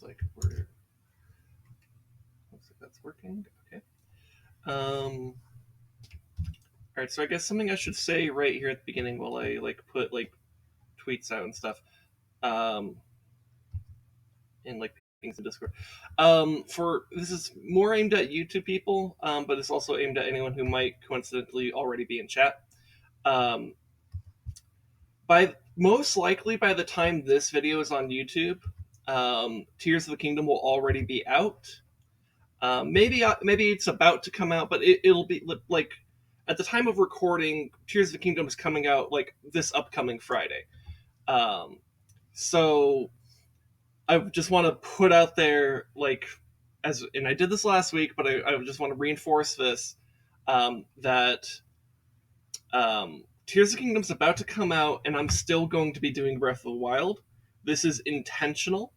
Looks like that's working. Okay. All right. So I guess something I should say right here at the beginning while I put tweets out and stuff. And things in Discord. For this is more aimed at YouTube people, but it's also aimed at anyone who might coincidentally already be in chat. By most likely by the time this video is on YouTube, Tears of the Kingdom will already be out. Maybe it's about to come out, but it'll be like at the time of recording, Tears of the Kingdom is coming out like this upcoming Friday. So I just want to put out there, and I did this last week, but I just want to reinforce this, that Tears of the Kingdom is about to come out, and I'm still going to be doing Breath of the Wild. This is intentional,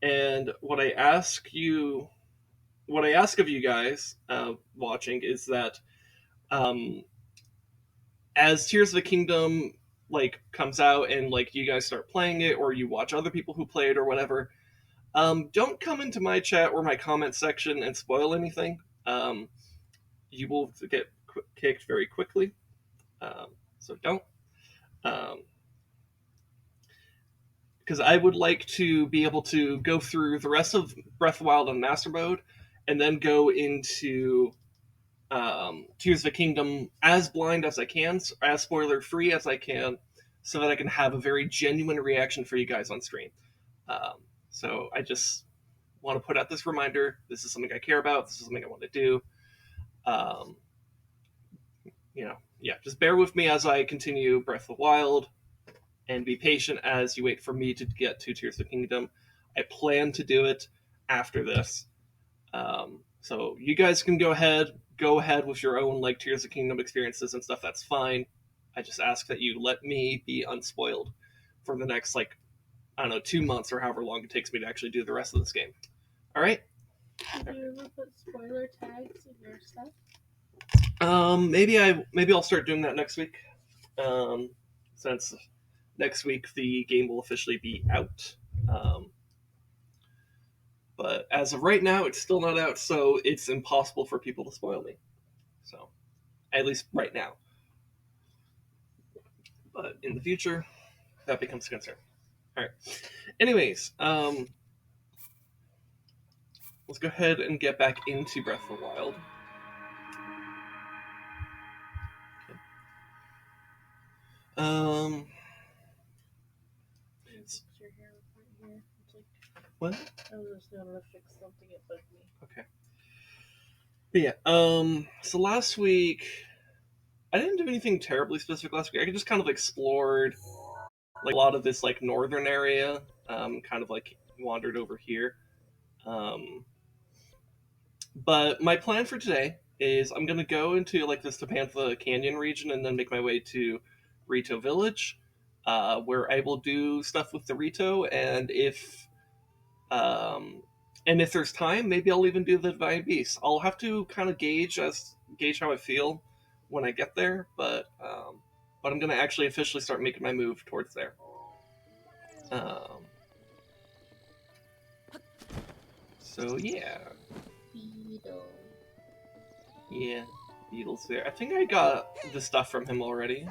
and what I ask of you guys watching is that as Tears of the Kingdom comes out and you guys start playing it, or you watch other people who play it or whatever, don't come into my chat or my comment section and spoil anything. You will get kicked very quickly, so don't. Because I would like to be able to go through the rest of Breath of the Wild on Master Mode, and then go into Tears of the Kingdom as blind as I can, as spoiler free as I can, so that I can have a very genuine reaction for you guys on stream. So I just want to put out this reminder. This is something I care about. This is something I want to do. Just bear with me as I continue Breath of the Wild, and be patient as you wait for me to get to Tears of the Kingdom. I plan to do it after this. So you guys can go ahead with your own Tears of the Kingdom experiences and stuff. That's fine. I just ask that you let me be unspoiled for the next 2 months or however long it takes me to actually do the rest of this game. All right. Do you ever put spoiler tags in your stuff? Maybe I'll start doing that next week. Since next week the game will officially be out. But as of right now, it's still not out, so it's impossible for people to spoil me. So, at least right now. But in the future, that becomes a concern. All right. Anyways, let's go ahead and get back into Breath of the Wild. Okay. Your hair right here. What? I was just gonna fix something, it bugged me. Okay. But yeah, so last week, I didn't do anything terribly specific last week. I just kind of explored a lot of this northern area, kind of wandered over here. But my plan for today is I'm going to go into this Tabantha Canyon region and then make my way to Rito Village, where I will do stuff with the Rito, and if there's time, maybe I'll even do the Divine Beast. I'll have to kind of gauge how I feel when I get there, but I'm going to actually officially start making my move towards there. So yeah. Beetle. Yeah, Beetle's there. I think I got the stuff from him already.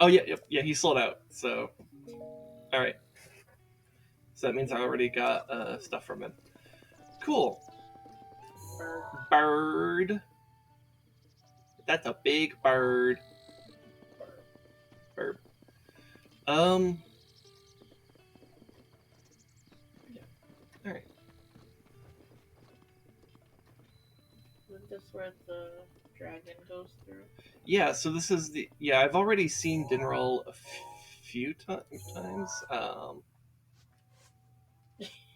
Oh yeah, he sold out. So, all right. So that means I already got stuff from him. Cool. Bird. That's a big bird. Bird. Yeah. All right. Is this where the dragon goes through? Yeah. So this is I've already seen Dinral a few times.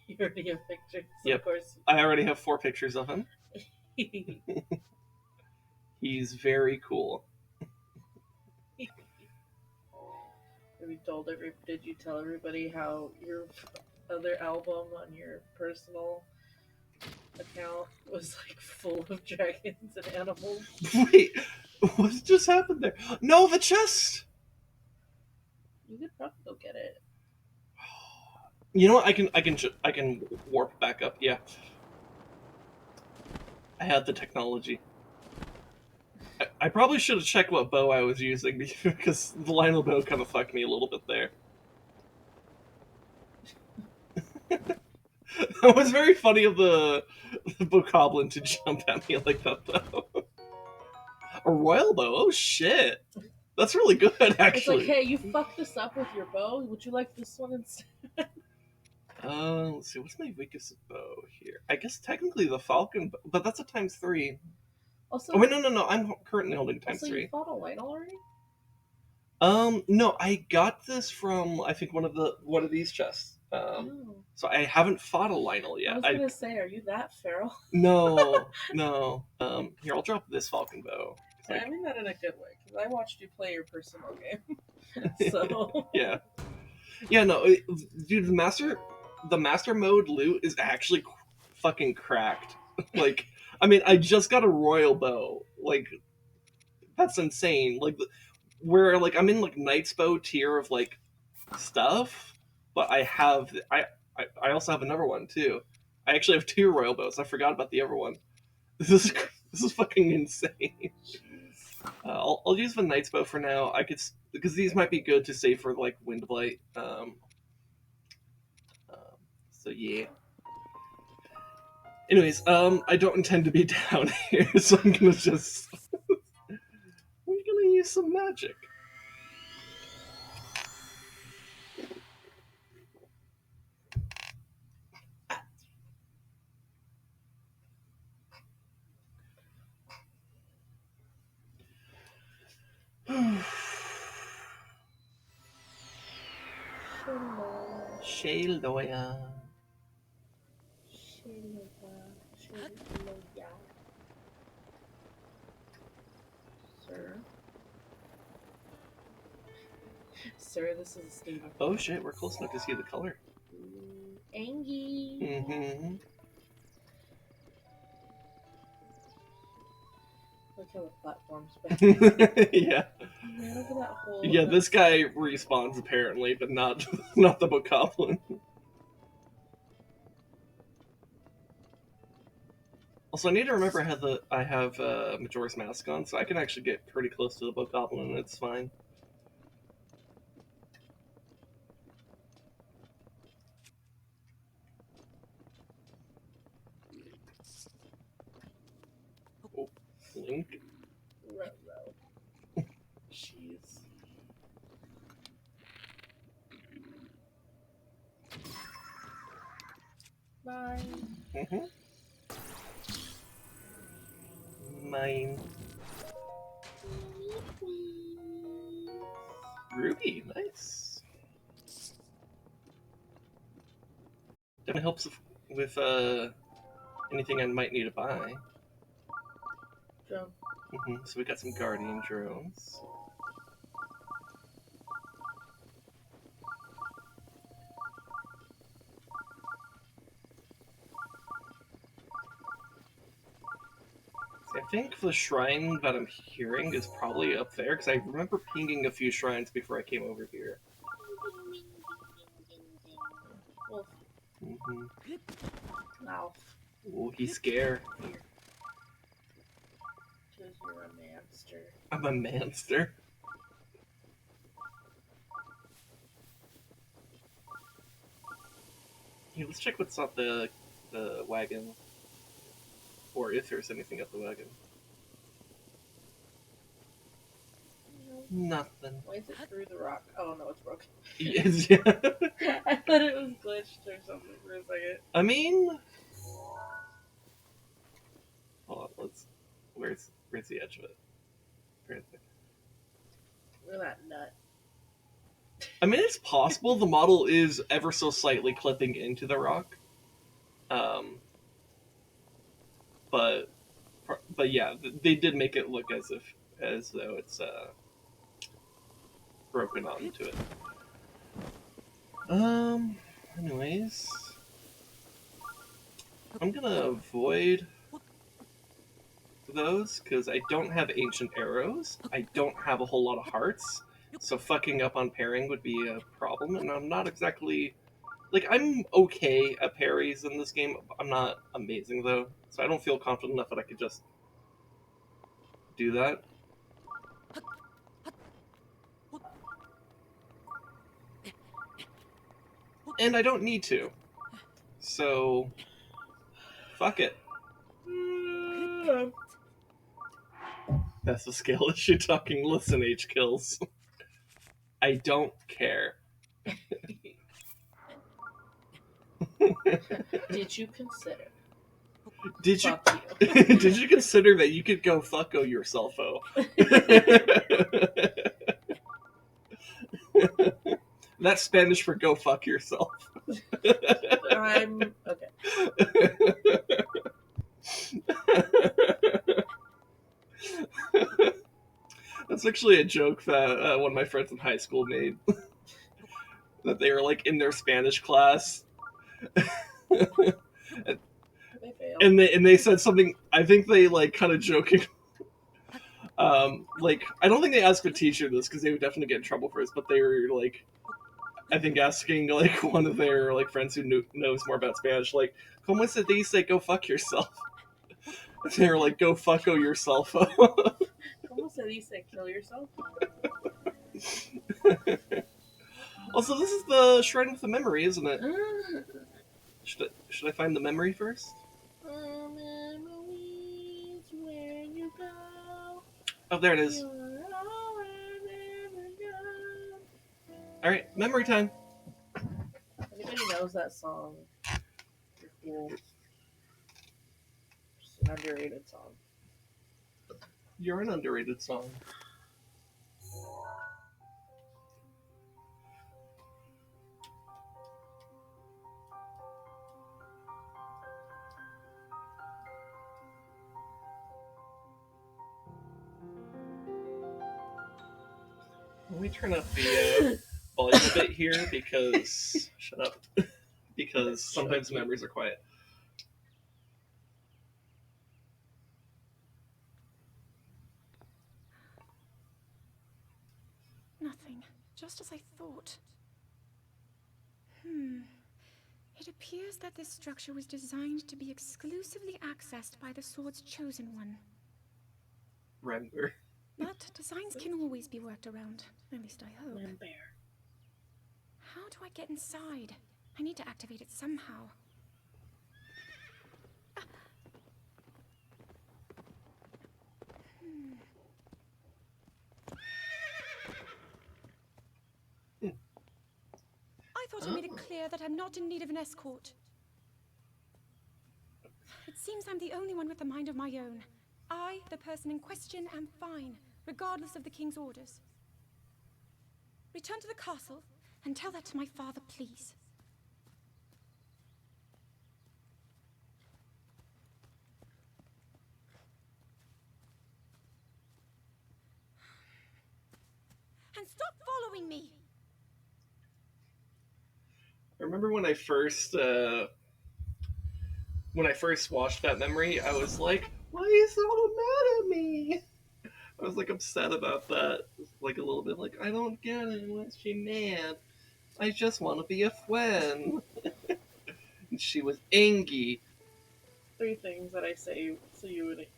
You already have pictures. Yep. Of course. I already have 4 pictures of him. He's very cool. Did you tell everybody how your other album on your personal account was full of dragons and animals? Wait, what just happened there? No, the chest! You could probably go get it. You know what? I can warp back up. Yeah, I had the technology. I probably should have checked what bow I was using because the Lionel bow kind of fucked me a little bit there. It was very funny of the bokoblin to jump at me like that though. A royal bow? Oh shit! That's really good, actually. It's like, hey, you fucked this up with your bow. Would you like this one instead? Let's see. What's my weakest bow here? I guess technically the falcon, but that's a ×3. Also, Oh wait, no. I'm currently holding also, ×3. you fought a Lionel already? No, I got this from I think one of these chests. So I haven't fought a Lionel yet. I was gonna say, are you that feral? No. Here, I'll drop this falcon bow. I mean that in a good way because I watched you play your personal game. So yeah, no, dude, the master mode loot is actually fucking cracked. Like, I mean, I just got a royal bow. Like, that's insane. Like, where like I'm in like knight's bow tier of like stuff, but I also have another one too. I actually have 2 royal bows. I forgot about the other one. This is fucking insane. I'll use the knight's bow for now. I could because these might be good to save for like wind blight. So yeah. Anyways, I don't intend to be down here, so I'm gonna just we're gonna use some magic. Shaloya. Sir, this is a state of. Oh shit, we're close enough to see the color. Angie. Mm-hmm. Look how the platform's back. Yeah. Man, look at that hole. Yeah, this guy respawns apparently, but not the bokoblin. Also, I need to remember I have Majora's Mask on, so I can actually get pretty close to the bokoblin, and it's fine. Oh, Link. Jeez. Mine. Mm-hmm. Mine. Ruby, nice. Definitely helps with anything I might need to buy. Drone. So we got some guardian drones. I think the shrine that I'm hearing is probably up there, because I remember pinging a few shrines before I came over here. Wolf. Mouth. Oh, he's scared. Here. Because you're a manster. I'm a manster. Hey, let's check what's up the wagon. Or if there's anything up the wagon. Nothing. Why is it through the rock? Oh no, it's broken. Yes, yeah. I thought it was glitched or something for a second. I mean, hold on. Where's the edge of it? Right there. Look at that nut. I mean, it's possible the model is ever so slightly clipping into the rock. But yeah, they did make it look as though it's broken onto it. Anyways, I'm gonna avoid those because I don't have ancient arrows. I don't have a whole lot of hearts, so fucking up on pairing would be a problem, and I'm not exactly Like, I'm okay at parries in this game. I'm not amazing, though. So I don't feel confident enough that I could just do that. And I don't need to. So, fuck it. That's the skill issue talking. Listen, H kills. I don't care. Did you consider? Did you Fuck you. did you consider that you could go fucko yourself-o? That's Spanish for go fuck yourself. I'm okay. That's actually a joke that one of my friends in high school made. That they were like in their Spanish class, They failed. and they said something. I think they like kind of joking. Like I don't think they asked the teacher this because they would definitely get in trouble for this. But they were like, I think asking like one of their like friends who knows more about Spanish, like, "Como se dice go fuck yourself?" And they were like, "Go fucko yourself." Como se dice kill yourself? Also, this is the shrine with the memory, isn't it? Should I find the memory first? Memories, where you go. Oh, there it is. You're all I ever know. All right, memory time. Anybody knows that song? You're cool. It's an underrated song. You're an underrated song. Let me turn up the volume a bit here because shut up. Because sometimes memories are quiet. Nothing. Just as I thought. It appears that this structure was designed to be exclusively accessed by the sword's chosen one. Render. But designs can always be worked around. At least I hope. Limbear. How do I get inside? I need to activate it somehow. I thought I made it clear that I'm not in need of an escort. It seems I'm the only one with a mind of my own. I, the person in question, am fine, regardless of the king's orders. Return to the castle and tell that to my father, please. And stop following me! I remember when I first watched that memory, I was like, "Why are you so mad at me?" I was like upset about that, like a little bit. Like, I don't get it. Why is she mad? I just want to be a friend. And she was angry. 3 things that I say so you wouldn't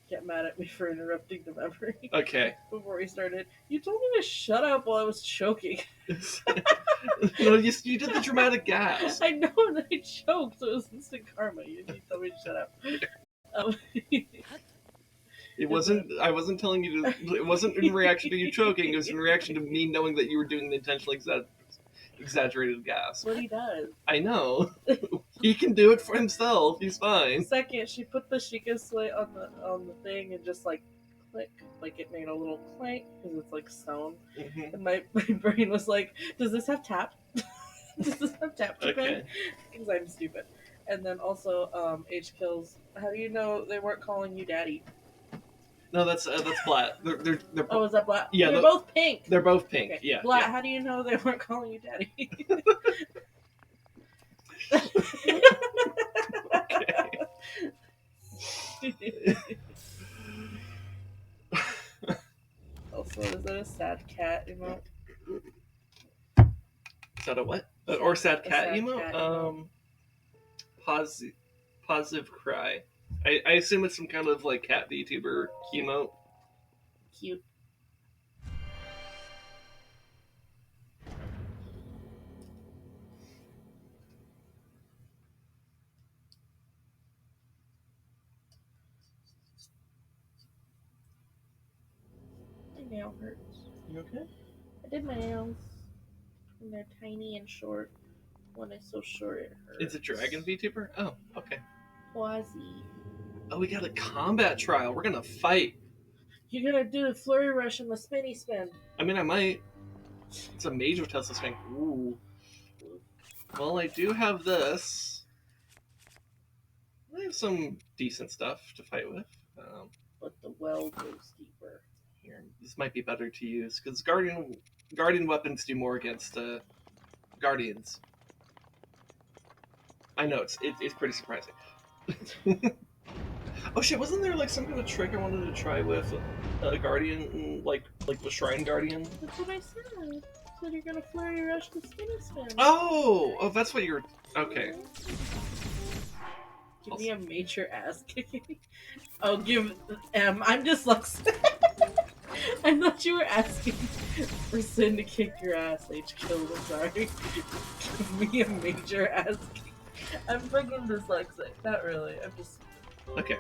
get mad at me for interrupting the memory. Okay. Before we started, you told me to shut up while I was choking. No, you did the dramatic gasp. I know, and I choked, so it was instant karma. You didn't tell me to shut up. It wasn't. I wasn't telling you to. It wasn't in reaction to you choking. It was in reaction to me knowing that you were doing the intentionally exaggerated gasp. What he does. I know. He can do it for himself. He's fine. Second, she put the Sheikah slate on the thing and just like click, like it made a little clank because it's like stone. Mm-hmm. And my brain was like, "Does this have tap? Does this have tap?" Okay. Because I'm stupid. And then also, H kills. How do you know they weren't calling you daddy? No, that's Blatt. They're Oh, is that Blatt? Yeah, they're both pink. They're both pink. Okay. Yeah. Blatt, Yeah. how do you know they weren't calling you daddy? Okay. Also, is that a sad cat emote? Is that a what? Or sad A cat sad emote? cat emote. Positive cry. I assume it's some kind of like cat VTuber emote. Cute. My nail hurts. You okay? I did my nails. And they're tiny and short. One is so short it hurts. It's a dragon VTuber? Oh, okay. Quasi. Oh, we got a combat trial. We're gonna fight. You're gonna do the flurry rush and the spinny spin. I mean, I might. It's a major Tesla swing. Ooh. Well, I do have this. I have some decent stuff to fight with. But the well goes deeper. Here, this might be better to use because guardian weapons do more against guardians. I know it's pretty surprising. Oh shit! Wasn't there like some kind of trick I wanted to try with a guardian, like the shrine guardian? That's what I said. So you're gonna flurry rush the spinny spin. Oh, that's what you're. Okay. Give me a major ass kicking. Oh, give I'm dyslexic. I thought you were asking for Sin to kick your ass. H killed. I'm sorry. Give me a major ass kick. I'm fucking dyslexic. Not really. I'm just. Okay.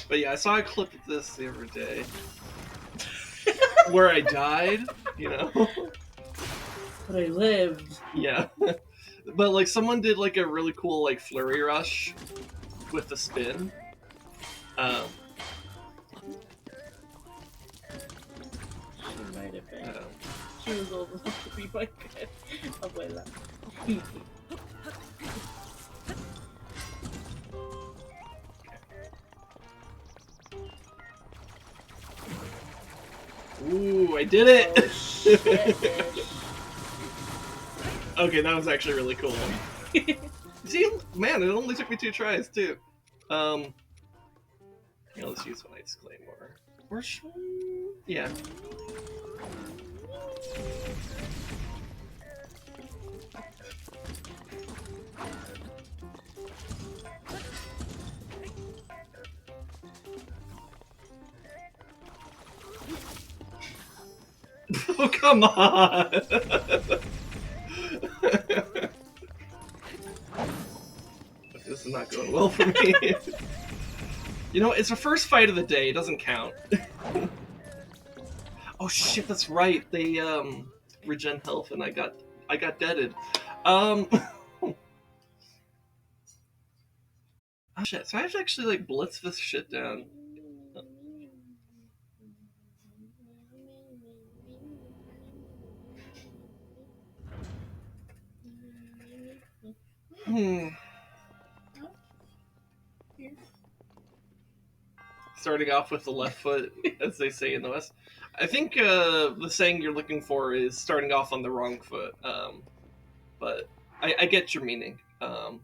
But yeah, I saw a clip of this the other day where I died. You know. But I lived. Yeah. But like someone did like a really cool like flurry rush with the spin. She might have been. She was old enough to be my good abuela. Ooh, I did it! Oh, shit, bitch. Okay, that was actually really cool. See, man, it only took me 2 tries too. Yeah, let's use one Ice Claymore. Or yeah. Oh, come on! This is not going well for me. You know, it's the first fight of the day, it doesn't count. Oh shit, that's right. They regen health and I got deaded. Oh shit, so I have to actually like blitz this shit down. Starting off with the left foot, as they say in the West. I think the saying you're looking for is starting off on the wrong foot. But I get your meaning. Yeah.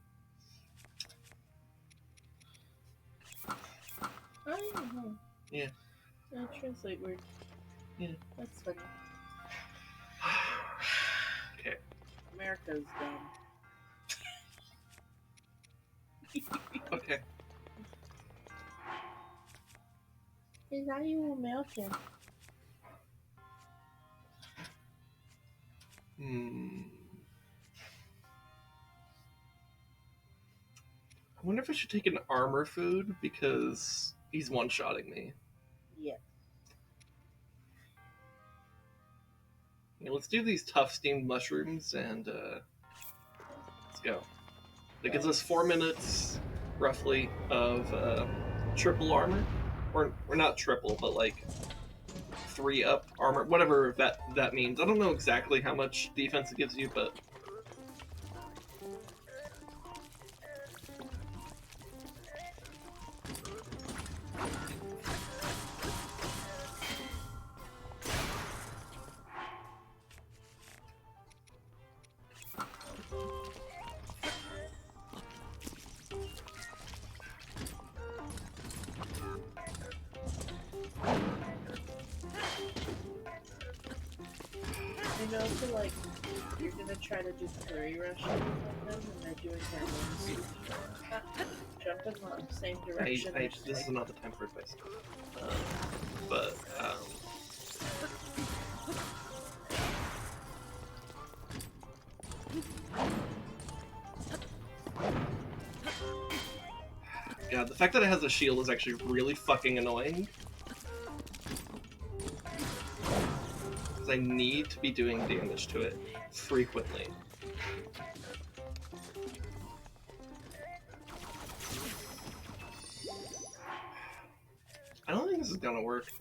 Yeah, translate weird. Yeah. That's funny. Okay. America's dumb. Okay. Is that you American? I wonder if I should take an armor food because he's one-shotting me. Yeah. Yeah, let's do these tough steamed mushrooms and let's go. That gives us 4 minutes, roughly, of triple armor. Or not triple, but like 3 up armor, whatever that means. I don't know exactly how much defense it gives you, but... know, for like, you're gonna try to do flurry rush on them and they're doing their moves. Jump in the same direction. This is not the time for advice. But God, the fact that it has a shield is actually really fucking annoying. Because I need to be doing damage to it frequently. I don't think this is gonna work.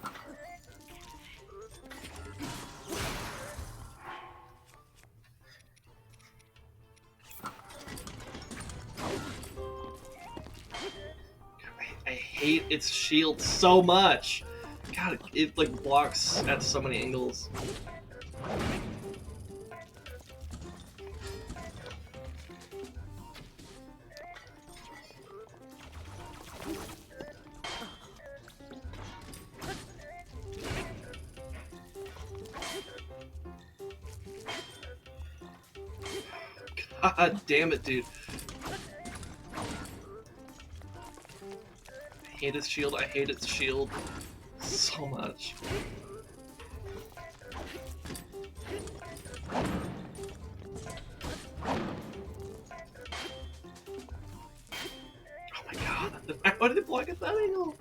I hate its shield so much. God, it like blocks at so many angles. God damn it, dude. I hate its shield. I hate its shield so much. Oh my god. Why did it block at that angle?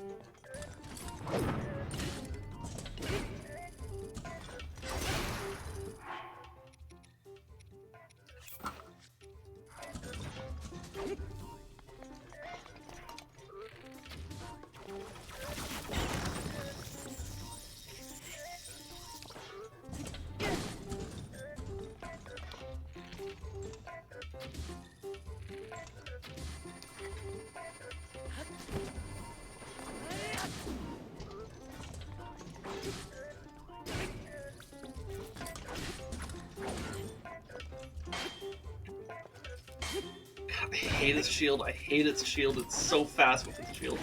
I hate its shield. I hate its shield. It's so fast with its shield.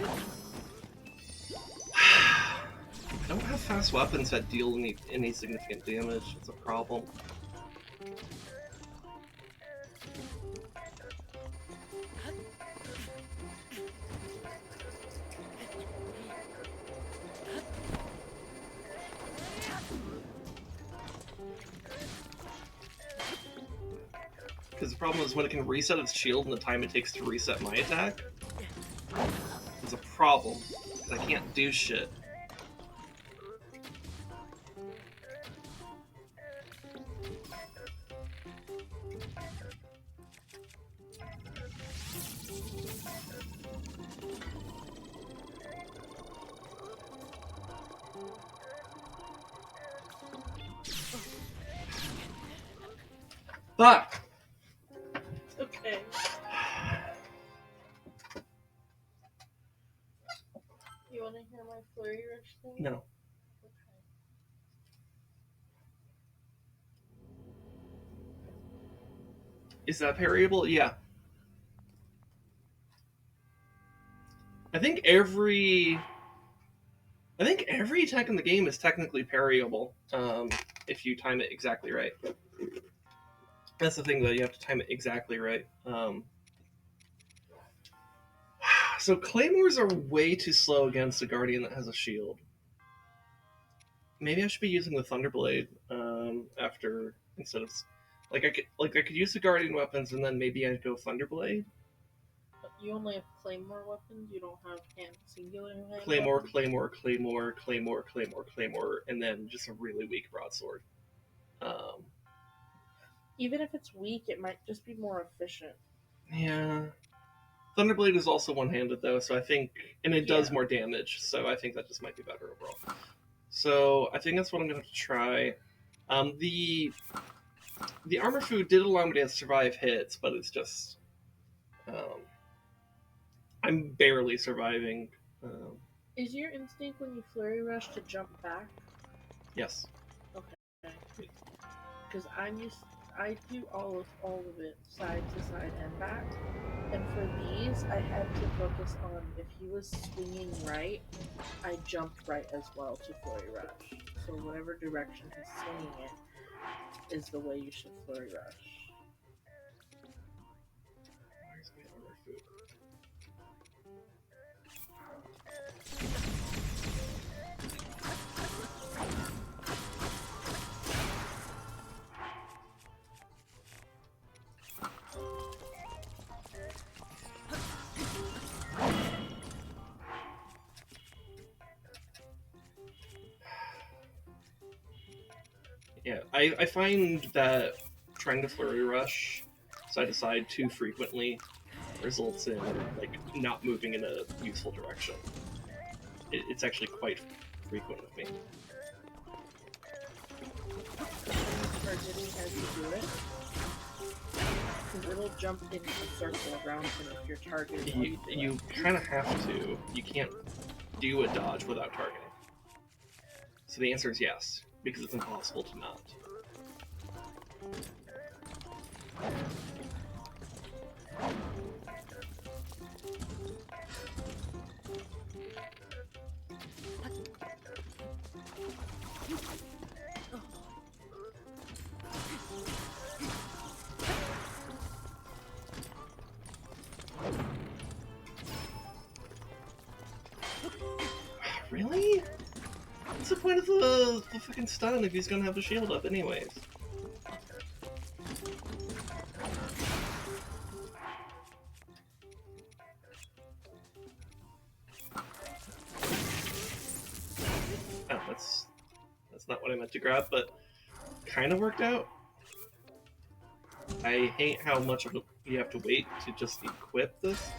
I don't have fast weapons that deal any significant damage. It's a problem. Because the problem is when it can reset its shield and the time it takes to reset my attack, it's a problem. Because I can't do shit. Fuck! Okay. You wanna hear my flurry rush thing? No. Okay. Is that parryable? Yeah. I think every attack in the game is technically parryable, if you time it exactly right. That's the thing, though. You have to time it exactly right. So claymores are way too slow against a guardian that has a shield. Maybe I should be using the Thunderblade after instead of I could use the guardian weapons and then maybe I'd go Thunderblade. But you only have claymore weapons. You don't have singular hand Claymore, weapons? claymore, claymore, claymore, claymore, claymore, and then just a really weak broadsword. Even if it's weak, it might just be more efficient. Yeah. Thunderblade is also one-handed though, so I think, and it does Yeah. more damage, so I think that just might be better overall. So I think that's what I'm going to try. The armor food did allow me to survive hits, but it's just I'm barely surviving. Is your instinct when you flurry rush to jump back? Yes. Okay. Because I do all of it, side to side and back. And for these, I had to focus on if he was swinging right, I jumped right as well to flurry rush. so whatever direction he's swinging it is the way you should flurry rush. Where's my armor food? Yeah, I find that trying to flurry rush side to side too frequently results in like not moving in a useful direction. It's actually quite frequent with me. Targeting as you do it, because it'll jump into a circle around him if you're targeting. You kind of have to. You can't do a dodge without targeting. So the answer is yes, because it's impossible to not. Really? What's the point of the fucking stun if he's gonna have the shield up anyways? Oh, that's not what I meant to grab, but kind of worked out. I hate how much of you have to wait to just equip this.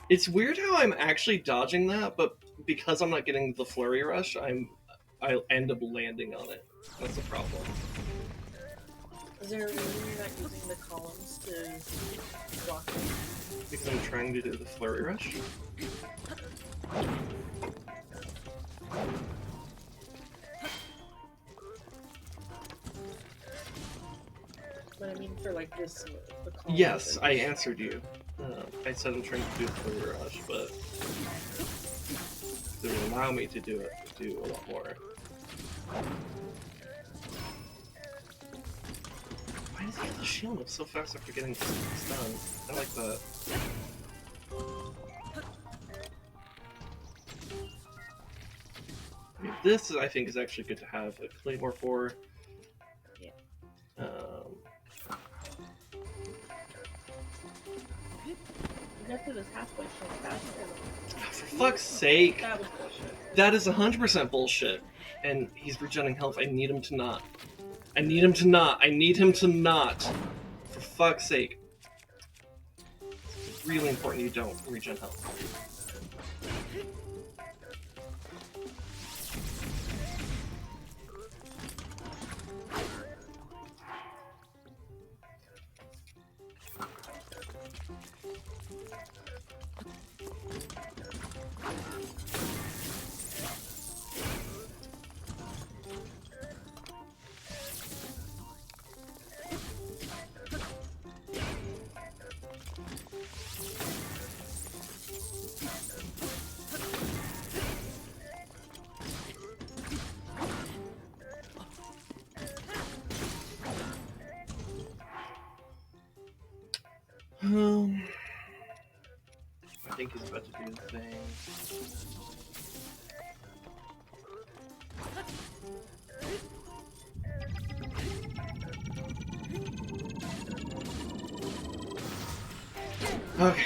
It's weird how I'm actually dodging that, but because I'm not getting the flurry rush, I end up landing on it. That's the problem. Is there a reason you're not using the columns to block it? Because I'm trying to do the flurry rush. But I mean for like this, the columns. Yes, I answered you. I said I'm trying to do a flurry rush, but it would allow me to do a lot more. Why does he have the shield up so fast after getting stunned? I like that. I mean, this, I think, is actually good to have a Claymore for. Yeah. You got to this halfway point faster. For fuck's sake! That was bullshit. That is 100% bullshit. And he's regenerating health. I need him to not. I need him to not. I need him to not. For fuck's sake. It's really important you don't regen health. I think he's about to do the thing. Okay.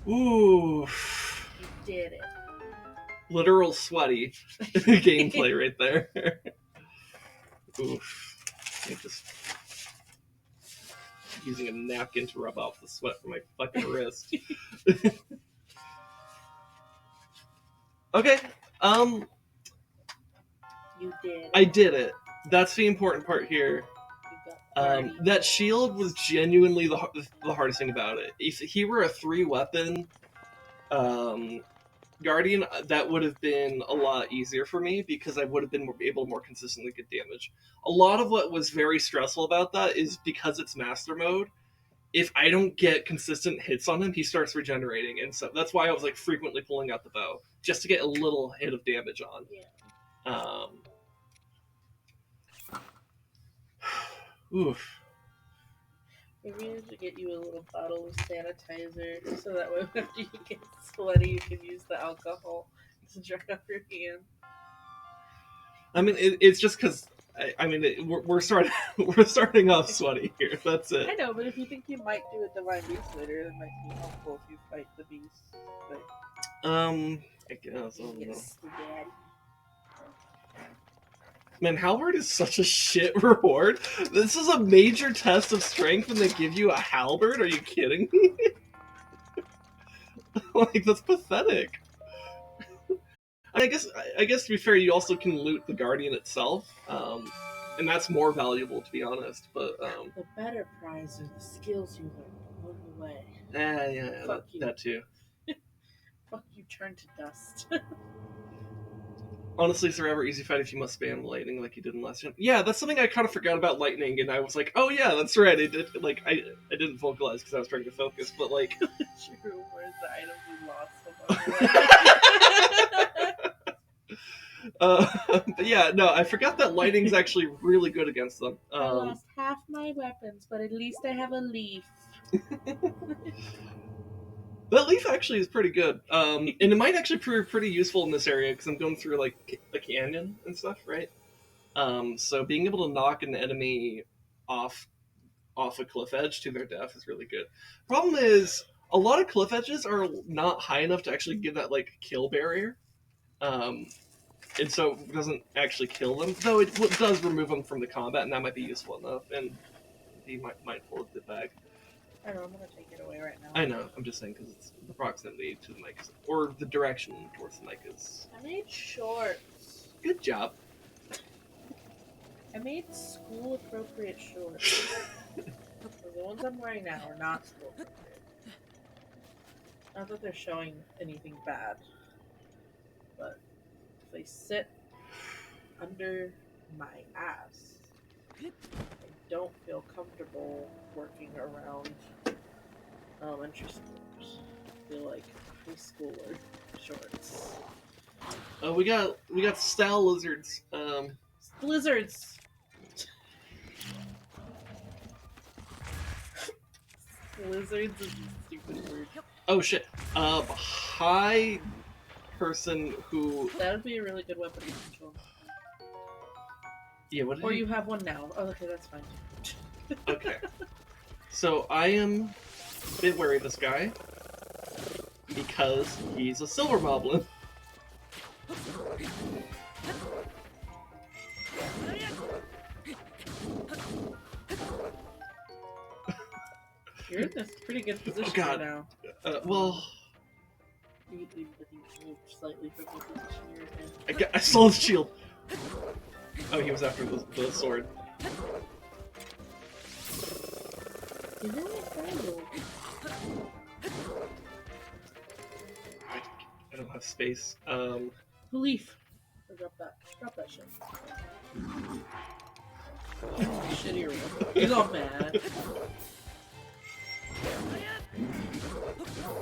Ooh. You did it. Literal sweaty gameplay right there. Oof. I'm just using a napkin to rub off the sweat from my fucking wrist. Okay. You did. I did it. That's the important part here. You got 30. That shield was genuinely the hardest thing about it. If he were a 3-weapon Guardian, that would have been a lot easier for me because I would have been able to more consistently get damage. A lot of what was very stressful about that is because it's Master Mode, if I don't get consistent hits on him, he starts regenerating, and so that's why I was like frequently pulling out the bow just to get a little hit of damage on. Yeah. Oof. Maybe we should get you a little bottle of sanitizer so that way after you get sweaty, you can use the alcohol to dry off your hand. I mean, it's just because we're starting we're starting off sweaty here. That's it. I know, but if you think you might do a divine beast later, that might be helpful if you fight the beast. But I guess. I don't know. yes, Daddy. Man, halberd is such a shit reward. This is a major test of strength, and they give you a halberd. Are you kidding me? Like, that's pathetic. I guess to be fair, you also can loot the guardian itself, and that's more valuable, to be honest. But The better prize are the skills you learn along the way. yeah, Fuck you. that too. Fuck you, turn to dust. Honestly, it's a rather easy fight if you must spam lightning like you did in last gen. Yeah, that's something I kind of forgot about lightning, and I was like, oh yeah, that's right. I did I didn't vocalize because I was trying to focus, but like, True, where's the item we lost? but yeah, no, I forgot that lightning's actually really good against them. I lost half my weapons, but at least I have a leaf. That leaf actually is pretty good, and it might actually prove pretty useful in this area because I'm going through like a canyon and stuff, right? So being able to knock an enemy off a cliff edge to their death is really good. Problem is, a lot of cliff edges are not high enough to actually give that like kill barrier, and so it doesn't actually kill them. Though it does remove them from the combat, and that might be useful enough. And be mindful of the bag. I know, I'm gonna take it away right now. I know. I'm just saying because it's the proximity to the mic or the direction towards the mic is. I made shorts. Good job. I made school appropriate shorts. The ones I'm wearing now are not school appropriate. Not that they're showing anything bad, but if they sit under my ass, I don't feel comfortable working around elementary schoolers. I feel like high schooler shorts. Oh, we got style lizards. Lizards. Lizards is a stupid word. Oh shit. High person who. That would be a really good weapon to control. Yeah. What? Did Or you have one now. Oh, okay, that's fine. Okay. So I am a bit wary of this guy because he's a silver moblin. You're in this pretty good position God. right now. Well, You move slightly from the position you're in. I saw his shield. Oh, he was after the sword. You know what? I don't have space. Leaf. Drop that shit. Shittier one. He's all mad.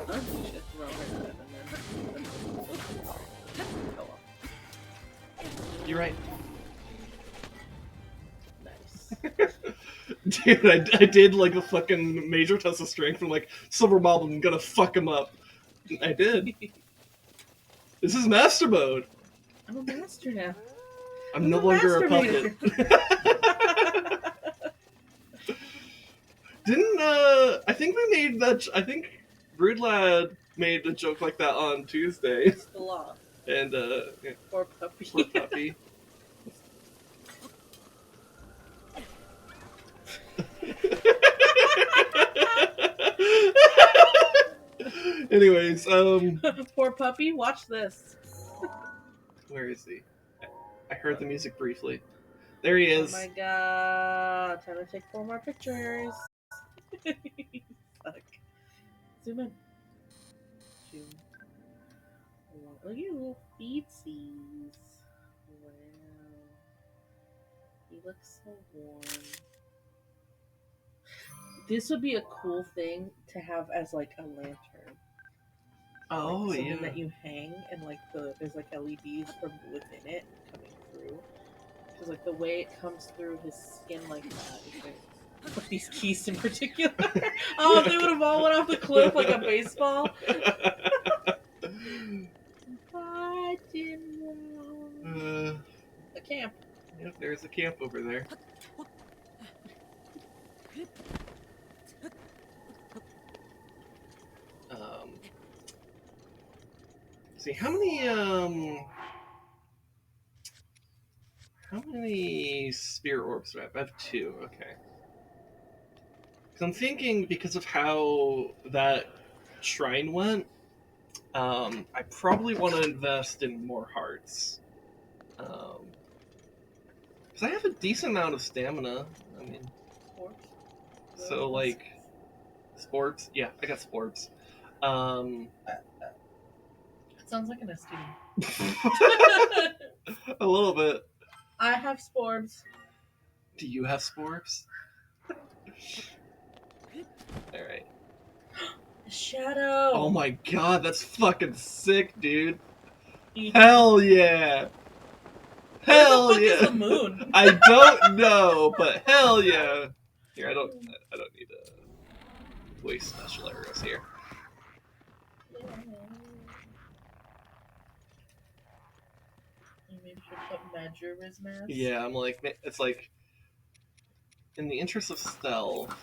Ugly shit from over there, and then go up. You're right. Nice. Dude, I did like a fucking major test of strength from like silver moblin. I'm gonna fuck him up. I did. This is master mode. I'm a master now. I'm no longer a puppet. Didn't I think we made that? I think Brood Lad made a joke like that on Tuesday. It's the law. And yeah, Poor puppy. poor puppy. Anyways, Poor puppy. Watch this. where is he? I heard the music briefly. There he is. Oh my god. Time to take 4 more pictures. Fuck. Zoom in. Zoom. Look at your little feetsies. Wow. He looks so warm. This would be a cool thing to have as like a lantern. Oh, Like, something yeah. that you hang and like there's like LEDs from within it coming through. Because like the way it comes through his skin like that is very. But these keys in particular. Oh, if they would have all went off the cliff like a baseball. A camp. Yep, there's a camp over there. See, how many spirit orbs do I have? I have 2, okay. So I'm thinking, because of how that shrine went, I probably want to invest in more hearts. Because I have a decent amount of stamina. I mean, Sports. so like, sports. Yeah, I got sports. It sounds like an STD. A little bit. I have sports. Do you have sports? Alright. Shadow. Oh my god, that's fucking sick, dude. Hell yeah. Hell Where the fuck yeah. is the moon? I don't know, but hell yeah. Here, I don't need to waste special arrows here. You maybe should put Majora's Mask. Yeah, I'm like, it's like, in the interest of stealth,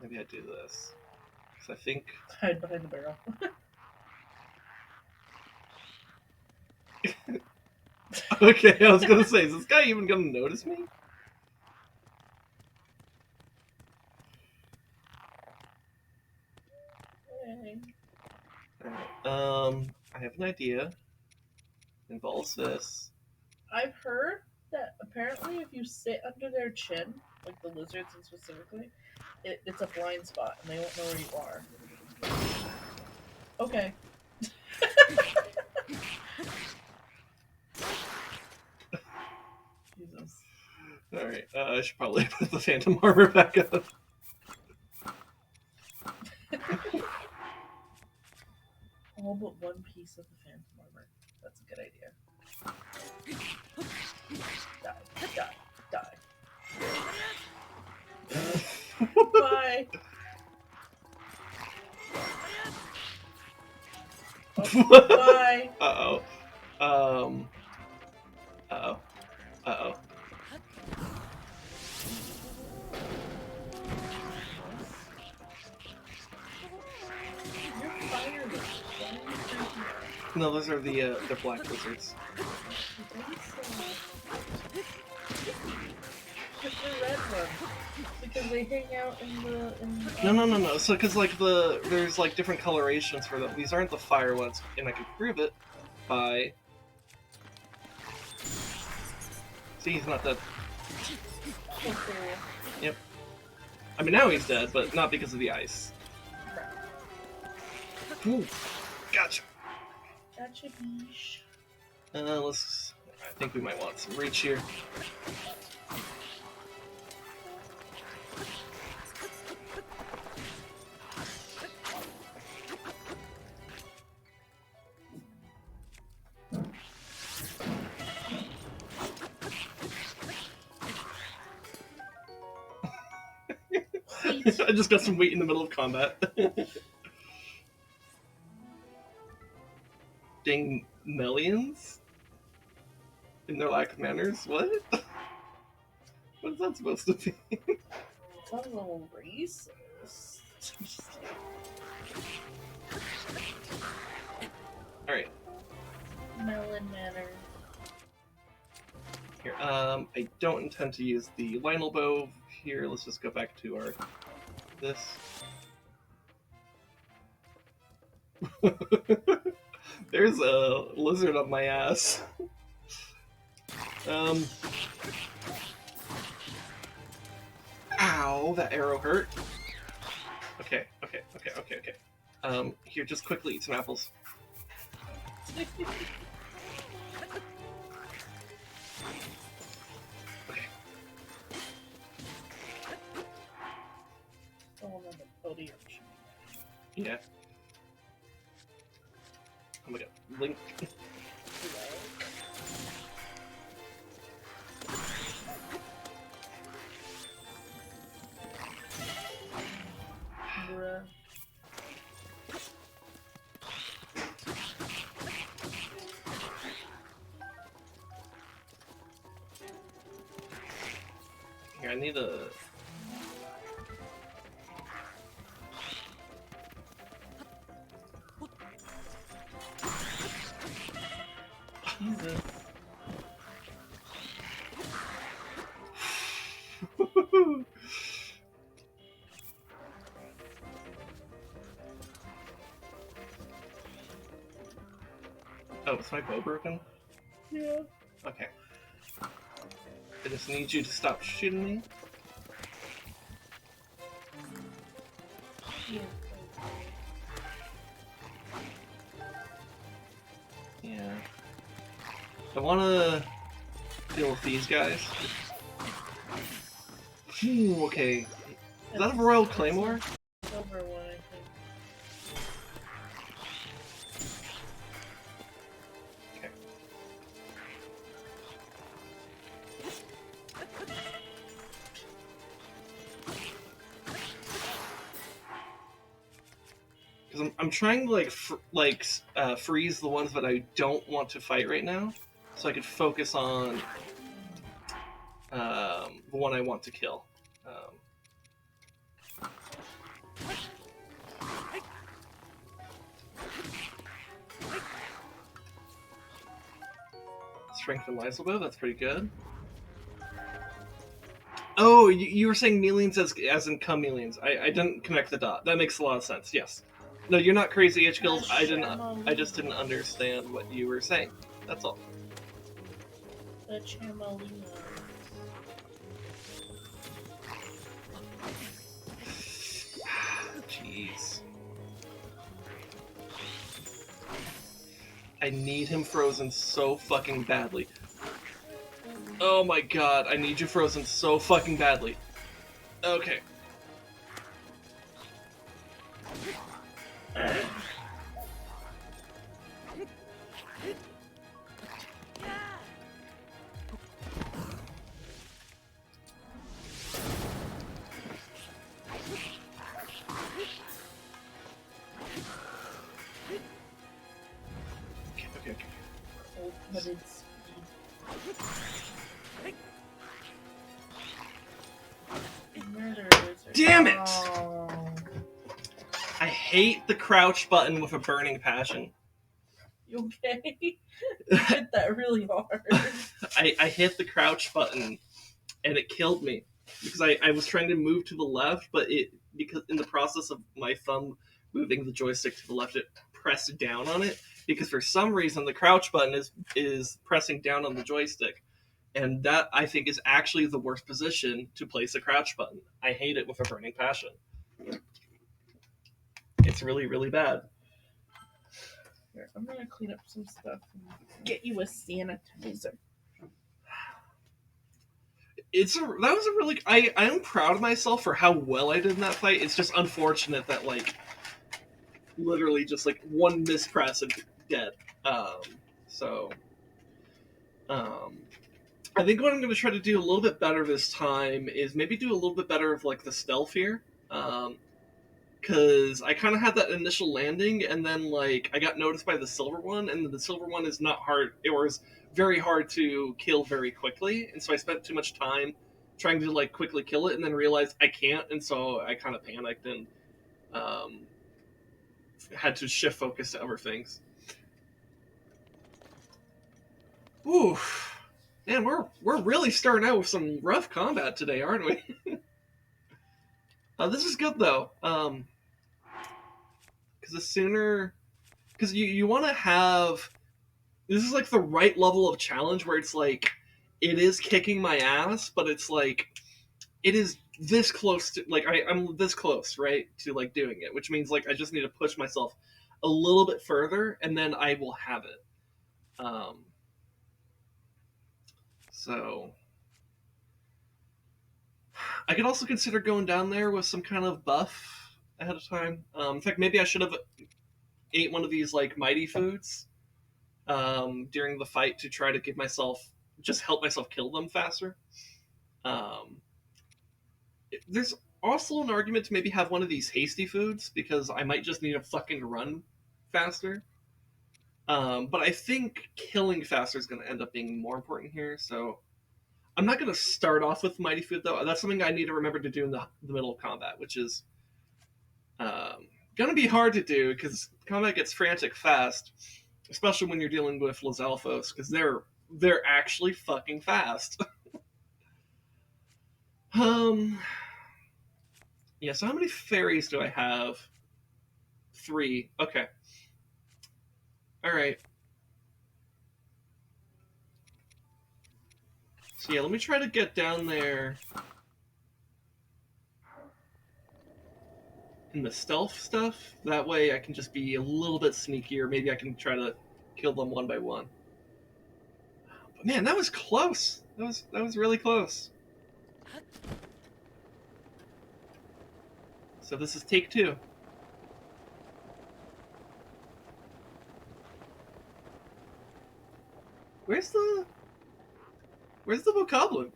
maybe I do this. Because I think... Hide behind the barrel. Okay, I was gonna say, is this guy even gonna notice me? Alright, I have an idea. Involves this. I've heard that apparently if you sit under their chin, like the lizards and specifically, it's a blind spot and they won't know where you are. Okay. Jesus. Alright, I should probably put the phantom armor back up. All but one piece of the phantom armor. That's a good idea. Die. Die. Bye. Oh, bye. Uh-oh. Uh-oh. Uh-oh. No, those are they're black lizards. It's the red one. Because they hang out in the... No. So, because, like, there's, like, different colorations for them. These aren't the fire ones, and I can prove it by... See, he's not dead. Yep. I mean, now he's dead, but not because of the ice. Ooh, gotcha. Gotcha, bish. I think we might want some reach here. I just got some weight in the middle of combat. Dang millions? In their lack of manners? What? What is that supposed to be? Sounds a little racist. Alright. Melon Manor. Here, I don't intend to use the Lionel bow here. Let's just go back to our... this. There's a lizard up my ass. Ow, that arrow hurt. Okay. Here, just quickly eat some apples. Okay. someone on the podium. Yeah. Oh my god. Link. Bruh. Here, I need a... Jesus. Oh, is my bow broken? Yeah. Okay. I just need you to stop shooting me. Yeah. Yeah. I wanna deal with these guys. Ooh, okay. Is that a Royal Claymore? Silver one, I think. Okay. Because I'm trying to freeze the ones that I don't want to fight right now, so I could focus on the one I want to kill. Strength and Lysalbo, that's pretty good. Oh, you were saying Melians as in chameleons. I didn't connect the dot. That makes a lot of sense. Yes. No, you're not crazy, H-Kills. I just didn't understand what you were saying. That's all. The Chamalina. Jeez. I need him frozen so fucking badly. Oh my god, I need you frozen so fucking badly. Okay. Okay. Cold-blooded speed. Murderers. Damn it! Oh. I hate the crouch button with a burning passion. You okay? You hit that really hard. I hit the crouch button and it killed me because I was trying to move to the left, but because in the process of my thumb moving the joystick to the left, it pressed down on it because for some reason the crouch button is pressing down on the joystick, and that I think is actually the worst position to place a crouch button. I hate it with a burning passion. It's really, really bad. Here, I'm gonna clean up some stuff and get you a sanitizer. That was a really I am proud of myself for how well I did in that fight. It's just unfortunate that literally just one mispress and dead. So I think what I'm going to try to do a little bit better this time is maybe do a little bit better of the stealth here. Because I kind of had that initial landing, and then I got noticed by the silver one, and the silver one is not hard. It was very hard to kill very quickly, and so I spent too much time trying to quickly kill it, and then realized I can't, and so I kind of panicked and had to shift focus to other things. Ooh, man, we're really starting out with some rough combat today, aren't we? This is good though. Because you want to have, this is the right level of challenge where it's it is kicking my ass, but it's it is this close to I'm this close, right, to doing it, which means I just need to push myself a little bit further, and then I will have it. So I could also consider going down there with some kind of buff ahead of time. In fact, maybe I should have ate one of these like mighty foods during the fight to try to give myself just help myself kill them faster. Um, there's also an argument to maybe have one of these hasty foods because I might just need to fucking run faster. But I think killing faster is going to end up being more important here. So I'm not going to start off with mighty food though. That's something I need to remember to do in the middle of combat, which is going to be hard to do because combat gets frantic fast, especially when you're dealing with Los Alfos because they're actually fucking fast. um, yeah. So how many fairies do I have? 3. Okay. All right. So yeah, let me try to get down there in the stealth stuff. That way I can just be a little bit sneakier. Maybe I can try to kill them one by one. But man, that was close. That was really close. So this is take 2. Where's the bokoblin?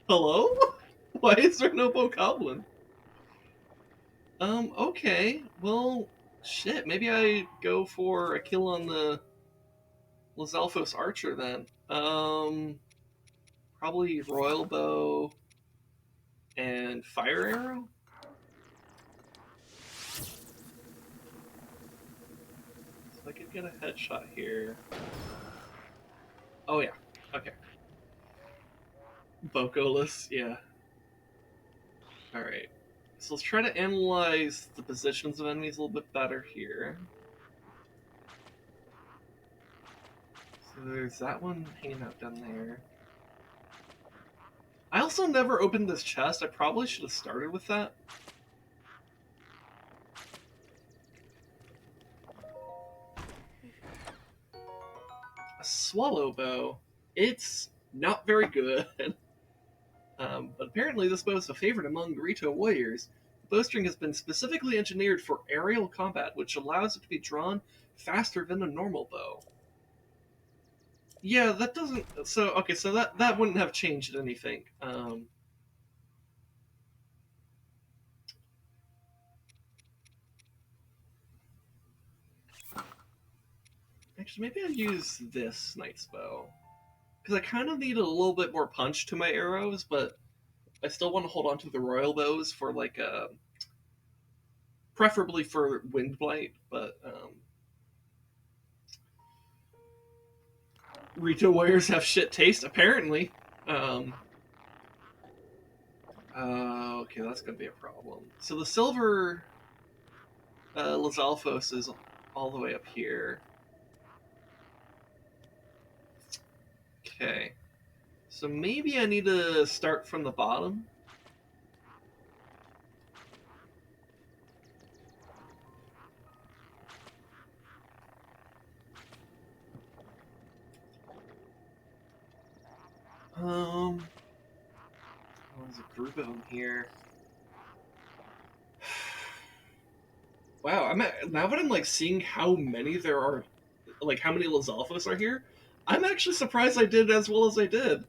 Hello? Why is there no bokoblin? Okay. Well, shit. Maybe I go for a kill on the Los Alfos archer then. Probably royal bow and fire arrow. So I could get a headshot here. Oh yeah. Okay. Bokoless, yeah. Alright. So let's try to analyze the positions of enemies a little bit better here. So there's that one hanging out down there. I also never opened this chest. I probably should have started with that. A swallow bow. It's not very good. But apparently this bow is a favorite among Rito warriors. The bowstring has been specifically engineered for aerial combat, which allows it to be drawn faster than a normal bow. Yeah, that doesn't... So, okay, so that wouldn't have changed anything. Actually, maybe I'll use this knight's bow. Because I kind of need a little bit more punch to my arrows, but I still want to hold on to the royal bows for, like, preferably for wind blight, but, Rito warriors have shit taste, apparently. Okay, that's gonna be a problem. So the silver Los Alfos is all the way up here. Okay. So maybe I need to start from the bottom. There's a group of them here. Wow, now that I'm like seeing how many there are, like how many Los Alfos are here, I'm actually surprised I did as well as I did.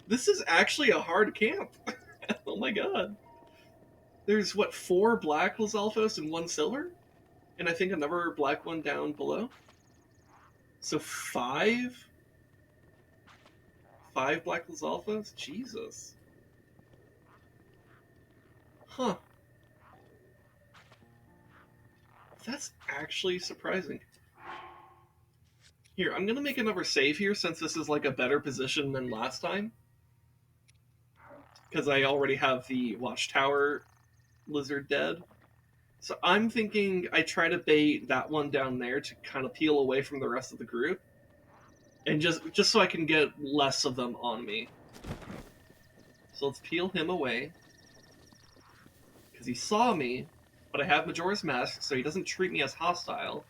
This is actually a hard camp. Oh my god. There's what, 4 black Los Alfos and 1 silver? And I think another black one down below. So 5? 5 black Los Alfos? Jesus. Huh. That's actually surprising. Here, I'm gonna make another save here since this is like a better position than last time. Because I already have the watchtower lizard dead. So I'm thinking I try to bait that one down there to kind of peel away from the rest of the group. And just so I can get less of them on me. So let's peel him away. Because he saw me, but I have Majora's Mask, so he doesn't treat me as hostile.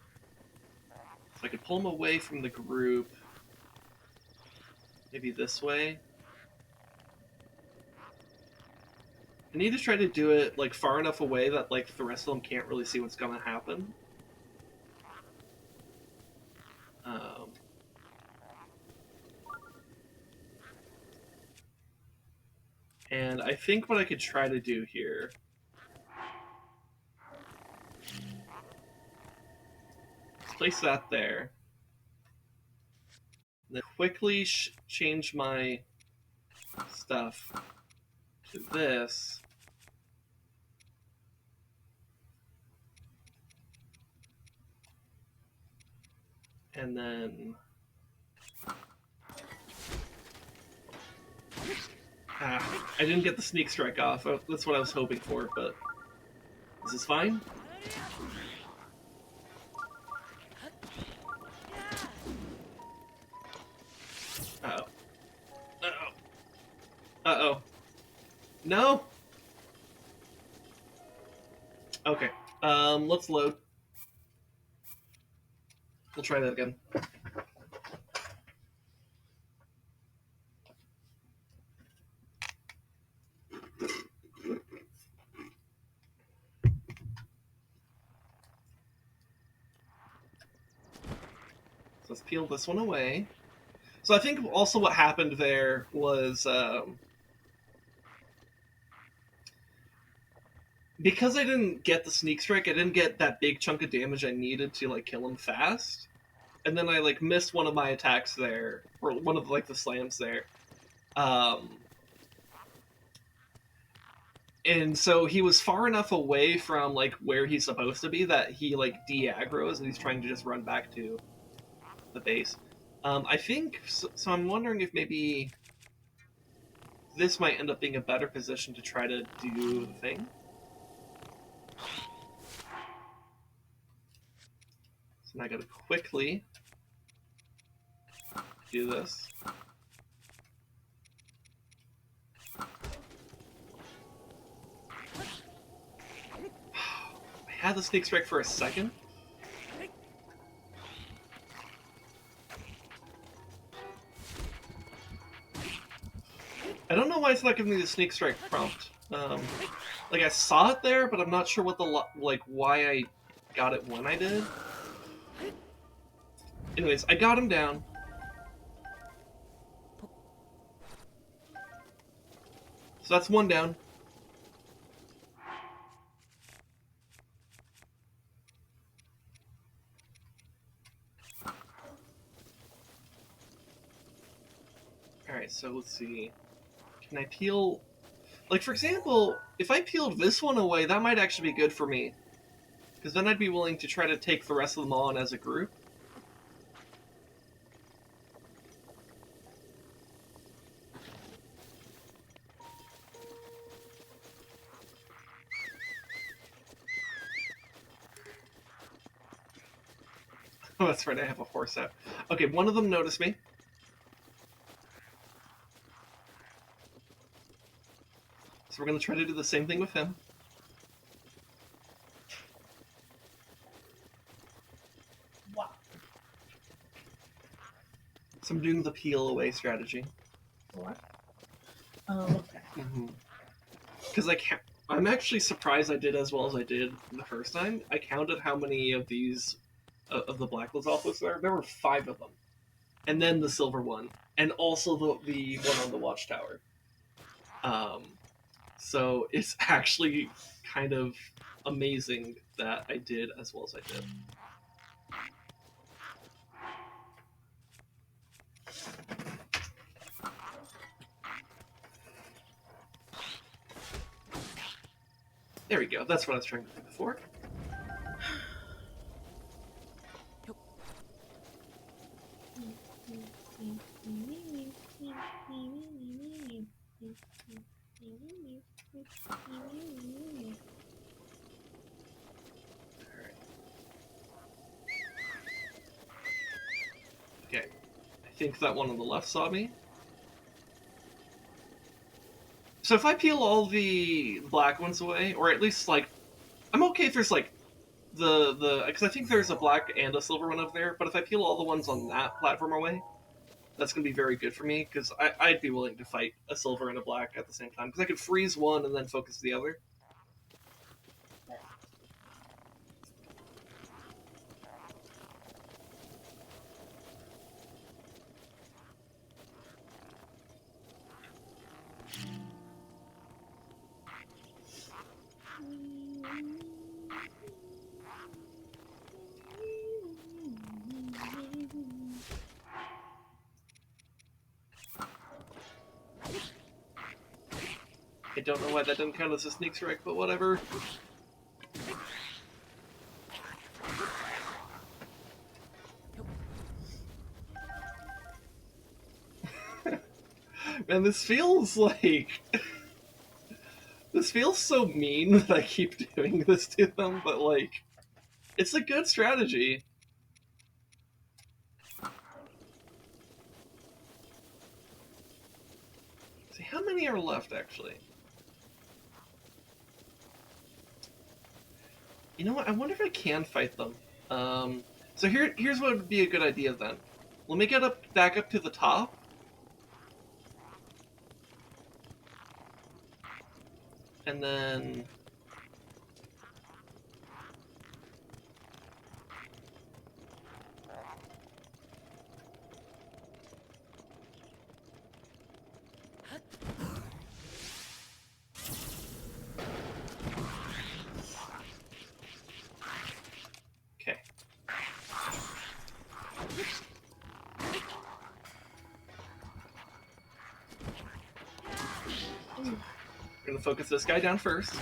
So I could pull him away from the group. Maybe this way. I need to try to do it like far enough away that like the rest of them can't really see what's gonna happen. And I think what I could try to do here is place that there. And then quickly change my stuff to this. And then... I didn't get the sneak strike off. That's what I was hoping for, but... Is this fine? Uh-oh. Uh-oh. Uh-oh. No? Okay. Let's load. We'll try that again. So let's peel this one away. So I think also what happened there was because I didn't get the sneak strike, I didn't get that big chunk of damage I needed to like kill him fast, and then I like missed one of my attacks there, or one of like the slams there, and so he was far enough away from like where he's supposed to be that he like de-aggroes and he's trying to just run back to the base. I think so. I'm wondering if maybe this might end up being a better position to try to do the thing. So now I gotta quickly do this. I had the sneak strike for a second. I don't know why it's not giving me the sneak strike prompt. Like I saw it there, but I'm not sure what the why I got it when I did. Anyways, I got him down. So that's one down. Alright, so let's see. Can I peel... Like, for example, if I peeled this one away, that might actually be good for me. Because then I'd be willing to try to take the rest of them on as a group. Oh, that's right, I have a horse out. Okay, one of them noticed me. So we're going to try to do the same thing with him. Wow. So I'm doing the peel away strategy. What? Oh, okay. Because I'm actually surprised I did as well as I did the first time. I counted how many of these, of the Black Lizalthus there. There were 5 of them. And then the silver one. And also the one on the watchtower. So it's actually kind of amazing that I did as well as I did. There we go. That's what I was trying to do before. Okay. I think that one on the left saw me. So if I peel all the black ones away, or at least, like, I'm okay if there's, like, because I think there's a black and a silver one up there, but if I peel all the ones on that platform away, that's going to be very good for me, because I'd be willing to fight a silver and a black at the same time, because I could freeze one and then focus the other. I don't know why that didn't count as a sneak strike, but whatever. Man, this feels like... This feels so mean that I keep doing this to them, but like... It's a good strategy. See, how many are left, actually? You know what? I wonder if I can fight them. So here's what would be a good idea, then. Let me get back up to the top. And then... Okay. We're gonna focus this guy down first.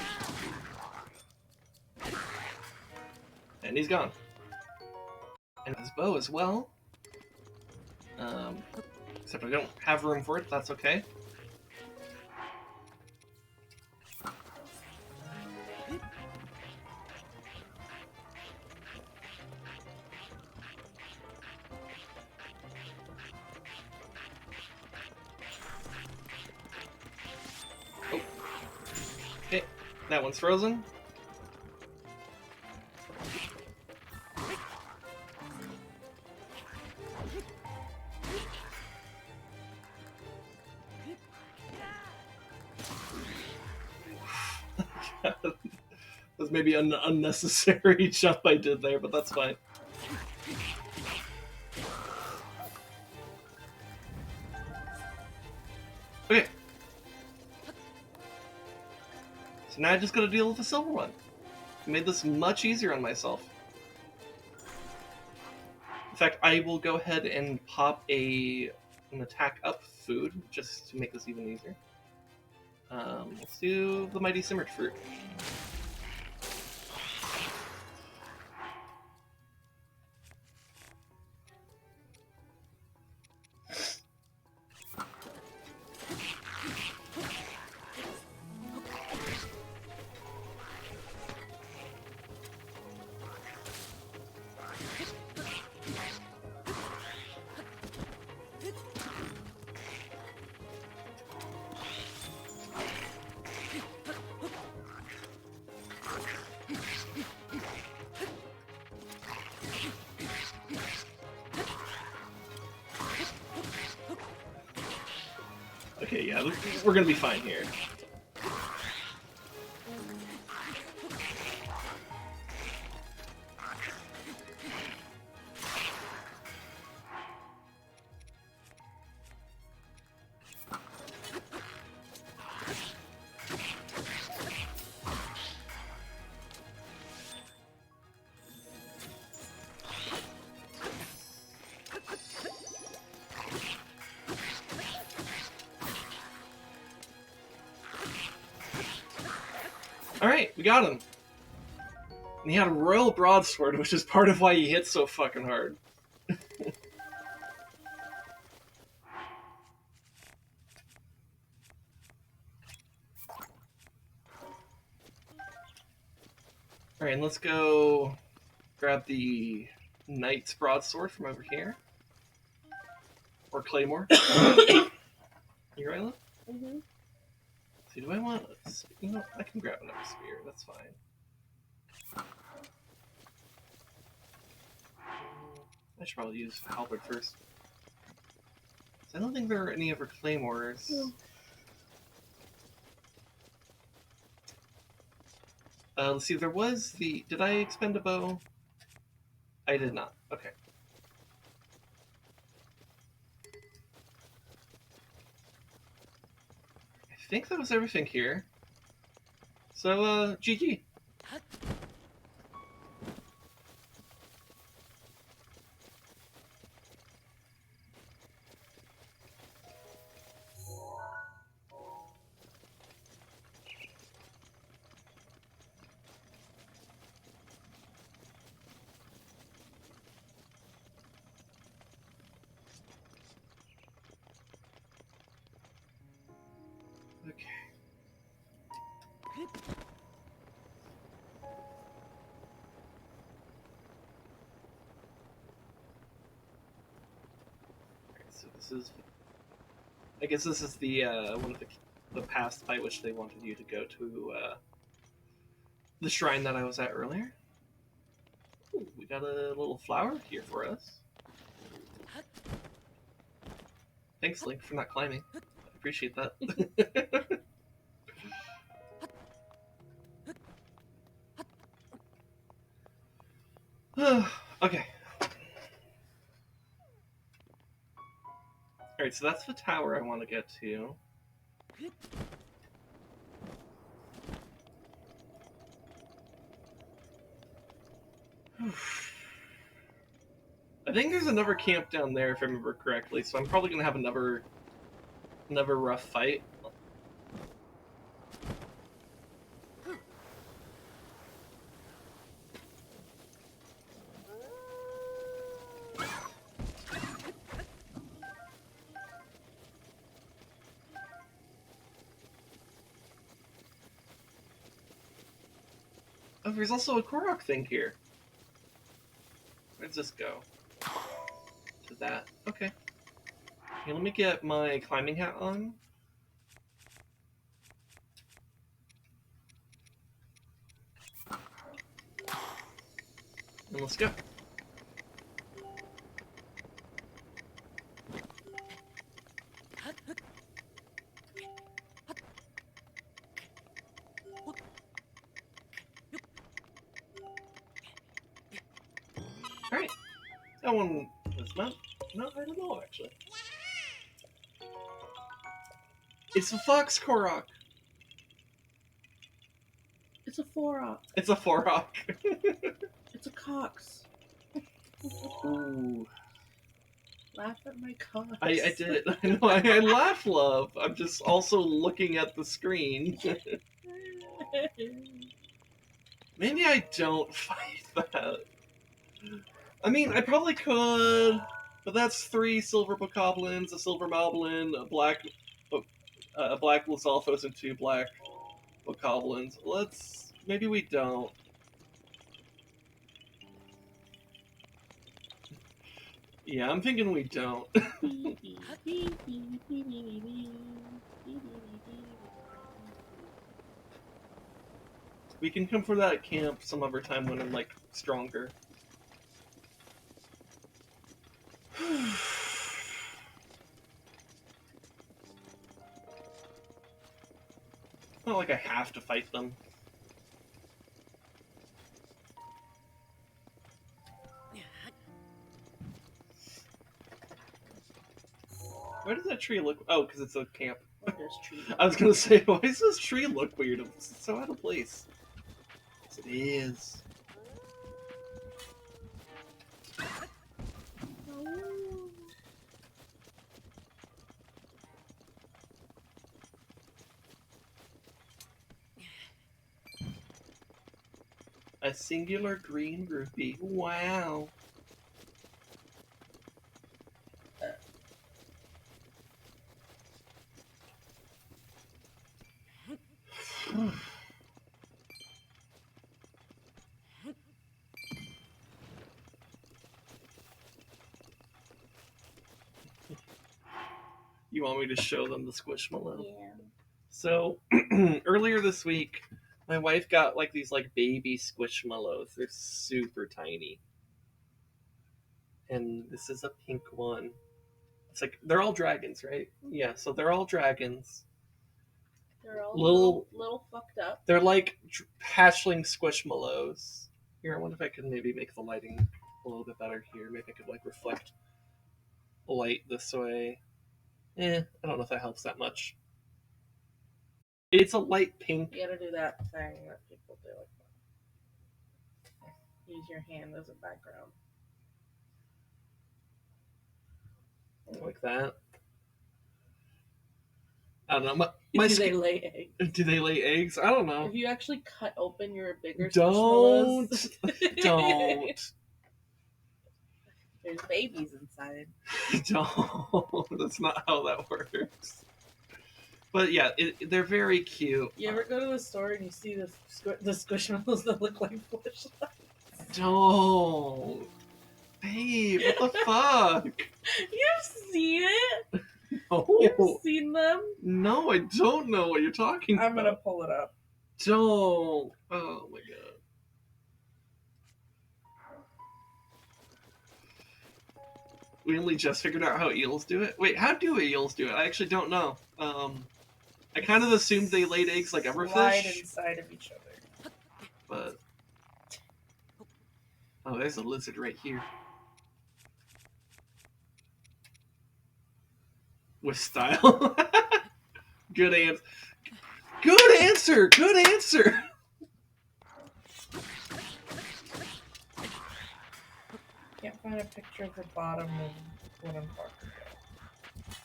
And he's gone. And his bow as well. Except I don't have room for it, that's okay. Oh. Okay, that one's frozen. That was maybe an unnecessary jump I did there, but that's fine. Okay. So now I just gotta deal with the silver one. I made this much easier on myself. In fact, I will go ahead and pop an attack up food, just to make this even easier. Let's do the Mighty Simmered Fruit. Okay, yeah, we're gonna be fine here. Alright, we got him. And he had a royal broadsword, which is part of why he hit so fucking hard. Alright, and let's go grab the knight's broadsword from over here. Or claymore. You right, love? Mm-hmm. See, do I want... You know, I can grab another spear, that's fine. I should probably use halberd first. I don't think there are any other claymores. Let's see, there was the... Did I expend a bow? I did not. Okay. I think that was everything here. So, GG. Okay. So this is... I guess this is the, one of the paths by which they wanted you to go to, the shrine that I was at earlier. Ooh, we got a little flower here for us. Thanks, Link, for not climbing. I appreciate that. Okay. Alright, so that's the tower I want to get to. I think there's another camp down there, if I remember correctly, so I'm probably going to have another rough fight. Oh, there's also a Korok thing here. Where does this go? To that. Okay. Okay, let me get my climbing hat on. And let's go. Alright. That one was not... No, I don't know, actually. It's a fox Korok! It's a Forok. It's a Forok. It's a Cox. Ooh. Laugh at my Cox. I did. I know, I laugh, love. I'm just also looking at the screen. Maybe I don't fight that. I mean, I probably could, but that's 3 silver bokoblins, a silver moblin, a black Lizalfos, and 2 black bokoblins. Maybe we don't. Yeah, I'm thinking we don't. We can come for that camp some other time when I'm, like, stronger. Not like I have to fight them. Why does that tree look... Oh, because it's a camp. I was gonna say, why does this tree look weird? It's so out of place. Yes, it is. A singular green rupee. Wow. You want me to show them the Squishmallow? Yeah. So, earlier this week, my wife got like these like baby Squishmallows. They're super tiny. And this is a pink one. It's like they're all dragons, right? Yeah, so they're all dragons. They're all Little- little fucked up. They're like hatchling squishmallows. Here, I wonder if I can maybe make the lighting a little bit better here. Maybe I could like reflect light this way. I don't know if that helps that much. It's a light pink. You gotta do that thing that people do. Use your hand as a background. Like that. I don't know. My Do they lay eggs? Do they lay eggs? I don't know. If you actually cut open your bigger Don't. squishmallows, Don't. there's babies inside. Don't. That's not how that works. But yeah, they're very cute. You ever go to the store and you see the squishmallows that look like flashlights? Don't. Babe, what the fuck? You've seen it? No. You've seen them? No, I don't know what you're talking I'm about. gonna pull it up. Don't. Oh my god. We only just figured out how eels do it. Wait, how do eels do it? I actually don't know. I kind of assumed they laid eggs like Slide everfish, inside of each other. but oh, there's a lizard right here with style. Good answer. Good answer. Good answer. Can't find a picture of the bottom of what I'm talking about.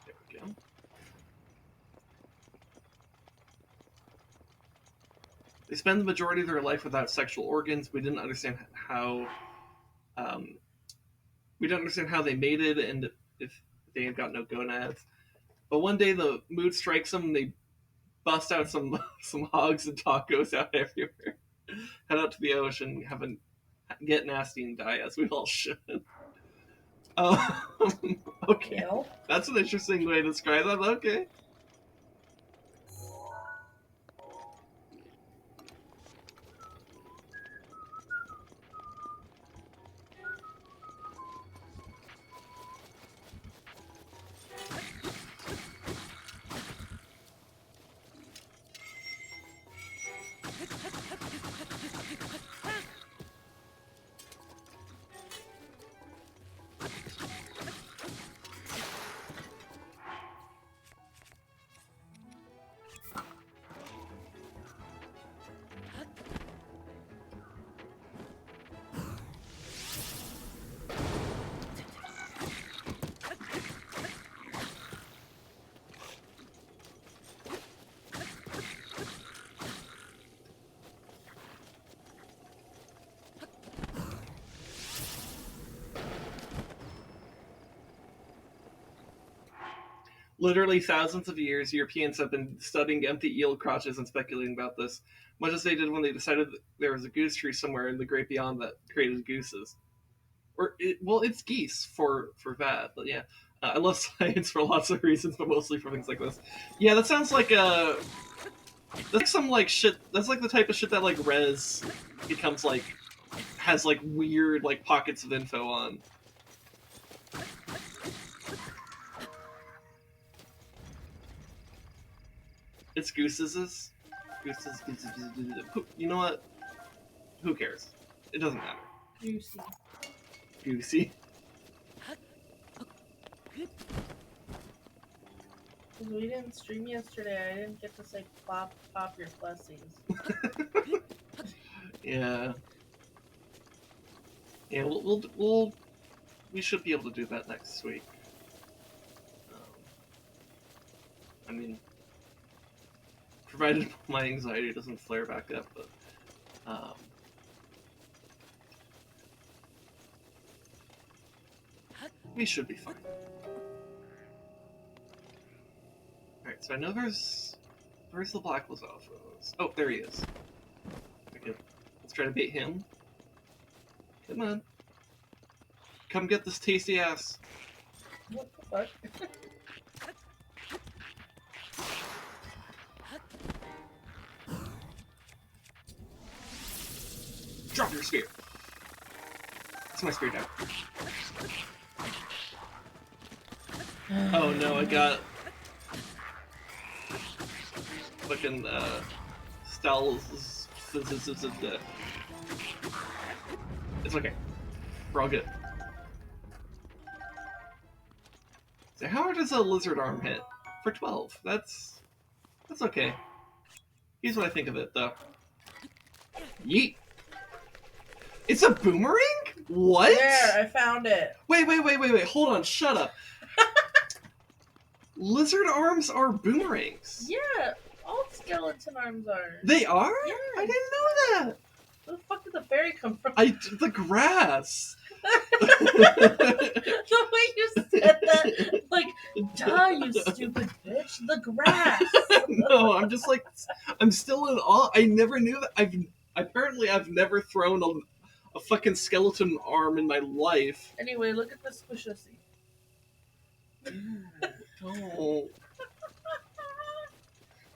There we go. They spend the majority of their life without sexual organs. We didn't understand how. We don't understand how they mated and if they had got no gonads. But one day the mood strikes them and they bust out some hogs and tacos out everywhere. Head out to the ocean, get nasty and die as we all should. Okay, Eel? that's an interesting way to describe that. Okay. Literally thousands of years, Europeans have been studying empty eel crotches and speculating about this, much as they did when they decided that there was a goose tree somewhere in the great beyond that created gooses. It's geese for that, but yeah. I love science for lots of reasons, but mostly for things like this. Yeah, that sounds like that's like some like shit. That's like the type of shit that like Rez becomes like has like weird like pockets of info on. It's gooses. Gooses. You know what? Who cares? It doesn't matter. Juicy. Goosey. Because we didn't stream yesterday, I didn't get to say pop your blessings. Yeah. Yeah, we should be able to do that next week. I mean, provided my anxiety doesn't flare back up, but we should be fine. Alright, so I know where's the Black Lazophos? Oh, there he is. Okay, let's try to bait him. Come on. come get this tasty ass. What the fuck? Drop your spear. That's my spear down. Oh no, I got fucking Styles. It's okay. We're all good. So how hard does a lizard arm hit? For 12. That's okay. Here's what I think of it though. Yeet. It's a boomerang? What? There, I found it. Wait. Hold on, shut up. Lizard arms are boomerangs. Yeah, all skeleton arms are. They are? Yeah. I didn't know that. Where the fuck did the fairy come from? The grass. The way you said that, like, duh, you stupid bitch. The grass. No, I'm still in awe. I never knew that. I've never thrown a fucking skeleton arm in my life. Anyway, look at this squishy. Oh.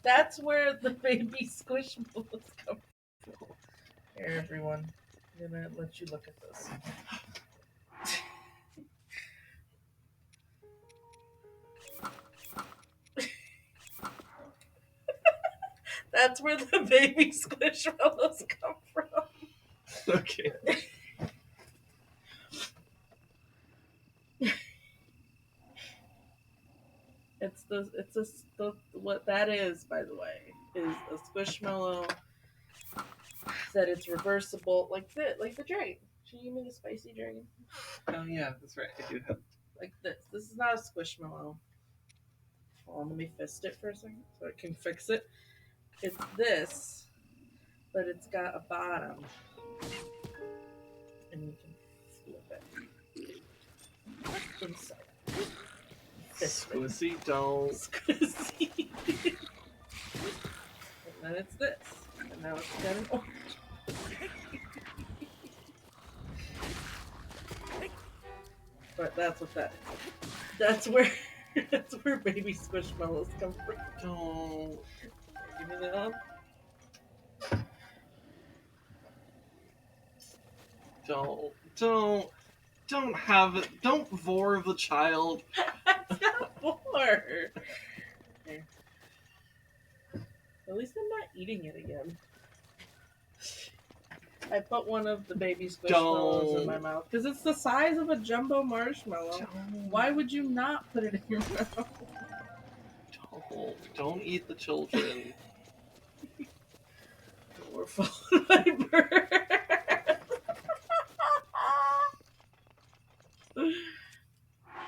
That's where the baby squishmallows come from. Here, everyone. I'm gonna let you look at this. That's where the baby squishmallows come from. Okay. What that is, by the way, is a squishmallow that it's reversible, like the dragon. Should you make a spicy dragon? Oh yeah, that's right. I do have. Like this. This is not a squishmallow. Hold on, let me fist it for a second so I can fix it. It's this, but it's got a bottom, and you can flip it inside. Squishy, don't. Squishy. And then it's this, and now it's got an orange. But that's what that is. That's where baby squishmallows come from. Don't. Give me that on. Don't have it. Don't vor the child. That's not more. Here. At least I'm not eating it again. I put one of the baby squishmallows in my mouth because it's the size of a jumbo marshmallow. Why would you not put it in your mouth? Don't eat the children. We're followed by birds.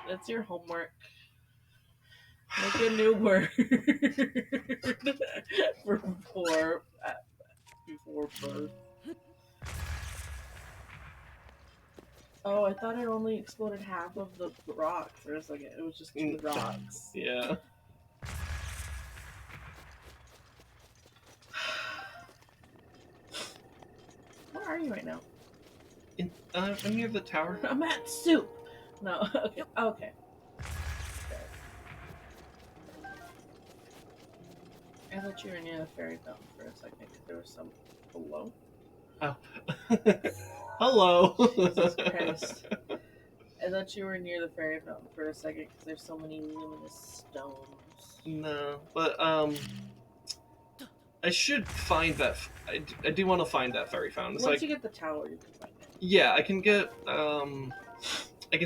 That's your homework. Make a new word for before birth. Oh, I thought it only exploded half of the rock for a second. It was just 2 rocks. Yeah. Where are you right now? I'm near the tower. I'm at soup. No, okay. Okay. I thought you were near the fairy fountain for a second because there was some below. Oh. Hello. Jesus Christ. I thought you were near the fairy fountain for a second because there's so many luminous stones. No, but I should find that. I do want to find that fairy fountain. It's Once you get the tower, you can find it. Yeah, I can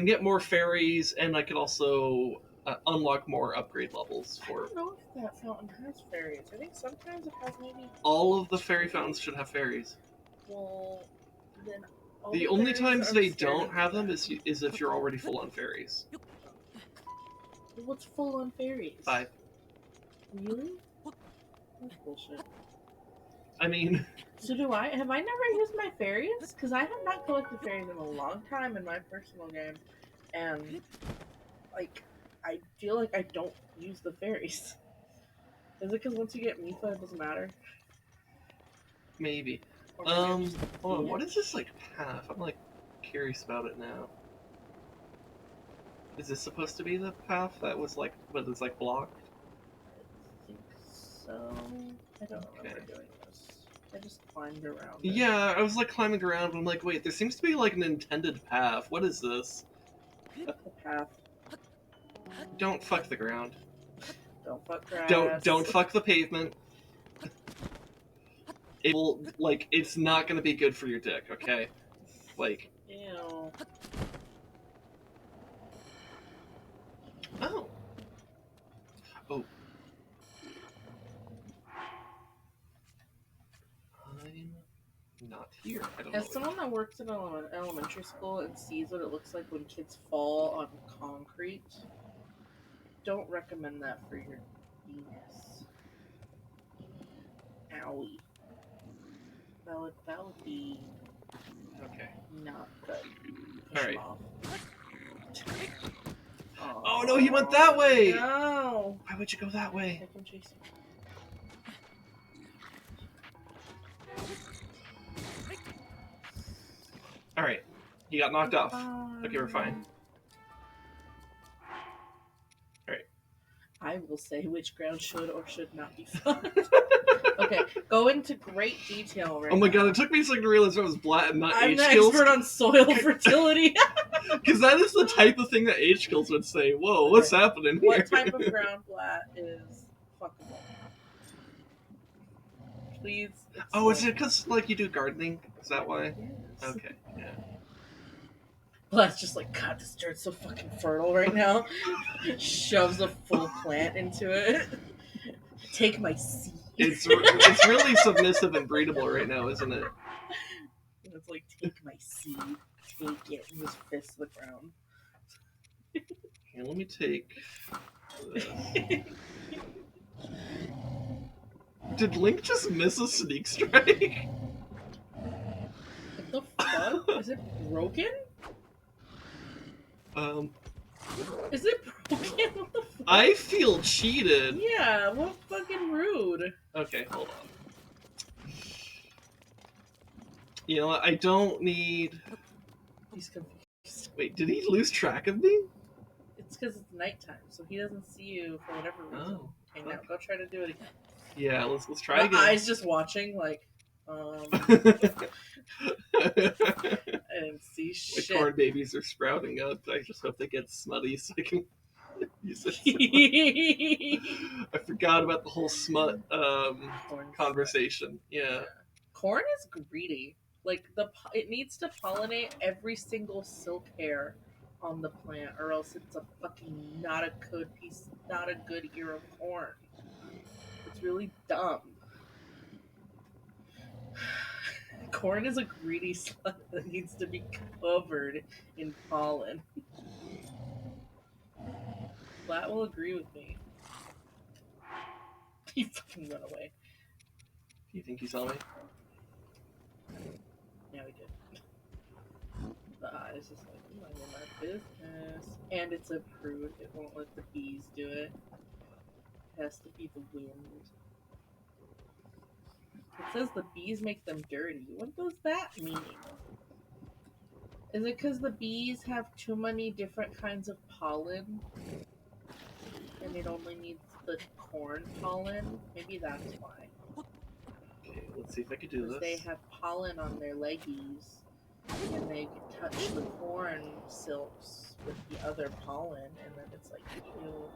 get more fairies, and I can also unlock more upgrade levels I for. don't know if that fountain has fairies. I think sometimes it has maybe. All of the fairy fountains should have fairies. Well, then. The only times they don't have them is. is if you're already full on fairies. What's full on fairies? 5. Really? That's bullshit. I mean, So do I? Have I never used my fairies? Because I have not collected fairies in a long time in my personal game, and like I feel like I don't use the fairies. Is it because once you get Mifa, it doesn't matter? maybe. Or maybe I'm Hold just- on, what is this like path? I'm like curious about it now. Is this supposed to be the path that was like, what is like blocked? I think so. I don't remember Okay. doing this. I just climbed around it. Yeah, I was like climbing around and I'm like, wait, there seems to be like an intended path. What is this? The path. Don't fuck the ground. Don't fuck grass. Don't fuck the pavement. It will, like, it's not gonna be good for your dick, okay? Like, Ew. oh. Oh. I'm not here. I don't know. As someone that works in elementary school and sees what it looks like when kids fall on concrete, don't recommend that for your penis. Owie. That would be Okay. not good. Push Alright. him off. Oh no, he went that way! No! Why would you go that way? I can chase him. Alright. He got knocked off. Okay, we're fine. Alright. I will say which ground should or should not be fun. Okay, go into great detail right Oh my now. god, it took me a second to realize I was black and not I'm age the skills. expert on soil fertility. Because that is the type of thing that age skills would say. Whoa, what's happening here? What type of ground flat is fuckable? Please. Oh, is it because, like, you do gardening? Is that why? Yes. Okay, yeah. Blad's just like, God, this dirt's so fucking fertile right now. Shoves a full plant into it. Take my seed. It's really submissive and breedable right now, isn't it? It's like, take my seed. Take it. And just fist the ground. Here, let me take this. Did Link just miss a sneak strike? What the fuck? Is it broken? Is it broken? What the fuck? I feel cheated. Yeah, what fucking rude. Okay, hold on. You know what? I don't need... He's confused. Wait, did he lose track of me? It's because it's nighttime, so he doesn't see you for whatever reason. Oh, Okay, now fuck. go try to do it again. Yeah, let's try My again. eyes just watching, like, I didn't see My shit. corn babies are sprouting up. I just hope they get smutty so I can use it. I forgot about the whole smut Corn conversation. Yeah. Corn is greedy. Like it needs to pollinate every single silk hair on the plant, or else it's a fucking not a good ear of corn. It's really dumb. Corn is a greedy slut that needs to be covered in pollen. Flat will agree with me. He fucking went away. Do you think he saw me? Yeah, we did. The eyes is like, I'm in my business. And it's a prude. It won't let the bees do it. It has to be the wind. It says the bees make them dirty. What does that mean? Is it because the bees have too many different kinds of pollen? And it only needs the corn pollen? Maybe that's why. Okay, let's see if I can do Because this. they have pollen on their leggies. And they touch the corn silks with the other pollen. And then it's like, ew.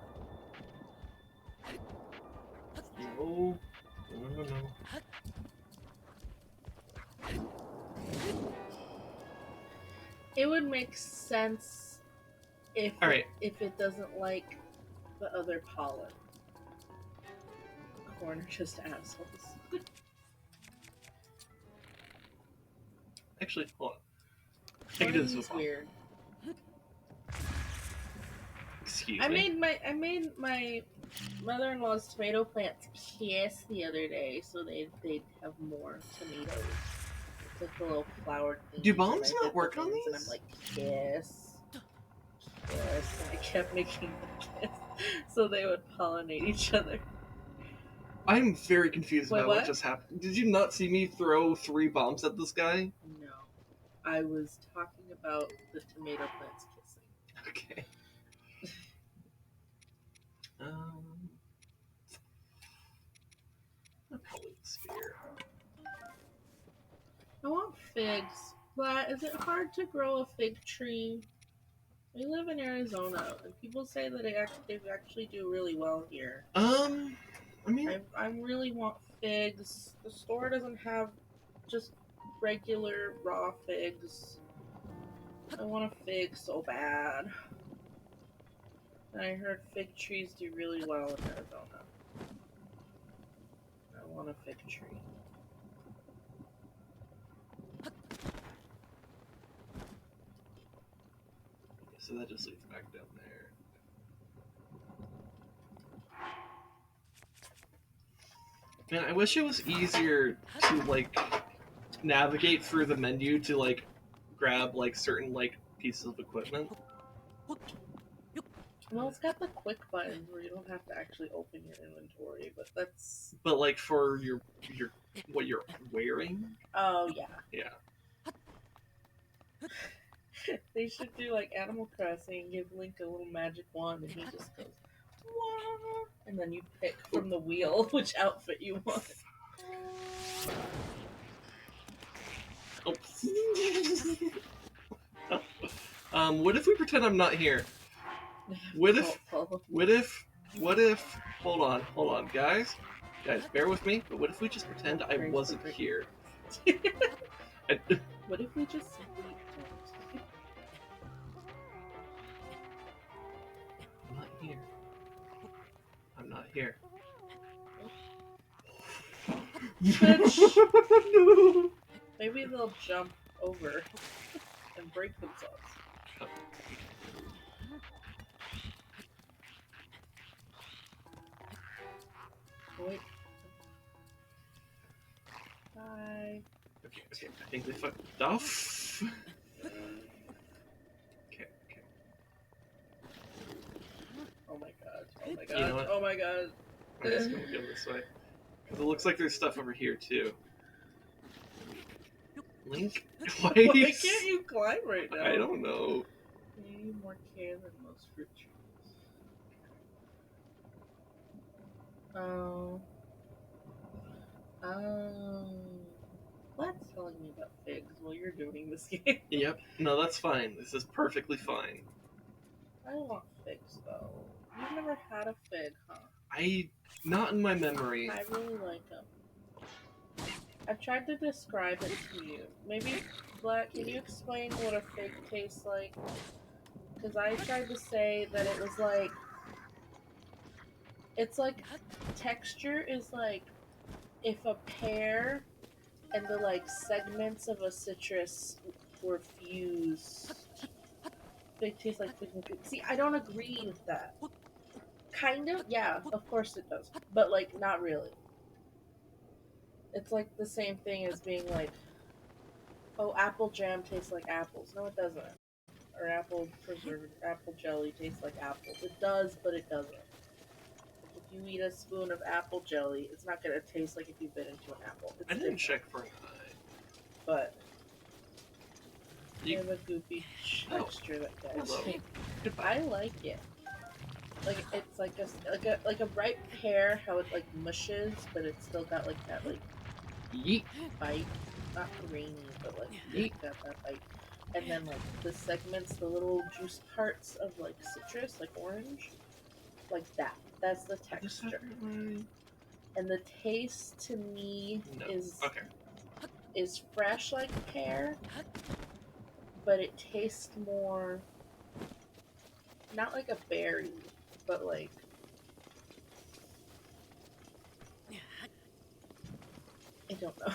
No. No. It would make sense if if it doesn't like the other pollen. Corn are just assholes. Actually, hold on. I can do this with Weird. Excuse I me. made my mother-in-law's tomato plants kiss the other day, so they'd have more tomatoes. It's like the little flowered thing. Do bombs not work on these? And I'm like, kiss. Kiss. And I kept making them kiss, so they would pollinate each other. I'm very confused Wait, about what what? just happened. Did you not see me throw 3 bombs at this guy? No. I was talking about the tomato plants kissing. Okay. Um, probably the spear. I want figs, but is it hard to grow a fig tree? We live in Arizona, and people say that they actually do really well here. I mean, I really want figs. The store doesn't have just regular raw figs. I want a fig so bad. And I heard fig trees do really well in Arizona. I want a fig tree. so that just leads back down there. Man, I wish it was easier to like navigate through the menu to like grab like certain like pieces of equipment. Well, it's got the quick buttons where you don't have to actually open your inventory, but that's... But like for your what you're wearing. Oh, yeah. Yeah. They should do like Animal Crossing and give Link a little magic wand and he just goes, wah, and then you pick from the wheel which outfit you want. Oops. What if we pretend I'm not here? What if hold on, guys, bear with me, but what if we just pretend I wasn't here? What if we just simply don't? I'm not here. No. Maybe they'll jump over and break themselves. Wait. Bye. Okay, I think they fucked off. Okay. Oh my god. You know what? Oh my god. I'm just gonna go this way. Because it looks like there's stuff over here too. Link? Why can't you climb right now? I don't know. You need more care than most fruit trees. Oh. What's telling me about figs while you're doing this game? Yep. No, that's fine. This is perfectly fine. I want figs though. You've never had a fig, huh? Not in my memory. I really like them. I've tried to describe it to you. Maybe, Black, can you explain what a fig tastes like? Because I tried to say that it was like... It's like... Texture is like... If a pear and the like segments of a citrus were fused. Fig tastes like fig. See, I don't agree with that. Kind of? Yeah, of course it does. But like, not really. It's like the same thing as being like, oh, apple jam tastes like apples. No, it doesn't. Or apple jelly tastes like apples. It does, but it doesn't. If you eat a spoon of apple jelly, it's not gonna taste like if you bit into an apple. It's I didn't different. check for an eye. But they have a goopy texture that does. Hello. I like it. Like it's like a ripe pear, how it like mushes, but it's still got like that like Yeet. bite, not grainy, but like it's got that bite. And then like the segments, the little juice parts of like citrus, like orange, like that. That's the texture. And the taste to me is fresh like pear, but it tastes more not like a berry, but like I don't know.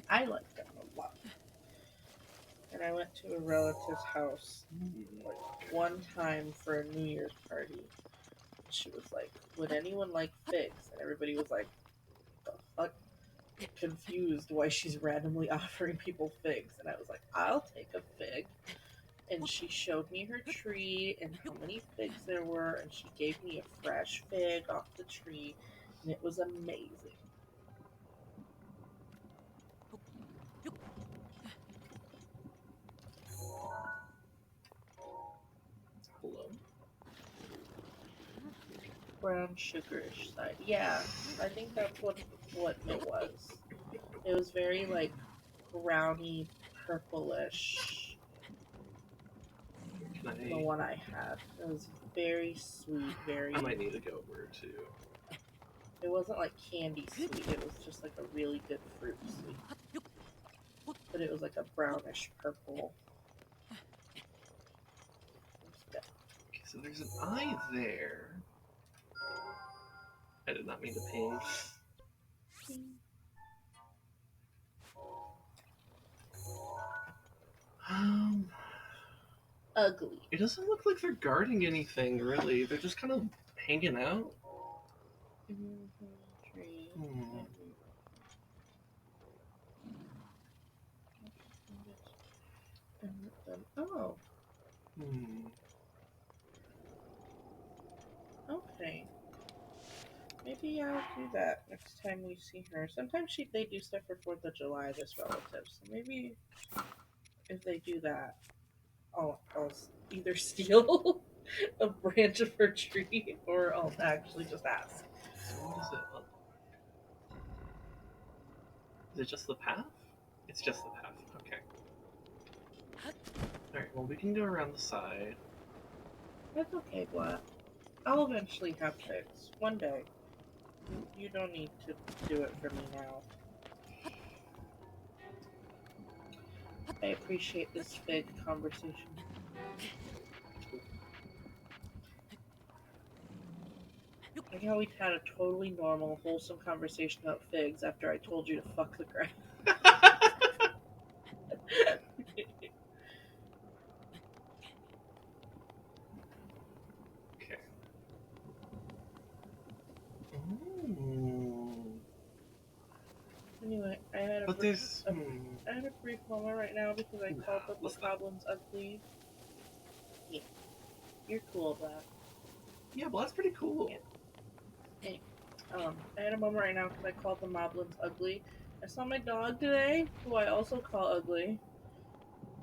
I like them a lot. And I went to a relative's house like one time for a New Year's party. She was like, "Would anyone like figs?" And everybody was like, "The fuck?" Confused why she's randomly offering people figs. And I was like, "I'll take a fig." And she showed me her tree and how many figs there were, and she gave me a fresh fig off the tree, and it was amazing. Hello. brown sugarish side. Yeah, I think that's what it was. It was very like browny, purplish. Can The one I had. It was very sweet, very. I might need to go over to. It wasn't like candy sweet. It was just like a really good fruit sweet. But it was like a brownish purple. Okay, so there's an eye there. I did not mean to ping. Ugly. It doesn't look like they're guarding anything, really. They're just kind of hanging out. Tree. Oh. Okay. Maybe I'll do that next time we see her. Sometimes they do stuff for 4th of July, this relative. So maybe if they do that, I'll either steal a branch of her tree or I'll actually just ask. So what does it look like? Is it just the path? It's just the path. Okay. Alright, well we can go around the side. That's okay, Black. I'll eventually have figs. One day. You don't need to do it for me now. I appreciate this fig conversation. Like how we had a totally normal, wholesome conversation about figs after I told you to fuck the grass. Okay. Ooh. Anyway, I had a brief moment right now because I called the goblins ugly. Yeah. You're cool, Black. Yeah, well, that's pretty cool. Yeah. Hey, I had a moment right now because I called the moblins ugly. I saw my dog today, who I also call ugly.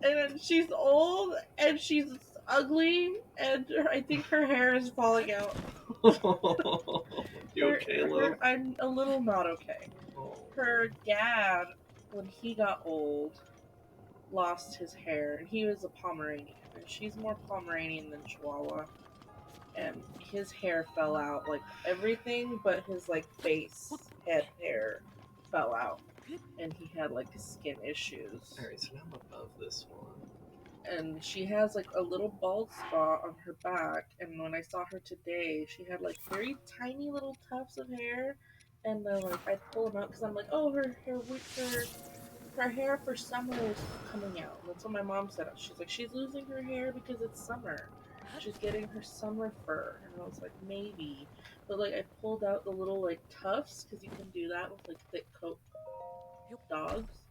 And she's old, and she's ugly, and I think her hair is falling out. You okay, Lo? I'm a little not okay. Her dad, when he got old, lost his hair, and he was a Pomeranian, and she's more Pomeranian than Chihuahua. And his hair fell out, like everything but his like face head hair fell out, and he had like skin issues. Alright, so now I'm above this one. And she has like a little bald spot on her back, and when I saw her today, she had like very tiny little tufts of hair, and then like I pull them out because I'm like, oh, her hair for summer is coming out. That's what my mom said. She's like, she's losing her hair because it's summer. She's getting her summer fur. And I was like, maybe. But like I pulled out the little like tufts because you can do that with like thick coat dogs.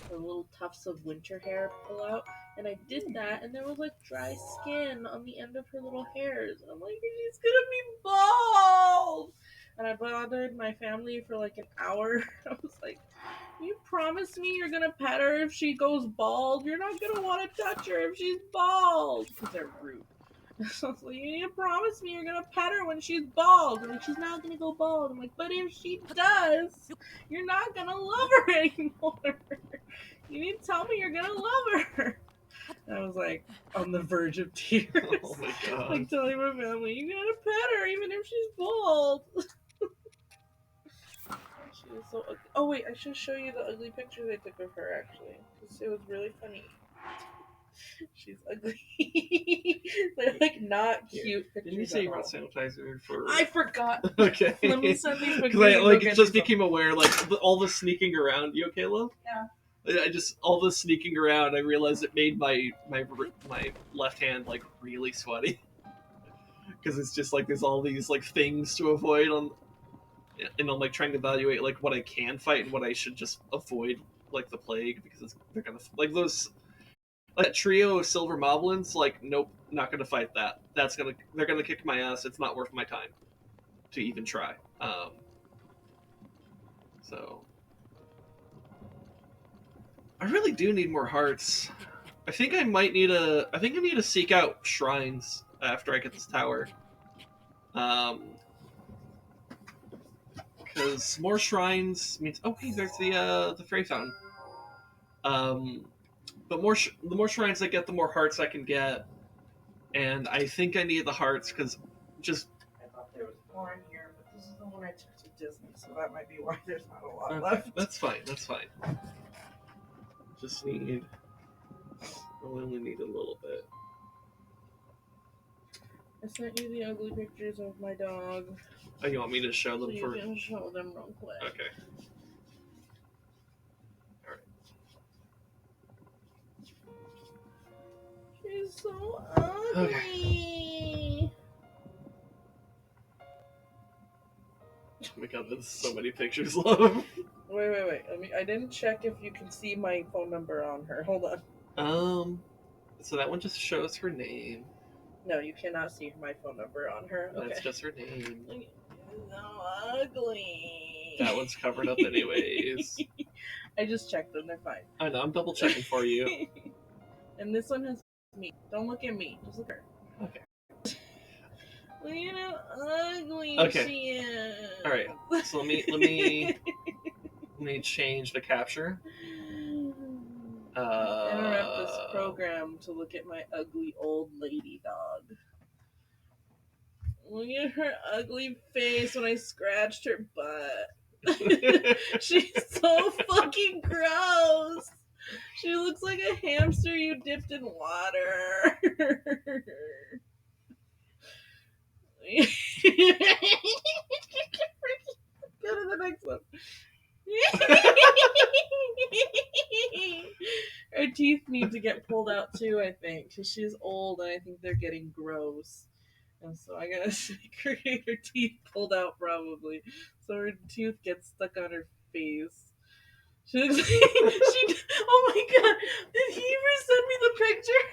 The little tufts of winter hair pull out. And I did that, and there was like dry skin on the end of her little hairs. And I'm like, she's gonna be bald! And I bothered my family for like an hour. I was like, you promise me you're gonna pet her if she goes bald? You're not gonna want to touch her if she's bald! Because they're rude. So I was like, you promise me you're gonna pet her when she's bald? And like, she's not gonna go bald. I'm like, but if she does, you're not gonna love her anymore. You need to tell me you're gonna love her. And I was like on the verge of tears. Oh my god. Like telling my family, you gotta pet her even if she's bald. She was so ugly. Oh wait, I should show you the ugly pictures I took of her actually, because it was really funny. She's ugly. They're like not cute pictures. Didn't you say you brought sanitizer for? I forgot. Okay. Let me send these pictures. Because I just became aware, like all the sneaking around. You okay, Lo? Yeah. I just all the sneaking around. I realized it made my left hand like really sweaty because it's just like there's all these like things to avoid on, and I'm like trying to evaluate like what I can fight and what I should just avoid, like the plague, because they're gonna like those. Like that trio of silver moblins, like, nope, not gonna fight that. They're gonna kick my ass. It's not worth my time to even try. So I really do need more hearts. I think I need to seek out shrines after I get this tower. because more shrines means hey, there's the fairy fountain. But the more shrines I get, the more hearts I can get, and I think I need the hearts because just I thought there was more in here, but this is the one I took to Disney, so that might be why there's not a lot left. That's fine. That's fine. Just need. I only need a little bit. I sent you the ugly pictures of my dog. Oh, you want me to show them So for? you can show them real quick. Okay. She's so ugly. Okay. Oh my god, there's so many pictures, love. Wait. I didn't check if you can see my phone number on her. Hold on. So that one just shows her name. No, you cannot see my phone number on her. Okay. That's just her name. She's so ugly. That one's covered up anyways. I just checked them. They're fine. I know, I'm double checking for you. And this one has me. Don't look at me. Just look at her. Okay. Look at how ugly Okay. she is. Alright, so let me change the capture. Interrupt this program to look at my ugly old lady dog. Look at her ugly face when I scratched her butt. She's so fucking gross. She looks like a hamster you dipped in water. Go to the next one. Her teeth need to get pulled out too, I think, because she's old and I think they're getting gross. And so I gotta get her teeth pulled out probably, so her tooth gets stuck on her face. She looks like oh my god! Did he ever send me the picture?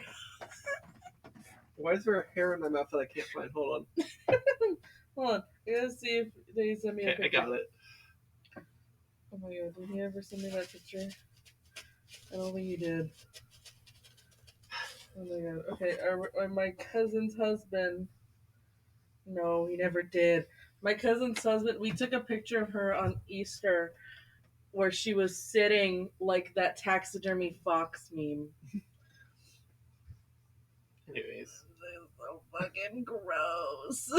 Why is there a hair in my mouth that I can't find? Hold on. Hold on, I gotta see if they sent me a Okay, picture. I got it. Oh my god, did he ever send me that picture? I don't think he did. Oh my god. Okay, or my cousin's husband. No, he never did. My cousin's husband, we took a picture of her on Easter where she was sitting like that taxidermy fox meme. Anyways. This is so fucking gross.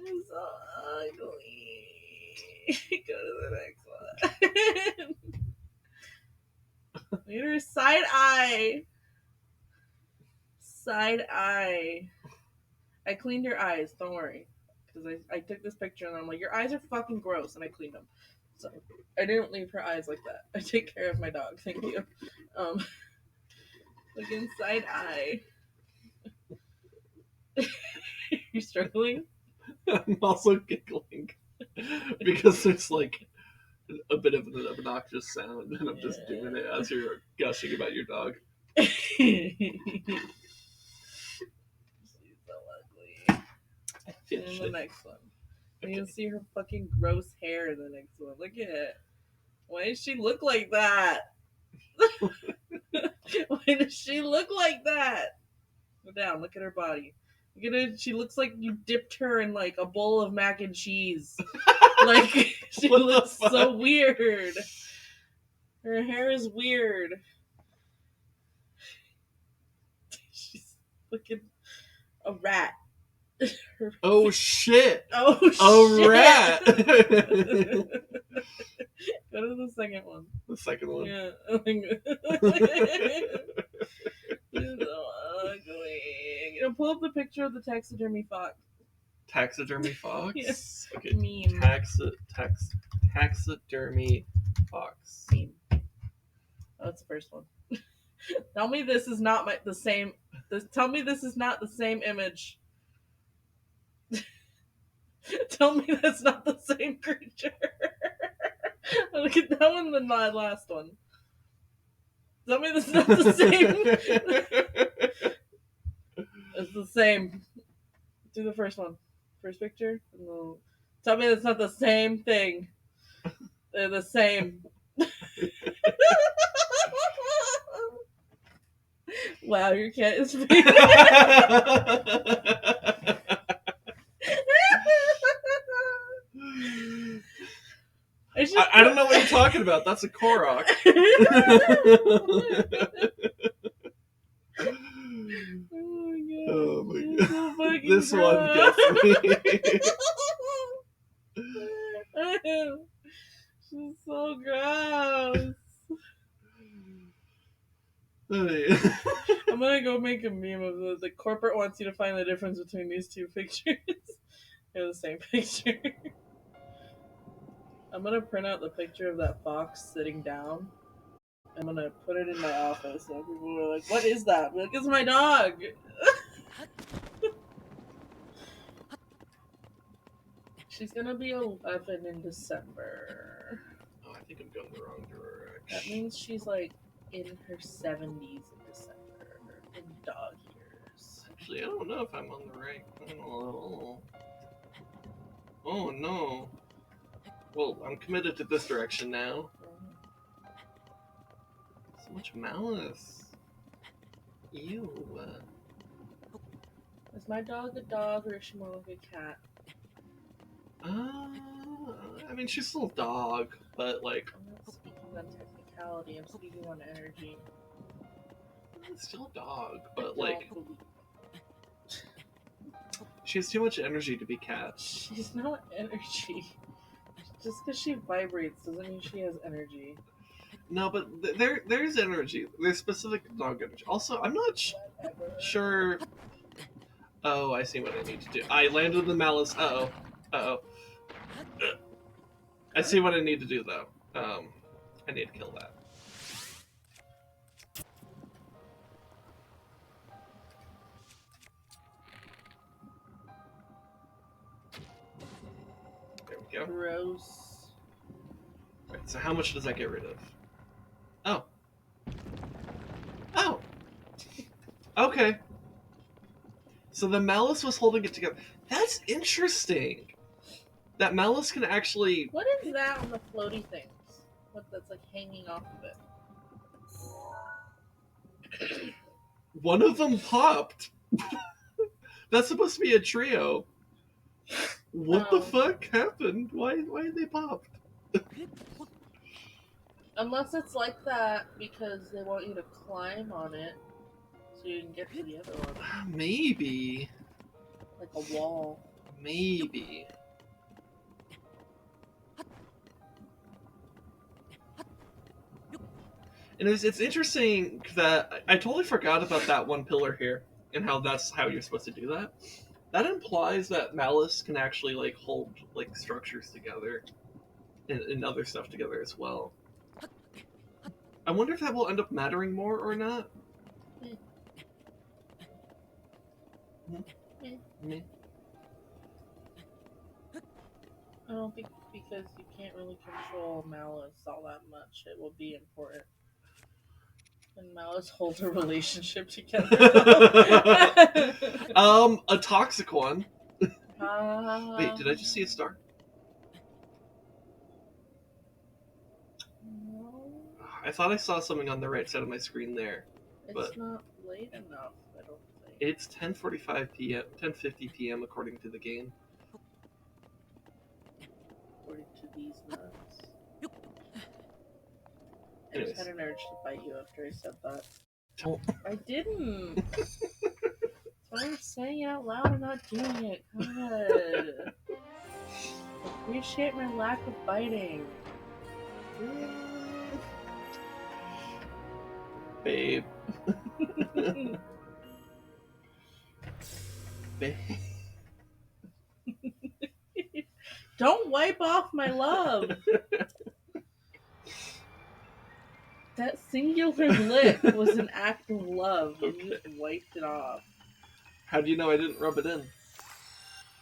It's so ugly. Go to the next one. Look at her side eye. Side eye. I cleaned her eyes, don't worry. Because I took this picture and I'm like, your eyes are fucking gross, and I cleaned them. So I didn't leave her eyes like that. I take care of my dog, thank you. Look inside eye. You're struggling? I'm also giggling because there's like a bit of an obnoxious sound, and I'm just doing it as you're gushing about your dog. She's so ugly. And the next one. You can see her fucking gross hair in the next one. Look at it. Why does she look like that? Why does she look like that? Go down. Look at her body. Look at it. She looks like you dipped her in like a bowl of mac and cheese. Like she What the looks fuck? so weird. Her hair is weird. She's looking a rat. Oh shit! Oh shit! A rat! Go to the second one. The second one. Yeah. Oh my god. She's so ugly. You know, pull up the picture of the taxidermy fox. Taxidermy fox? Yes. Okay. Meme. Taxidermy fox. Meme. Oh, that's the first one. Tell me this is not the same. Tell me this is not the same image. Tell me that's not the same creature. Look at that one and the last one. Tell me this is not the same. It's the same. Do the first one. First picture. No. Tell me that's not the same thing. They're the same. Wow, your cat is big. I don't know what you're talking about. That's a Korok. Oh my god. So fucking This one gross. gets me. She's so gross. I'm gonna go make a meme of the corporate wants you to find the difference between these two pictures. They're the same picture. I'm gonna print out the picture of that fox sitting down. I'm gonna put it in my office so people are like, "What is that?" I'm like, "It's my dog." She's gonna be 11 in December. Oh, I think I'm going the wrong direction. That means she's like in her 70s in December in dog years. Actually, I don't know if I'm on the right panel at all. Oh no. Well, I'm committed to this direction now. So much malice. Ew. Is my dog a dog or is she more like a cat? I mean, she's still a dog, but like, I'm not speaking on technicality, I'm speaking on energy. it's still a dog, but like, she has too much energy to be cat. She's not energy. Just because she vibrates doesn't mean she has energy. No, but there's energy. There's specific dog energy. Also, I'm not sure. Oh, I see what I need to do. I landed the malice. Uh oh. I see what I need to do though. I need to kill that. There we go. Gross. Right, so how much does that get rid of? Oh. Oh. Okay. So the malice was holding it together. That's interesting. That malice can actually. What is that on the floaty things? What that's like hanging off of it? One of them popped. That's supposed to be a trio. What the fuck happened? Why did they pop? Unless it's like that because they want you to climb on it so you can get to the other one. Maybe. Like a wall. Maybe. And it's interesting that I totally forgot about that one pillar here and how that's how you're supposed to do that. That implies that malice can actually like hold like structures together and other stuff together as well. I wonder if that will end up mattering more or not. Me. I don't think because you can't really control malice all that much, it will be important. And malice hold a relationship together. A toxic one. Wait, did I just see a star? No, I thought I saw something on the right side of my screen there. it's But not late enough, I don't think. it's 10:45 p.m. 10:50 p.m. according to the game. According to these nuts. I Anyways. just had an urge to bite you after I said that. Don't. I didn't. That's why I'm saying it out loud and not doing it. God. Appreciate my lack of biting. Babe. Babe. Don't wipe off my love. That singular lick was an act of love. You Okay. just wiped it off. How do you know I didn't rub it in?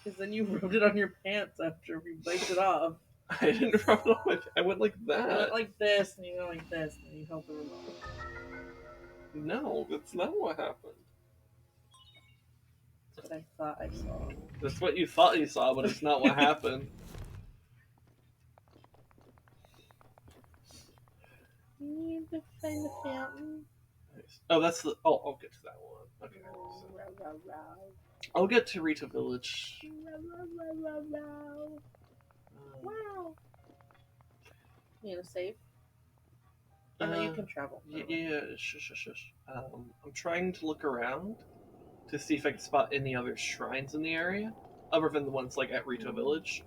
Because then you rubbed it on your pants after you wiped it off. I didn't rub it on my. I went like You that. went like this, and you go like this, and then you held the remote. No, that's not what happened. That's what I thought I saw. That's what you thought you saw, but it's not what happened. You need to find the fountain. Oh, that's the. Oh, I'll get to that one. Okay. I'll get to Rito Village. Wow. me to save? I know you can travel. Yeah, shush. I'm trying to look around to see if I can spot any other shrines in the area, other than the ones like at Rito Village.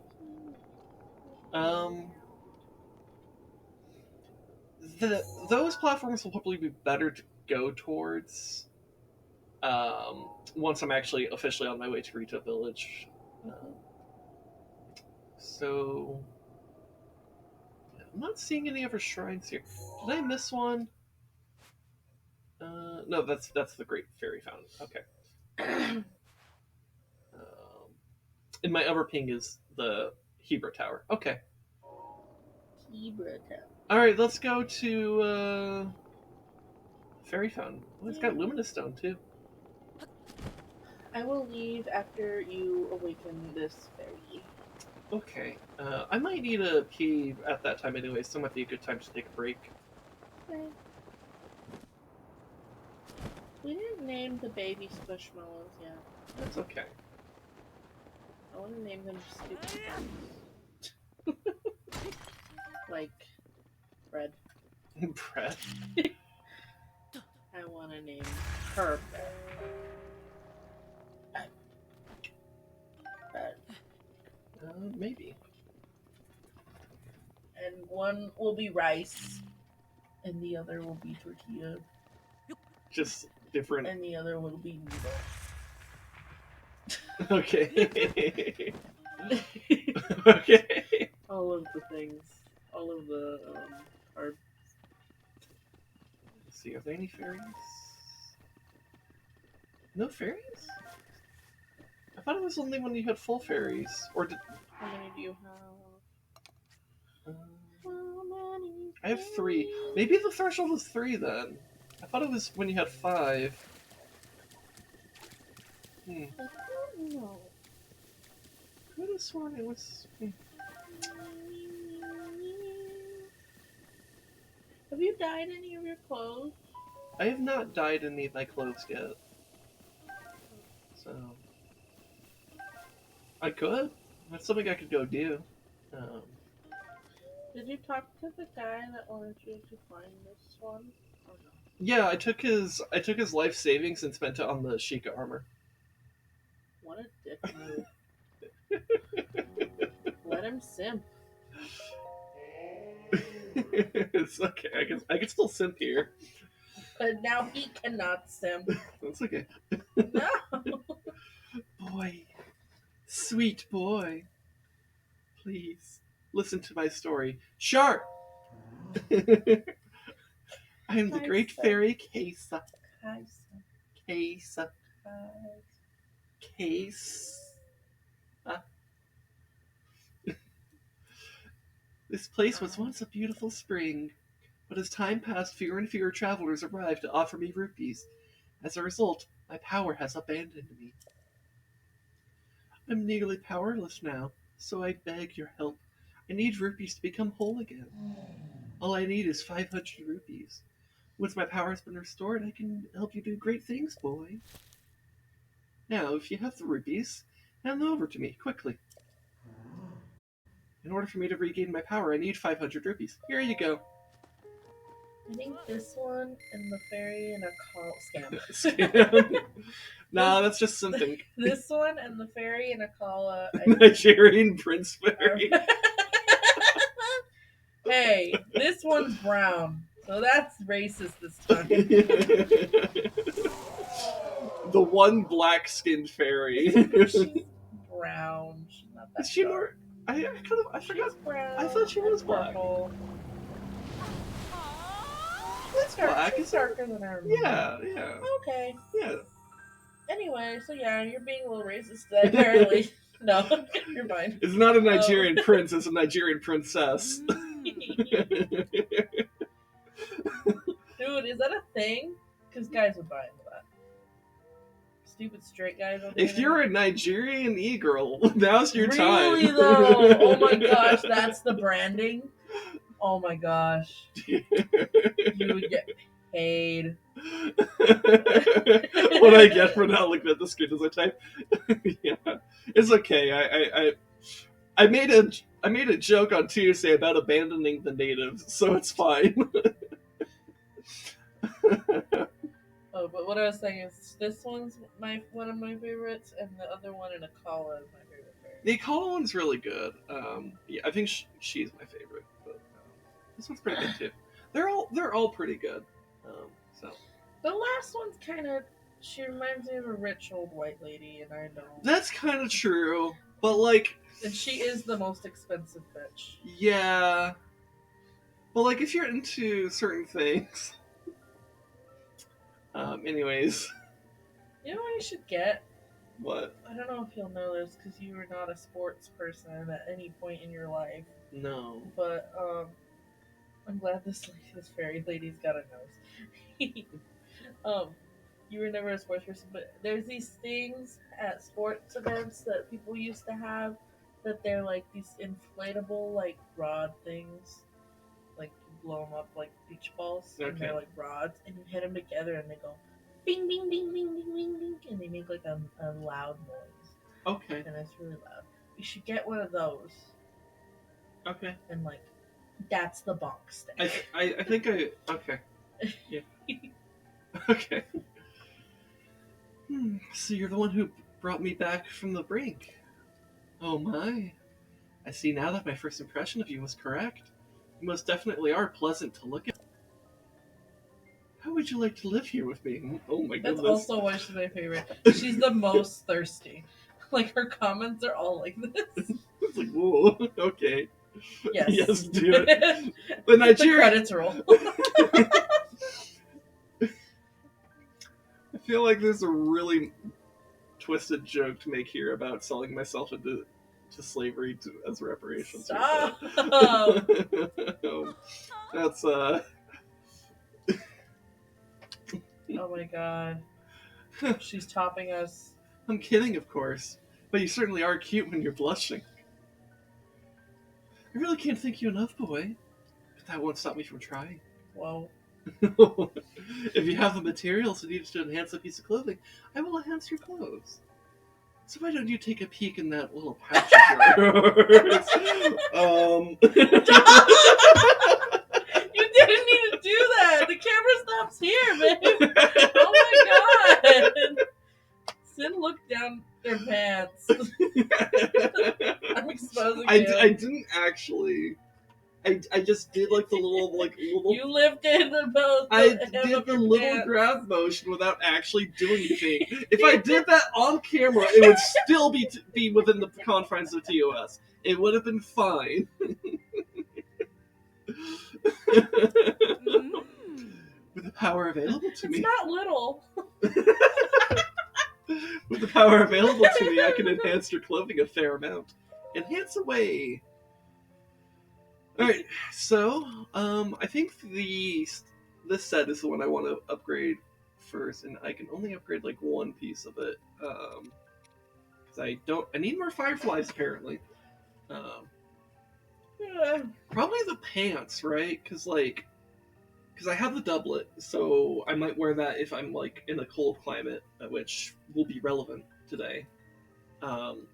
Those platforms will probably be better to go towards once I'm actually officially on my way to Rito Village. So I'm not seeing any other shrines here. Did I miss one? No, that's the Great Fairy Fountain. Okay. And my other ping is the Hebrew Tower. Okay. Hebrew Tower. All right, let's go to Fairy Fountain. Oh, it's got Luminous Stone too. I will leave after you awaken this fairy. Okay. I might need a pee at that time anyway, so it might be a good time to take a break. Okay. We didn't name the baby squishmallows yet. That's okay. I want to name them stupid things. Like bread. Bread. I want to name her bread. Maybe. And one will be rice, and the other will be tortilla. Just different. And the other will be noodle. Okay. Okay. All of the things. All of the carbs. Let's see, are there any fairies? No fairies? I thought it was only when you had full fairies. Or did... How many do you have? I have 3. Maybe the threshold was 3 then. I thought it was when you had 5. I don't know. Could have sworn it was... Have you dyed any of your clothes? I have not dyed any of my clothes yet. So... I could. That's something I could go do. Did you talk to the guy that wanted you to find this one? Or no? Yeah, I took his life savings and spent it on the Sheikah armor. What a dick move. Let him simp. It's okay. I can still simp here. But now he cannot simp. That's okay. No. Boy, sweet boy, please listen to my story. Sharp. I am the great fairy Kesa. Kesa. Case. This place was once a beautiful spring, but as time passed, fewer and fewer travelers arrived to offer me rupees. As a result, my power has abandoned me. I'm nearly powerless now, so I beg your help. I need rupees to become whole again. All I need is 500 rupees. Once my power has been restored, I can help you do great things, boy. Now, if you have the rupees, hand them over to me, quickly. In order for me to regain my power, I need 500 rupees. Here you go. I think this one and the fairy and a call Scam. Nah, that's just something. This one and the fairy and a call. Nigerian prince fairy. Hey, this one's brown, so that's racist this time. The one black-skinned fairy. She's brown. She's not that. Is she dark. more? I forgot. She's brown. I thought she was black. Purple. That's black. She's darker than I remember. Yeah. Okay. Yeah. Anyway, so yeah, you're being a little racist apparently. No, you're fine. It's not a Nigerian prince, it's a Nigerian princess. Dude, is that a thing? Because guys would buy into that. Stupid straight guys. If you're a Nigerian e-girl, now's your time. Really though? Oh my gosh, that's the branding? Oh my gosh. You would get paid. What I get for not looking at the screen as I type. Yeah. It's okay. I made a joke on Tuesday about abandoning the natives, so it's fine. Oh, but what I was saying is this one's one of my favorites, and the other one in Akala is my favorite fairy. The Akala one's really good. Yeah, I think she's my favorite, but this one's pretty good too. They're all pretty good. So The last one's kind of. She reminds me of a rich old white lady, and I know. that's kind of true, but like. And she is the most expensive bitch. Yeah, but like if you're into certain things. Anyways. You know what you should get? What? I don't know if you'll know this because you were not a sports person at any point in your life. No. But I'm glad this fairy lady's got a nose. You were never a sports person, but there's these things at sports events that people used to have that they're like these inflatable like rod things, like you blow them up like beach balls, and they're like rods, and you hit them together and they go bing bing bing bing bing bing bing, and they make like a loud noise. Okay. And it's really loud. You should get one of those. Okay. And like, that's the bonk stick. I think I okay. Yeah. Okay. So you're the one who brought me back from the brink. Oh my. I see now that my first impression of you was correct. You most definitely are pleasant to look at. How would you like to live here with me? Oh my goodness. That's also why she's my favorite. She's the most thirsty. Like, her comments are all like this. It's like, whoa, okay. Yes. Yes, do it. The Nigerian... credits roll. I feel like there's a really twisted joke to make here about selling myself into slavery as reparations. Stop! That's Oh my god. She's topping us. I'm kidding, of course. But you certainly are cute when you're blushing. I really can't thank you enough, boy. But that won't stop me from trying. Whoa. If you have the materials needed to enhance a piece of clothing, I will enhance your clothes. So why don't you take a peek in that little pouch of yours? You didn't need to do that! The camera stops here, babe! Oh my god! Sin looked down their pants. I'm exposing you. I didn't actually. I just did like the little You lifted the both. I did the little grab motion without actually doing anything. If I did that on camera, it would still be within the confines of TOS. It would have been fine. With the power available to me. It's not little. With the power available to me, I can enhance your clothing a fair amount. Enhance away. Alright, so, I think this set is the one I want to upgrade first, and I can only upgrade, like, one piece of it, because I need more fireflies, apparently. Probably the pants, right? Because I have the doublet, so I might wear that if I'm, like, in a cold climate, which will be relevant today. And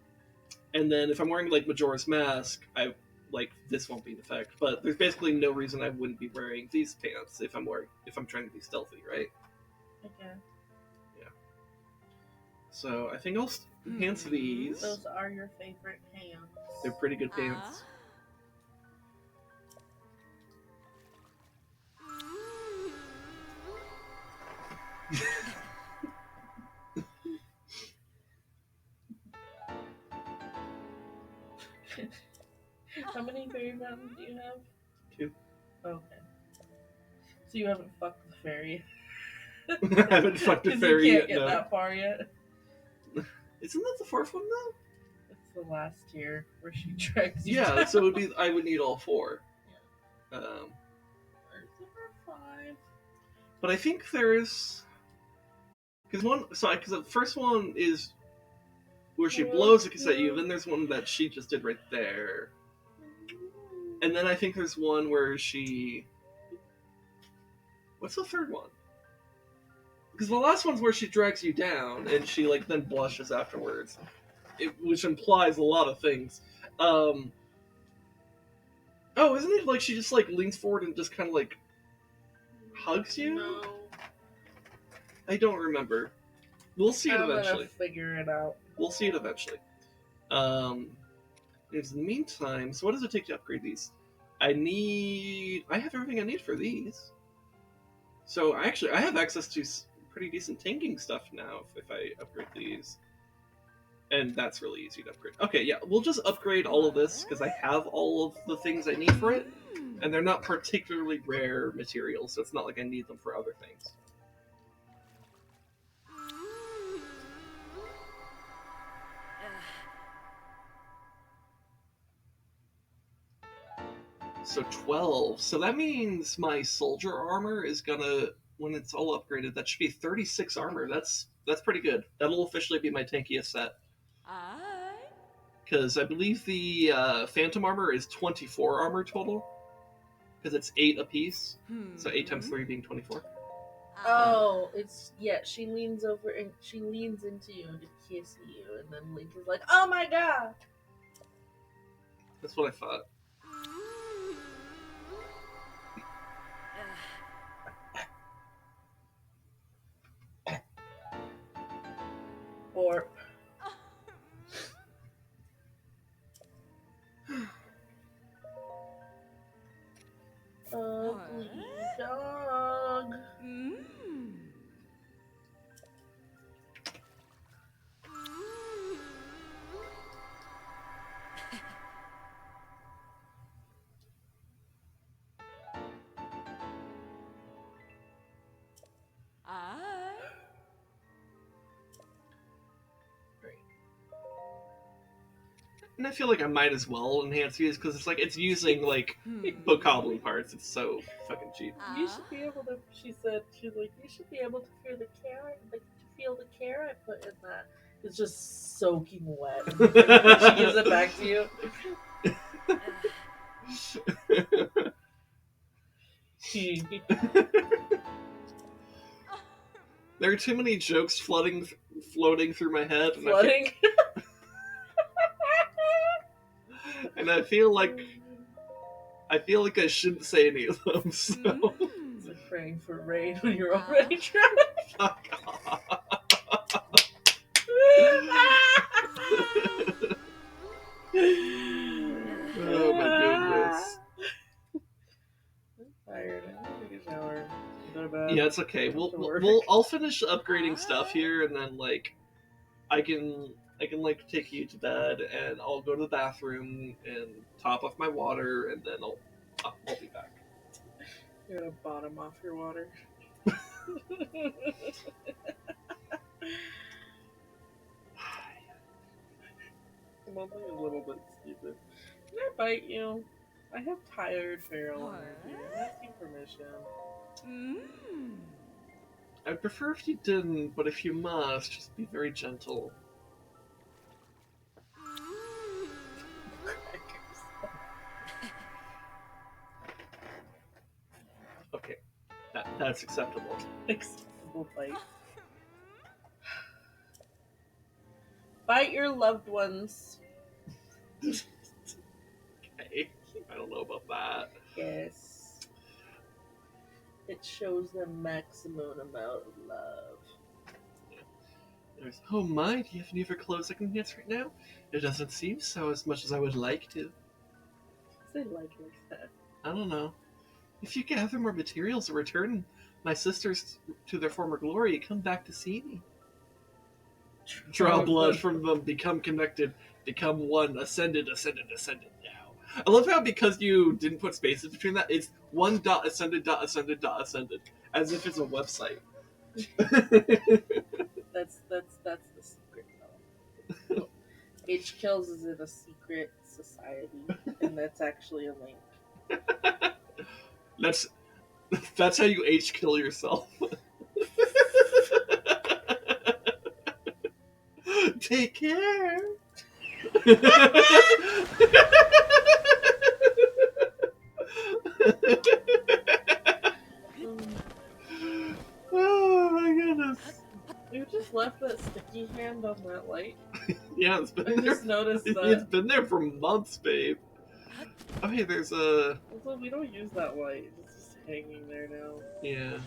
then if I'm wearing, like, Majora's Mask, this won't be in effect, but there's basically no reason I wouldn't be wearing these pants if I'm trying to be stealthy, right? Okay. Yeah. So I think I'll enhance these. Those are your favorite pants. They're pretty good pants. How many fairy fountains do you have? 2. Okay. So you haven't fucked the fairy. I haven't fucked a fairy you yet. can't get that far yet. Isn't that the 4th one though? It's the last tier where she drags you Yeah, down. so I would need all 4. Yeah. Where's number 5? But I think there's because the first one is where she blows a kiss at you. Then there's one that she just did right there, and then I think there's one where she. What's the third one? Because the last one's where she drags you down and she then blushes afterwards, which implies a lot of things. Oh, isn't it like she just like leans forward and just kind of like hugs you? No. I don't remember. We'll see it I'm eventually. gonna figure it out. We'll see it eventually. In the meantime, so what does it take to upgrade these? I have everything I need for these. So I have access to pretty decent tanking stuff now if I upgrade these. And that's really easy to upgrade. Okay, yeah, we'll just upgrade all of this because I have all of the things I need for it. And they're not particularly rare materials, so it's not like I need them for other things. So 12. So that means my soldier armor is gonna, when it's all upgraded, that should be 36 armor. That's pretty good. That'll officially be my tankiest set. Because I believe the Phantom armor is 24 armor total. Because it's 8 apiece. So 8 times 3 being 24. Oh, it's she leans over and she leans into you to kiss you, and then Link is like, "Oh my god!" That's what I thought. Or ugly dog. And I feel like I might as well enhance these because it's like it's using like bokoblin parts. It's so fucking cheap. You should be able to. She's like, you should be able to feel the care, like to feel the care I put in that. It's just soaking wet. She gives it back to you. There are too many jokes floating through my head. Flooding. And I feel like I shouldn't say any of them. So It's like praying for rain when you're already trying. Oh my goodness. I'm tired. I'm gonna take a shower. Go to bed. Yeah, it's okay. I'll finish upgrading stuff here, and then like I can like take you to bed, and I'll go to the bathroom and top off my water, and then I'll be back. You're gonna bottom off your water. I'm only a little bit stupid. Can I bite you? I have tired feral energy. I'm asking permission. I'd prefer if you didn't, but if you must, just be very gentle. Okay, that's acceptable. Acceptable bite. Bite your loved ones. Okay, I don't know about that. Yes. It shows them maximum amount of love. There's, oh my, do you have any other clothes I can get right now? It doesn't seem so as much as I would like to. They like that. I don't know. If you gather more materials and return my sisters to their former glory, come back to see me. Draw blood from them, become connected, become one, ascended now. I love how because you didn't put spaces between that, it's .ascended, as if it's a website. That's the secret though. H Kills is in a secret society, and that's actually a link. That's how you H kill yourself. Take care. Oh my goodness. You just left that sticky hand on that light? Yeah. Yeah, it's been I there. just noticed It's that. been there for months, babe. Oh, hey, there's a... Also, we don't use that light. It's just hanging there now. Yeah.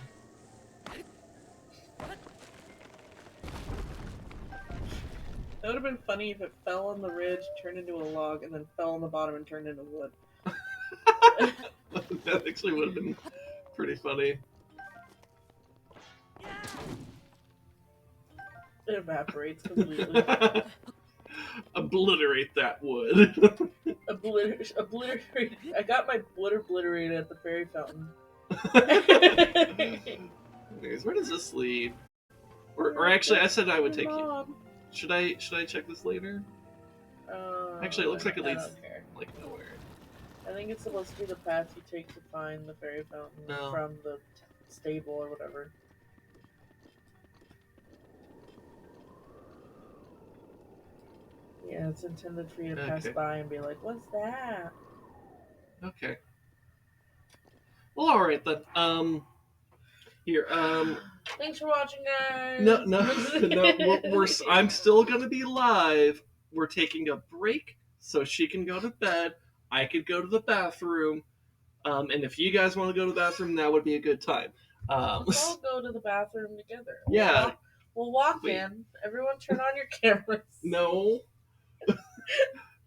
That would have been funny if it fell on the ridge, turned into a log, and then fell on the bottom and turned into wood. That actually would have been pretty funny. It evaporates completely. Obliterate that wood. Obliterate. I got my wood obliterated at the fairy fountain. Anyways, where does this lead? Or actually, I said I would take you. Mom. Should I check this later? Actually, it looks like it leads I don't care. like nowhere. I think it's supposed to be the path you take to find the fairy fountain No. from the stable or whatever. Yeah, it's intended for you to pass Okay. by and be like, "What's that?" Okay. Well, all right then. Here. Thanks for watching, guys. No. I'm still gonna be live. We're taking a break so she can go to bed. I could go to the bathroom. And if you guys want to go to the bathroom, that would be a good time. Let's all go to the bathroom together. Yeah. We'll walk Wait. in. Everyone turn on your cameras. No.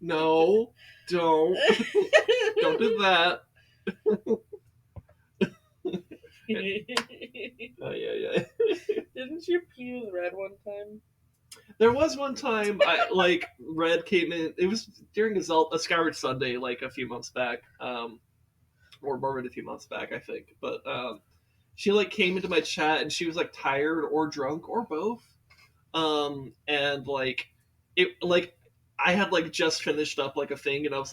No. Don't. Don't do that. Oh, yeah. Didn't you pee with Red one time? There was one time, Red came in. It was during a Skyward Sunday, like a few months back, or more than a few months back, I think. But she like came into my chat and she was like tired or drunk or both. And like I had like just finished up like a thing, and I'm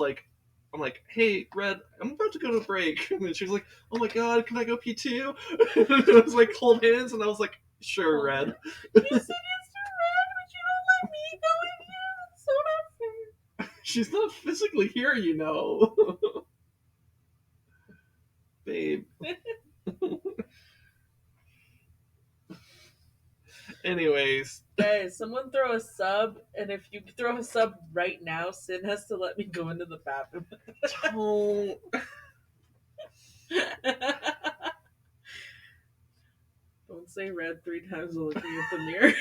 like, hey, Red, I'm about to go to break. And then she was like, oh my god, can I go pee too? And it was like, hold hands, and I was like, sure, Red. You said yes to Red, but you don't let me go in here. That's so not fair. She's not physically here, you know. Babe. Anyways. Guys, someone throw a sub, and if you throw a sub right now, Sin has to let me go into the bathroom. Don't. Don't say Red 3 times while looking at the mirror.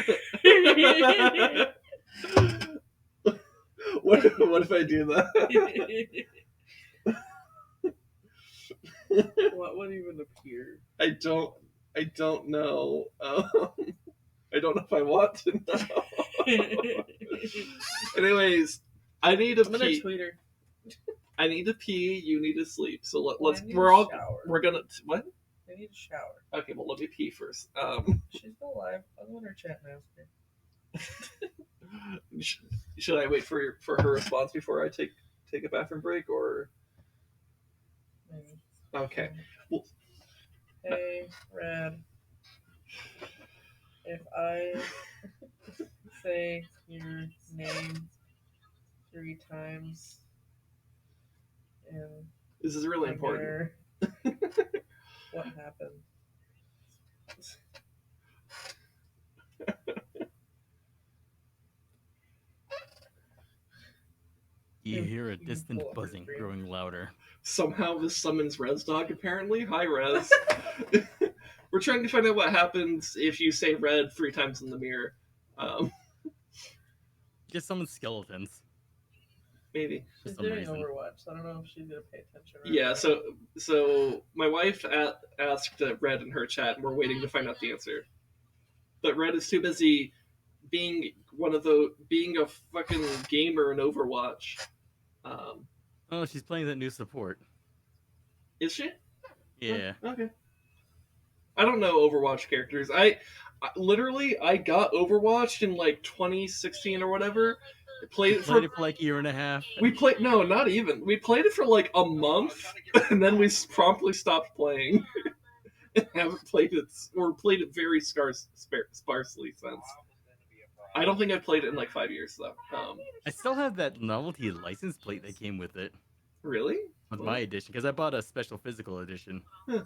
What if I do that? What would even appear? I don't know. I don't know if I want to know. Anyways, I need to I'm gonna pee. tweet her. I need to pee. You need to sleep. So let's. I need We're a all. shower. We're gonna. What? I need a shower. Okay, well let me pee first. She's still alive. I'll go in her chat now. Should I wait for her response before I take a bathroom break, or? Maybe. Okay. Well, Hey, Red. If I say your name 3 times in this is really my important. mirror, what happened? You hear a distant pull up her buzzing screen. growing louder. Somehow this summons Rezdog, apparently. Hi, Rez. We're trying to find out what happens if you say red 3 times in the mirror. Just summon skeletons. Maybe. For She's some doing reason. Overwatch, so I don't know if she's gonna pay attention. Or Yeah, not. so my wife asked Red in her chat, and we're waiting to find out the answer. But Red is too busy being a fucking gamer in Overwatch. Oh, she's playing that new support. Is she? Yeah. Oh, okay. I don't know Overwatch characters. I literally got Overwatch in like 2016 or whatever. Played it for like a year and a half. We played not even. We played it for like a month, and then we promptly stopped playing. And haven't played it, or played it very sparsely since. I don't think I've played it in like 5 years though. I still have that novelty license plate that came with it. Really? With my edition, because I bought a special physical edition. Huh.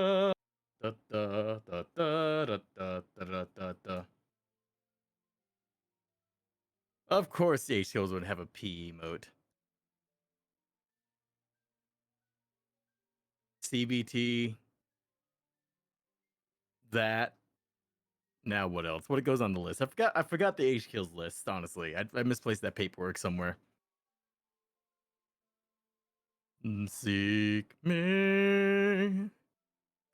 course the H kills would have a P emote. CBT. That. Now what else? What goes on the list? I forgot the H kills list, honestly. I misplaced that paperwork somewhere. Seek me.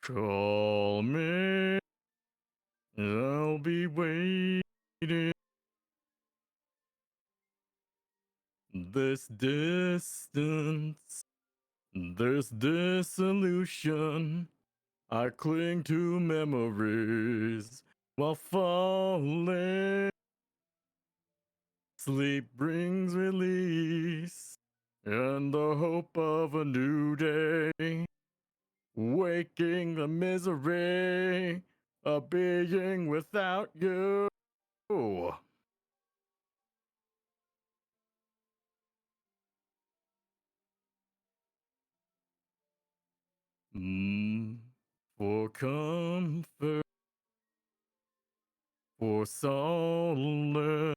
Call me. I'll be waiting. This distance. This dissolution. I cling to memories while falling. Sleep brings release and the hope of a new day. Waking the misery of being without you. For comfort, for solace,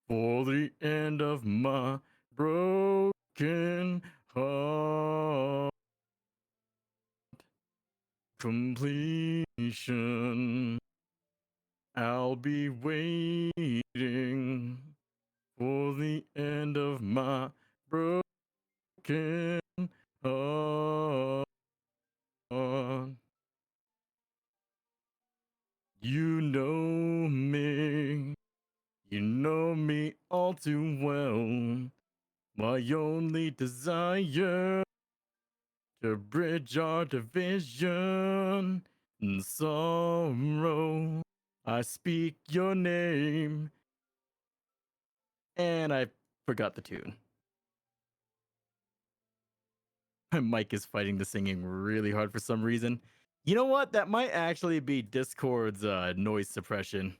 for the end of my broken heart. Completion. I'll be waiting for the end of my broken heart. You know me. You know me all too well. My only desire to bridge our division and sorrow. I speak your name. And I forgot the tune. My mic is fighting the singing really hard for some reason. You know what? That might actually be Discord's noise suppression.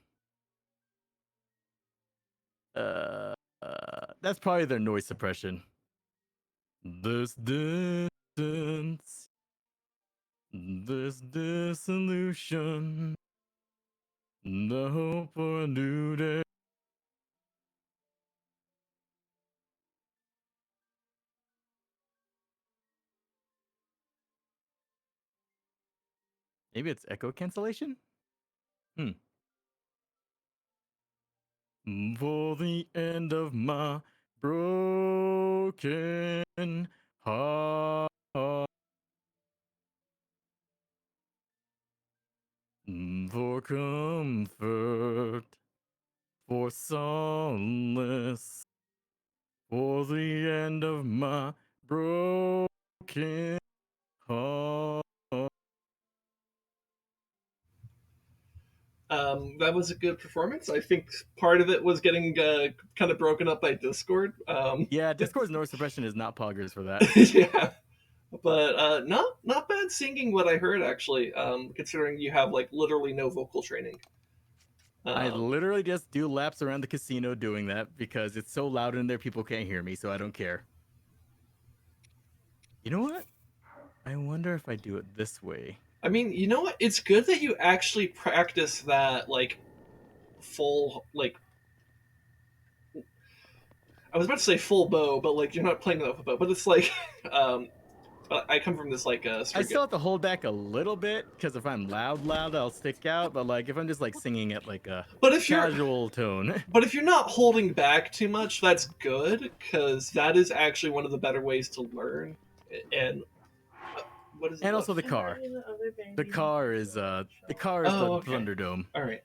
That's probably their noise suppression. This distance, this dissolution, the hope for a new day. Maybe it's echo cancellation? For the end of my broken heart. For comfort, for solace, for the end of my broken heart. That was a good performance. I think part of it was getting kind of broken up by Discord. Yeah, Discord's noise suppression is not poggers for that. Yeah, but not bad singing. What I heard actually, considering you have like literally no vocal training. I literally just do laps around the casino doing that because it's so loud in there people can't hear me, so I don't care. You know what? I wonder if I do it this way. I mean, you know what? It's good that you actually practice that, like, full, like, I was about to say full bow, but, like, you're not playing that with a bow. But it's like, I come from this, like, I string. still have to hold back a little bit, because if I'm loud, I'll stick out. But, like, if I'm just, like, singing at, like, a casual tone. But if you're not holding back too much, that's good, because that is actually one of the better ways to learn. And what is it? And also the car. The car is the Thunderdome. All right.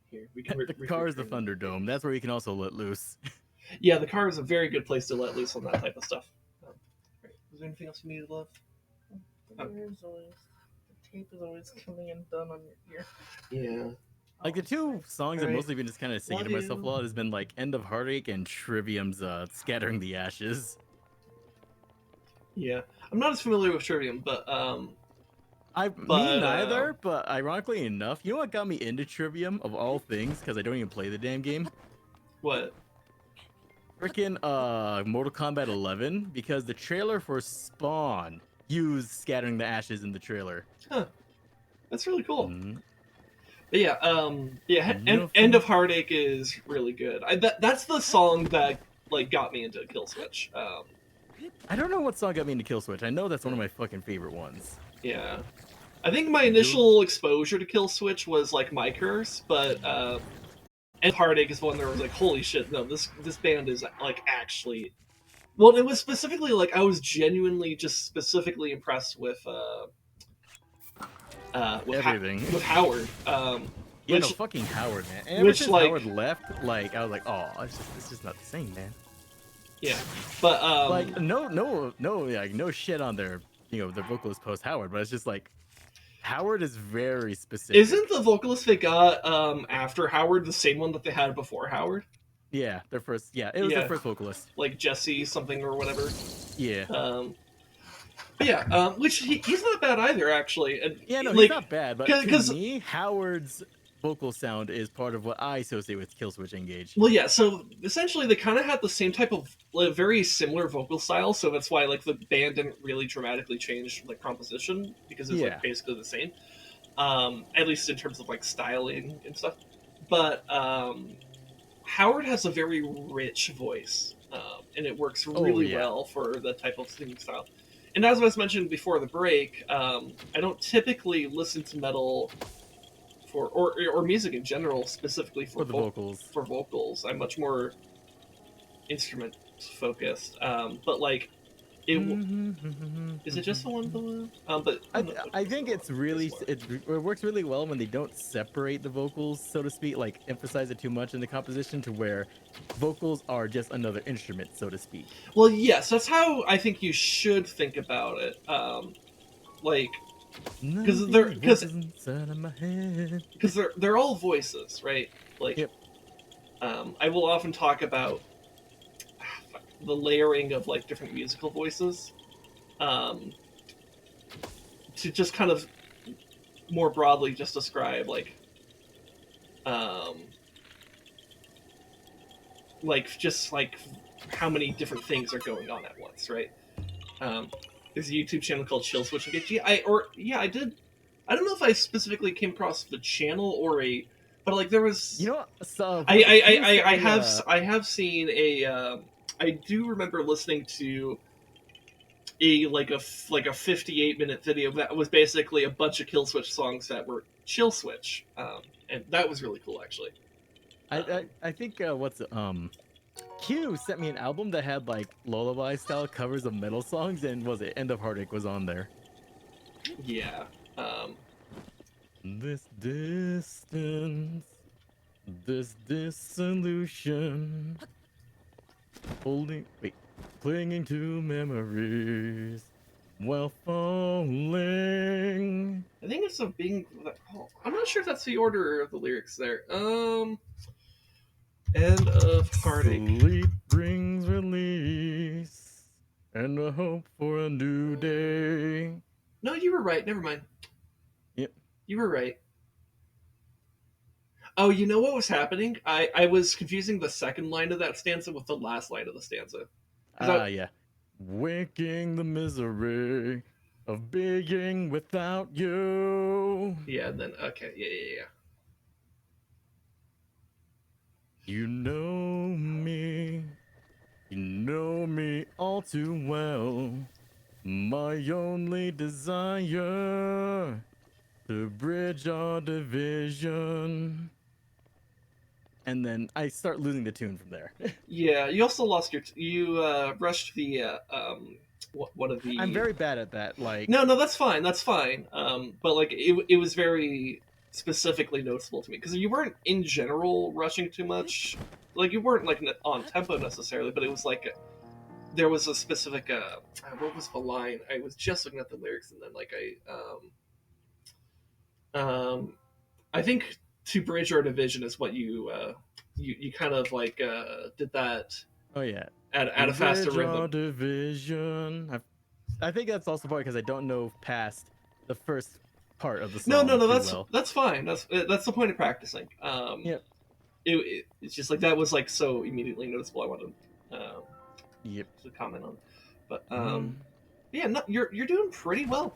Here, we can the car is the Thunderdome. That's where you can also let loose. Yeah, the car is a very good place to let loose on that type of stuff. Right. Was there anything else you needed, love? There's always the tape is always coming and done on your ear. Yeah. Like the two songs I've mostly been just kind of singing to myself a lot has been like "End of Heartache" and Trivium's "Scattering the Ashes." Yeah, I'm not as familiar with Trivium, but me neither. But ironically enough, you know what got me into Trivium of all things? Because I don't even play the damn game. What? Freaking Mortal Kombat 11, because the trailer for Spawn used Scattering the Ashes in the trailer. Huh. That's really cool. Mm-hmm. But yeah, End of Heartache is really good. That's the song that like got me into Kill Switch. I don't know what song got me into Kill Switch. I know that's one of my fucking favorite ones. Yeah, I think my initial exposure to Kill Switch was like My Curse, but End of Heartache is one that was like, holy shit, no, this band is like actually. Well, it was specifically like I was genuinely just specifically impressed with Everything. with Howard. Yeah, Which, no, fucking Howard, man. And ever which since like Howard left, like I was like, oh, it's just not the same, man. yeah, but Like no, like no shit on their, their vocalist post Howard, but it's just like Howard is very specific. Isn't the vocalist they got after Howard the same one that they had before Howard? Yeah, their first. Yeah, it was their first vocalist. Like Jesse something or whatever. Yeah. But yeah, which he's not bad either, actually. And, yeah, no, like, he's not bad. But to me, me, Howard's vocal sound is part of what I associate with Killswitch Engage. Well, yeah. So essentially, they kind of had the same type of very similar vocal style. So that's why like the band didn't really dramatically change like composition because it's like basically the same. At least in terms of like styling and stuff. But Howard has a very rich voice, and it works really well for the type of singing style. And as I was mentioned before the break, I don't typically listen to metal or music in general specifically for the vocals. For vocals, I'm much more instrument focused. But like, is it just the one? But I think it's really it works really well when they don't separate the vocals, so to speak, like emphasize it too much in the composition to where vocals are just another instrument, so to speak. Well, yes, that's how I think you should think about it. Like, because they're all voices, right? Like, yep. I will often talk about the layering of like different musical voices, to just kind of more broadly just describe like just like how many different things are going on at once, right? There's a YouTube channel called Chill Switch Engage. I don't know if I specifically came across the channel but like there was. I have seen a. I do remember listening to a 58-minute video that was basically a bunch of Kill Switch songs that were Chill Switch, and that was really cool actually. I think Q sent me an album that had like lullaby style covers of metal songs, and was it End of Heartache was on there. Yeah. This distance, this dissolution, clinging to memories while falling. I think it's I'm not sure if that's the order of the lyrics there. End of Heartache. Sleep brings release and a hope for a new day. No, you were right. Never mind. Yep. You were right. Oh, you know what was happening? I was confusing the second line of that stanza with the last line of the stanza. Yeah. Waking the misery of being without you. Yeah, and then, okay, yeah. You know me all too well. My only desire to bridge our division. And then I start losing the tune from there. Yeah, you also lost you rushed the one of the. I'm very bad at that. Like no, that's fine. But like it was very specifically noticeable to me because you weren't in general rushing too much. Like you weren't like on tempo necessarily, but it was like there was a specific what was the line? I was just looking at the lyrics and then like I think to bridge our division is what you kind of like did that. Oh yeah, at a faster rhythm. Our division. I think that's also part because I don't know past the first part of the song. No, that's fine. That's the point of practicing. Yep. It's just like that was like so immediately noticeable. I wanted to comment on, but yeah, no, you're doing pretty well.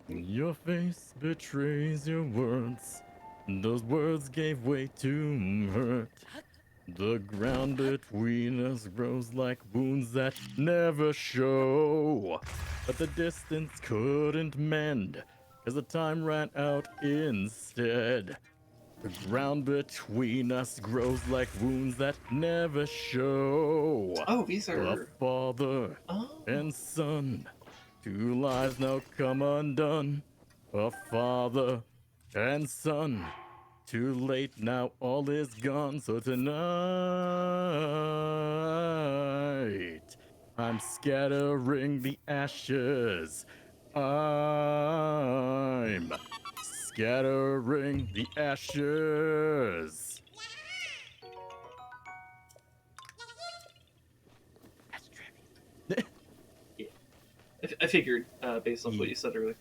Your face betrays your words. Those words gave way to hurt. The ground between us grows like wounds that never show. But the distance couldn't mend, 'cause the time ran out instead. The ground between us grows like wounds that never show. Oh, these A are. father Oh. and son, two lives now come undone. A father and son, too late now, all is gone. So tonight, I'm scattering the ashes. I'm scattering the ashes. That's Travis. I figured, based on what you said earlier.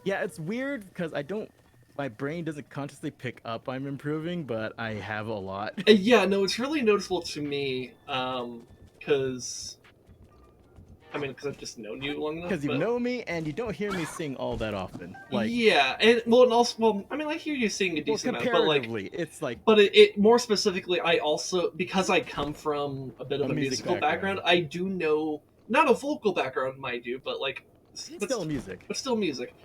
Yeah, it's weird because my brain doesn't consciously pick up I'm improving, but I have a lot. Yeah, no, it's really noticeable to me, because I've just known you long enough. Because you but know me and you don't hear me sing all that often. Like, yeah, and also, I hear you sing a well, decent amount, but comparatively, it's like but it more specifically, I also, because I come from a bit of a a music musical background, I do know, not a vocal background, mind you, but like, it's but still music. but still music.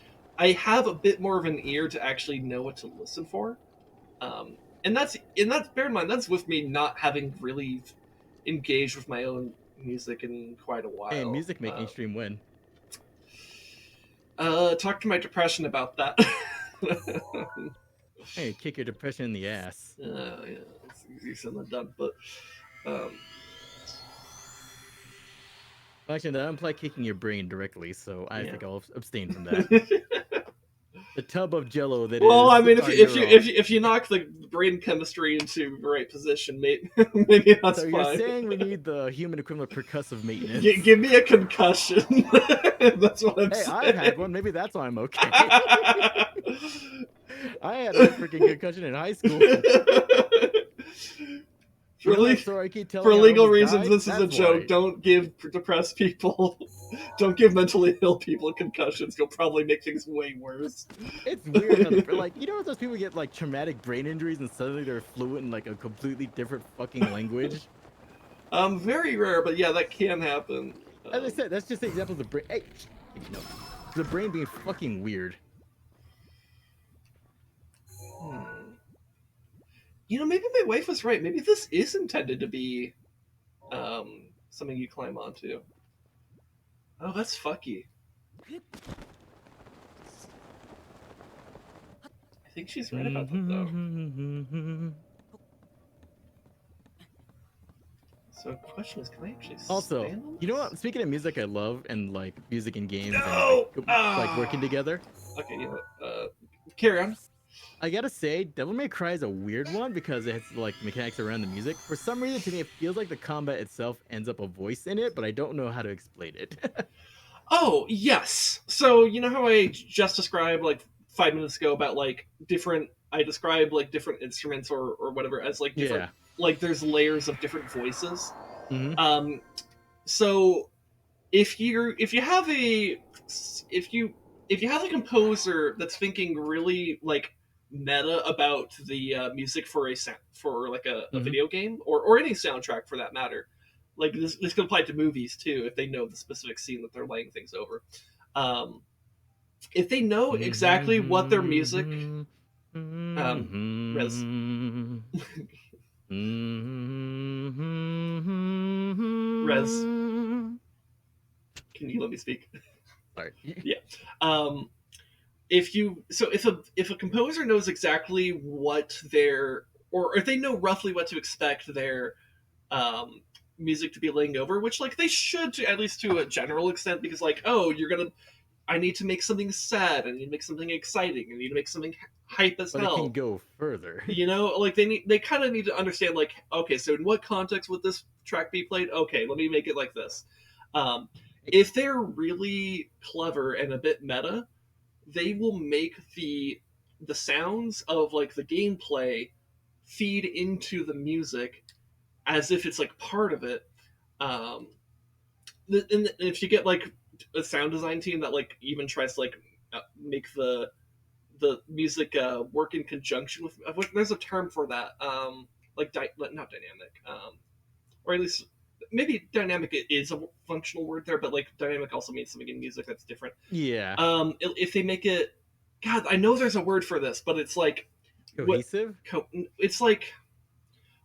I have a bit more of an ear to actually know what to listen for. And that's bear in mind, that's with me not having really engaged with my own music in quite a while. Hey, music making stream win. Talk to my depression about that. Hey, kick your depression in the ass. Yeah, it's easier said than done, but um, Actually, that implies kicking your brain directly, so I Yeah. think I'll abstain from that. The tub of jello that well, is. if you knock the brain chemistry into the right position, maybe that's So fine. you're saying we need the human equivalent of percussive maintenance? Give me a concussion. That's what I'm Hey, saying. I've had one. Maybe that's why I'm okay. I had a freaking concussion in high school. You know that story I keep telling? For I legal almost reasons, died? this is a That's joke. why. Don't give depressed people, don't give mentally ill people concussions. You'll probably make things way worse. It's weird how those people get like traumatic brain injuries and suddenly they're fluent in like a completely different fucking language. Very rare, but yeah, that can happen. As I said, that's just the example of the brain. Hey, the brain being fucking weird. Maybe my wife was right. Maybe this is intended to be something you climb onto. Oh, that's fucky. I think she's right about that, though. So the question is, can I actually Also, stand on you know this? what? Speaking of music I love and like music and games No! and like working together, Okay, carry on. I gotta say, Devil May Cry is a weird one because it has like mechanics around the music. For some reason, to me, it feels like the combat itself ends up a voice in it, but I don't know how to explain it. Oh, yes. So, you know how I just described, like, 5 minutes ago about, like, I described, like, different instruments or whatever as, like, different, Yeah. like, there's layers of different voices. Mm-hmm. So, if you have a composer that's thinking really, like, meta about the music for like a Mm-hmm. video game or any soundtrack for that matter, like this could apply to movies too if they know the specific scene that they're laying things over. If they know exactly what their music, Rez, Rez, can you let me speak? Sorry. Yeah. If a composer knows exactly what their, or if they know roughly what to expect their um, music to be laying over, which like they should at least to a general extent, because like, oh, I need to make something sad, I need to make something exciting, I need to make something hype as But it hell. can go further. Like they kind of need to understand, like, okay, so in what context would this track be played? Okay, let me make it like this. If they're really clever and a bit meta, they will make the sounds of like the gameplay feed into the music as if it's like part of it. And if you get like a sound design team that like even tries to like make the music work in conjunction with. There's a term for that. Like not dynamic. Or at least maybe dynamic is a functional word there, but like dynamic also means something in music that's different. Yeah. If they make it, God, I know there's a word for this, but it's like Cohesive. It's like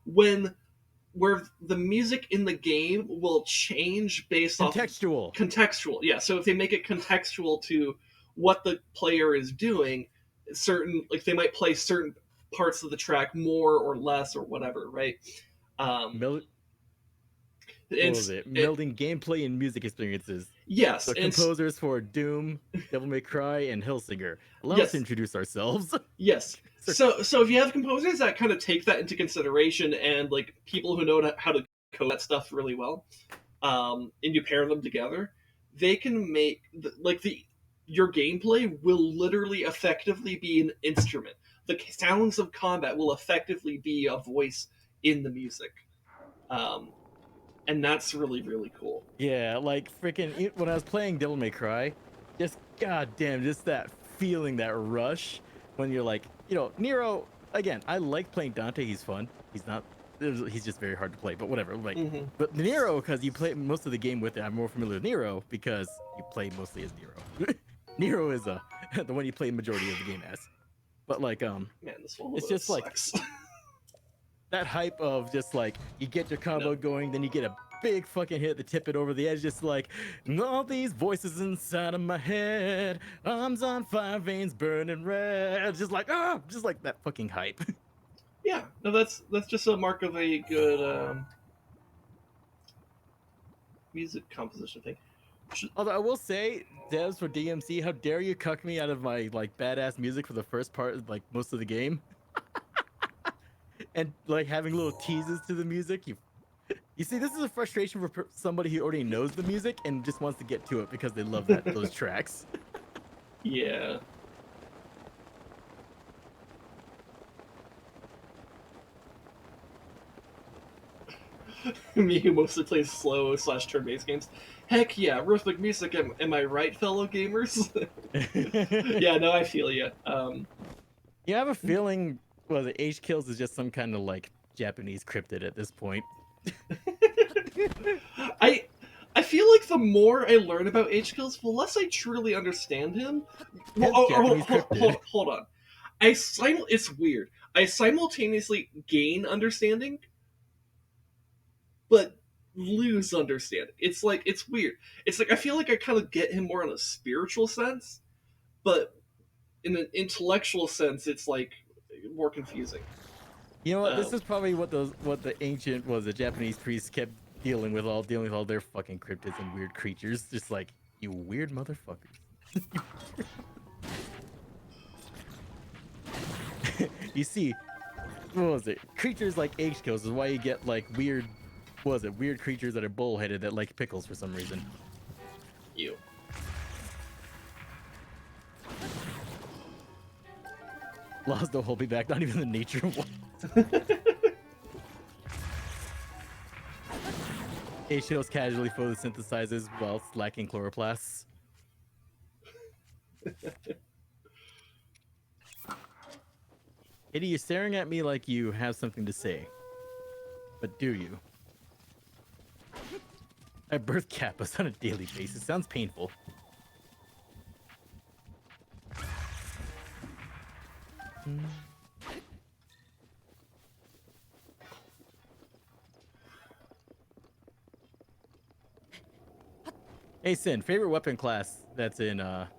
when where the music in the game will change based Contextual. off contextual. Yeah, so if they make it contextual to what the player is doing, certain like they might play certain parts of the track more or less or whatever, right? What was it? Melding gameplay and music experiences. Yes, The composers for Doom, Devil May Cry, and Hellsinger. Allow us to introduce ourselves. Yes. So if you have composers that kind of take that into consideration and like people who know how to code that stuff really well, and you pair them together, they can make your gameplay will literally effectively be an instrument. The sounds of combat will effectively be a voice in the music. And that's really, really cool. Yeah, like freaking when I was playing Devil May Cry, just goddamn, just that feeling, that rush when you're like, Nero. Again, I like playing Dante. He's fun. He's just very hard to play, but whatever. Like, but Nero, because you play most of the game with it, I'm more familiar with Nero because you play mostly as Nero. Nero is the one you play the majority of the game as. But like, man, this it's just sucks. like that hype of just like you get your combo going, then you get a big fucking hit to tip it over the edge, just like all these voices inside of my head, arms on fire, veins burning red, just like that fucking hype. Yeah, no, that's just a mark of a good music composition thing. Although I will say, devs for DMC, how dare you cuck me out of my like badass music for the first part, like most of the game, and like having little teases to the music. You see, this is a frustration for somebody who already knows the music and just wants to get to it because they love those tracks. Yeah. Me who mostly plays slow / turn-based games. Heck yeah, rhythmic music. Am I right, fellow gamers? Yeah, no, I feel you. You have a feeling, well, the H kills is just some kind of like Japanese cryptid at this point. I feel like the more I learn about H kills, the less I truly understand him. Well, hold on. It's weird. I simultaneously gain understanding, but lose understanding. It's weird. It's like I feel like I kind of get him more in a spiritual sense, but in an intellectual sense, it's like more confusing. You know what? This is probably what the Japanese priests kept dealing with all their fucking cryptids and weird creatures. Just like, you weird motherfuckers. You see, what was it? Creatures like H kills is why you get like weird creatures that are bullheaded that like pickles for some reason. You. Laws don't hold me back, not even the nature one. H kills casually photosynthesizes while lacking chloroplasts. Eddie, you're staring at me like you have something to say. But do you? I birth Kappas on a daily basis. Sounds painful. Hey Sin, favorite weapon class that's in what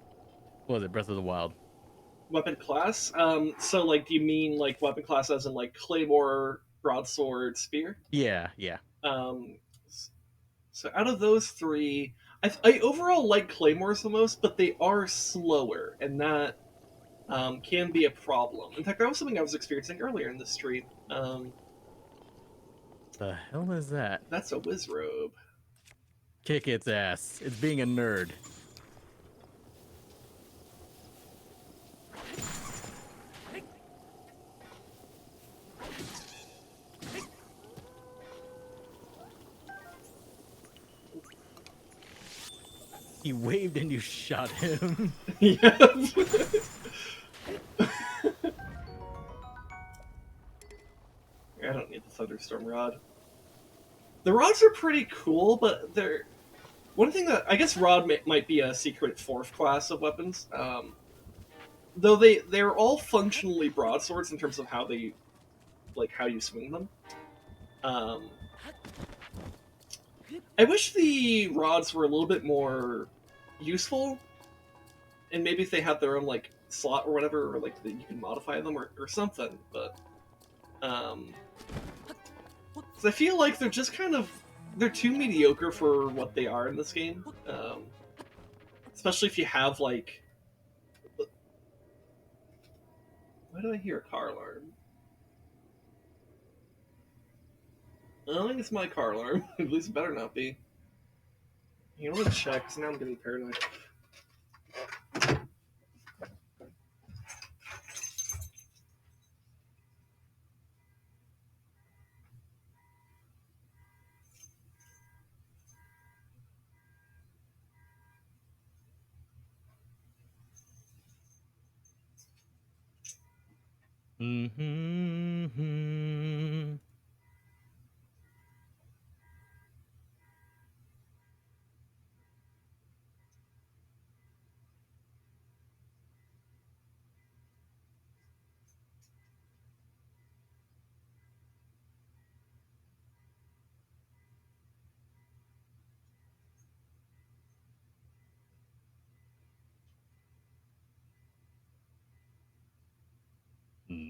was it, Breath of the Wild? Weapon class? So like do you mean like weapon class as in like claymore, broadsword, spear? Yeah. So out of those three, I overall like claymores the most, but they are slower, and that can be a problem. In fact, that was something I was experiencing earlier in the stream. The hell is that? That's a whiz robe. Kick its ass. It's being a nerd. He waved and you shot him. Yeah. I don't need the thunderstorm rod. The rods are pretty cool, but they're one thing that I guess rod might be a secret fourth class of weapons. Though they're all functionally broadswords in terms of how they how you swing them. I wish the rods were a little bit more useful, and maybe if they had their own slot or whatever, or that you can modify them or something. But 'cause I feel like they're just they're too mediocre for what they are in this game. Especially if you have why do I hear a car alarm? I don't think it's my car alarm. At least it better not be. You know what? Check. 'Cause now I'm getting paranoid. Mm-hmm.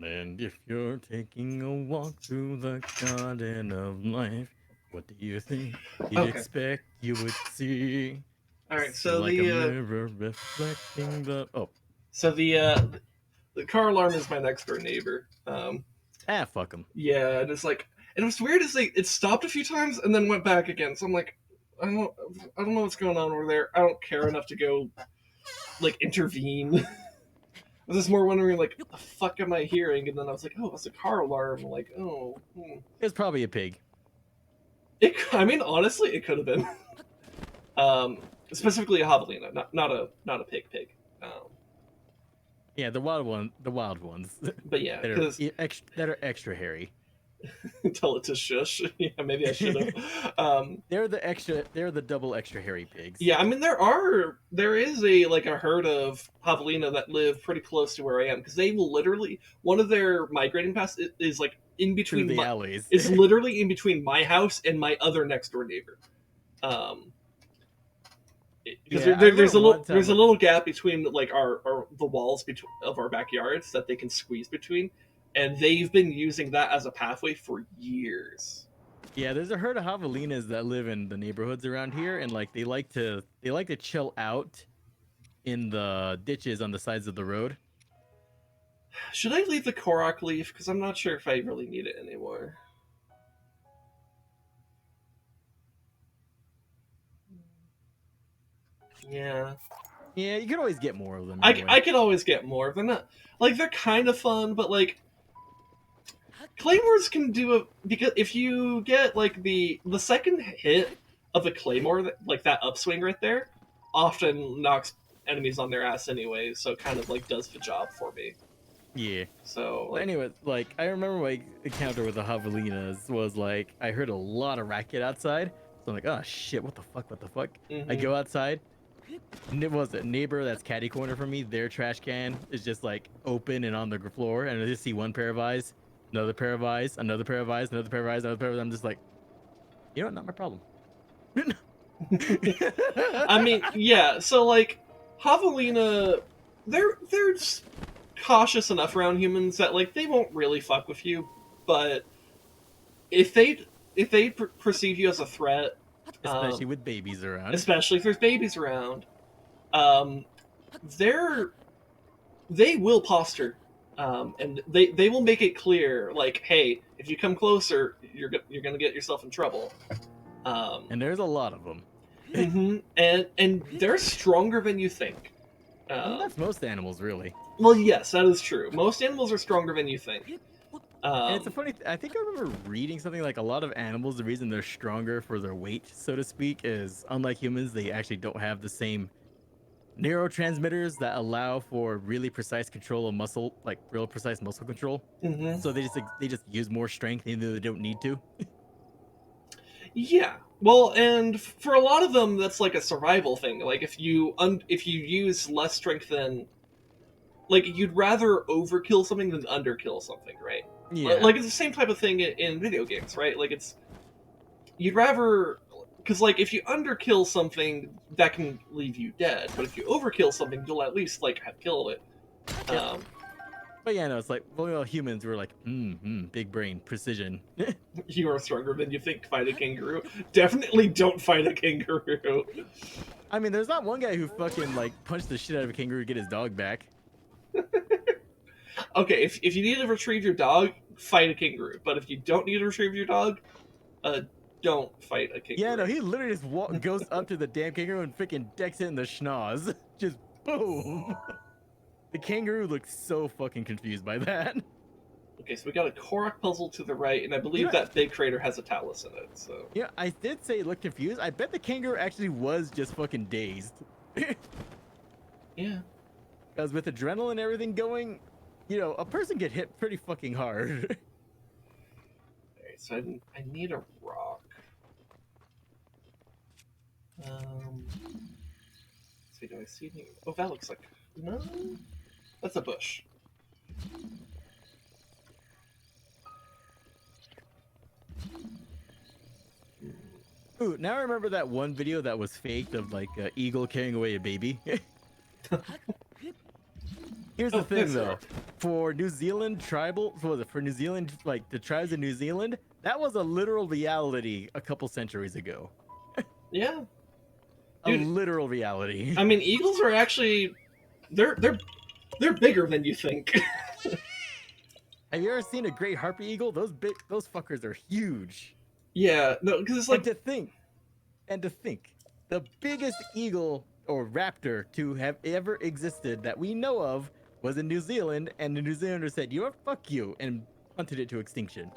And if you're taking a walk through the garden of life, what do you think you'd Okay. expect you would see? All right. So like a mirror reflecting the. Oh, so the car alarm is my next door neighbor. fuck him. Yeah, and it's and what's weird is it stopped a few times and then went back again. So I'm like, I don't know what's going on over there. I don't care enough to go intervene. I was just more wondering what the fuck am I hearing? And then I was like, oh, it's a car alarm. I'm like, oh. It's probably a pig. I mean, honestly, it could have been. Specifically a javelina, not a pig. Yeah, the wild ones. But yeah, that are extra hairy. Tell it to shush. Yeah, maybe I should have. They're the double extra hairy pigs. Yeah, I mean there is a herd of javelina that live pretty close to where I am, because they will literally, one of their migrating paths is in between the alleys. It's literally in between my house and my other next door neighbor. Because there's a little gap between the walls of our backyards that they can squeeze between, and they've been using that as a pathway for years. Yeah, there's a herd of javelinas that live in the neighborhoods around here, and they like to chill out in the ditches on the sides of the road. Should I leave the Korok leaf? Because I'm not sure if I really need it anymore. Yeah. Yeah, you could always get more of them. Anyway. I could always get more. They're not they're kind of fun, but claymores can do because if you get the second hit of a claymore, that upswing right there, often knocks enemies on their ass anyway. So it kind of does the job for me. Yeah. So well, anyway, I remember my encounter with the javelinas was I heard a lot of racket outside. So I'm like, oh shit, what the fuck? Mm-hmm. I go outside. And it was a neighbor that's catty corner from me. Their trash can is just open and on the floor, and I just see one pair of eyes, another pair of eyes, another pair of eyes, another pair of eyes, another pair of eyes. I'm just you know what? Not my problem. I mean, yeah. So javelina, they're cautious enough around humans that they won't really fuck with you, but if they perceive you as a threat, especially with babies around, especially if there's babies around, they will posture, and they will make it clear hey, if you come closer, you're gonna get yourself in trouble. And there's a lot of them. Mm-hmm. And they're stronger than you think. Well, that's most animals, really. Well, yes, that is true. Most animals are stronger than you think. And it's a funny. I think I remember reading something like a lot of animals. The reason they're stronger for their weight, so to speak, is unlike humans, they actually don't have the same neurotransmitters that allow for really precise control of muscle, like real precise muscle control. Mhm. So they just use more strength even though they don't need to. Yeah. Well, and for a lot of them, that's like a survival thing. Like if you use less strength than, like, you'd rather overkill something than underkill something, right? Yeah. Like it's the same type of thing in video games, right? Like you'd rather, because like if you underkill something, that can leave you dead, but if you overkill something, you'll at least like have killed it. Yep. But yeah, no, it's like, well, humans were like, big brain, precision. You are stronger than you think. Fight a kangaroo. Definitely don't fight a kangaroo. I mean, there's not one guy who fucking like punched the shit out of a kangaroo to get his dog back. Okay, if you need to retrieve your dog, fight a kangaroo. But if you don't need to retrieve your dog, don't fight a kangaroo. Yeah, no, he literally just goes up to the damn kangaroo and freaking decks it in the schnoz. Just boom. The kangaroo looks so fucking confused by that. Okay, so we got a Korok puzzle to the right, and I believe that big crater has a talus in it. So yeah, I did say it looked confused. I bet the kangaroo actually was just fucking dazed. yeah. Because with adrenaline and everything going, you know, a person get hit pretty fucking hard. Alright, so I need a rock. Let's see, do I see any? Oh, that looks like, no, that's a bush. Ooh, now I remember that one video that was faked of like an eagle carrying away a baby. Here's the thing though, for New Zealand for New Zealand, like the tribes in New Zealand, that was a literal reality a couple centuries ago. Yeah. Dude, a literal reality. I mean, eagles are actually, they're bigger than you think. Have you ever seen a great harpy eagle? Those fuckers are huge. Yeah, no, because it's like, and to think, the biggest eagle or raptor to have ever existed that we know of was in New Zealand, and the New Zealander said, "You are fuck you," and hunted it to extinction.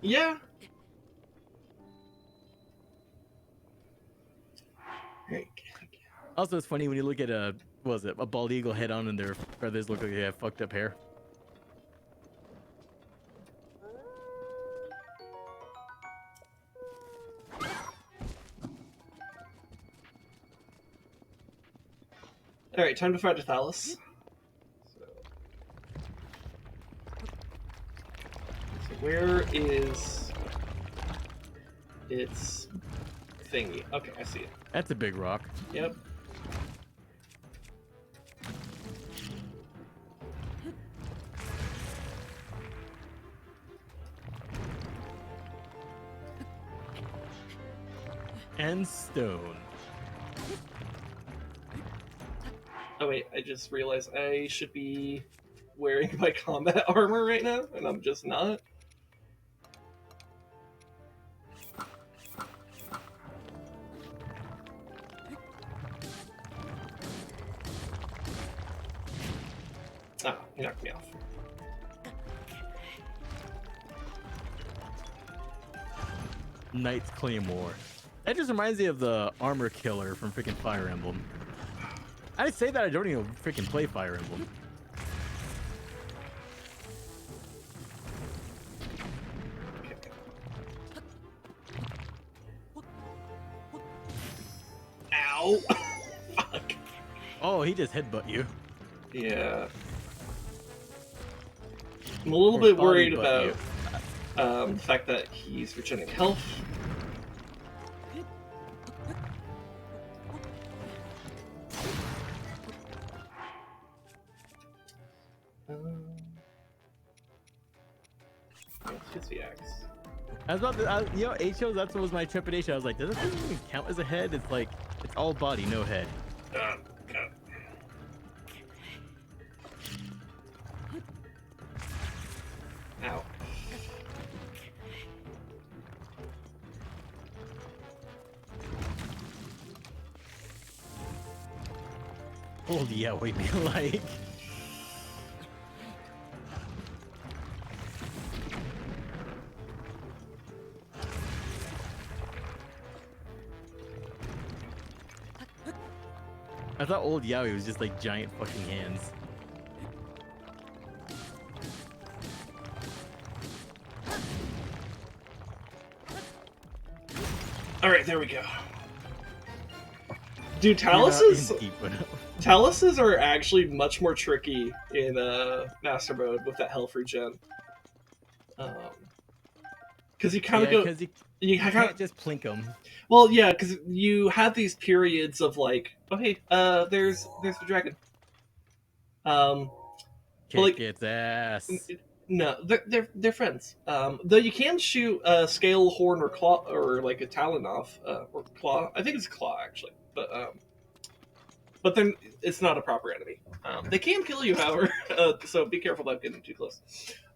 yeah. Also, it's funny when you look at a bald eagle head on and their feathers look like they have fucked up hair. All right, time to find a Thalys. So where is its thingy? Okay, I see it. That's a big rock. Yep. And stone. Oh wait, I just realized I should be wearing my combat armor right now, and I'm just not. Ah, you knocked me off. Knight's Claymore. That just reminds me of the armor killer from freaking Fire Emblem. I say that I don't even freaking play Fire Emblem. Ow! Fuck. Oh, he just headbutt you. Yeah. I'm a little bit worried about the fact that he's regenerating health. Let's the axe. I was about to, you know, H.O., that was my trepidation. I was like, does this even count as a head? It's like, it's all body, no head. Ow. Holy yeah, wait me like. I thought old Yaoi was just like giant fucking hands. All right, there we go. Dude, You're not Taluses, in deep enough. Taluses are actually much more tricky in Master Mode with that health regen. Because you kind of go, because you you kind can't of, just plink them. well, yeah, because you have these periods of like, oh hey, there's the dragon. But Kick like, its ass. no, they're friends. Though you can shoot a scale horn or claw or like a talon off or claw. I think it's claw actually, but then it's not a proper enemy. They can kill you, however, so be careful about getting too close.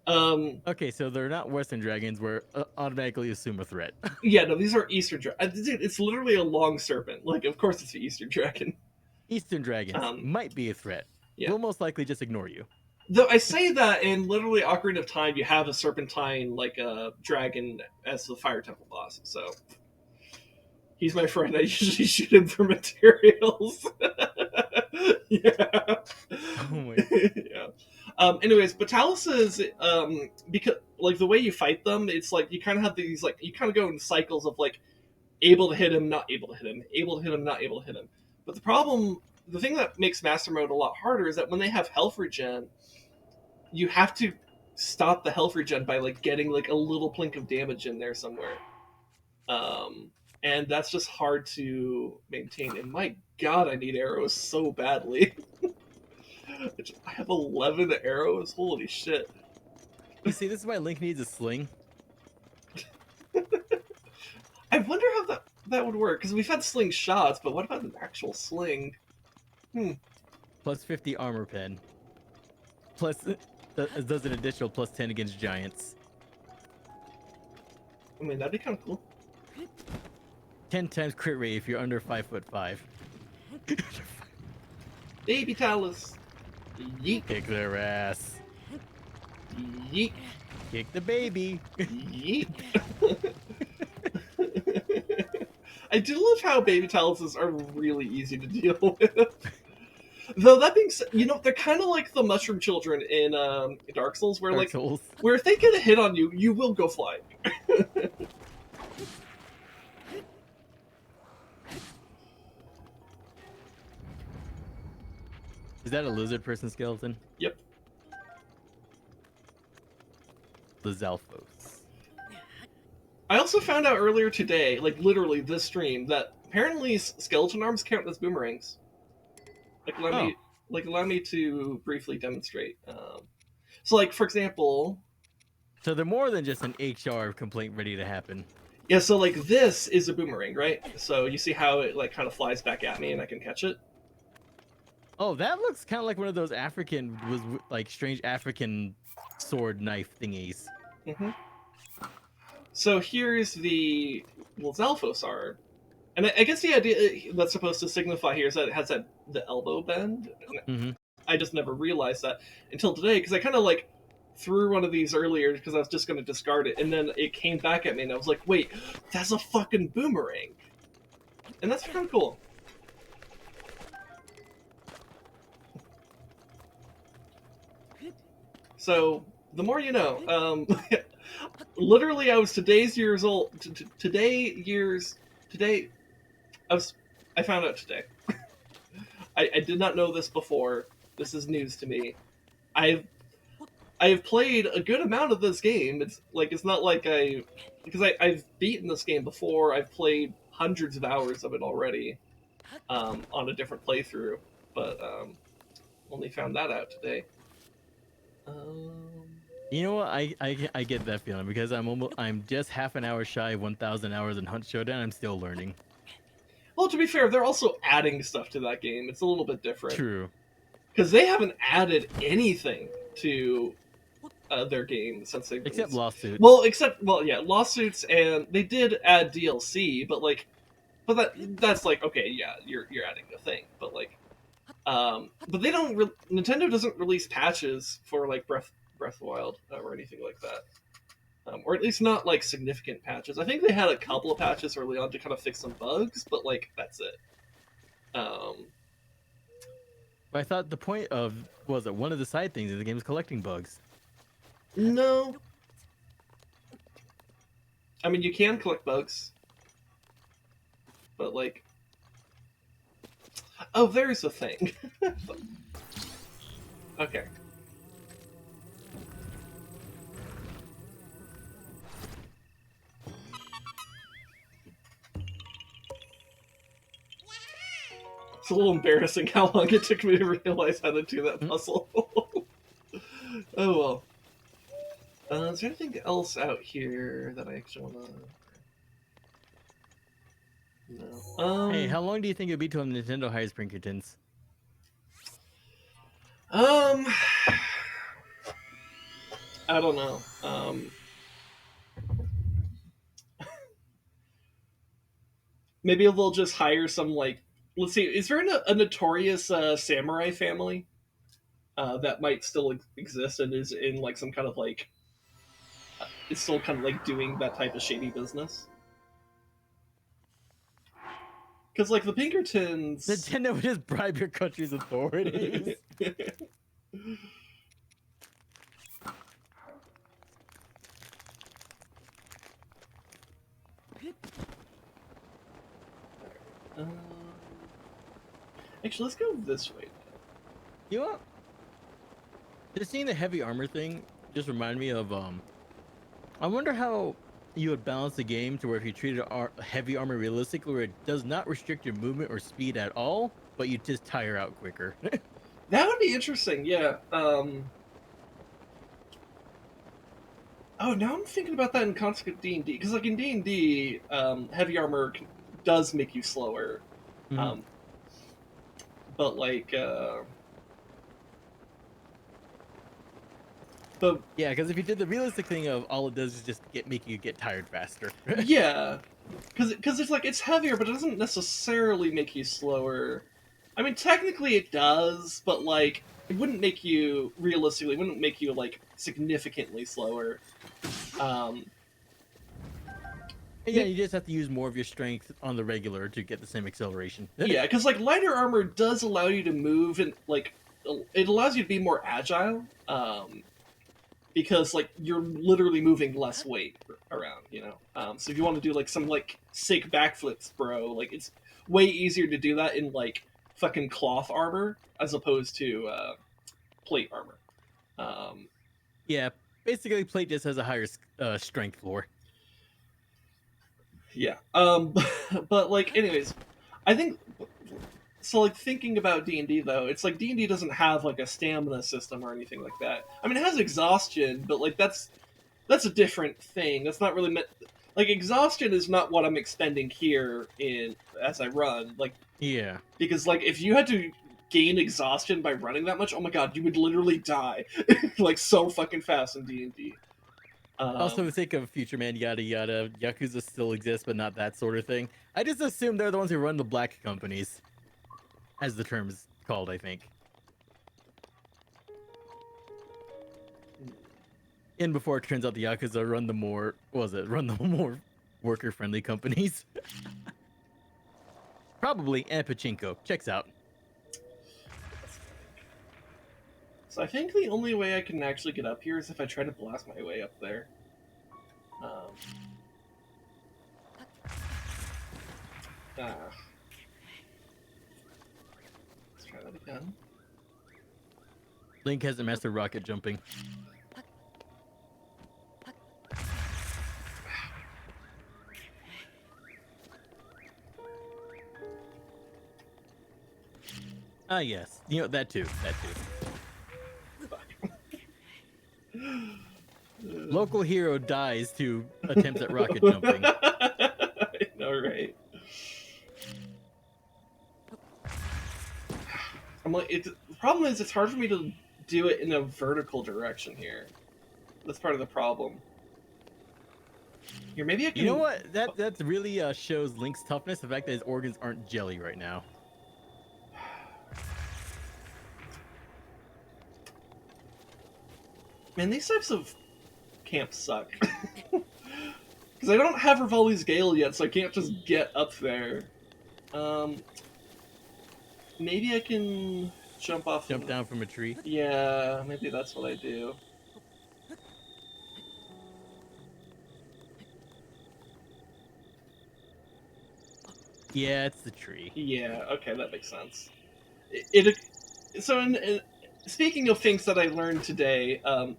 Okay, so they're not Western dragons. We're automatically assume a threat. Yeah, no, these are Eastern dragon. It's literally a long serpent. Like, of course, it's the Eastern dragon. Eastern dragons Um, might be a threat. yeah. We'll most likely just ignore you. Though I say that in literally Ocarina of Time, you have a serpentine like a dragon as the Fire Temple boss. So he's my friend. I usually shoot him for materials. Yeah. Oh my. Yeah. Anyways, but Taluses, because like the way you fight them, it's like you kind of have these like you kind of go in cycles of like able to hit him, not able to hit him, able to hit him, not able to hit him. But the thing that makes Master Mode a lot harder is that when they have health regen, you have to stop the health regen by like getting like a little plink of damage in there somewhere. And that's just hard to maintain. And my god, I need arrows so badly. I have 11 arrows. Holy shit. You see, this is why Link needs a sling. I wonder how that would work, because we've had sling shots, but what about an actual sling? Plus 50 armor pen. Plus, does an additional plus 10 against giants. I mean, that'd be kind of cool. 10 times crit rate if you're under 5'5". Baby Talus. Yeet. Kick their ass. Yeet. Kick the baby. Yeet. I do love how baby Taluses are really easy to deal with. Though that being said, they're kind of like the mushroom children in Dark Souls, where Dark Souls. where if they get a hit on you, you will go flying. Is that a lizard person skeleton? Yep. The Zalphos. I also found out earlier today, like literally this stream, that apparently skeleton arms count as boomerangs. Allow me to briefly demonstrate. So, like for example, So they're more than just an HR complaint ready to happen. yeah. So like this is a boomerang, right? So you see how it like kind of flies back at me and I can catch it. Oh, that looks kind of like one of those strange African sword knife thingies. Mm-hmm. So here's the Zalphos are, and I guess the idea that's supposed to signify here is that it has the elbow bend. Mm-hmm. I just never realized that until today, because I kind of like threw one of these earlier because I was just going to discard it, and then it came back at me, and I was like, wait, that's a fucking boomerang, and that's kind of cool. So the more you know. Literally, I was today. I found out today. I did not know this before. This is news to me. I have played a good amount of this game. It's not like I've beaten this game before. I've played hundreds of hours of it already, on a different playthrough, but only found that out today. You know what? I get that feeling because I'm just half an hour shy of 1,000 hours in Hunt Showdown. I'm still learning. Well, to be fair, they're also adding stuff to that game. It's a little bit different. True. Because they haven't added anything to their game since they Except lawsuits. lawsuits, and they did add DLC, but that's like, okay, yeah, you're adding a thing, but but they don't. Nintendo doesn't release patches for like Breath of the Wild or anything like that, or at least not like significant patches. I think they had a couple of patches early on to kind of fix some bugs, but like that's it. But I thought the point of was it one of the side things in the game is collecting bugs. No. I mean, you can collect bugs. But, like... Oh, there's a thing. Okay. It's a little embarrassing how long it took me to realize how to do that puzzle. Oh well. Is there anything else out here that I actually want to... No. Hey, how long do you think it'd be till Nintendo hires Pinkertons? I don't know. Maybe they'll just hire some, like... Let's see, is there a notorious samurai family that might still exist and is in, like, some kind of, like... is still kind of, like, doing that type of shady business? Because, like, the Pinkertons... Nintendo would just bribe your country's authorities. Actually, let's go this way. You know what? Just seeing the heavy armor thing just reminded me of I wonder how you would balance the game to where if you treated heavy armor realistically, where it does not restrict your movement or speed at all, but you just tire out quicker. That would be interesting, yeah. Oh, now I'm thinking about that in context of D&D, because like in D&D, heavy armor does make you slower. Mhm. But like, but Yeah, because if you did the realistic thing of all it does is just make you get tired faster. yeah, because it's like it's heavier, but it doesn't necessarily make you slower. I mean, technically it does, but like it wouldn't make you realistically it wouldn't make you like significantly slower. Yeah, you just have to use more of your strength on the regular to get the same acceleration. Yeah, because like lighter armor does allow you to move and like it allows you to be more agile. Because like you're literally moving less weight around, you know. So if you want to do like some like sick backflips, bro, like it's way easier to do that in like fucking cloth armor as opposed to plate armor. Yeah, basically plate just has a higher strength floor. Yeah. But like, anyways, I think so. Like thinking about D&D though, it's like D&D doesn't have like a stamina system or anything like that. I mean, it has exhaustion, but like that's a different thing. That's not really meant. Like exhaustion is not what I'm expending here in as I run. Like Yeah. because like if you had to gain exhaustion by running that much, oh my god, you would literally die like so fucking fast in D&D. Also, think of Future Man, yada yada. Yakuza still exists, but not that sort of thing. I just assume they're the ones who run the black companies, as the term is called, I think. And before it turns out the Yakuza run the more, run the more worker-friendly companies. Probably, and Pachinko. Checks out. So I think the only way I can actually get up here is if I try to blast my way up there. Let's try that again. Link hasn't mastered rocket jumping. Ah, yes. You know, that too. That too. Local hero dies to attempts at rocket jumping. I know, right? I'm like, the problem is it's hard for me to do it in a vertical direction here. That's part of the problem. Here, maybe I can. You know what? That really shows Link's toughness. The fact that his organs aren't jelly right now. Man, these types of camps suck. Because I don't have Rivali's Gale yet, so I can't just get up there. Maybe I can... Jump off. Jump down from a tree. Yeah, maybe that's what I do. Yeah, it's the tree. Yeah, okay, that makes sense. So, speaking of things that I learned today, I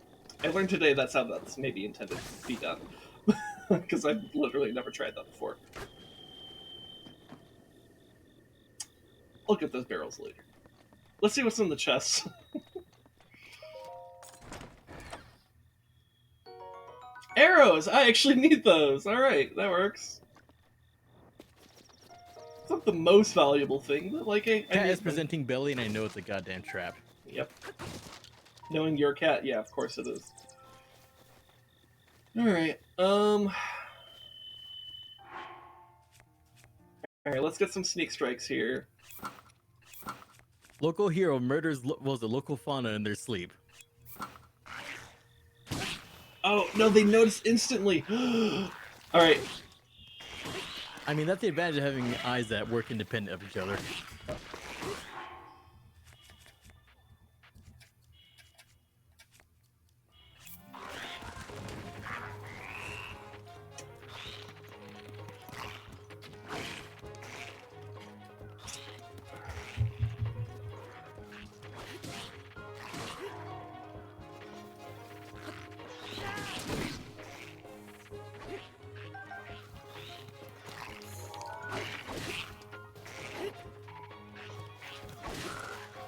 learned today that's how that's maybe intended to be done. Because I've literally never tried that before. I'll get those barrels later. Let's see what's in the chest. Arrows! I actually need those! Alright, that works. It's not the most valuable thing, but like, I Cat need is them. presenting belly, and I know it's a goddamn trap. Yep. Knowing your cat, yeah, of course it is. Alright, Alright, let's get some sneak strikes here. Local hero murders the local fauna in their sleep. Oh, no, they notice instantly! Alright. I mean, that's the advantage of having eyes that work independent of each other.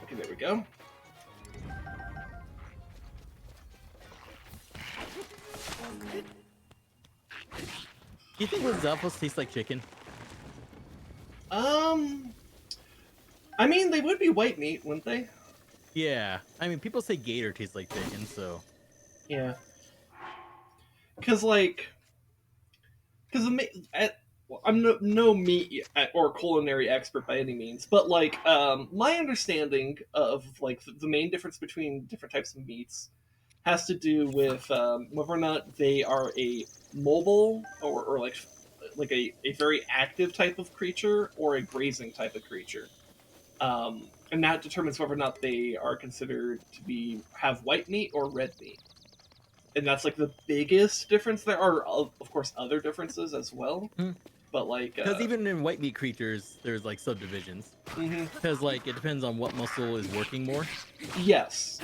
Okay, there we go. Do you think Zappos taste like chicken? I mean, they would be white meat, wouldn't they? Yeah. I mean, people say gator tastes like chicken, so... Yeah. Because, like... Because I'm no meat or culinary expert by any means, but, like, my understanding of, like, the main difference between different types of meats has to do with whether or not they are a mobile or like a very active type of creature or a grazing type of creature. And that determines whether or not they are considered to have white meat or red meat. And that's like the biggest difference. There are, of course, other differences as well. Hmm. But like, Because even in white meat creatures, there's like subdivisions. Because like it depends on what muscle is working more. Yes.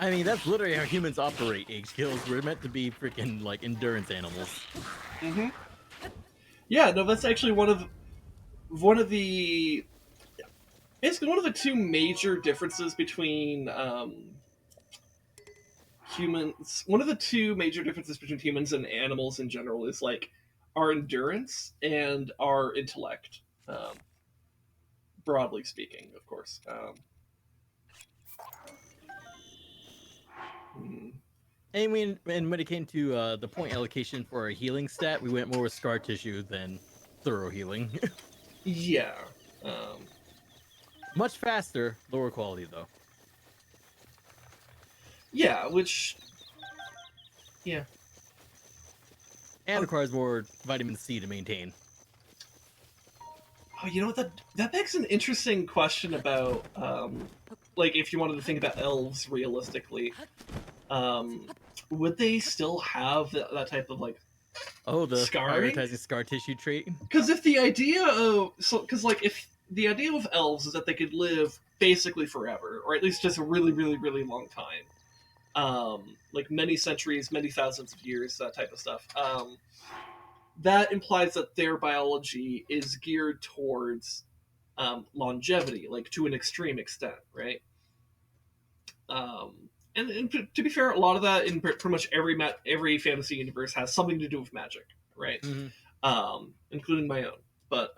I mean, that's literally how humans operate. H kills. We're meant to be freaking like endurance animals. Yeah, no, that's actually one of the basically one of the two major differences between humans. One of the two major differences between humans and animals in general is like our endurance and our intellect. Broadly speaking, of course. And when it came to the point allocation for a healing stat, we went more with scar tissue than thorough healing. Yeah. Much faster, lower quality though. Yeah, which. Yeah. And requires more vitamin C to maintain. Oh, you know what? That begs an interesting question about, like, if you wanted to think about elves realistically, would they still have that type of like Oh, the scarring? prioritizing scar tissue trait. Because if the idea of if the idea of elves is that they could live basically forever, or at least just a really, really, really long time, like many centuries, many thousands of years, that type of stuff. That implies that their biology is geared towards longevity, like to an extreme extent, right? And to be fair, a lot of that in pretty much every fantasy universe has something to do with magic, right? Mm-hmm. Including my own. But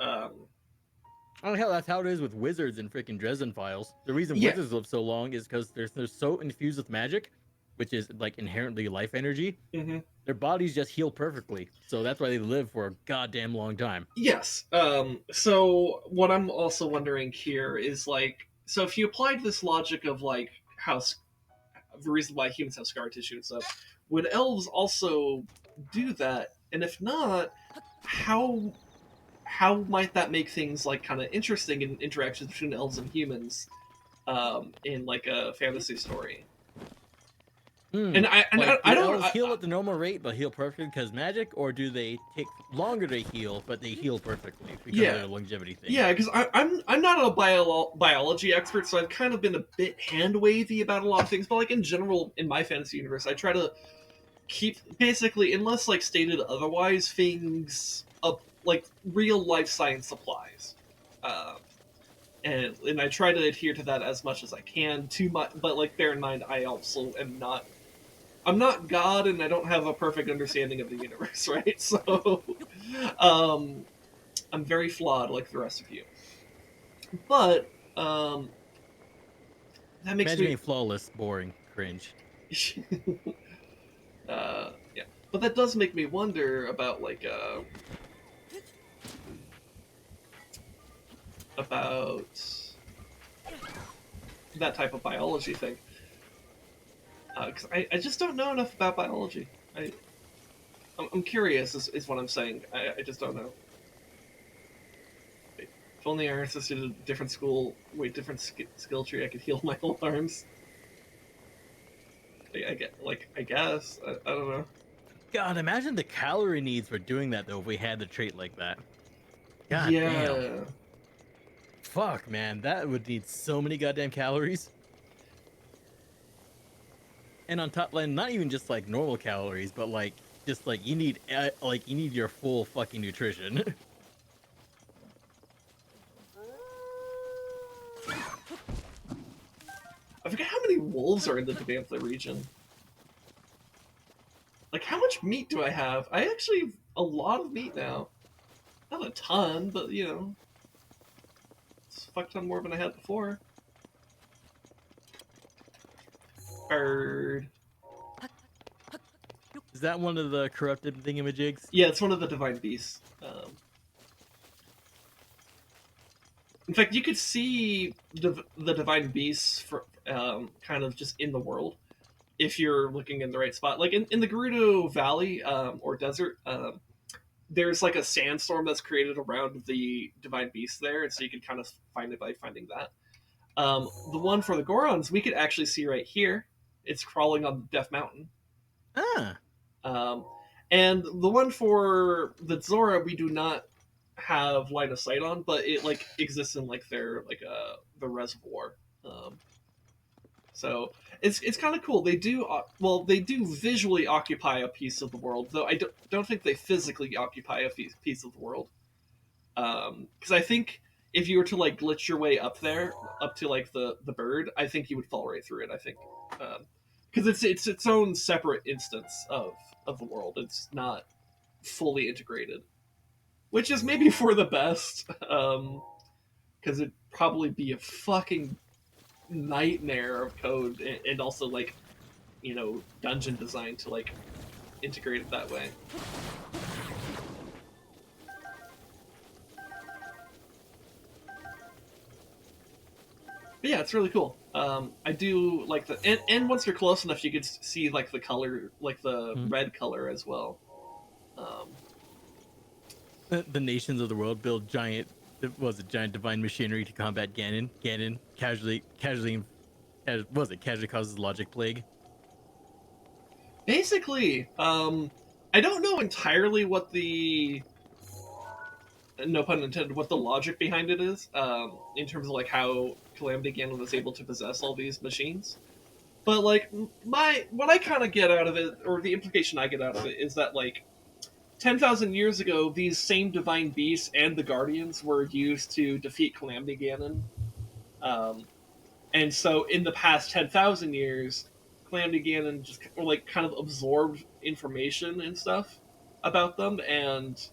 Oh hell, that's how it is with wizards and freaking Dresden Files. The reason Yeah. wizards live so long is because they're so infused with magic, which is like inherently life energy. mm-hmm. Their bodies just heal perfectly, so that's why they live for a goddamn long time. Yes. So what I'm also wondering here is like, so if you applied this logic of like how the reason why humans have scar tissue and stuff, would elves also do that? And if not, how how might that make things like kind of interesting in interactions between elves and humans in like a fantasy story. And Like, I do don't elves heal at the normal rate but heal perfectly because magic, or do they take longer to heal but they heal perfectly because of yeah their longevity thing? yeah because I'm not a biology expert, so I've kind of been a bit hand wavy about a lot of things. But like in general, in my fantasy universe, I try to keep basically, unless like stated otherwise, things up like real life science applies. Um, and I try to adhere to that as much as I can. Too much, but like bear in mind, I also am not. I'm not God, and I don't have a perfect understanding of the universe, right? So, um, I'm very flawed, like the rest of you. But that makes Imagine me, being flawless, boring, cringe. yeah. But that does make me wonder about like about that type of biology thing. Because I just don't know enough about biology. I'm curious, is what I'm saying. I just don't know. If only our ancestors did a different school, different skill tree, I could heal my alarms. I guess. I don't know. God, imagine the calorie needs for doing that though if we had the trait like that. God damn. Yeah. Fuck, man, that would need so many goddamn calories. And on top, like, not even just like normal calories, but like just like you need your full fucking nutrition. I forget how many wolves are in the Tabantha region. Like, how much meat do I have? I actually have a lot of meat now. Not a ton, but you know, it's a fuck ton more than I had before. Bird. Is that one of the corrupted thingamajigs? Yeah, it's one of the divine beasts. In fact, you could see the divine beasts for kind of just in the world if you're looking in the right spot. Like in the Gerudo Valley or desert, there's like a sandstorm that's created around the divine beast there, and so you can kind of find it by finding that. The one for the Gorons, we could actually see right here. It's crawling on Death Mountain. Ah. Um, and the one for the Zora, we do not have line of sight on, but it like exists in like their like the reservoir. Um, so it's kind of cool. They do they do visually occupy a piece of the world, though I don't think they physically occupy a piece of the world. Because I think if you were to like glitch your way up there, up to like the bird, I think you would fall right through it. I think because it's its own separate instance of the world. It's not fully integrated, which is maybe for the best. Because it'd probably be a fucking nightmare of code and also like dungeon design to like integrate it that way. But yeah, it's really cool. I do like and once you're close enough, you can see like the color, like the red color as well. The nations of the world build giant divine machinery to combat Ganon. Ganon casually causes logic plague. Basically, I don't know entirely what the no pun intended what the logic behind it is in terms of like how Calamity Ganon was able to possess all these machines. But like what I kind of get out of it, or the implication I get out of it, is that like 10,000 years ago, these same divine beasts and the Guardians were used to defeat Calamity Ganon. And so in the past 10,000 years, Calamity Ganon just like kind of absorbed information and stuff about them and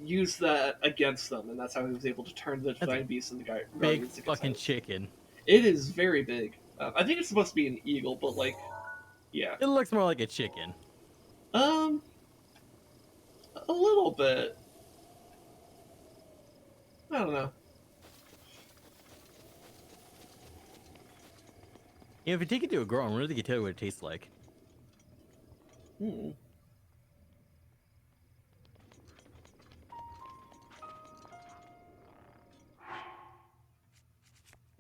used that against them, and that's how he was able to turn the divine beasts into Big Guardians. fucking chicken. It is very big. I think it's supposed to be an eagle, but like, yeah. It looks more like a chicken. A little bit. I don't know. Yeah, if you take it to a girl, I wonder if they can tell you what it tastes like.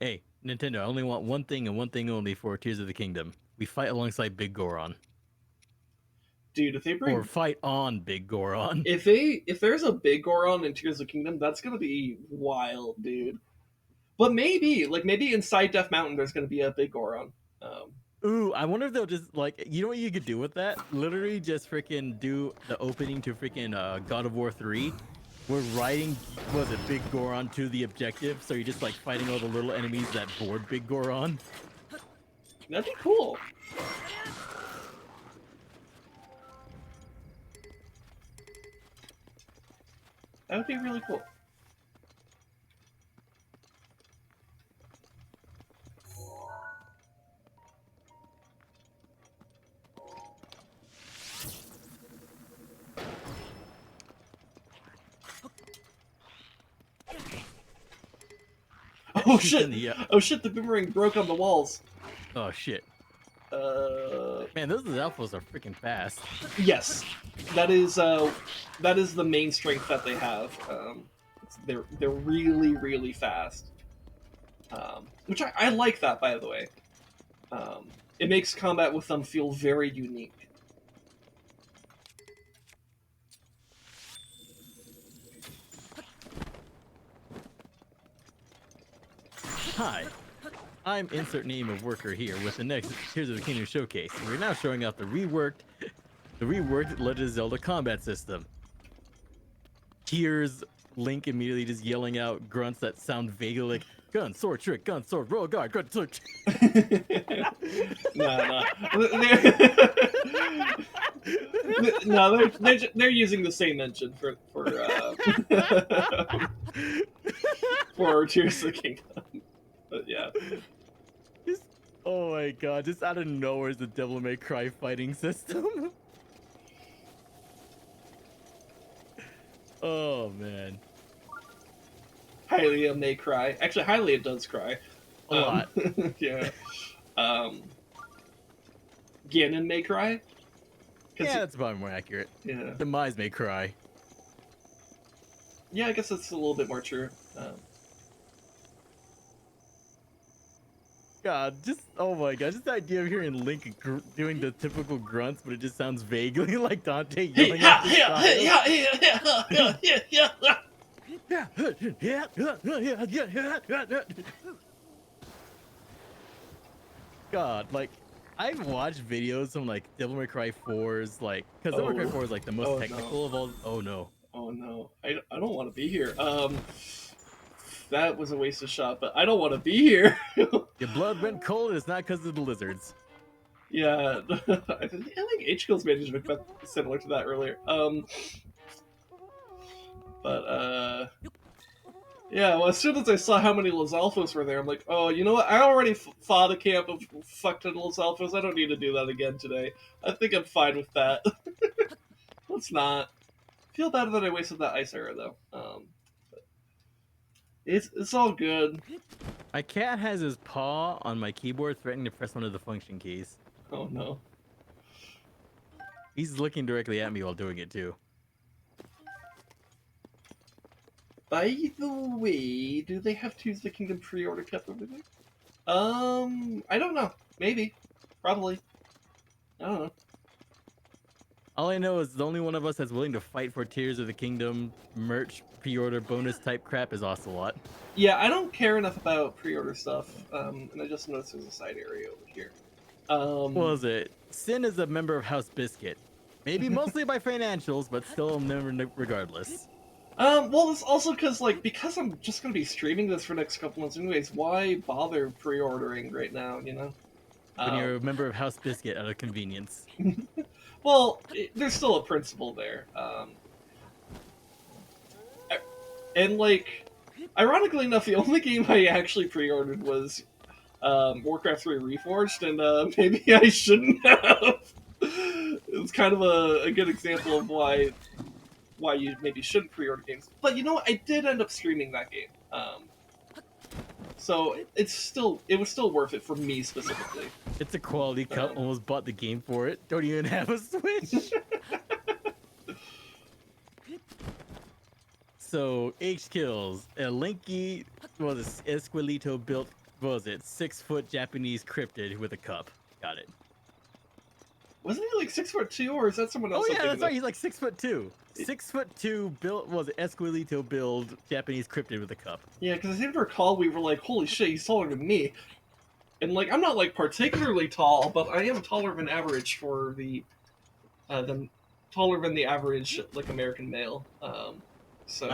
Hey, Nintendo, I only want one thing and one thing only for Tears of the Kingdom. We fight alongside Big Goron. Dude, if they bring Or fight on Big Goron. if there's a big Goron in Tears of the Kingdom, that's gonna be wild, dude. But maybe inside Death Mountain there's gonna be a big Goron. Ooh, I wonder if they'll just, like, you know what you could do with that? Literally just freaking do the opening to freaking God of War 3. We're riding, Big Goron to the objective, so you're just, like, fighting all the little enemies that board Big Goron. That'd be cool. That would be really cool. Oh shit! Oh shit! The boomerang broke on the walls. Oh shit. Man, those alphas are freaking fast. Yes, that is the main strength that they have. They're really fast, which I like that, by the way. It makes combat with them feel very unique. Hi, I'm insert name of worker here with the next Tears of the Kingdom showcase. We're now showing off the reworked Legend of Zelda combat system. Here's Link immediately just yelling out grunts that sound vaguely like gun, sword, trick, gun, sword, roll, guard, gun, sword. No, they're using the same engine for for Tears of the Kingdom. But yeah. Oh my god, just out of nowhere is the Devil May Cry fighting system. Oh man. Hylia may cry. Actually, Hylia does cry. A lot. Yeah. Ganon may cry. Yeah, that's probably more accurate. Yeah. Demise may cry. Yeah, I guess that's a little bit more true. God, oh my god, just the idea of hearing Link doing the typical grunts, but it just sounds vaguely like Dante yelling at his God, like, I've watched videos from like Devil May Cry 4's, like, because Devil May Cry 4 is like the most technical of all. Oh no. Oh no. I don't want to be here. That was a wasted shot, but I don't want to be here. Your blood went cold, and it's not because of the lizards. Yeah, I think H-Kill's management got similar to that earlier. Yeah, well, as soon as I saw how many Lizalfos were there, I'm like, oh, you know what? I already fought a camp of fuck-ton Lizalfos. I don't need to do that again today. I think I'm fine with that. Let's not. Feel bad that I wasted that ice arrow, though. It's all good. My cat has his paw on my keyboard, threatening to press one of the function keys. Oh no. He's looking directly at me while doing it too. By the way, do they have Tears of the Kingdom pre-order kept over there? I don't know. Maybe. Probably. I don't know. All I know is the only one of us that's willing to fight for Tears of the Kingdom merch pre-order bonus type crap is Ocelot. Yeah, I don't care enough about pre-order stuff, and I just noticed there's a side area over here. What was it? Sin is a member of House Biscuit. Maybe mostly by financials, but still a member regardless. Well, it's also because I'm just going to be streaming this for the next couple months anyways, why bother pre-ordering right now, you know? When you're a member of House Biscuit out of convenience. Well, there's still a principle there. And, ironically enough, the only game I actually pre-ordered was Warcraft 3 Reforged, and maybe I shouldn't have. It's kind of a good example of why you maybe shouldn't pre-order games. But you know what? I did end up streaming that game. So it was still worth it for me specifically. It's a quality cut. Almost bought the game for it. Don't even have a Switch. So H kills a Linky, Esquilito built what was it? 6-foot Japanese cryptid with a cup. Got it. Wasn't he like 6'2", or is that someone else? Oh I'm yeah, thinking that's right. of? He's like 6'2". 6'2" built, what was it, Esquilito build Japanese cryptid with a cup. Yeah, because I seem to recall we were like, holy shit, he's taller than me. And like, I'm not like particularly tall, but I am taller than average for taller than the average like American male. So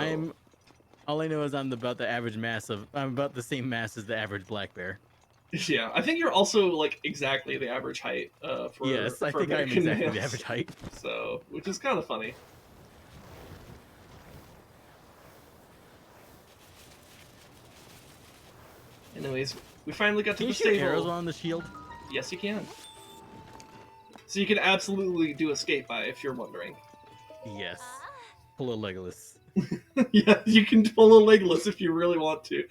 All I know is I'm about the same mass as the average black bear. yeah, I think you're also like exactly the average height for Yes, I for think I'm American exactly the males. average height. So, which is kind of funny. Anyways, we finally got to Can the you shoot stable. arrows on the shield? Yes, you can. So you can absolutely do escape by if you're wondering. Yes. Pull a Legolas. Yeah, you can pull a Legolas if you really want to.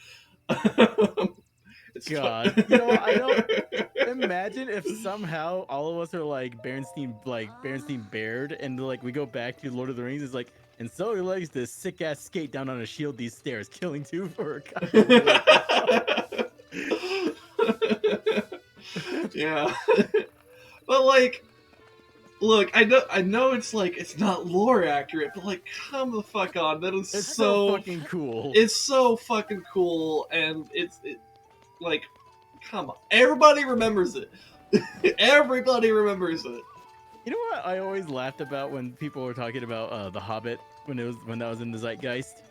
It's God, fun. you know what? I don't imagine if somehow all of us are like Berenstain Baird, and like we go back to Lord of the Rings. It's like, and so he likes to sick ass skate down on a shield these stairs, killing 2 for a guy. Yeah, but like, look, I know it's like it's not lore accurate, but like, come the fuck on, that is It's so fucking cool. It's so fucking cool, and like, come on, everybody remembers it. Everybody remembers it. You know what I always laughed about when people were talking about The Hobbit when that was in the zeitgeist?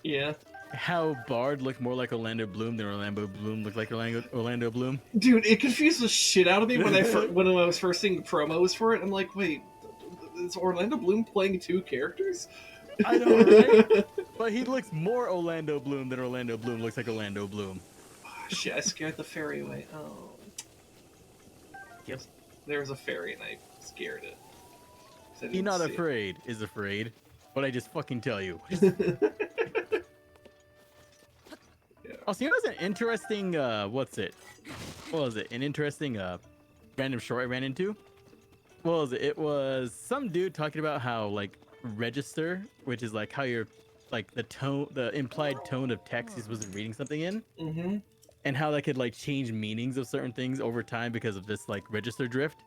Yeah, How Bard looked more like Orlando Bloom than Orlando Bloom looked like Orlando Bloom. dude, it confused the shit out of me when when I was first seeing promos for it. I'm like, wait, is Orlando Bloom playing 2 characters? I know, right? But he looks more Orlando Bloom than Orlando Bloom looks like Orlando Bloom. Oh, shit, I scared the fairy away. Oh. Yes, there was a fairy and I scared it. He not afraid is afraid, but I just fucking tell you. Yeah. Also, you know what's an interesting, what was it? An interesting, random short I ran into? What was it? It was some dude talking about how, like, register, which is like how you're, like, the implied tone of text you're supposed to be reading something in, Mm-hmm. and how that could, like, change meanings of certain things over time because of this, like, register drift.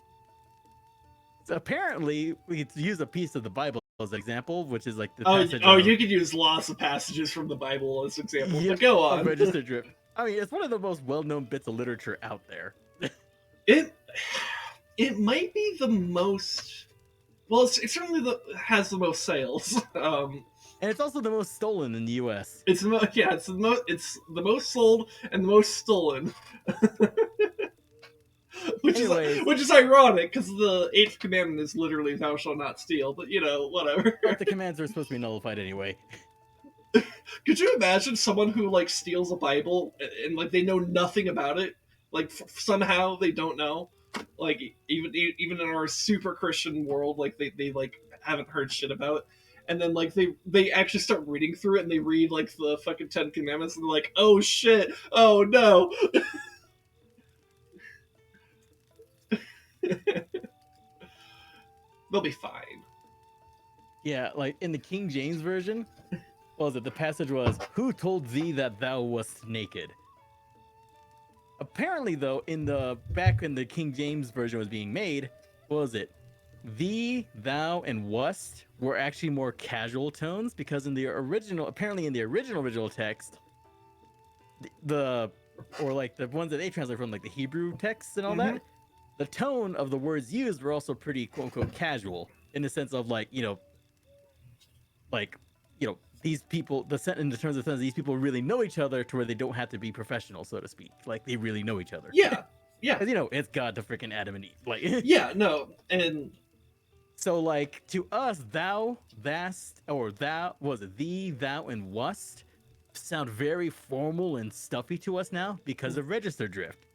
So apparently, we could use a piece of the Bible as an example, which is like the passage. You could use lots of passages from the Bible as examples, Yeah, but go on. register drift. I mean, it's one of the most well-known bits of literature out there. It might be the most. Well, it certainly has the most sales. And it's also the most stolen in the U.S. It's the most sold and the most stolen. which is ironic because the 8th commandment is literally "Thou shalt not steal," but you know, whatever. But the commands are supposed to be nullified anyway. Could you imagine someone who like steals a Bible and like they know nothing about it? Like somehow they don't know. Like even in our super Christian world, like they like haven't heard shit about it. And then like they actually start reading through it and they read like the fucking 10 commandments and they're like, oh shit, oh no. They'll be fine. Yeah, like in the King James version, what was it? The passage was, "Who told thee that thou wast naked?" Apparently, though, back when the King James version was being made, what was it? Thee, thou, and wast were actually more casual tones because apparently in the original text, or like the ones that they translate from, like the Hebrew texts and all that, the tone of the words used were also pretty quote unquote casual in the sense of like, these people, in the terms of sense, these people really know each other to where they don't have to be professional, so to speak. Like they really know each other. Yeah. Because it's God to freaking Adam and Eve. Like yeah, no, and so like to us, thou, thast, or thou was it thee, thou, and wast sound very formal and stuffy to us now because of register drift.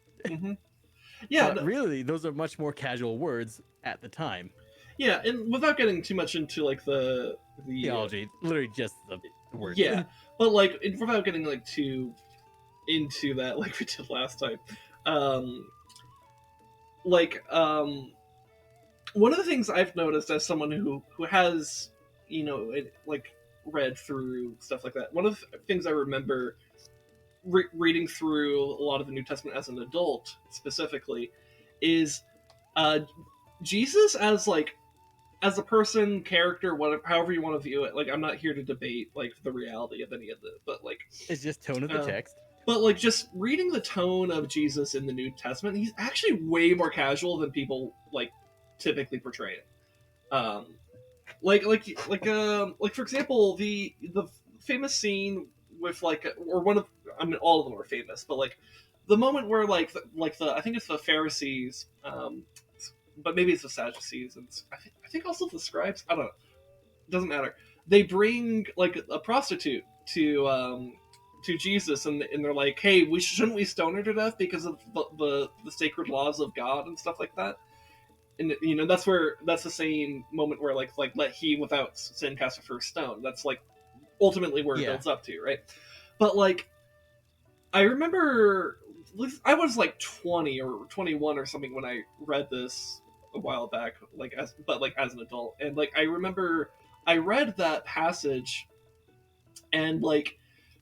Yeah, but really, those are much more casual words at the time. Yeah, and without getting too much into like the theology, literally just the words. Yeah, but like without getting like too into that, like we did last time. One of the things I've noticed as someone who has like read through stuff like that. One of the things I remember reading through a lot of the New Testament as an adult specifically, is Jesus as like as a person, character, whatever, however you want to view it. Like, I'm not here to debate like the reality of any of it, but like It's just tone of the text. But like just reading the tone of Jesus in the New Testament, he's actually way more casual than people like typically portray it. Like for example, the famous scene with like, or one of, I mean, all of them are famous, but like the moment where like the I think it's the Pharisees, but maybe it's the Sadducees, and I think also the scribes. I don't know. It doesn't matter. They bring like a prostitute to Jesus, and they're like, "Hey, shouldn't we stone her to death because of the sacred laws of God and stuff like that?" And you know, that's the same moment where like let he without sin cast the first stone. That's like ultimately where it builds up to, right? But like, I remember I was like 20 or 21 or something when I read this a while back, like as an adult, and like I remember I read that passage, and like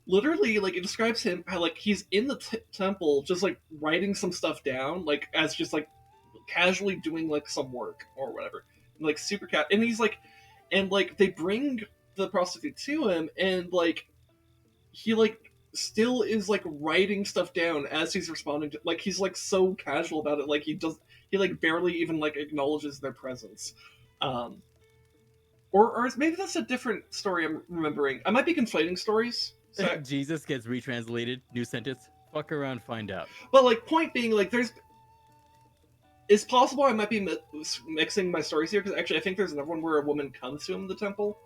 literally like it describes him how like he's in the temple just like writing some stuff down, like as just like casually doing like some work or whatever, like super and he's like, and like they bring the prostitute to him, and like he like still is like writing stuff down as he's responding to, like he's like so casual about it, like he like barely even like acknowledges their presence. Or maybe that's a different story I'm remembering. I might be conflating stories. So, Jesus gets retranslated, new sentence, fuck around, find out. but like point being, like it's possible I might be mixing my stories here, because actually I think there's another one where a woman comes to him in the temple,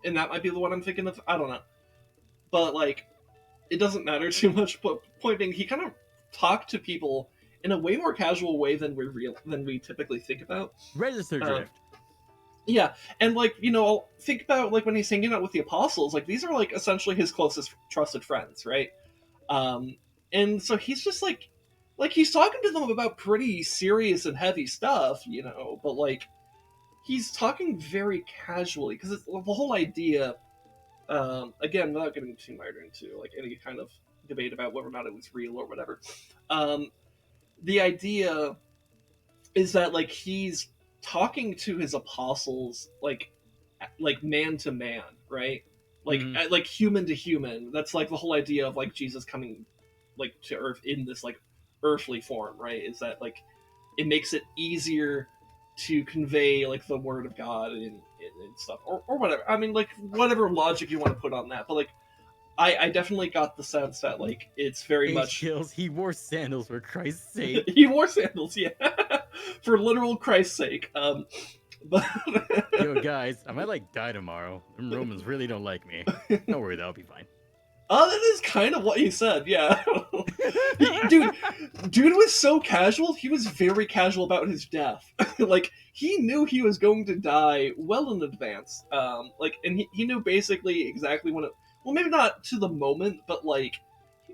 and that might be the one I'm thinking of. I don't know, but like it doesn't matter too much. But point being, he kind of talked to people in a way more casual way than we typically think about. Register drift. Yeah, and like, you know, think about like when he's hanging out with the apostles, like these are like essentially his closest trusted friends, right? And so he's just like he's talking to them about pretty serious and heavy stuff, you know, but like he's talking very casually, because it's the whole idea. Again, without getting too mired into like any kind of debate about whether or not it was real or whatever, the idea is that like he's talking to his apostles like man to man, right? Like like human to human. That's like the whole idea of like Jesus coming like to earth in this like earthly form, right? Is that like it makes it easier to convey like the word of God and stuff, or whatever. I mean, like whatever logic you want to put on that, but like I definitely got the sense that like it's very much kills. He wore sandals for Christ's sake. He wore sandals, yeah, for literal Christ's sake. But yo, guys, I might like die tomorrow. Them Romans really don't like me. Don't worry, that'll be fine. That is kind of what he said, yeah. Dude was so casual. He was very casual about his death. Like he knew he was going to die well in advance. Like, and he knew basically exactly when it. Well, maybe not to the moment, but like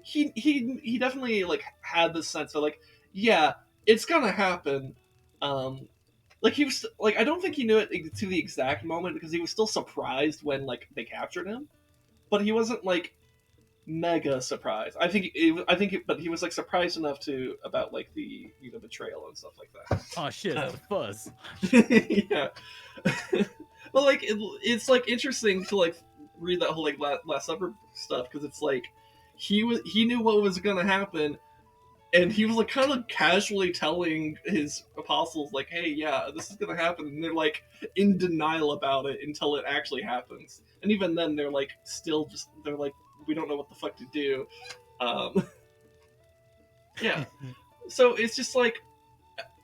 he definitely like had this sense of like, yeah, it's gonna happen. Like he was like, I don't think he knew it to the exact moment, because he was still surprised when like they captured him, but he wasn't like mega surprised. But he was like surprised enough about like the betrayal and stuff like that. Oh shit, it's fuzz. Yeah. But like it's like interesting to like read that whole like Last Supper stuff, because it's like he knew what was gonna happen, and he was like kind of casually telling his apostles like, hey, yeah, this is gonna happen, and they're like in denial about it until it actually happens, and even then they're like still just, they're like, we don't know what the fuck to do. Yeah. So it's just like,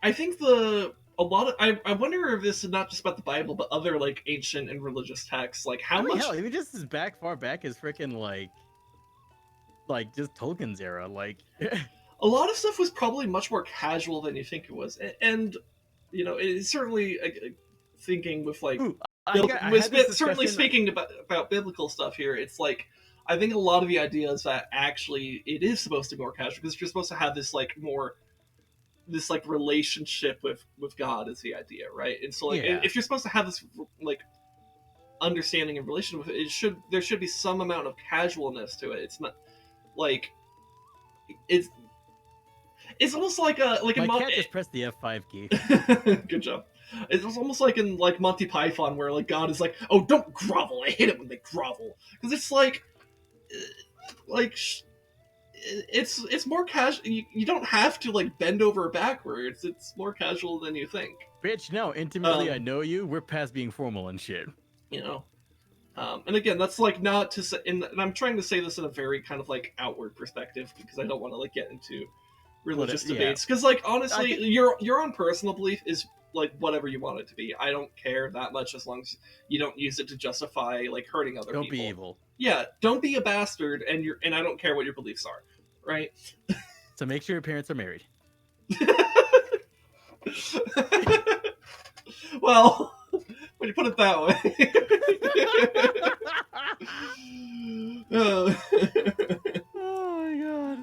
I think I wonder if this is not just about the Bible, but other like ancient and religious texts, like how much. Hell, even just as far back as freaking like just Tolkien's era, like. A lot of stuff was probably much more casual than you think it was, and you know, it's certainly thinking with like. Ooh, certainly speaking about biblical stuff here, it's like I think a lot of the idea is that actually it is supposed to be more casual, because you're supposed to have this like more this like relationship with God is the idea, right? And so like if you're supposed to have this like understanding and relation with it, there should be some amount of casualness to it. It's not like it's almost like My cat just pressed the F5 key. Good job. It's almost like in like Monty Python, where like God is like, "Oh, don't grovel." I hate it when they grovel, because it's like it's more casual. You don't have to like bend over backwards. It's more casual than you think. Bitch, no, intimately I know you. We're past being formal and shit. You know. And again, that's like not to say, and I'm trying to say this in a very kind of like outward perspective, because I don't want to like get into religious debates. Because like honestly, your own personal belief is like whatever you want it to be. I don't care that much as long as you don't use it to justify like hurting other people. Don't be evil. Yeah, don't be a bastard, and I don't care what your beliefs are, right? So make sure your parents are married. Well, when you put it that way. Oh my god.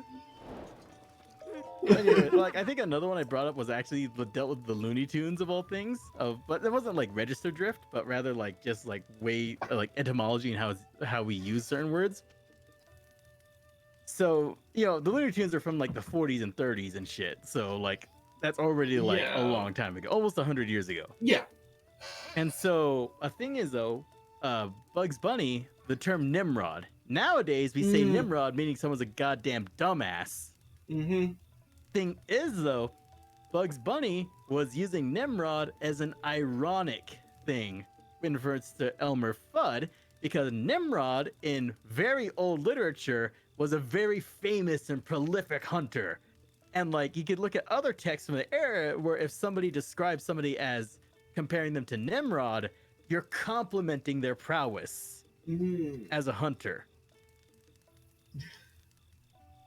Anyway, like I think another one I brought up was actually dealt with the Looney Tunes of all things. But it wasn't like register drift, but rather like just like way like etymology and how we use certain words. So the Looney Tunes are from like the 40s and 30s and shit. So like that's already like a long time ago, almost 100 years ago. Yeah. And so a thing is though, Bugs Bunny, the term Nimrod. Nowadays we say Nimrod meaning someone's a goddamn dumbass. Mm-hmm. Thing is though, Bugs Bunny was using Nimrod as an ironic thing in reference to Elmer Fudd, because Nimrod in very old literature was a very famous and prolific hunter. And like you could look at other texts from the era where if somebody describes somebody as comparing them to Nimrod, you're complimenting their prowess as a hunter.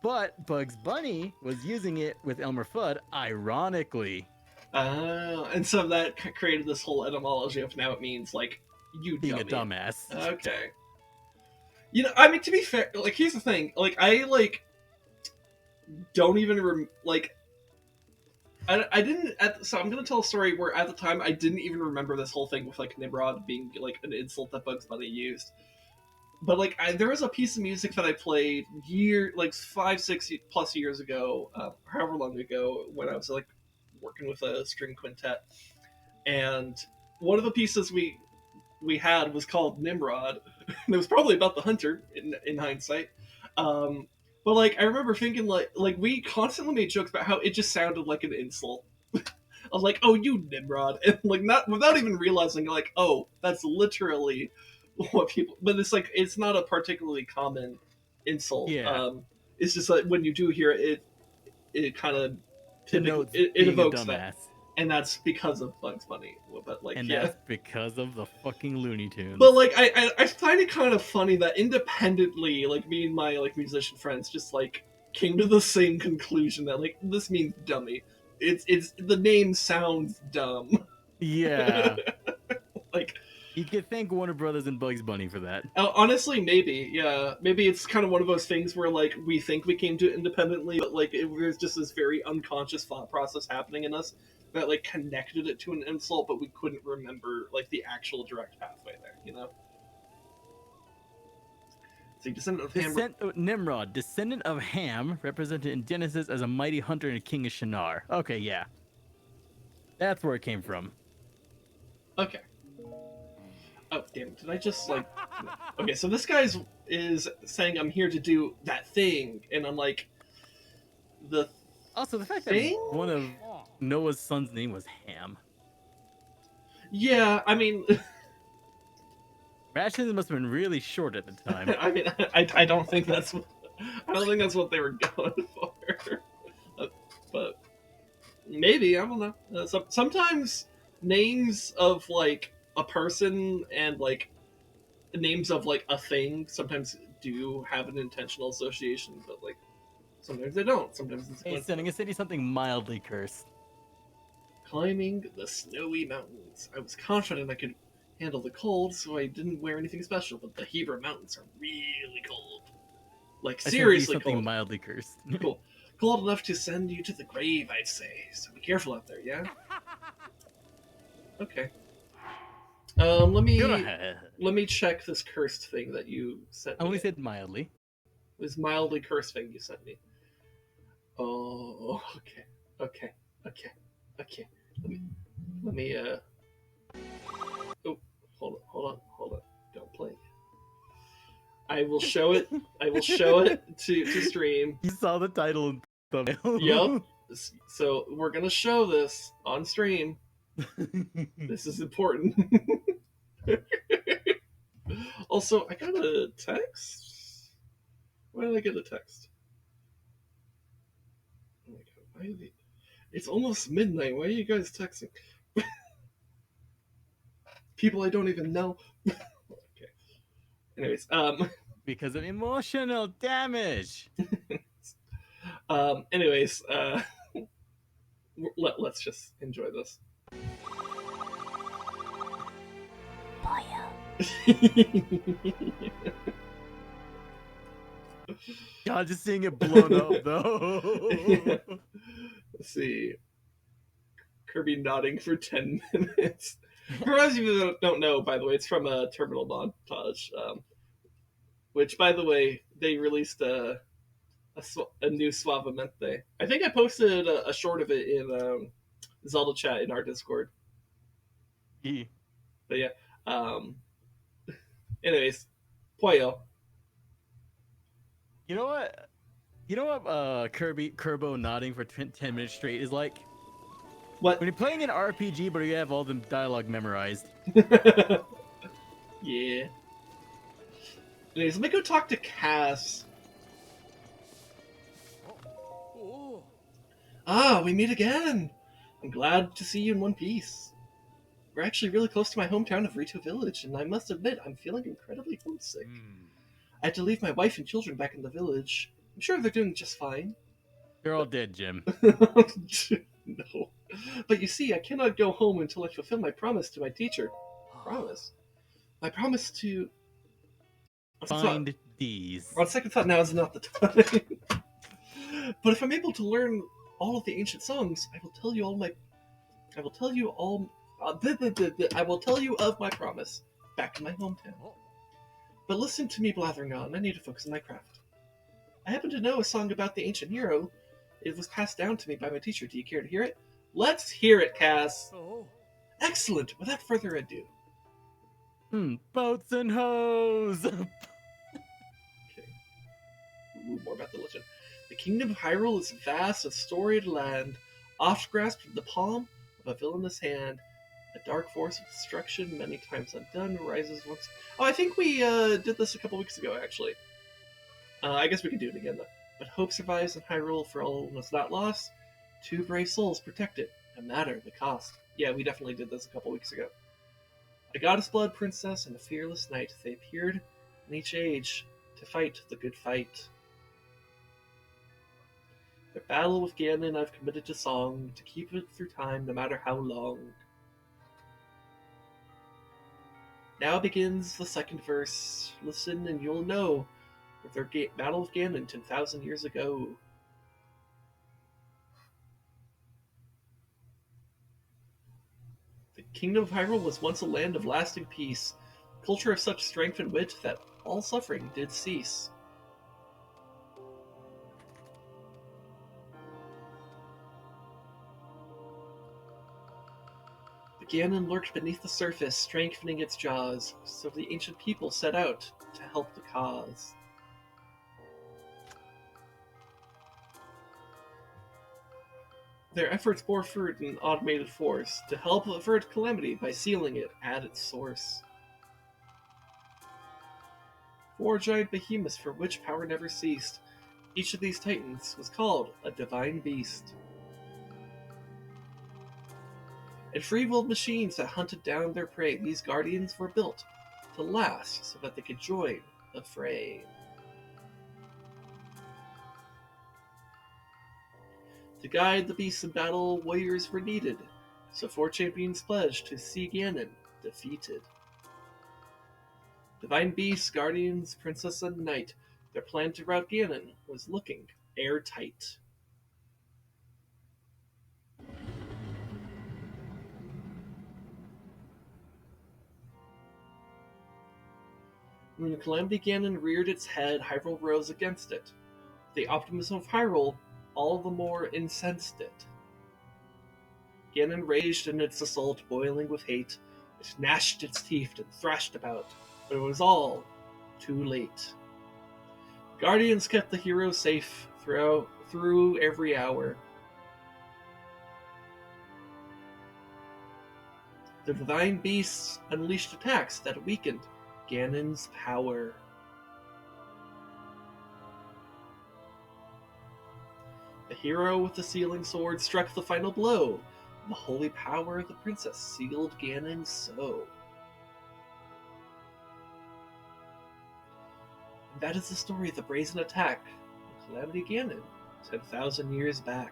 But Bugs Bunny was using it with Elmer Fudd ironically. And so that created this whole etymology of now it means like you being dummy. a dumbass. Okay. I mean, to be fair, like here's the thing, like I like don't even I didn't so I'm gonna tell a story where at the time I didn't even remember this whole thing with like Nimrod being like an insult that Bugs Bunny used. But like there was a piece of music that I played 5-6 plus years ago, however long ago, when I was like working with a string quintet, and one of the pieces we had was called Nimrod, and it was probably about the hunter in hindsight. But like I remember thinking like we constantly made jokes about how it just sounded like an insult. I was like, "Oh, you Nimrod," and like not without even realizing like, "Oh, that's literally what people." But it's like it's not a particularly common insult. Yeah. It's just like when you do hear it, it kind of it evokes that, and that's because of Bugs Bunny. But like, that's because of the fucking Looney Tunes. But like, I find it kind of funny that independently, like me and my like musician friends just like came to the same conclusion that like this means dummy. It's the name sounds dumb. Yeah. Like you could thank Warner Brothers and Bugs Bunny for that. Honestly, maybe, yeah. Maybe it's kind of one of those things where, like, we think we came to it independently, but, like, there's just this very unconscious thought process happening in us that, like, connected it to an insult, but we couldn't remember, like, the actual direct pathway there, you know? So, descendant of Ham... Nimrod, descendant of Ham, represented in Genesis as a mighty hunter and a king of Shinar. Okay, yeah. That's where it came from. Okay. Oh, damn, did I just, like... Okay, so this guy is saying I'm here to do that thing, and I'm like... Also, the fact that one of Noah's son's name was Ham. Yeah, I mean... Rations must have been really short at the time. I mean, I don't think that's... I don't think that's what they were going for. But... Maybe, I don't know. Sometimes names of, like... a person and like names of like a thing sometimes do have an intentional association, but like sometimes they don't. Sometimes it's sending a city something mildly cursed. Climbing the snowy mountains. I was confident I could handle the cold, so I didn't wear anything special, but the Hebrew mountains are really cold. Like seriously something cold. Mildly cursed. Cool. Cold enough to send you to the grave, I'd say. So be careful out there, yeah? Okay. Let me check this cursed thing that you sent me. I only said mildly. this mildly cursed thing you sent me. Oh, okay, okay, okay, okay. Let me. Oh, hold on. Don't play. I will show it. I will show it to stream. You saw the title and thumbnail. Yup. So we're gonna show this on stream. This is important. Also, I got a text. Why did I get a text? Oh my god! Why are they... It's almost midnight. Why are you guys texting? People I don't even know. Okay. Anyways, Because of emotional damage. anyways, let's just enjoy this. God, just seeing it blown up though. Let's see. Kirby nodding for 10 minutes. For those of you that don't know, by the way, it's from a Terminal montage. Which, by the way, they released a new Suavemente. I think I posted a short of it in Zelda chat in our Discord. Yeah. But yeah. Anyways, Poyo. You know what? Kerbo nodding for 10 minutes straight is like What? when you're playing an RPG, but you have all the dialogue memorized. Yeah. Anyways, let me go talk to Cass. Ah, we meet again. I'm glad to see you in one piece. We're actually really close to my hometown of Rito Village, and I must admit, I'm feeling incredibly homesick. I had to leave my wife and children back in the village. I'm sure they're doing just fine. They're all dead, Jim. No. But you see, I cannot go home until I fulfill my promise to my teacher. Promise? My promise to... Find these. On second thought, now is not the time. But if I'm able to learn all of the ancient songs, I will tell you all my... I will tell you all... I will tell you of my promise back in my hometown. But listen to me blathering on. I need to focus on my craft. I happen to know a song about the ancient hero. It was passed down to me by my teacher. Do you care to hear it? Let's hear it, Cass. Excellent. Without further ado. Boats and hoes. Okay. Ooh, more about the legend. The kingdom of Hyrule is a vast and storied land, oft grasped in the palm of a villainous hand. A dark force of destruction, many times undone, rises once... Oh, I think we did this a couple weeks ago, actually. I guess we could do it again, though. But hope survives in Hyrule, for all was not lost. 2 brave souls protect it, no matter the cost. Yeah, we definitely did this a couple weeks ago. A goddess blood princess and a fearless knight, they appeared in each age to fight the good fight. Their battle with Ganon I've committed to song, to keep it through time, no matter how long. Now begins the second verse. Listen and you'll know of their battle of Ganon 10,000 years ago. The kingdom of Hyrule was once a land of lasting peace, a culture of such strength and wit that all suffering did cease. Ganon lurked beneath the surface, strengthening its jaws, so the ancient people set out to help the cause. Their efforts bore fruit in an automated force, to help avert calamity by sealing it at its source. 4 giant behemoths for which power never ceased. Each of these titans was called a divine beast. And free-willed machines that hunted down their prey, these guardians were built to last so that they could join the fray. To guide the beasts in battle, warriors were needed, so 4 champions pledged to see Ganon defeated. Divine beasts, guardians, princess, and knight, their plan to rout Ganon was looking airtight. When Calamity Ganon reared its head, Hyrule rose against it. The optimism of Hyrule all the more incensed it. Ganon raged in its assault, boiling with hate. It gnashed its teeth and thrashed about, but it was all too late. Guardians kept the hero safe through every hour. The divine beasts unleashed attacks that weakened Ganon's power. The hero with the sealing sword struck the final blow. The holy power of the princess sealed Ganon's soul. And that is the story of the brazen attack of Calamity Ganon 10,000 years back.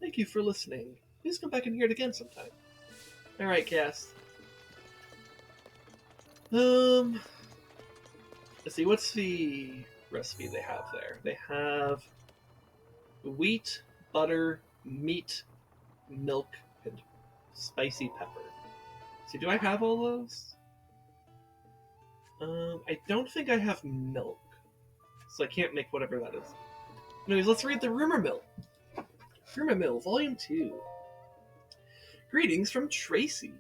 Thank you for listening. Please come back and hear it again sometime. Alright, cast. Let's see, what's the recipe they have there? They have wheat, butter, meat, milk, and spicy pepper. So do I have all those? I don't think I have milk. So I can't make whatever that is. Anyways, let's read the rumor mill. Rumor Mill, Volume 2. Greetings from Tracy,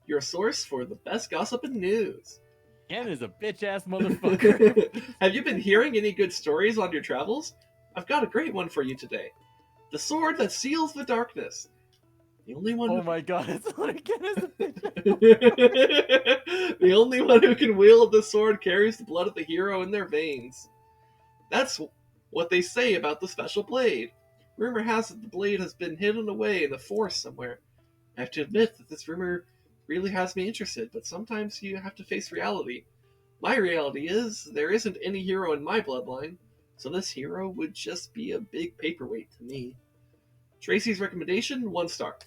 your source for the best gossip and news. Ganon is a bitch-ass motherfucker. Have you been hearing any good stories on your travels? I've got a great one for you today. The sword that seals the darkness. The only one. Oh my god, it's not Ganon is a bitch. The only one who can wield the sword carries the blood of the hero in their veins. That's what they say about the special blade. Rumor has it the blade has been hidden away in the forest somewhere. I have to admit that this rumor really has me interested, but sometimes you have to face reality. My reality is, there isn't any hero in my bloodline, so this hero would just be a big paperweight to me. Tracy's recommendation, 1 star.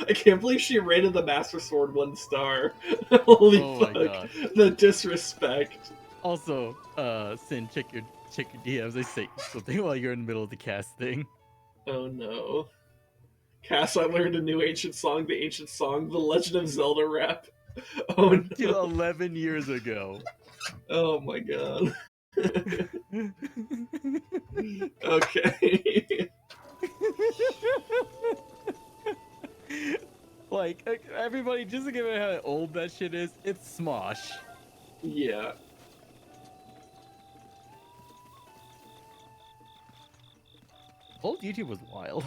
I can't believe she rated the Master Sword 1 star. Holy fuck. My God. The disrespect. Also, Sin, check your DMs. They say something while you're in the middle of the cast thing. Oh no. Cass, I learned a new ancient song, The Legend of Zelda rap. Oh no. 11 years ago. Oh my god. Okay. Like, everybody, just to give it how old that shit is, it's Smosh. Yeah. Old YouTube was wild.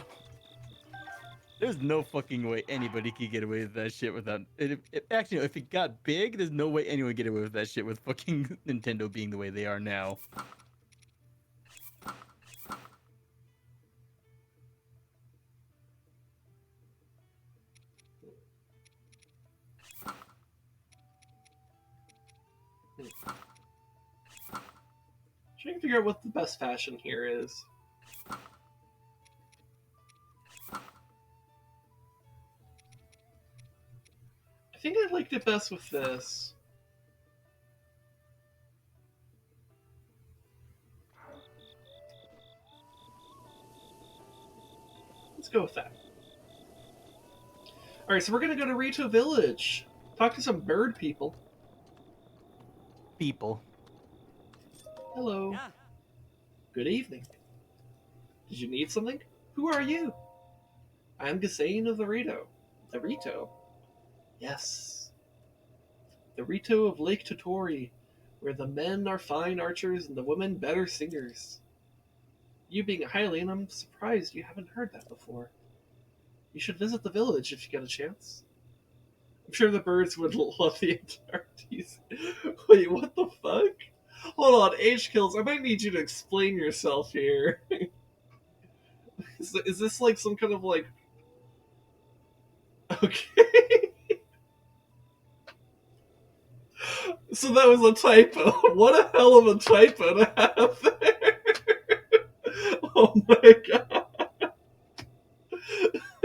There's no fucking way anybody could get away with that shit without... Actually, if it got big, there's no way anyone would get away with that shit with fucking Nintendo being the way they are now. Trying to figure out what the best fashion here is. I think I liked it best with this. Let's go with that. Alright, so we're gonna go to Rito Village. Talk to some bird people. Hello. Yeah. Good evening. Did you need something? Who are you? I'm Gasane of the Rito. The Rito? Yes. The Rito of Lake Totori, where the men are fine archers and the women better singers. You being a Hylian, I'm surprised you haven't heard that before. You should visit the village if you get a chance. I'm sure the birds would love the entire tease. Wait, what the fuck? Hold on, H-Kills, I might need you to explain yourself here. Is this like some kind of like... Okay. So that was a typo. What a hell of a typo to have there. Oh my god.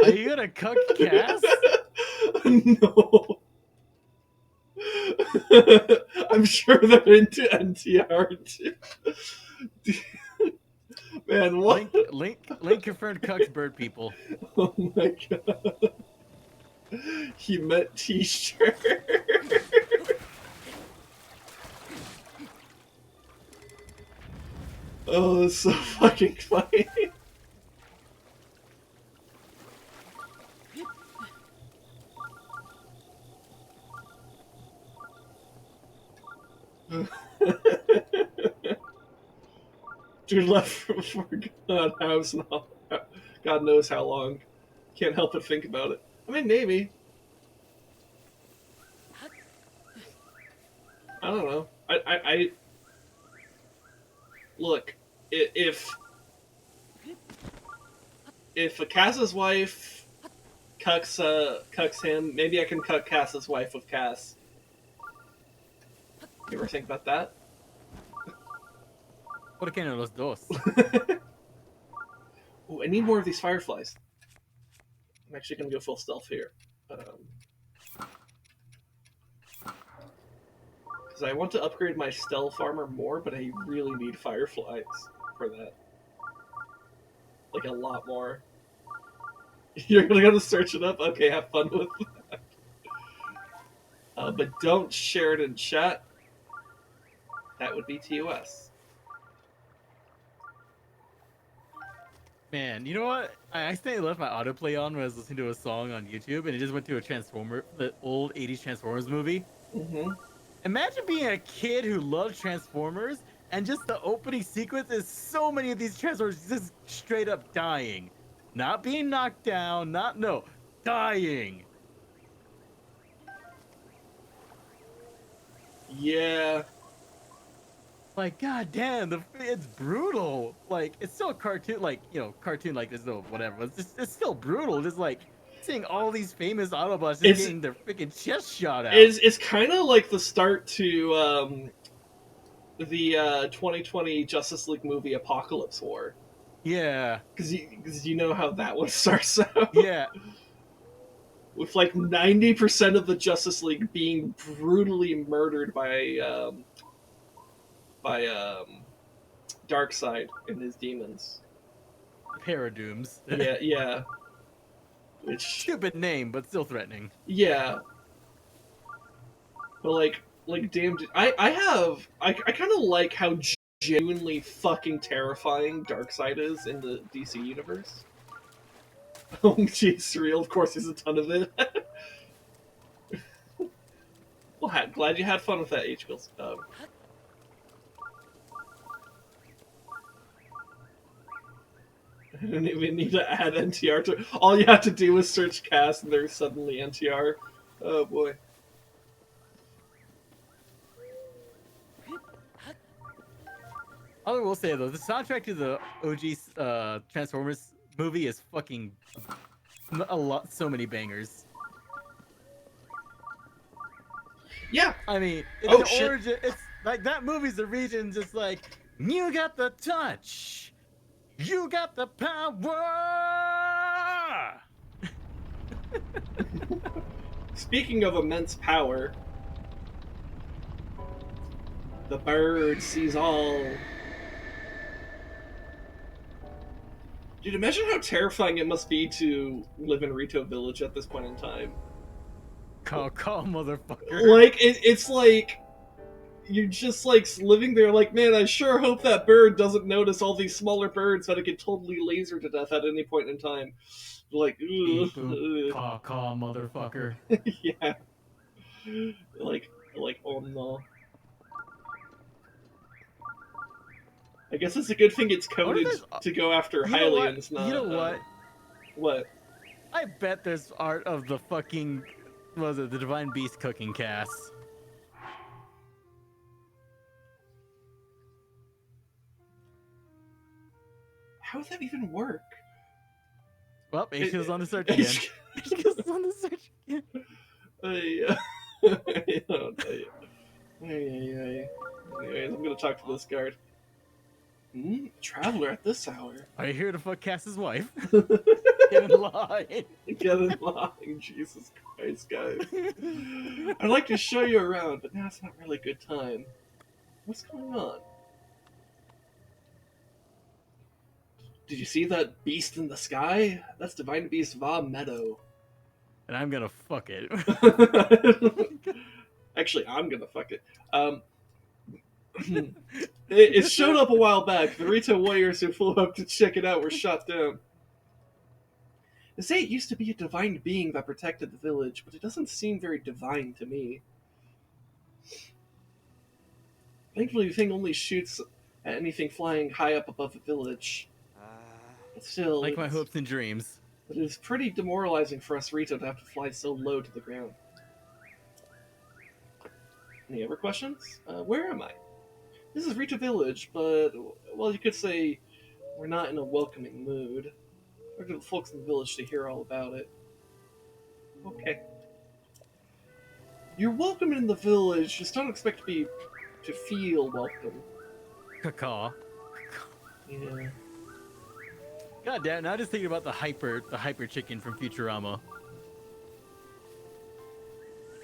Are you gonna cuck Cass? No. I'm sure they're into NTR too. Man, what? Link confirmed Cuck's bird people. Oh my god. He meant t-shirt. Oh, that's so fucking funny. Dude left for God knows now. God knows how long. Can't help but think about it. I mean, maybe. I don't know. I look. If a Cass's wife cucks him, maybe I can cuck Cass's wife with Cass. You ever think about that? ¿Por qué no los dos? Ooh, I need more of these fireflies. I'm actually gonna go full stealth here. Because I want to upgrade my stealth armor more, but I really need fireflies for that. Like, a lot more. You're gonna search it up? Okay, have fun with that. But don't share it in chat. That would be TOS. Man, you know what? I accidentally left my autoplay on when I was listening to a song on YouTube, and it just went to the old 80s Transformers movie. Mm-hmm. Imagine being a kid who loves Transformers, and just the opening sequence is so many of these Transformers just straight up dying. Not being knocked down, dying. Yeah. Like, god damn, it's brutal. Like, it's still a cartoon, cartoon, like, there's no whatever. It's still brutal. Just, like, seeing all these famous Autobots just getting their freaking chest shot out. It's kind of like the start to the 2020 Justice League movie Apocalypse War. Yeah. Because you know how that one starts out. Yeah. With, like, 90% of the Justice League being brutally murdered by Darkseid and his demons. Paradooms. Yeah. Which, stupid name, but still threatening. Yeah. But like damn, I kind of like how genuinely fucking terrifying Darkseid is in the DC universe. Oh, geez, surreal. Of course, there's a ton of it. Well, glad you had fun with that, H-Bills. We need to add NTR to. All you have to do is search Cass, and there's suddenly NTR. Oh boy. All I will say though, the soundtrack to the OG Transformers movie is fucking so many bangers. Yeah. I mean, origin. It's like that movie's the region, just like you got the touch, you got the power. Speaking of immense power, the bird sees all. Dude, imagine how terrifying it must be to live in Rito Village at this point in time. Call, motherfucker. Like, it's like, you're just, like, living there like, man, I sure hope that bird doesn't notice all these smaller birds that it could totally laser to death at any point in time. Like, Call, motherfucker. Yeah. Like, oh no. I guess it's a good thing it's coded to go after Hylians, not... You know what? What? I bet there's art of the fucking... What was it? The Divine Beast cooking Cass. How would that even work? Well, HQ's on the search again. HQ's on the search again. Anyways, I'm gonna talk to this guard. Traveler at this hour. Are you here to fuck Cass's wife? Get in line. Get in line, Jesus Christ, guys. I'd like to show you around, but now it's not really a good time. What's going on? Did you see that beast in the sky? That's Divine Beast Va Meadow. And I'm gonna fuck it. Actually, I'm gonna fuck it. It showed up a while back. The Rito warriors who flew up to check it out were shot down. They say it used to be a divine being that protected the village, but it doesn't seem very divine to me. Thankfully, the thing only shoots at anything flying high up above the village. But still, Like my hopes and dreams. But it is pretty demoralizing for us Rito to have to fly so low to the ground. Any other questions? Where am I? This is Rito Village, but, well, you could say we're not in a welcoming mood. We're the folks in the village to hear all about it. Okay. You're welcome in the village, just don't expect to feel welcome. Caw. Yeah. God damn, now just thinking about the hyper chicken from Futurama.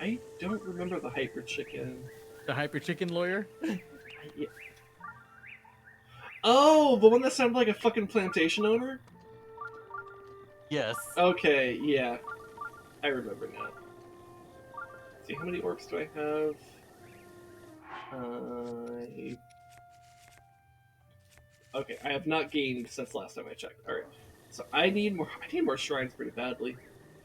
I don't remember the hyper chicken. The hyper chicken lawyer? Yeah. Oh, the one that sounded like a fucking plantation owner? Yes. Okay, yeah. I remember now. Let's see, how many orbs do I have? Okay, I have not gained since last time I checked. Alright. So I need more shrines pretty badly.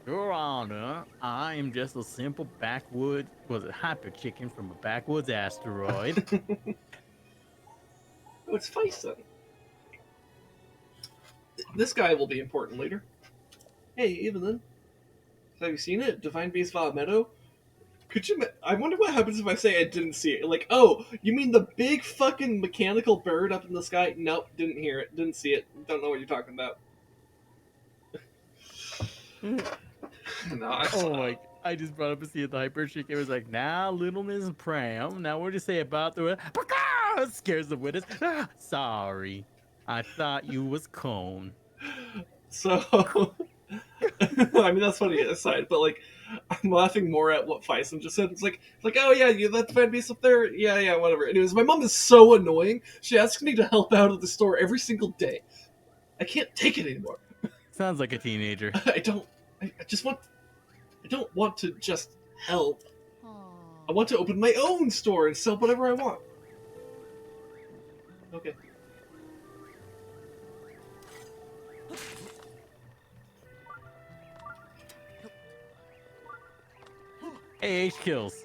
Your Honor, I am just a simple hyper chicken from a backwoods asteroid. Oh, it's Faison. This guy will be important later. Hey, even then. Have you seen it? Divine Beast Va Meadow? I wonder what happens if I say I didn't see it. Like, oh, you mean the big fucking mechanical bird up in the sky? Nope, didn't hear it, didn't see it, don't know what you're talking about. No, I just brought up a scene at the hyper chicken. It was like, now little Miss Pram, now what do you say about the scares the witness. Sorry. I thought you was cone. So, I mean, that's funny aside, but like, I'm laughing more at what Faison just said. It's like, oh yeah, you let the fan beast up there? Yeah, whatever. Anyways, my mom is so annoying. She asks me to help out at the store every single day. I can't take it anymore. Sounds like a teenager. I don't want to just help. I want to open my own store and sell whatever I want. Okay. Hey, H kills.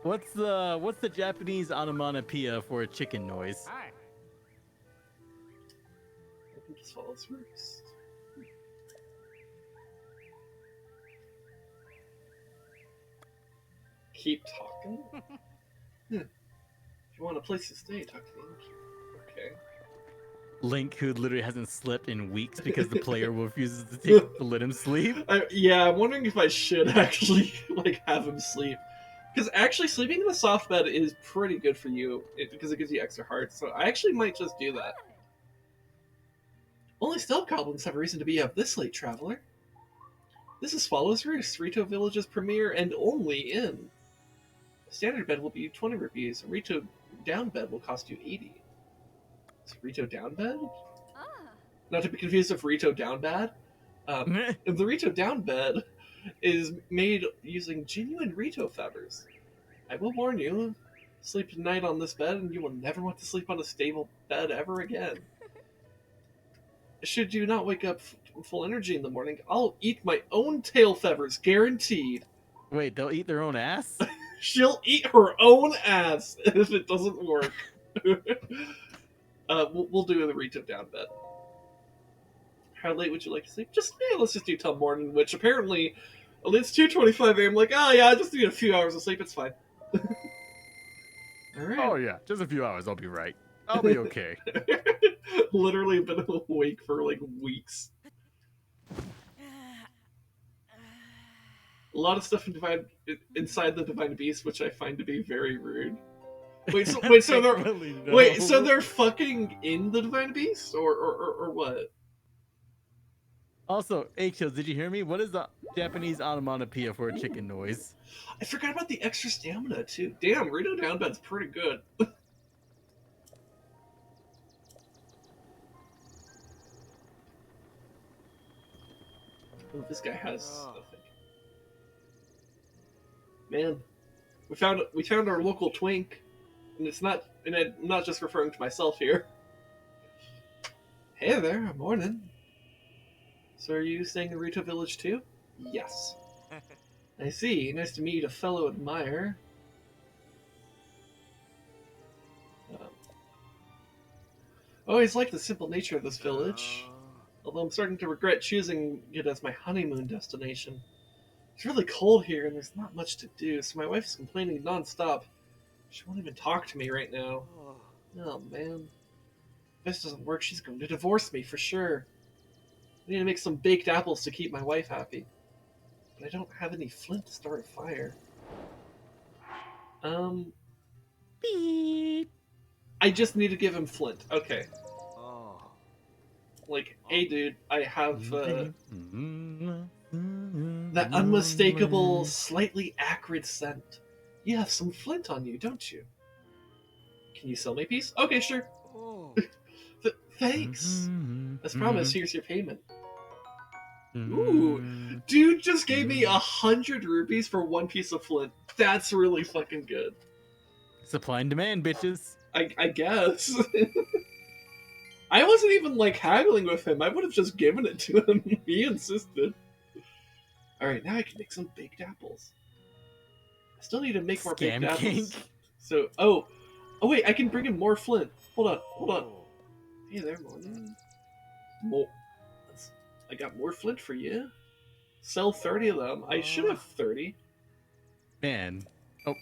What's the Japanese onomatopoeia for a chicken noise? I think this follows roost. Keep talking? If you want a place to stay, talk to the innkeeper. Okay. Link, who literally hasn't slept in weeks because the player refuses to let him sleep. Yeah, I'm wondering if I should actually have him sleep, because actually sleeping in a soft bed is pretty good for you because it gives you extra hearts. So I actually might just do that. Only stealth goblins have a reason to be up this late, traveler. This is Swallow's Roost, Rito Village's premier and only inn. A standard bed will be 20 rupees. A Rito down bed will cost you 80. Rito down bed? Not to be confused with Rito down bad. The Rito down bed is made using genuine Rito feathers. I will warn you, sleep tonight on this bed and you will never want to sleep on a stable bed ever again. Should you not wake up full energy in the morning, I'll eat my own tail feathers, guaranteed. Wait, they'll eat their own ass? She'll eat her own ass if it doesn't work. We'll do the Rito down bed. How late would you like to sleep? Let's just do till morning, which apparently, it's 2:25 a.m. Like, oh yeah, I just need a few hours of sleep, it's fine. Alright. Oh yeah, just a few hours, I'll be right. I'll be okay. Literally been awake for weeks. A lot of stuff inside the Divine Beast, which I find to be very rude. So they're fucking in the Divine Beast, or what? Also, H-Hills, did you hear me? What is the Japanese onomatopoeia for a chicken noise? I forgot about the extra stamina too. Damn, Rito Downbed's pretty good. Oh, this guy has nothing. Man, we found our local twink, and it's not. And I'm not just referring to myself here. Hey there, morning. So are you staying in Rito Village too? Yes. I see. Nice to meet a fellow admirer. Always liked the simple nature of this village, although I'm starting to regret choosing it as my honeymoon destination. It's really cold here and there's not much to do, so my wife's complaining non-stop. She won't even talk to me right now. Oh man. If this doesn't work, she's going to divorce me for sure. I need to make some baked apples to keep my wife happy. But I don't have any flint to start a fire. Beep. I just need to give him flint. Okay. Like, hey dude, I have that unmistakable, slightly acrid scent. You have some flint on you, don't you? Can you sell me a piece? Okay, sure. Thanks. As promised, here's your payment. Ooh, dude just gave me 100 rupees for one piece of flint. That's really fucking good. Supply and demand, bitches. I guess. I wasn't even like haggling with him. I would have just given it to him. He insisted. Alright, now I can make some baked apples. I still need to make more baked apples. So, oh wait, I can bring in more flint. Hold on. Hey there, morning. More. I got more flint for you. Sell 30 of them. I should have 30. Man. Oh.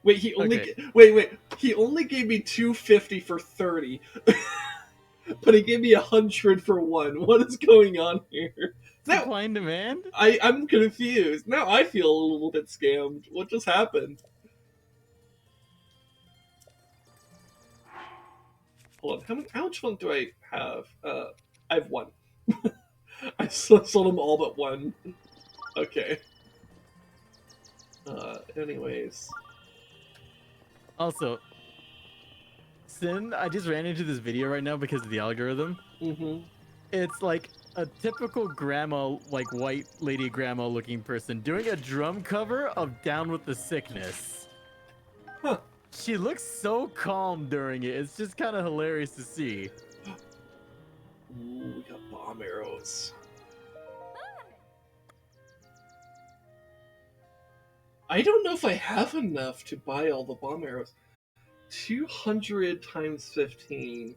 Wait, he only wait. He only gave me 250 for 30, but he gave me 100 for one. What is going on here? Supply and demand? I'm confused. Now I feel a little bit scammed. What just happened? Hold on. How much fun do I have? I have one. I sold them all but one. Okay. Anyways. Also, Sin, I just ran into this video right now because of the algorithm. Mm-hmm. It's like a typical grandma, like white lady grandma looking person doing a drum cover of Down with the Sickness. Huh. She looks so calm during it. It's just kind of hilarious to see. Ooh, we got bomb arrows. I don't know if I have enough to buy all the bomb arrows. 200 times 15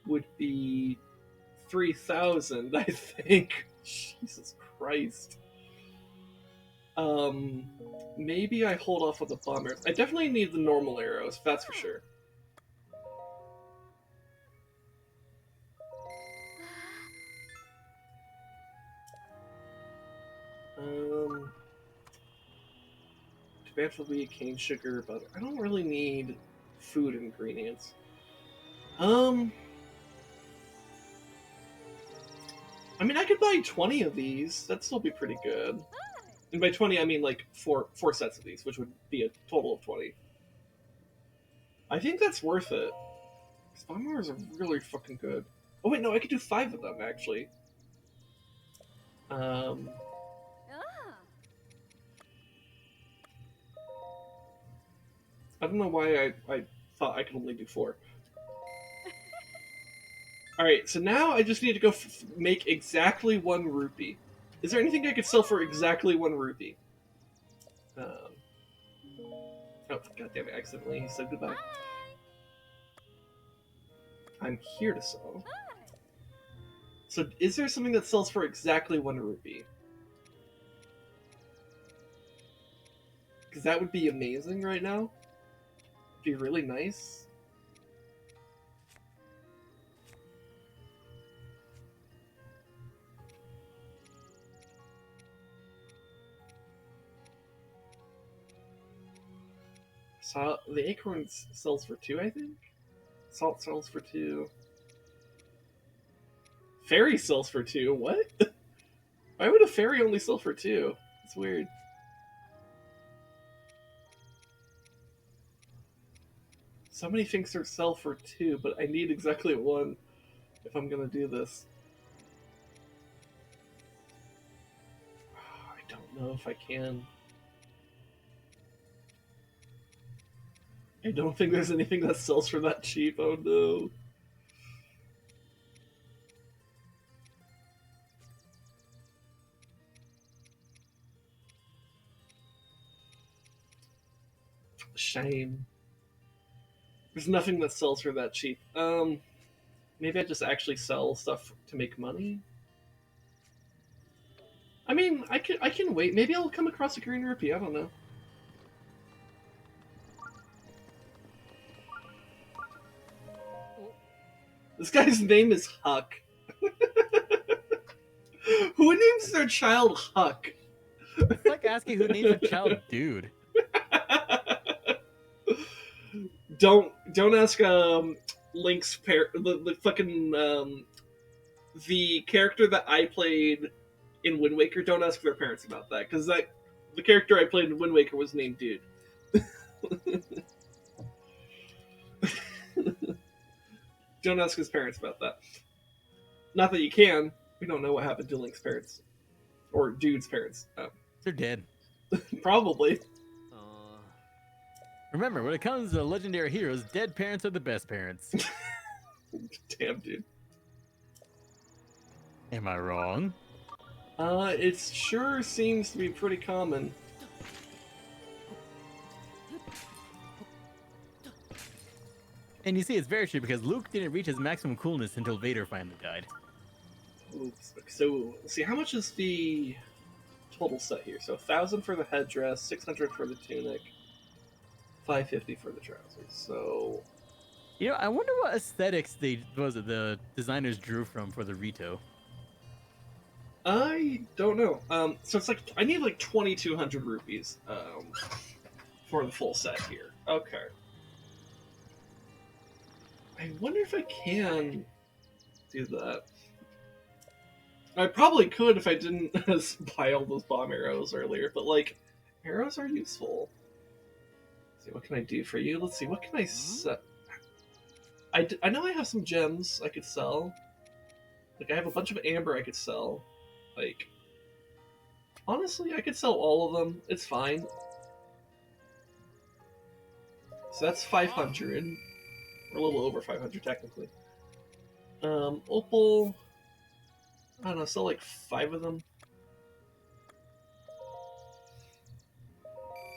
would be 3,000, I think. Jesus Christ. Maybe I hold off on the bomb arrows. I definitely need the normal arrows, that's for sure. Tabantha Bridge, cane sugar, butter. I don't really need food ingredients. I mean, I could buy 20 of these. That'd still be pretty good. And by 20, I mean like four sets of these, which would be a total of 20. I think that's worth it. Bomb arrows are really fucking good. Oh wait, no, I could do 5 of them, actually. I don't know why I thought I could only do 4. Alright, so now I just need to go make exactly 1 rupee. Is there anything I could sell for exactly 1 rupee? Oh, goddammit, I accidentally said goodbye. I'm here to sell. So, is there something that sells for exactly 1 rupee? Because that would be amazing right now. Be really nice. So the acorn sells for 2, I think. Salt sells for 2. Fairy sells for 2. What? Why would a fairy only sell for 2? It's weird. So many things sell for 2, but I need exactly 1 if I'm gonna do this. I don't know if I can. I don't think there's anything that sells for that cheap. Oh no. Shame. There's nothing that sells for that cheap. Maybe I just actually sell stuff to make money. I mean, I can wait. Maybe I'll come across a green rupee. I don't know. This guy's name is Huck. Who names their child Huck? It's like asking who names a child dude. Don't ask Link's the fucking the character that I played in Wind Waker. Don't ask their parents about that, because the character I played in Wind Waker was named Dude. Don't ask his parents about that. Not that you can. We don't know what happened to Link's parents or Dude's parents. They're dead. Probably. Remember, when it comes to legendary heroes, dead parents are the best parents. Damn, dude. Am I wrong? It sure seems to be pretty common. And you see, it's very true because Luke didn't reach his maximum coolness until Vader finally died. Oops. So, let's see, how much is the total set here? So, 1,000 for the headdress, 600 for the tunic, 550 for the trousers. So, You know, I wonder what aesthetics the designers drew from for the Rito. I don't know. So it's like I need like 2,200 rupees for the full set here. Okay. I wonder if I can do that. I probably could if I didn't buy all those bomb arrows earlier, but like, arrows are useful. Let's see, what can I do for you? Let's see, what can I sell? I know I have some gems I could sell. Like, I have a bunch of amber I could sell. Like, honestly, I could sell all of them. It's fine. So that's 500. Or a little over 500, technically. Opal... I don't know, sell like 5 of them.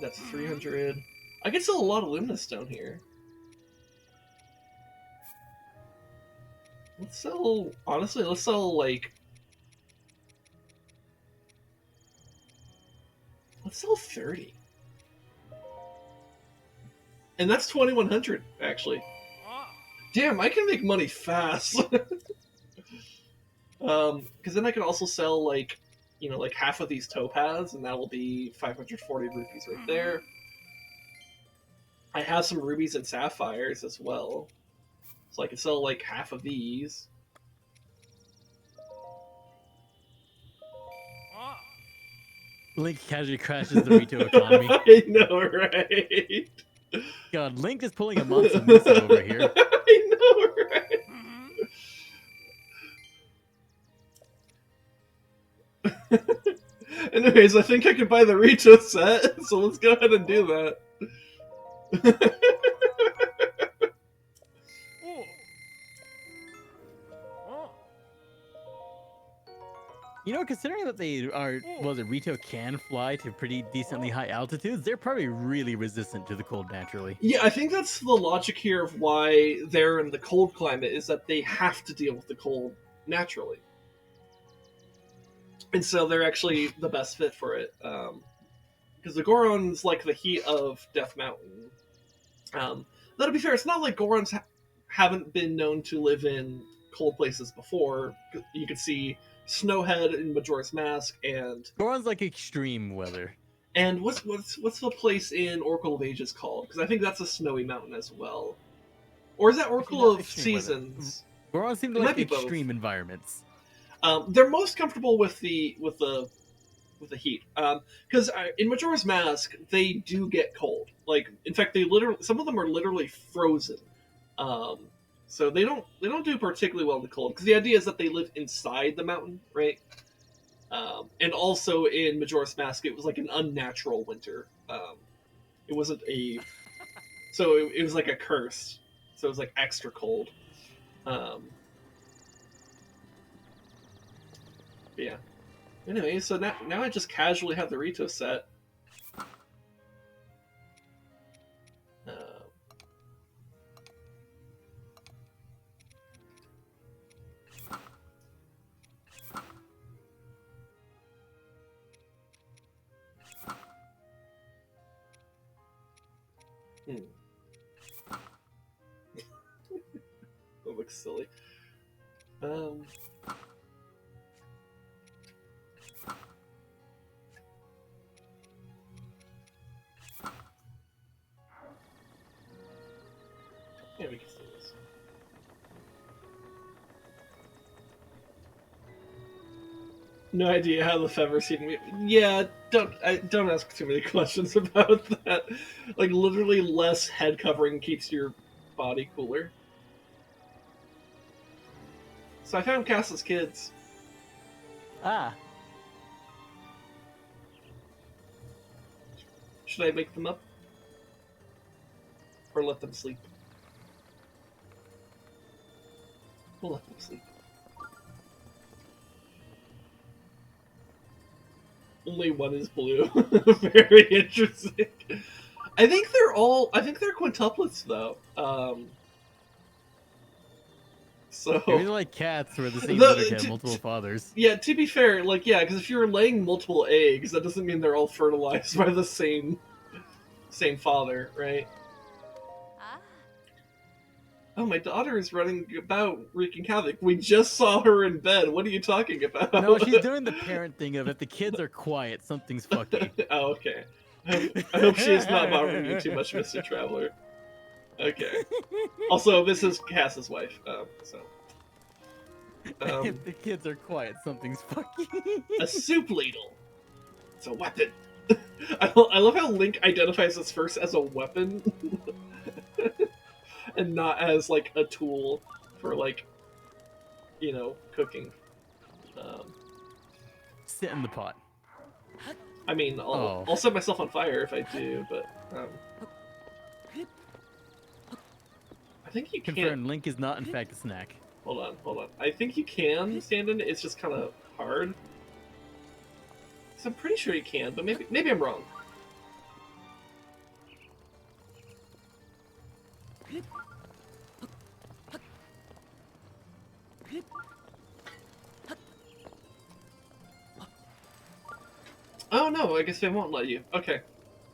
That's 300. I could sell a lot of Luminous Stone here. Let's sell... Honestly, let's sell like... Let's sell 30. And that's 2,100, actually. Damn, I can make money fast. Because then I can also sell, like, you know, like half of these topaz, and that will be 540 rupees right there. I have some rubies and sapphires as well. So I can sell, like, half of these. Link casually crashes the Rito economy. I know, right? God, Link is pulling a Mansa Musa over here. I know, right? Anyways, I think I can buy the Rito set, so let's go ahead and do that. You know, considering that the Rito can fly to pretty decently high altitudes, they're probably really resistant to the cold naturally. Yeah, I think that's the logic here of why they're in the cold climate, is that they have to deal with the cold naturally. And so they're actually the best fit for it. Because the Goron's like the heat of Death Mountain. Though to be fair, it's not like Gorons haven't been known to live in cold places before. You could see Snowhead in Majora's Mask, and Goron's like extreme weather. And what's the place in Oracle of Ages called? Because I think that's a snowy mountain as well. Or is that Oracle of Seasons? Goron seemed to like extreme environments. They're most comfortable with the heat, because in Majora's Mask they do get cold. Like, in fact, they literally, some of them are literally frozen. Um, so they don't do particularly well in the cold, because the idea is that they live inside the mountain, right? And also in Majora's Mask, it was like an unnatural winter. It wasn't a, so it was like a curse. So it was like extra cold. But yeah. Anyway, so now I just casually have the Rito set. Uh, hmm. That looks silly. Yeah, we can see this. No idea how the feather seed me. Yeah, don't ask too many questions about that. Like, literally, less head covering keeps your body cooler. So I found Cass's kids. Ah, Should I make them up? Or let them sleep? We'll let them sleep. Only one is blue. Very interesting. I think they're quintuplets, though. So maybe they're like cats where the same The- litter can have t- multiple fathers. yeah, to be fair, like, yeah, because if you're laying multiple eggs, that doesn't mean they're all fertilized by the same father, right? Ah, Oh, my daughter is running about wreaking havoc. We just saw her in bed. What are you talking about? No, she's doing the parent thing of if the kids are quiet, something's fucky. Oh, okay. I hope she is not bothering you too much, Mr. Traveler. Okay. Also, this is Cass's wife, so. If the kids are quiet, something's fucky. A soup ladle. It's a weapon. I love how Link identifies this first as a weapon, and not as, like, a tool for, like, cooking. Sit in the pot. I mean, I'll set myself on fire if I do, but I think you Confirmed, can. Link is not in fact a snack. Hold on. I think you can stand in it. It's just kind of hard. So I'm pretty sure you can, but maybe I'm wrong. Oh no, I guess they won't let you. Okay.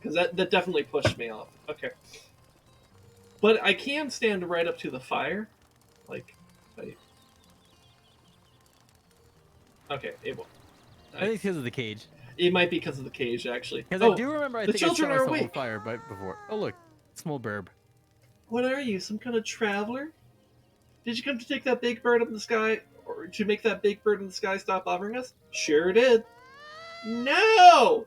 Because that definitely pushed me off. Okay. But I can stand right up to the fire. Like, okay, it won't. I think it's because of the cage. It might be because of the cage, actually. Because Oh, I do remember I the think I children saw are myself on awake. fire before. Oh look, small burb. What are you, some kind of traveler? Did you come to take that big bird up in the sky, or to make that big bird in the sky stop bothering us? Sure did. No!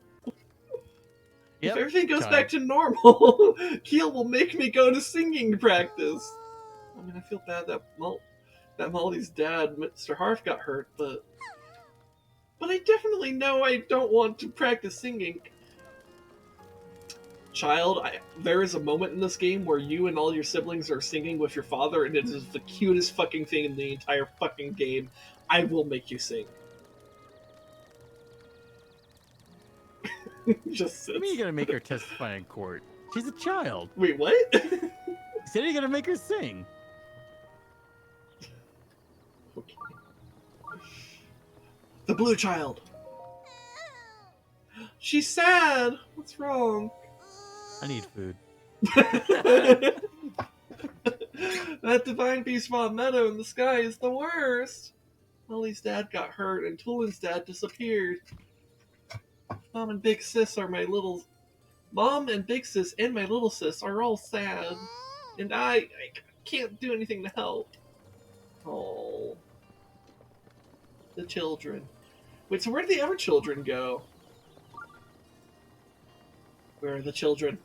Yep, If everything goes child. back to normal, Keel will make me go to singing practice. I mean, I feel bad that Molly's dad, Mr. Harf, got hurt, but I definitely know I don't want to practice singing. Child, there is a moment in this game where you and all your siblings are singing with your father, and it is the cutest fucking thing in the entire fucking game. I will make you sing. Just sits. I mean, you're gonna make her testify in court. She's a child. Wait, what? You said you're gonna make her sing. Okay. The blue child. She's sad. What's wrong? I need food. That divine beast Von Meadow in the sky is the worst. Molly's dad got hurt and Tulin's dad disappeared. Mom and Big Sis and my little sis are all sad. And I can't do anything to help. Oh. The children. Wait, so where did the other children go? Where are the children?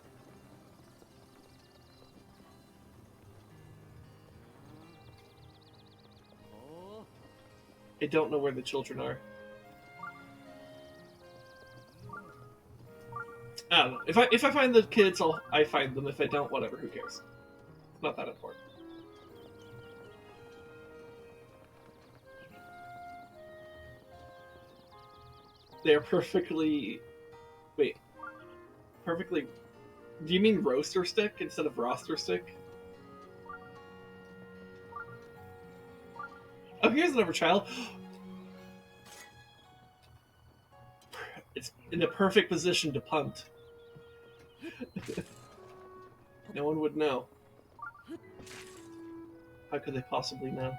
I don't know where the children are. I don't know. If I find the kids, I find them. If I don't, whatever. Who cares? It's not that important. They're perfectly... Wait. Perfectly... Do you mean roaster stick instead of roster stick? Oh, here's another child. It's in a perfect position to punt. No one would know. How could they possibly know?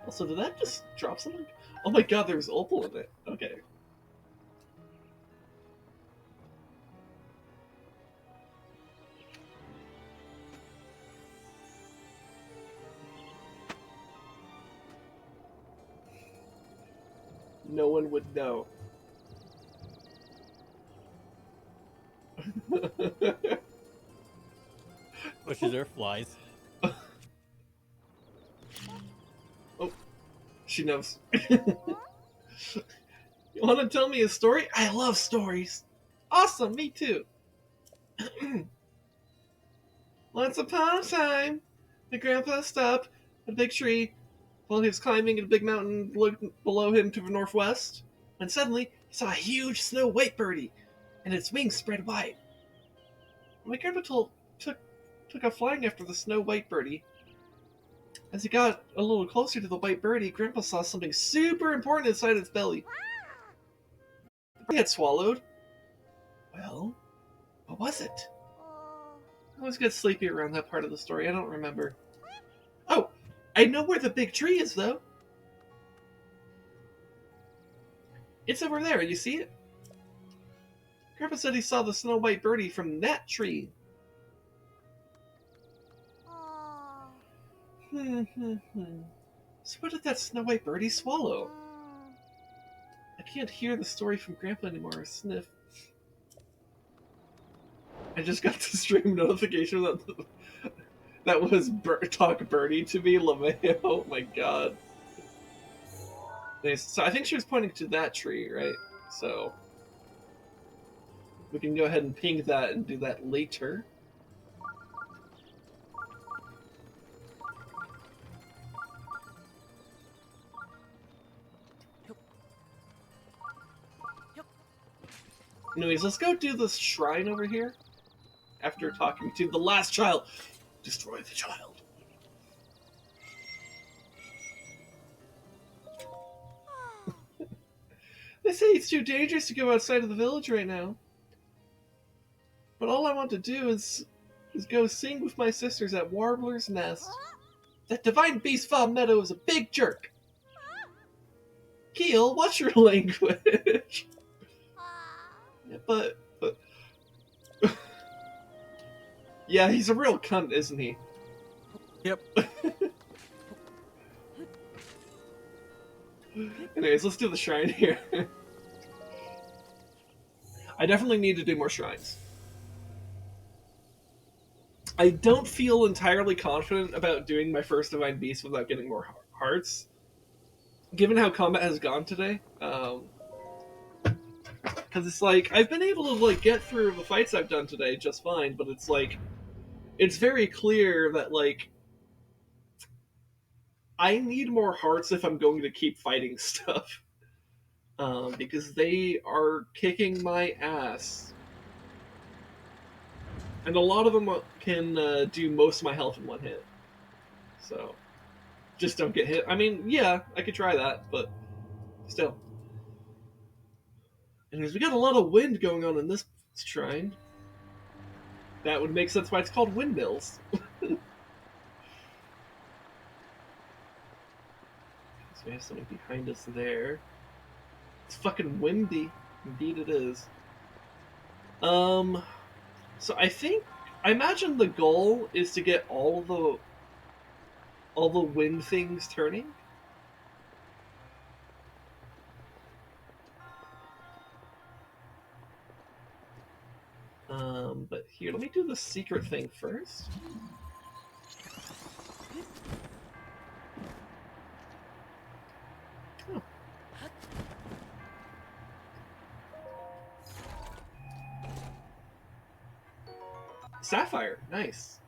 Also, did that just drop something? Oh my god, there's opal in it. Okay. No one would know. Pushes her flies. Oh, she knows. You want to tell me a story? I love stories. Awesome, me too. Once upon a time, my grandpa stopped at a big tree while he was climbing a big mountain looked below him to the northwest, and suddenly he saw a huge snow white birdie, and its wings spread wide. My grandpa took off flying after the snow white birdie. As he got a little closer to the white birdie, Grandpa saw something super important inside its belly. The birdie had swallowed. Well, what was it? I always get sleepy around that part of the story. I don't remember. Oh, I know where the big tree is, though. It's over there. You see it? Grandpa said he saw the snow white birdie from that tree. So what did that snow white birdie swallow? I can't hear the story from Grandpa anymore. Sniff. I just got the stream notification that was Talk Birdie to me, LeMayo. Oh my god. Nice. So I think she was pointing to that tree, right? So we can go ahead and ping that and do that later. Anyways, let's go do this shrine over here. After talking to the last child. Destroy the child. They say it's too dangerous to go outside of the village right now. But all I want to do is go sing with my sisters at Warbler's Nest. That divine beast Fob Meadow is a big jerk. Keel, what's your language? Yeah, but yeah, he's a real cunt, isn't he? Yep. Anyways, let's do the shrine here. I definitely need to do more shrines. I don't feel entirely confident about doing my first Divine Beast without getting more hearts. Given how combat has gone today. Because it's like, I've been able to like get through the fights I've done today just fine, but it's like, it's very clear that like, I need more hearts if I'm going to keep fighting stuff. Because they are kicking my ass. And a lot of them can do most of my health in one hit. So, just don't get hit. I mean, yeah, I could try that, but still. Anyways, we got a lot of wind going on in this shrine. That would make sense why it's called windmills. So we have something behind us there. It's fucking windy. Indeed it is. So I imagine the goal is to get all the wind things turning. But here, let me do the secret thing first. Oh. Sapphire, nice.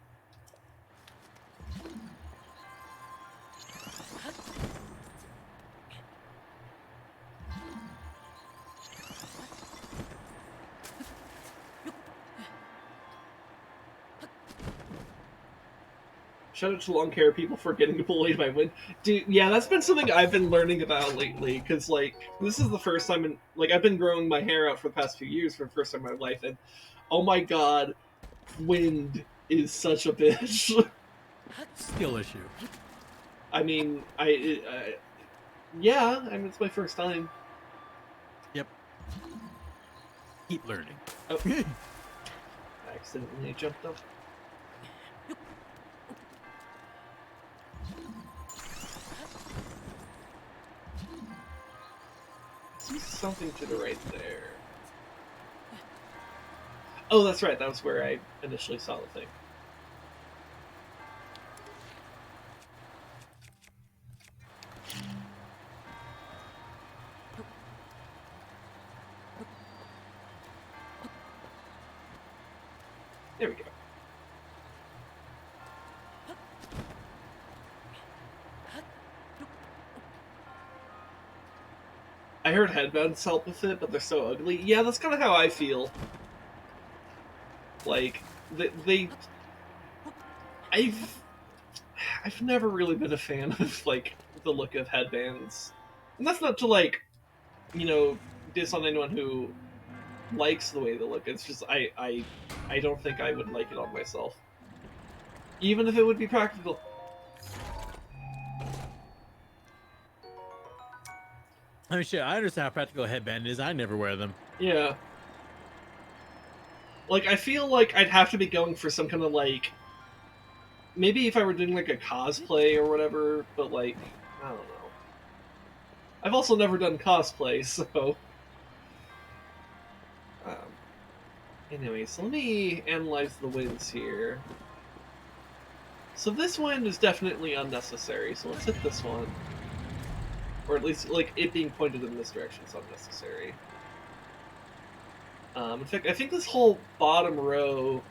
Shout out to long hair people for getting to bully my win. Dude, yeah, that's been something I've been learning about lately, because, like, this is the first time in, like, I've been growing my hair out for the past few years for the first time in my life, and oh my god, wind is such a bitch. Skill issue. I mean, yeah, I mean, it's my first time. Yep. Keep learning. Oh. I accidentally jumped up. See something to the right there. Oh, that's right. That was where I initially saw the thing. There we go. I heard headbands help with it, but they're so ugly. Yeah, that's kind of how I feel. Like, I've never really been a fan of, like, the look of headbands. And that's not to, like, you know, diss on anyone who likes the way they look. It's just, I don't think I would like it on myself. Even if it would be practical. I mean, shit, I understand how practical a headband is. I never wear them. Yeah. Like, I feel like I'd have to be going for some kind of, like... Maybe if I were doing, like, a cosplay or whatever, but, like, I don't know. I've also never done cosplay, so... Anyway, so let me analyze the winds here. So this wind is definitely unnecessary, so let's hit this one. Or at least, like, it being pointed in this direction is unnecessary. In fact, I think this whole bottom row...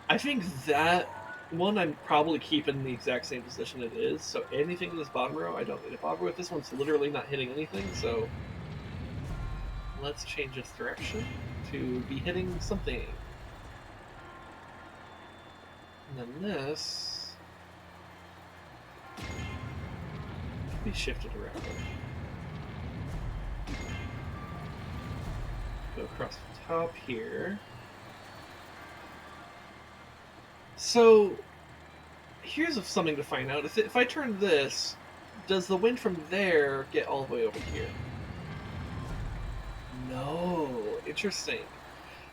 I think that one I'm probably keeping in the exact same position it is, so anything in this bottom row I don't need to bother with. This one's literally not hitting anything, so... Let's change its direction to be hitting something. And then this... be shifted around. Go across the top here. So, here's something to find out. If I turn this, does the wind from there get all the way over here? No. Interesting.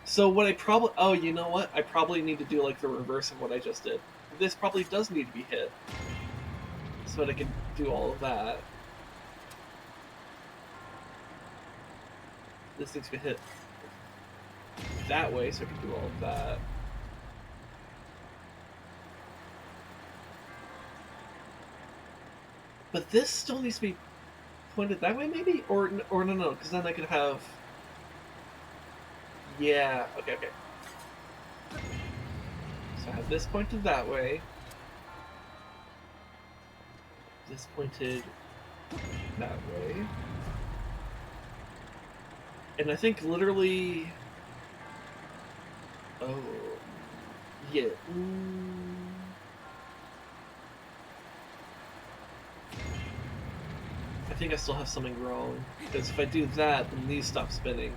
So what I probably... Oh, you know what? I probably need to do like the reverse of what I just did. This probably does need to be hit. So that I can do all of that. This needs to be hit that way, so I can do all of that. But this still needs to be pointed that way, maybe? Or no, because then I could have... Yeah, okay. So I have this pointed that way. This pointed that way. And I think literally... Oh. Yeah. I think I still have something wrong. Because if I do that, then these stop spinning.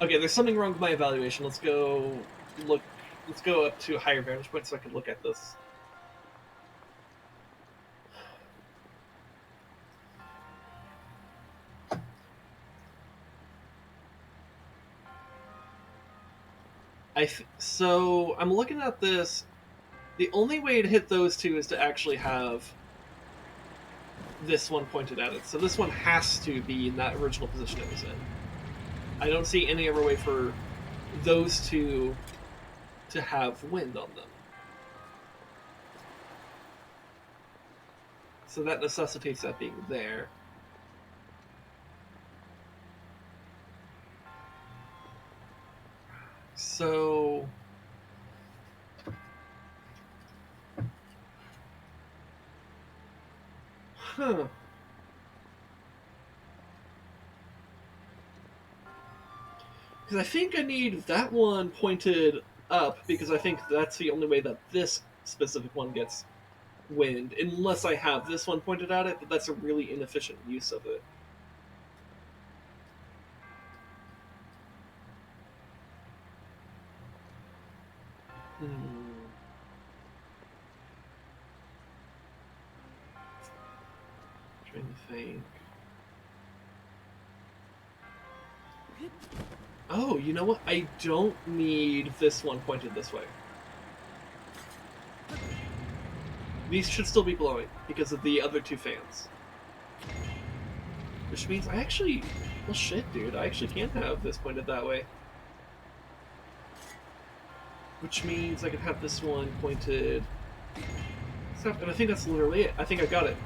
Okay, there's something wrong with my evaluation. Let's go look. Let's go up to a higher vantage point so I can look at this. So I'm looking at this. The only way to hit those two is to actually have this one pointed at it. So this one has to be in that original position it was in. I don't see any other way for those two to have wind on them. So that necessitates that being there. So... Huh. Because I think I need that one pointed up, because I think that's the only way that this specific one gets wind, unless I have this one pointed at it, but that's a really inefficient use of it. Trying to think. Oh, you know what? I don't need this one pointed this way. These should still be blowing because of the other two fans. Which means I actually... Well, shit, dude. I actually can have this pointed that way. Which means I can have this one pointed... And I think that's literally it. I think I got it.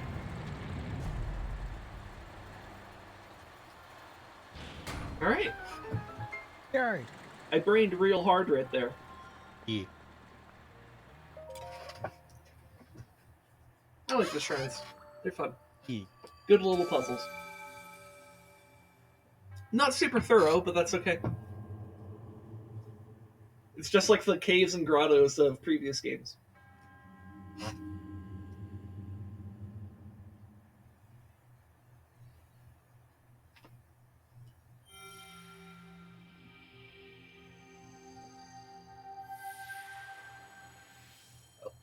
Alright. Alright. I brained real hard right there. Yeah. I like the shrines. They're fun. Yeah. Good little puzzles. Not super thorough, but that's okay. It's just like the caves and grottos of previous games.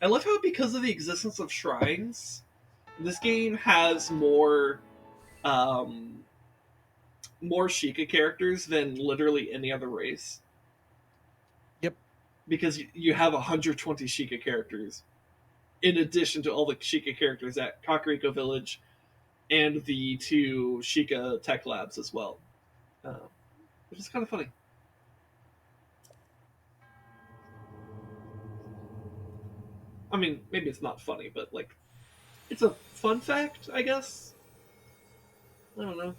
I love how, because of the existence of shrines, this game has more Sheikah characters than literally any other race. Yep. Because you have 120 Sheikah characters, in addition to all the Sheikah characters at Rito Village and the 2 Sheikah tech labs as well. Which is kind of funny. I mean, maybe it's not funny, but, like, it's a fun fact, I guess? I don't know.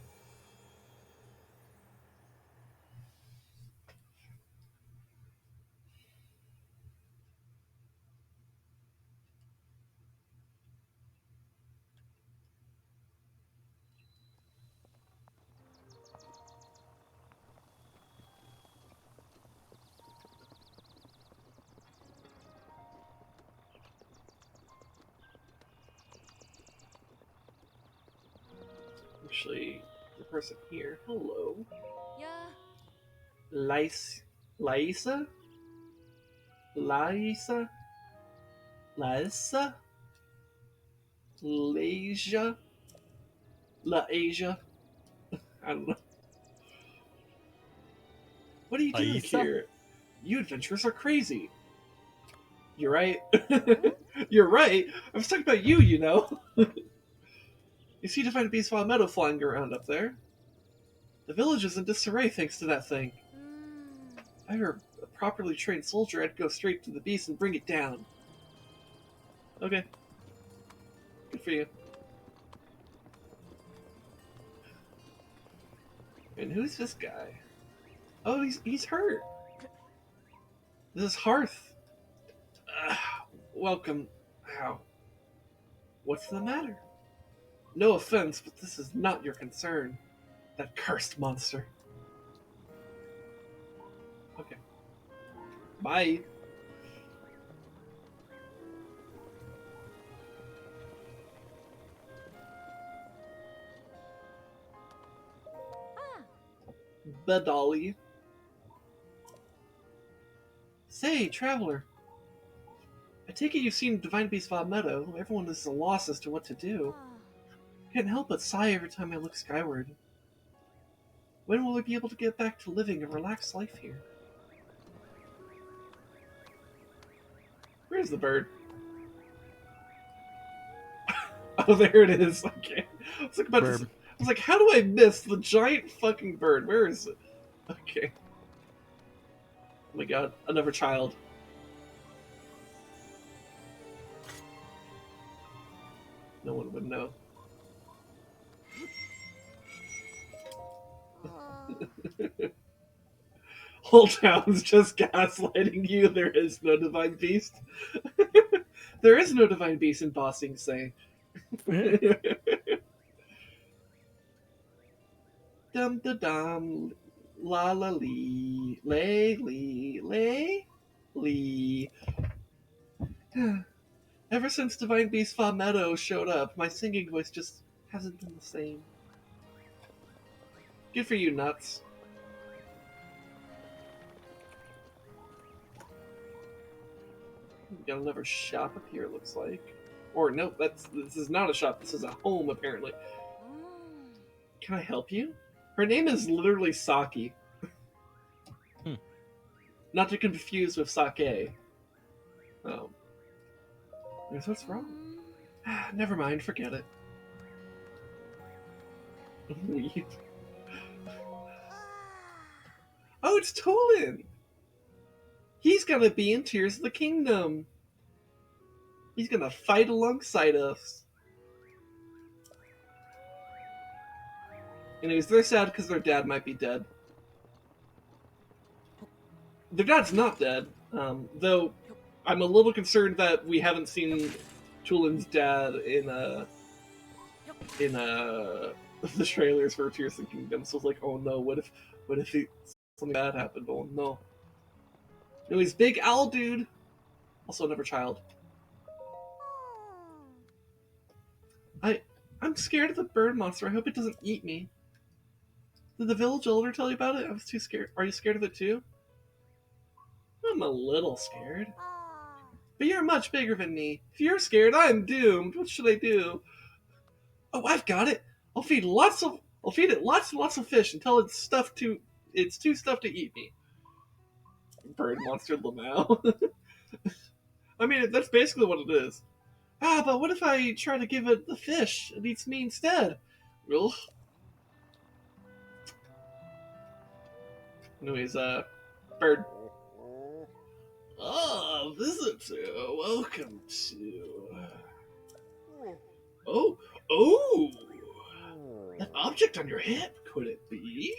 Actually, the person here. Hello. Yeah. Laisa? Laisa? Laisa? Laisa? Lasia? La Asia? I don't know. What are you doing Laisa? here? You adventurers are crazy. You're right. You're right. I was talking about you, you know. You see Divine Beast Wild Meadow flying around up there. The village is in disarray thanks to that thing. If I were a properly trained soldier, I'd go straight to the beast and bring it down. Okay. Good for you. And who's this guy? Oh, he's hurt. This is Hearth. Welcome. How? What's the matter? No offense, but this is not your concern. That cursed monster. Okay. Bye. Badali. Say, traveler. I take it you've seen Divine Beast Wild Meadow. Everyone is at a loss as to what to do. I can't help but sigh every time I look skyward. When will we be able to get back to living a relaxed life here? Where's the bird? Oh, there it is. Okay. I was like, how do I miss the giant fucking bird? Where is it? Okay. my god, another child. No one would know. Whole town's just gaslighting you. There is no divine beast. There is no divine beast in Ba Sing Se. Dum da dum, la la lee, lay lee, lay lee. Ever since Divine Beast Fa Meadow showed up, my singing voice just hasn't been the same. Good for you, Nuts. We got another shop up here, it looks like. Or no, this is not a shop. This is a home, apparently. Can I help you? Her name is literally Saki. Not to confuse with sake. Oh. Guess what's wrong? Never mind, forget it. Weed. Oh, it's Tolan! He's gonna be in Tears of the Kingdom. He's gonna fight alongside us. Anyways, they're sad because their dad might be dead. Their dad's not dead, though I'm a little concerned that we haven't seen Tulin's dad in the trailers for Tears of the Kingdom. So it's like, oh no, what if something bad happened? Oh no. No, he's big owl dude. Also another child. I'm scared of the bird monster. I hope it doesn't eat me. Did the village elder tell you about it? I was too scared. Are you scared of it too? I'm a little scared. But you're much bigger than me. If you're scared, I'm doomed. What should I do? Oh, I've got it. I'll feed it lots and lots of fish until it's too stuffed to eat me. Bird monster Lamau. I mean, that's basically what it is. But what if I try to give it the fish? It eats me instead. Ugh. Anyways, bird. Ah, visitor, welcome to... Oh! An object on your hip, could it be?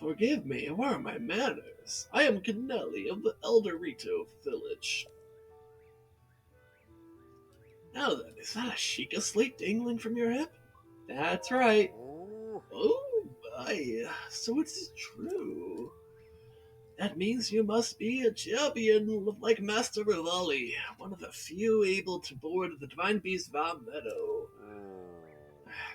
Forgive me, where are my manners? I am Canelli of the Elder Rito Village. Now then, is that a Sheikah slate dangling from your hip? That's right. Oh my, so it's true. That means you must be a champion like Master Rivali, one of the few able to board the Divine Beast Va Meadow.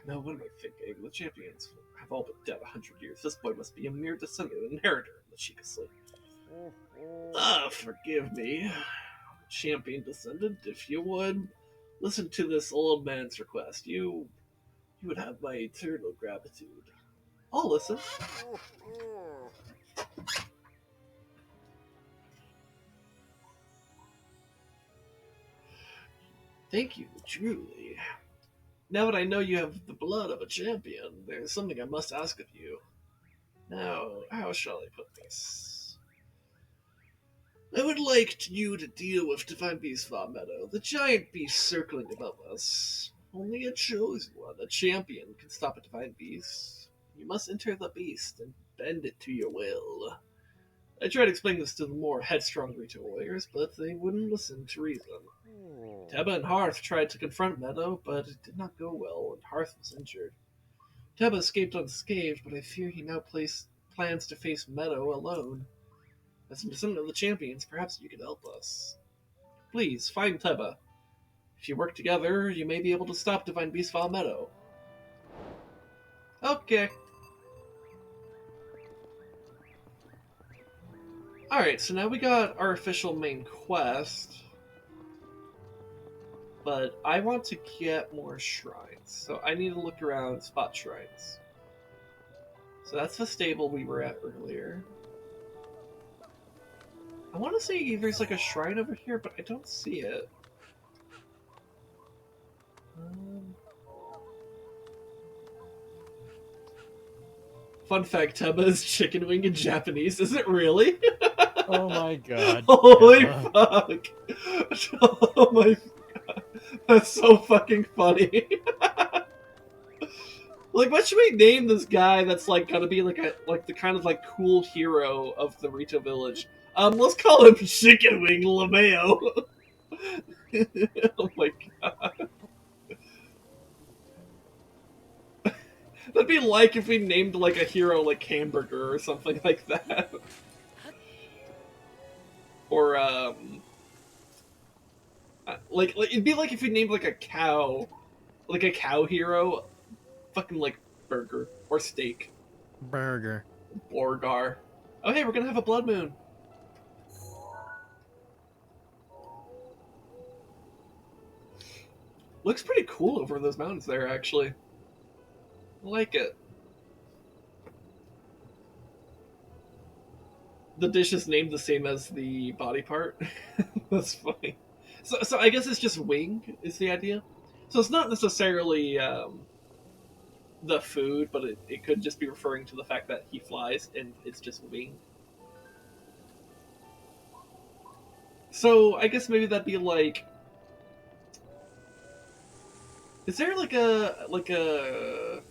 Now, what am I thinking? The champions have all been dead 100 years. This boy must be a mere descendant, inheritor of the Sheikah slate. Forgive me, champion descendant, if you would listen to this old man's request, you would have my eternal gratitude. I'll listen. Thank you, truly. Now that I know you have the blood of a champion, there's something I must ask of you. Now, how shall I put this? I would like you to deal with Divine Beast Va Meadow, the giant beast circling above us. Only a chosen one, a champion, can stop a Divine Beast. You must enter the beast and bend it to your will. I tried explaining this to the more headstrong Rito warriors, but they wouldn't listen to reason. Teba and Hearth tried to confront Meadow, but it did not go well, and Hearth was injured. Teba escaped unscathed, but I fear he now plans to face Meadow alone. As a descendant of the champions, perhaps you could help us. Please, find Teba. If you work together, you may be able to stop Divine Beast Va Meadow. Okay. Alright, so now we got our official main quest. But I want to get more shrines, so I need to look around and spot shrines. So that's the stable we were at earlier. I want to see if there's like a shrine over here, but I don't see it. Fun fact, Teba is chicken wing in Japanese. Is it really? Oh my god. Holy Emma. fuck! Oh my god, that's so fucking funny. Like, what should we name this guy that's like gonna be like the kind of like cool hero of the Rito Village? Let's call him Chicken Wing LeMayo. Oh my god. That'd be like if we named like a hero like Hamburger or something like that. Or like it'd be like if we named like a cow hero, fucking like Burger or Steak. Burger. Borgar. Oh hey, we're gonna have a blood moon. Looks pretty cool over those mountains there, actually. I like it. The dish is named the same as the body part. That's funny. So I guess it's just wing is the idea. So it's not necessarily the food, but it could just be referring to the fact that he flies and it's just wing. So I guess maybe that'd be like, is there like a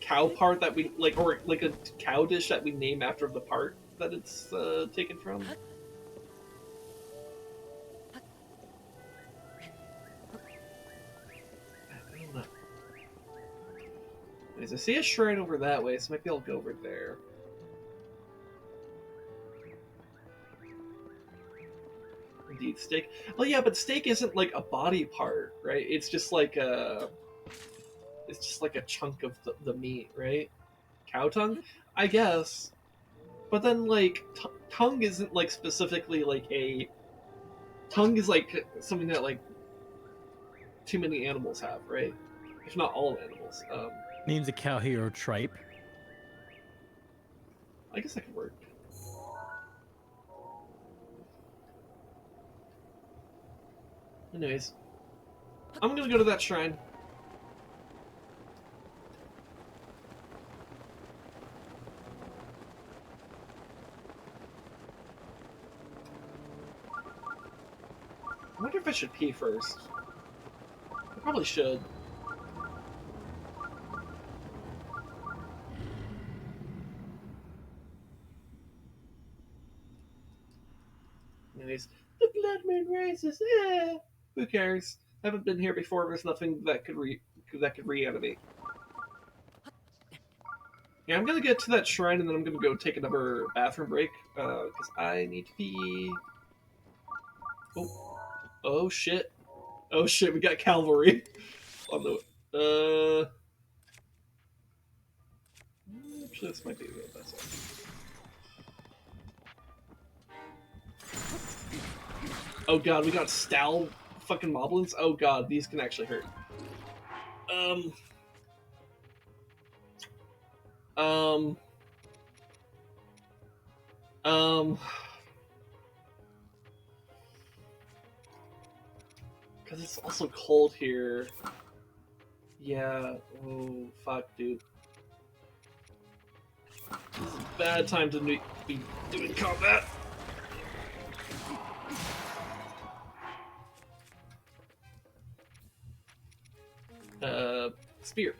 cow part that we like, or like a cow dish that we name after the part that it's taken from? I don't know. Anyways, I see a shrine over that way, so maybe I'll go over there. Indeed, steak. Well, yeah, but steak isn't like a body part, right? It's just like a chunk of the meat, right? Cow tongue, I guess. But then like tongue isn't like specifically like a tongue is like something that like too many animals have, right? If not all animals. Name's a cow hero tripe. I guess that could work. Anyways, I'm gonna go to that shrine. I wonder if I should pee first. I probably should. Anyways, the blood moon rises. Yeah. Who cares? I haven't been here before. There's nothing that could reanimate. Yeah, I'm gonna get to that shrine and then I'm gonna go take another bathroom break because I need to pee. Oh shit! Oh shit! We got cavalry on the. Actually, this might be the best one. Oh god, we got Stal fucking moblins. Oh god, these can actually hurt. Um. Because it's also cold here. Yeah. Oh fuck, dude. This is a bad time to be doing combat. Spear.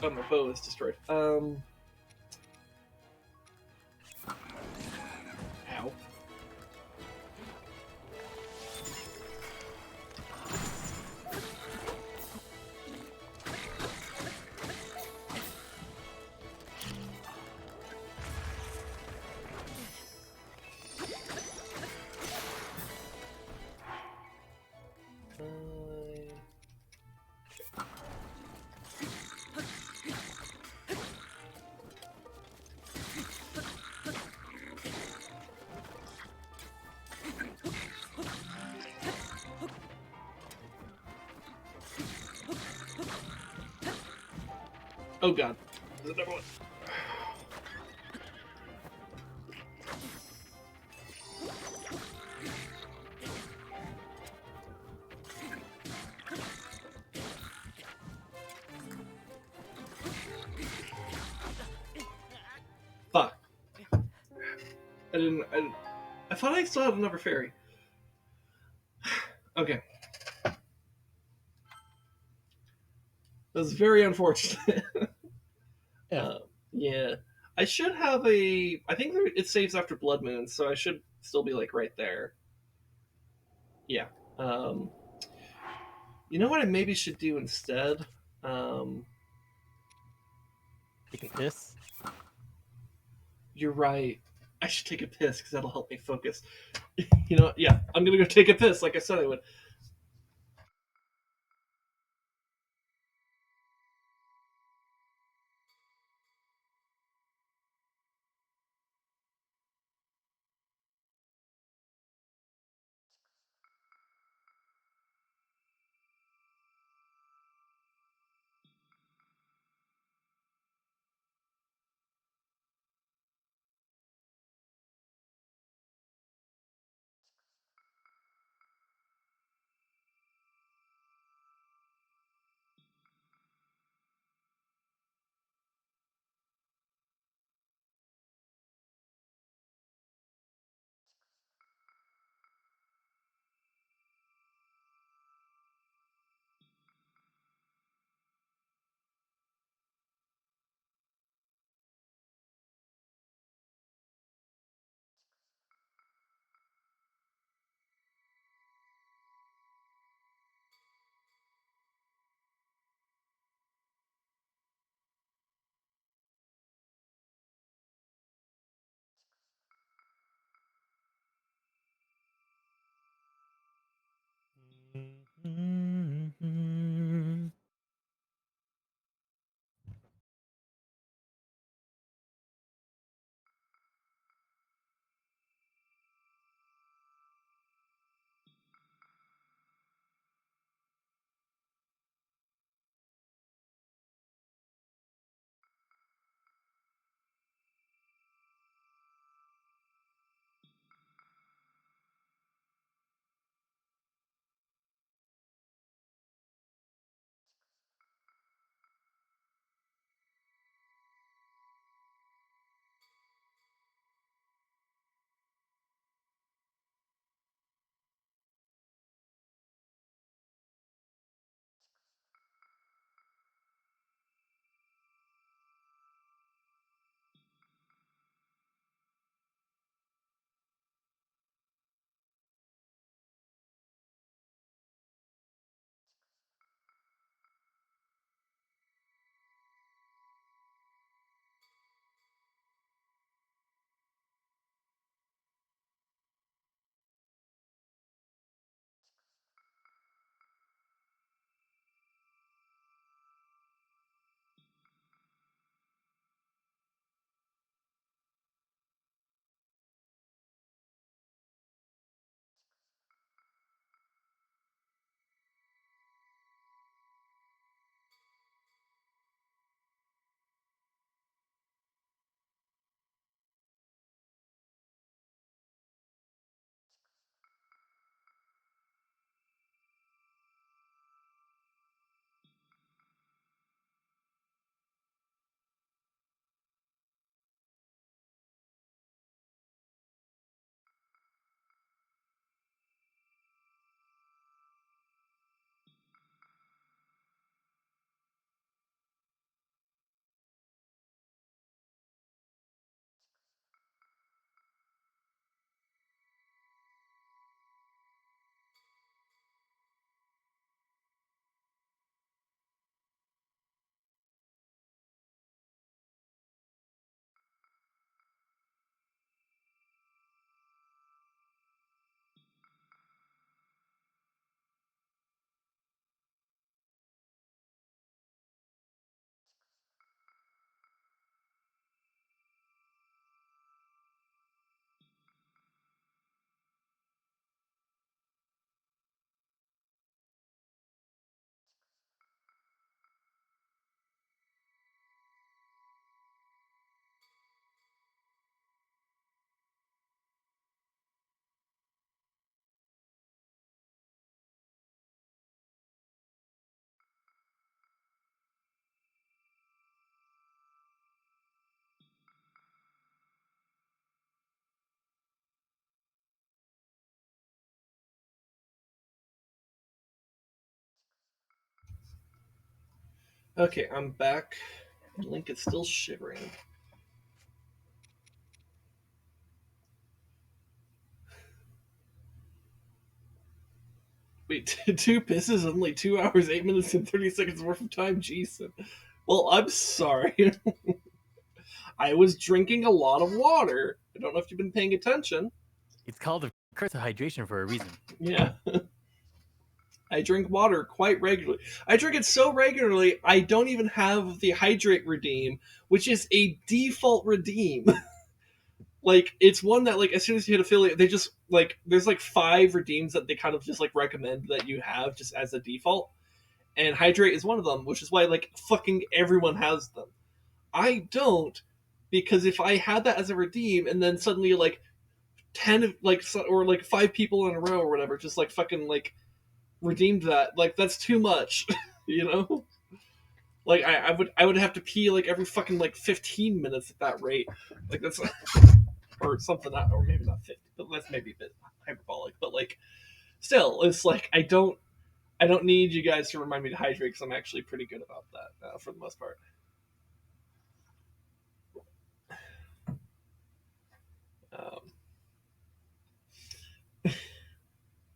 Oh, my bow is destroyed. Ow. Oh god. There's another one. I thought I still had another fairy. Okay. That was very unfortunate. Yeah. Yeah. I should have a. I think it saves after Blood Moon, so I should still be like right there. Yeah. Um, you know what I maybe should do instead? Um, Take a piss. you're right. I should take a piss because that'll help me focus. You know what? Yeah, I'm gonna go take a piss like I said I would. Okay, I'm back. Link is still shivering. Wait, 2 pisses, only 2 hours, 8 minutes, and 30 seconds worth of time? Jason. Well, I'm sorry. I was drinking a lot of water. I don't know if you've been paying attention. It's called a curse of hydration for a reason. Yeah. I drink water quite regularly. I drink it so regularly, I don't even have the hydrate redeem, which is a default redeem. Like, it's one that, like, as soon as you hit affiliate, they just, like, there's, like, 5 redeems that they kind of just, like, recommend that you have just as a default. And hydrate is one of them, which is why, like, fucking everyone has them. I don't, because if I had that as a redeem, and then suddenly, like, 10, like, or, like, 5 people in a row or whatever, just, like, fucking, like, redeemed that, like, that's too much, you know? Like, I would have to pee, like, every fucking, like, 15 minutes at that rate. Like, that's... or something, or maybe not 50, but that's maybe a bit hyperbolic. But, like, still, it's like, I don't need you guys to remind me to hydrate, because I'm actually pretty good about that, for the most part.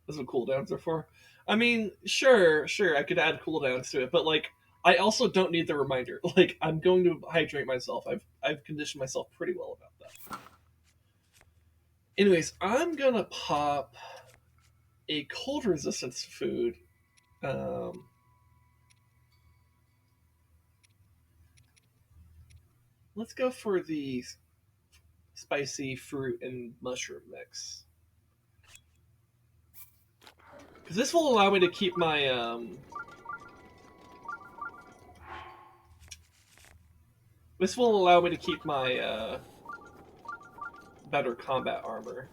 That's what cooldowns are for. I mean, sure, I could add cooldowns to it, but, like, I also don't need the reminder. Like, I'm going to hydrate myself. I've conditioned myself pretty well about that. Anyways, I'm gonna pop a cold resistance food. Let's go for the spicy fruit and mushroom mix. Because this will allow me to keep my, this will allow me to keep my, better combat armor.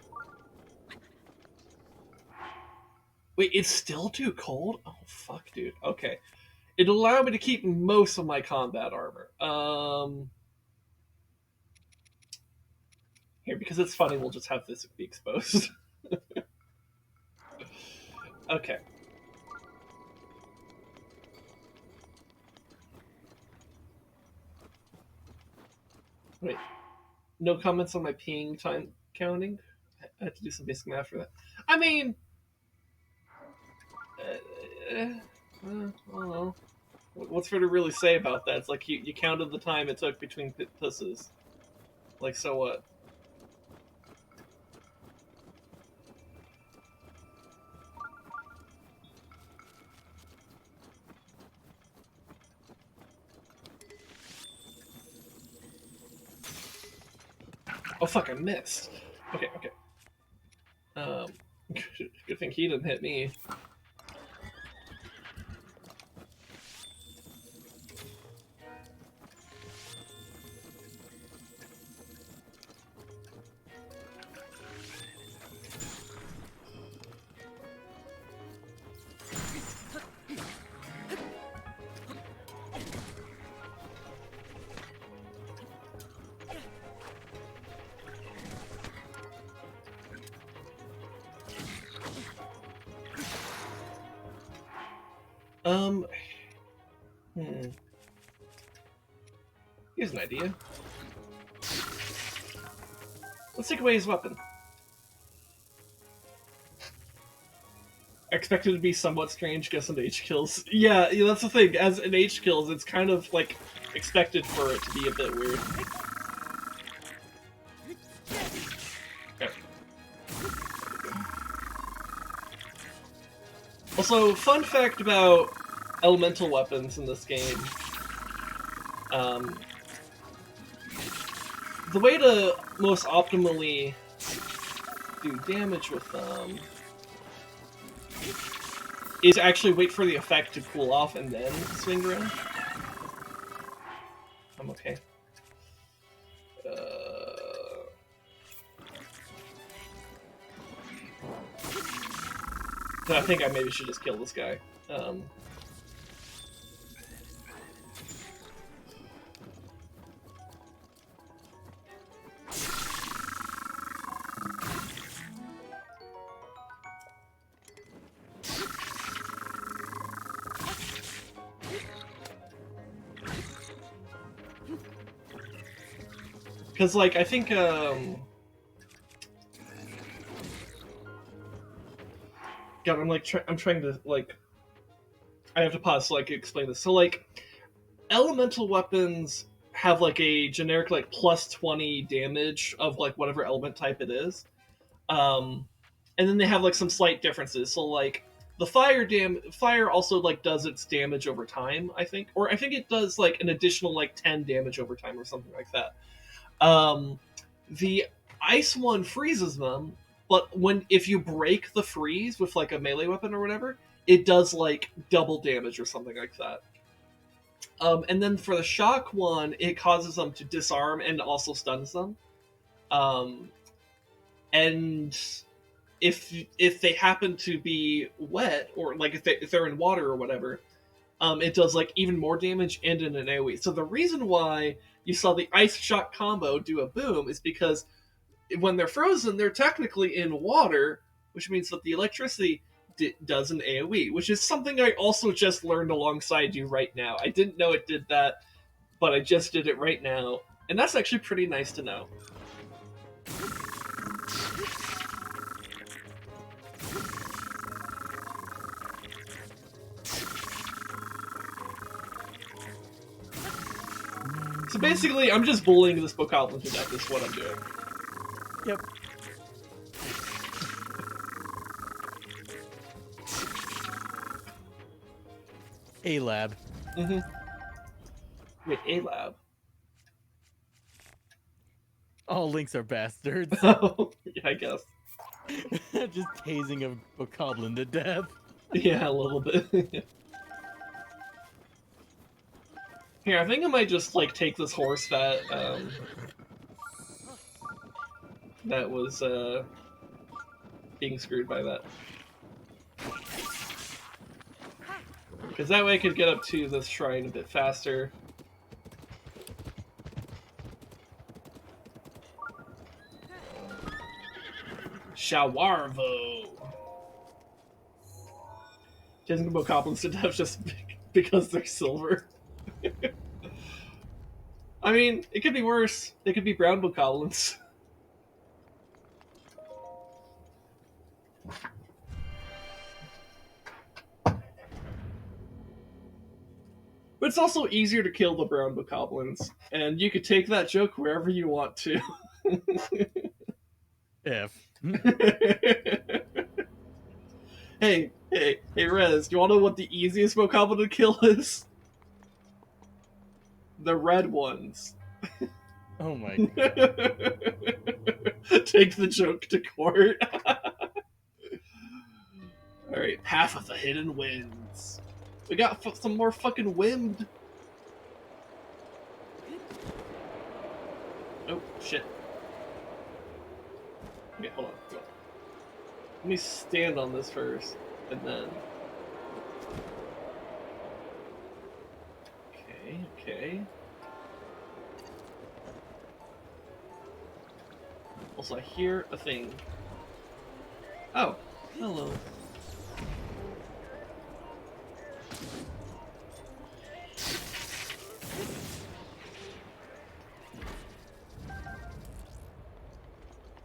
Wait, it's still too cold? Oh, fuck, dude. Okay. It'll allow me to keep most of my combat armor. Here, because it's funny, we'll just have this be exposed. Okay. Wait. No comments on my peeing time counting? I have to do some basic math for that. I mean... I don't know. What's there to really say about that? It's like you counted the time it took between pusses. Like, so what? Oh fuck, I missed. Okay. Good thing he didn't hit me. Here's an idea. Let's take away his weapon. I expected it to be somewhat strange, guess an H kills. Yeah, that's the thing. As an H kills, it's kind of, like, expected for it to be a bit weird. Okay. Also, fun fact about elemental weapons in this game. The way to most optimally do damage with them is to actually wait for the effect to cool off and then swing around. I'm okay. So I think I maybe should just kill this guy. Because, like, I think, God, I'm trying to, like, I have to pause so I can explain this. So, like, elemental weapons have, like, a generic, like, plus 20 damage of, like, whatever element type it is. And then they have, like, some slight differences. So, like, the fire also, like, does its damage over time, I think. Or I think it does, like, an additional, like, 10 damage over time or something like that. The ice one freezes them, but if you break the freeze with, like, a melee weapon or whatever, it does, like, double damage or something like that. And then for the shock one, it causes them to disarm and also stuns them. And if they happen to be wet, or like if they're in water or whatever, it does like even more damage and in an AoE. So the reason why you saw the ice shock combo do a boom is because when they're frozen, they're technically in water, which means that the electricity does an AoE, which is something I also just learned alongside you right now. I didn't know it did that, but I just did it right now, and that's actually pretty nice to know. So basically, I'm just bullying this bokoblin to death is what I'm doing. Yep. A lab. Mm-hmm. Wait, a lab? All links are bastards. Oh, yeah, I guess. Just tasing a bokoblin to death. Yeah, a little bit. Here, I think I might just, like, take this horse that was, being screwed by that. Because that way I could get up to this shrine a bit faster. Shawarvo! Chasing bokoblins to death just because they're silver. I mean, it could be worse. They could be brown bokoblins. But it's also easier to kill the brown bokoblins, and you could take that joke wherever you want to. F. Hey, Rez, do you want to know what the easiest bokoblin to kill is? The red ones. Oh my god. Take the joke to court. Alright, Path of the Hidden Winds. We got some more fucking wind. Oh, shit. Okay, hold on. Let me stand on this first, and then... Okay. Also, I hear a thing. Oh, hello.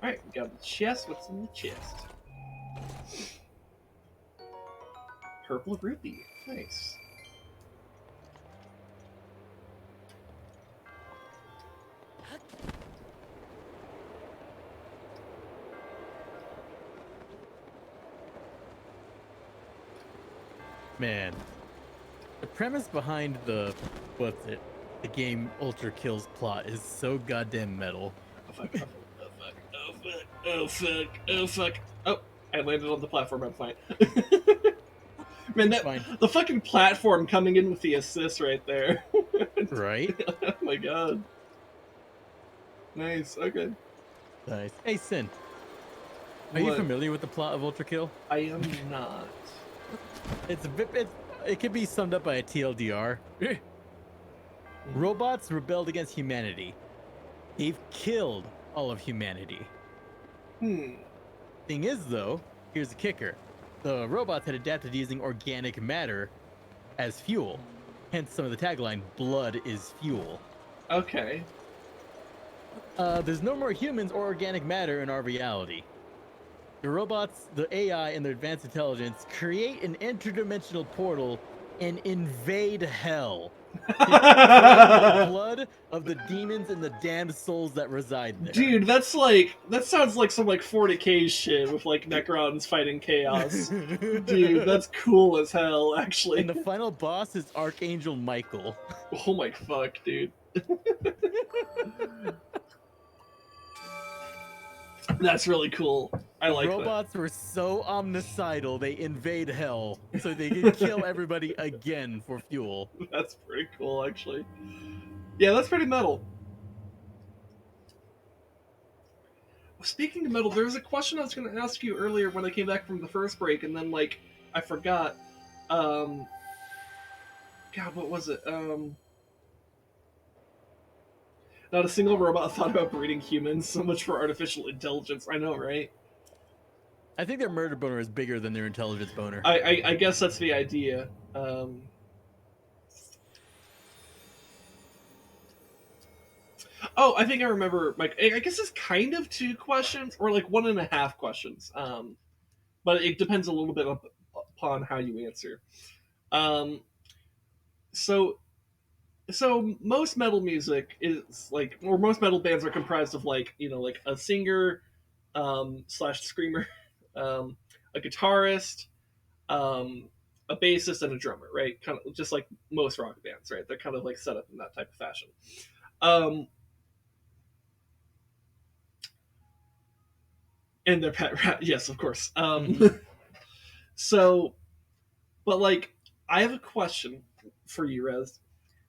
Alright, we got the chest. What's in the chest? Purple rupee. Nice. Man. The premise behind the game Ultra Kills plot is so goddamn metal. Oh fuck. Oh fuck. Oh, I landed on the platform, I'm fine. Man, the fucking platform coming in with the assist right there. Right? Oh my god. Nice, okay. Nice. Hey, Sin. Are you familiar with the plot of Ultra Kill? I am not. It can be summed up by a TLDR. Robots rebelled against humanity. They've killed all of humanity. Thing is, though, here's the kicker. The robots had adapted to using organic matter as fuel. Hence some of the tagline, blood is fuel. Okay. There's no more humans or organic matter in our reality. The robots, the AI, and their advanced intelligence create an interdimensional portal and invade hell. The blood of the demons and the damned souls that reside there. Dude, that sounds like some like 40k shit with like Necrons fighting chaos. Dude, that's cool as hell, actually. And the final boss is Archangel Michael. Oh my fuck, dude. That's really cool. I like that. Robots were so omnicidal they invade hell so they can kill everybody again for fuel. That's pretty cool, actually. Yeah, that's pretty metal. Speaking of metal, there was a question I was going to ask you earlier when I came back from the first break, and then like I forgot. God, what was it? Not a single robot thought about breeding humans. So much for artificial intelligence. I know, right? I think their murder boner is bigger than their intelligence boner. I guess that's the idea. Oh, I think I remember. Like, I guess it's kind of 2 questions, or like 1.5 questions. But it depends a little bit upon how you answer. Um, so most metal music is like, or most metal bands are comprised of like, you know, like a singer, slash screamer, a guitarist, a bassist, and a drummer, right? Kind of just like most rock bands, right? They're kind of like set up in that type of fashion. And their pet rat, yes, of course. So, but like, I have a question for you, Rez.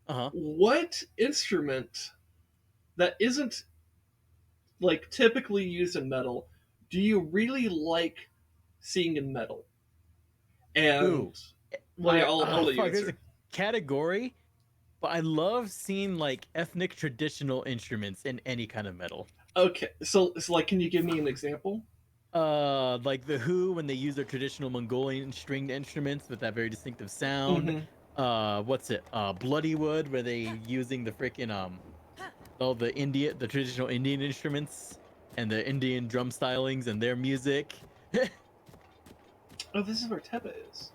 Uh-huh. What instrument that isn't like typically used in metal do you really like seeing in metal? And Ooh. well, yeah, I'll let you There's answer. a category, but I love seeing like ethnic traditional instruments in any kind of metal. Okay, so like, can you give me an example? Like the Who when they use their traditional Mongolian stringed instruments with that very distinctive sound. Mhm. What's it? Bloodywood where they using the freaking all the traditional Indian instruments and the Indian drum stylings and their music. Oh, this is where Teba is.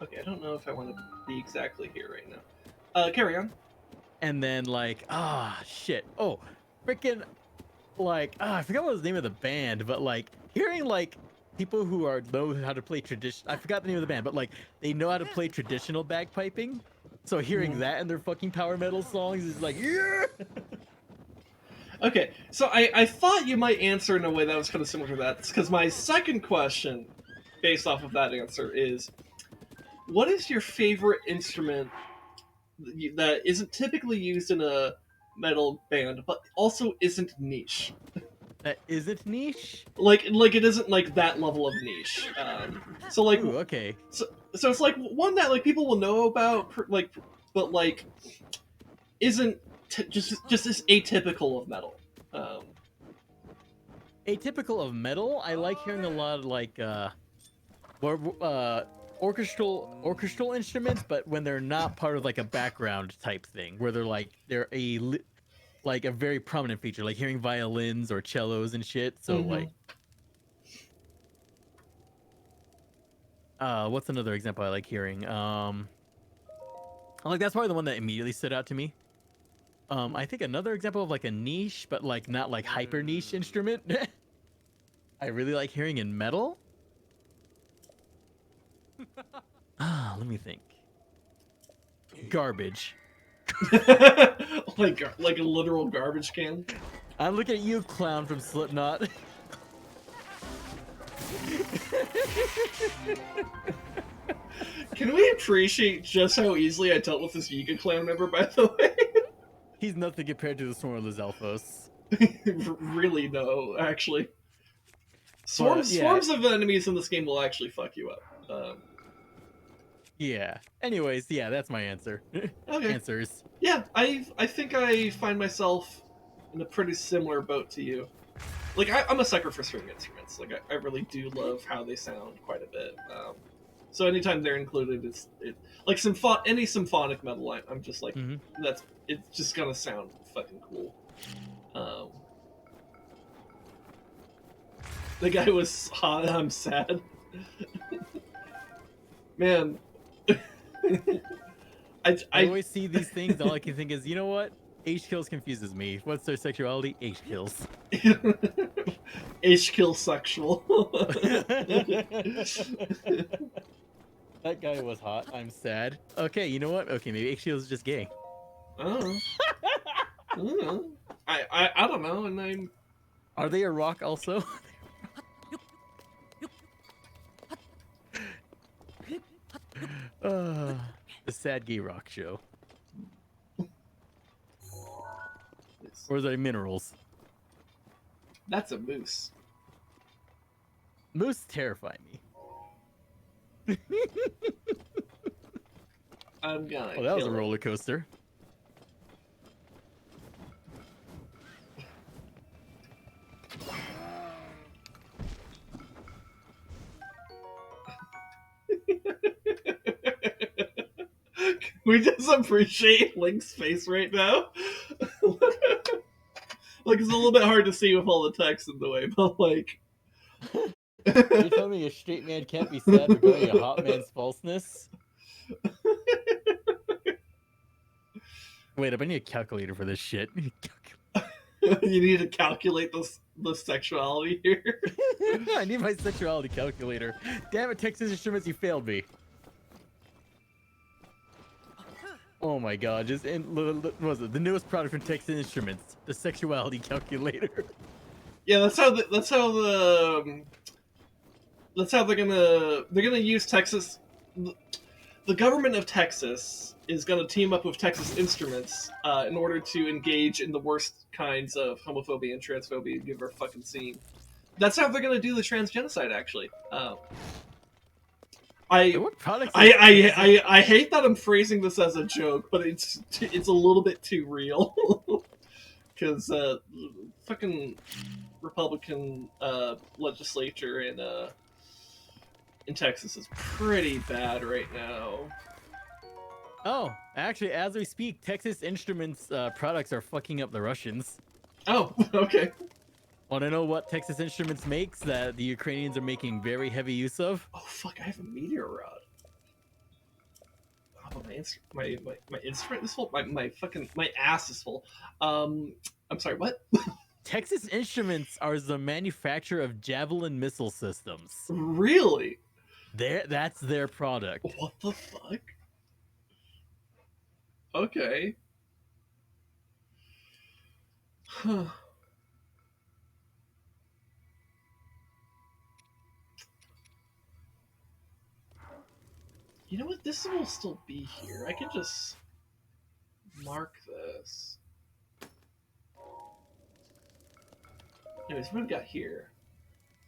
Okay, I don't know if I want to be exactly here right now. Carry on. And then like shit. Oh, freaking like I forgot what was the name of the band, but like hearing like people who know how to play tradition. I forgot the name of the band, but like they know how to play traditional bagpiping. So hearing that in their fucking power metal songs is like, yeah. Okay, so I thought you might answer in a way that was kind of similar to that, because my second question, based off of that answer, is what is your favorite instrument that isn't typically used in a metal band, but also isn't niche? That isn't niche. Like it isn't like that level of niche. So like, Ooh, okay. so it's like one that like people will know about, like, but like isn't just is atypical of metal. Atypical of metal, I like hearing a lot of like orchestral instruments, but when they're not part of like a background type thing, where they're like a very prominent feature, like hearing violins or cellos and shit. So like, what's another example I like hearing? Like that's probably the one that immediately stood out to me. I think another example of like a niche, but like not like hyper niche instrument. I really like hearing in metal. Let me think. Garbage. like a literal garbage can. I'm looking at you, clown from Slipknot. Can we appreciate just how easily I dealt with this Yiga clan member, by the way? He's nothing compared to the Swarm of the Zelphos. Really, no, actually. But, yeah. Swarms of enemies in this game will actually fuck you up. Yeah. Anyways, yeah, that's my answer. Okay. Answers. Yeah, I think I find myself in a pretty similar boat to you. Like, I'm a sucker for string instruments. Like, I really do love how they sound quite a bit. So anytime they're included, it's like any symphonic metal line. I'm just like, it's just gonna sound fucking cool. Um, the guy was hot. I'm sad. Man, I I always see these things. All I can think is, you know what? H kills confuses me. What's their sexuality? H kills. H kill sexual. That guy was hot. I'm sad. Okay, you know what? Okay, maybe H kills is just gay. Oh. Oh. I don't know, and I'm Are they a rock also? The sad gay rock show. Or is that minerals? that's a moose. Moose terrify me. I'm gonna. Oh, that was a kill it. roller coaster. We just appreciate Link's face right now. Like it's a little bit hard to see with all the text in the way, but like. You're telling me a straight man can't be sad regarding a hot man's falseness? Wait up, I need a calculator for this shit. You need to calculate the sexuality here. I need my sexuality calculator. Damn it, Texas Instruments, you failed me. Oh my god, just what was it? The newest product from Texas Instruments, the sexuality calculator. Yeah, that's how they're gonna use Texas. The government of Texas is gonna team up with Texas Instruments in order to engage in the worst kinds of homophobia and transphobia you've ever fucking seen. That's how they're gonna do the trans genocide. Actually, What products? I hate that I'm phrasing this as a joke, but it's a little bit too real. Because fucking Republican legislature in Texas is pretty bad right now. Oh, actually, as we speak, Texas Instruments products are fucking up the Russians. Oh, okay. Want to know what Texas Instruments makes that the Ukrainians are making very heavy use of? Oh fuck! I have a meteor rod. Oh, my instrument is full. My ass is full. I'm sorry. What? Texas Instruments are the manufacturer of Javelin missile systems. Really? That's their product. What the fuck? Okay. Huh. You know what? This will still be here. I can just mark this. Anyways, what have we got here?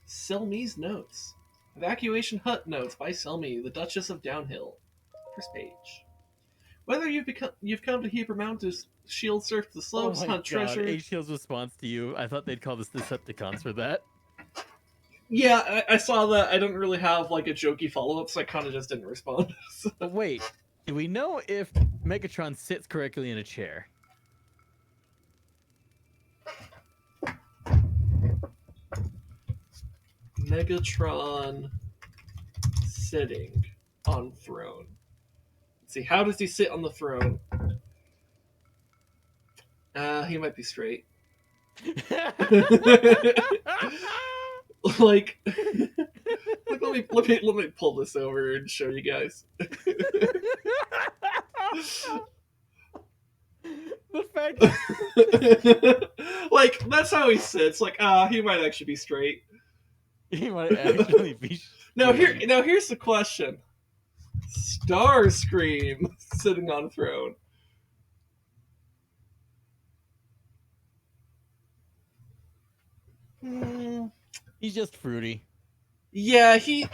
Selmy's notes. Evacuation hut notes by Selmy, the Duchess of Downhill. First page. Whether you've come to Heber Mountain to shield surf the slopes, hunt treasure. HL's response to you. I thought they'd call this Decepticons for that. Yeah, I saw that. I didn't really have like a jokey follow-up, so I kind of just didn't respond. But wait, do we know if Megatron sits correctly in a chair? Megatron sitting on throne. Let's see, how does he sit on the throne? He might be straight. Like, let me pull this over and show you guys. The fact like, that's how he sits. Like, he might actually be straight. he might actually be. Now here's the question: Starscream sitting on a throne. He's just fruity. Yeah, he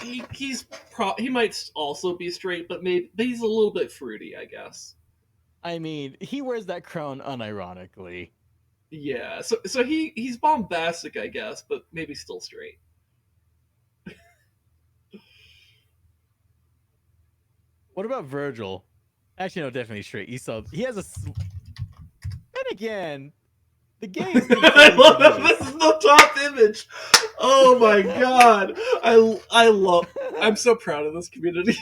might also be straight, but he's a little bit fruity, I guess. I mean, he wears that crown unironically. Yeah, so he's bombastic, I guess, but maybe still straight. What about Virgil? Actually, no, definitely straight. He has a. And again, The game's I considered love that to this is the top image. Oh my god. I love I'm so proud of this community.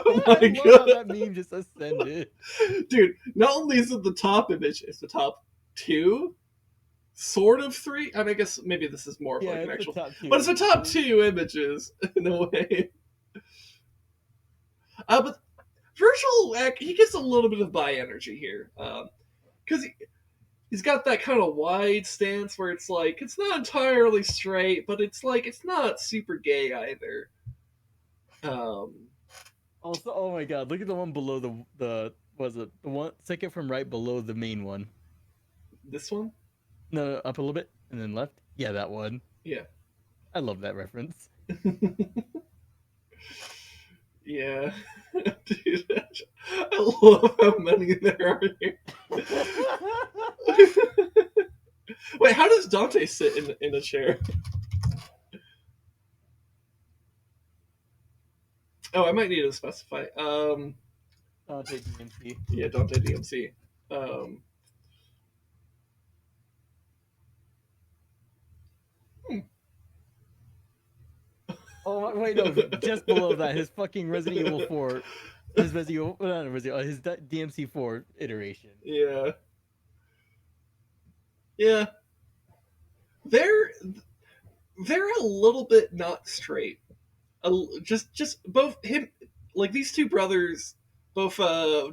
Oh my I love how god. that meme just ascended. Dude, not only is it the top image, it's the top 2, sort of 3. I mean, I guess maybe this is more of Yeah, like an it's the actual, top 2. but it's the top 2 images in a way. But Virgil, he gets a little bit of bi energy here, because he's got that kind of wide stance where it's like it's not entirely straight, but it's like it's not super gay either. Also, oh my god, look at the one below the was it the one second from right below the main one? This one, No, up a little bit and then left. Yeah, that one. yeah, I love that reference. yeah, dude, I love how many there are here. Wait, how does Dante sit in a chair? Oh, I might need to specify. Dante DMC. Yeah, Dante DMC. Um, Oh wait, no, just below that, his fucking Resident Evil 4, his Resident Evil, not Resident Evil, his DMC 4 iteration. yeah, yeah. They're a little bit not straight. Just both him, like these two brothers, both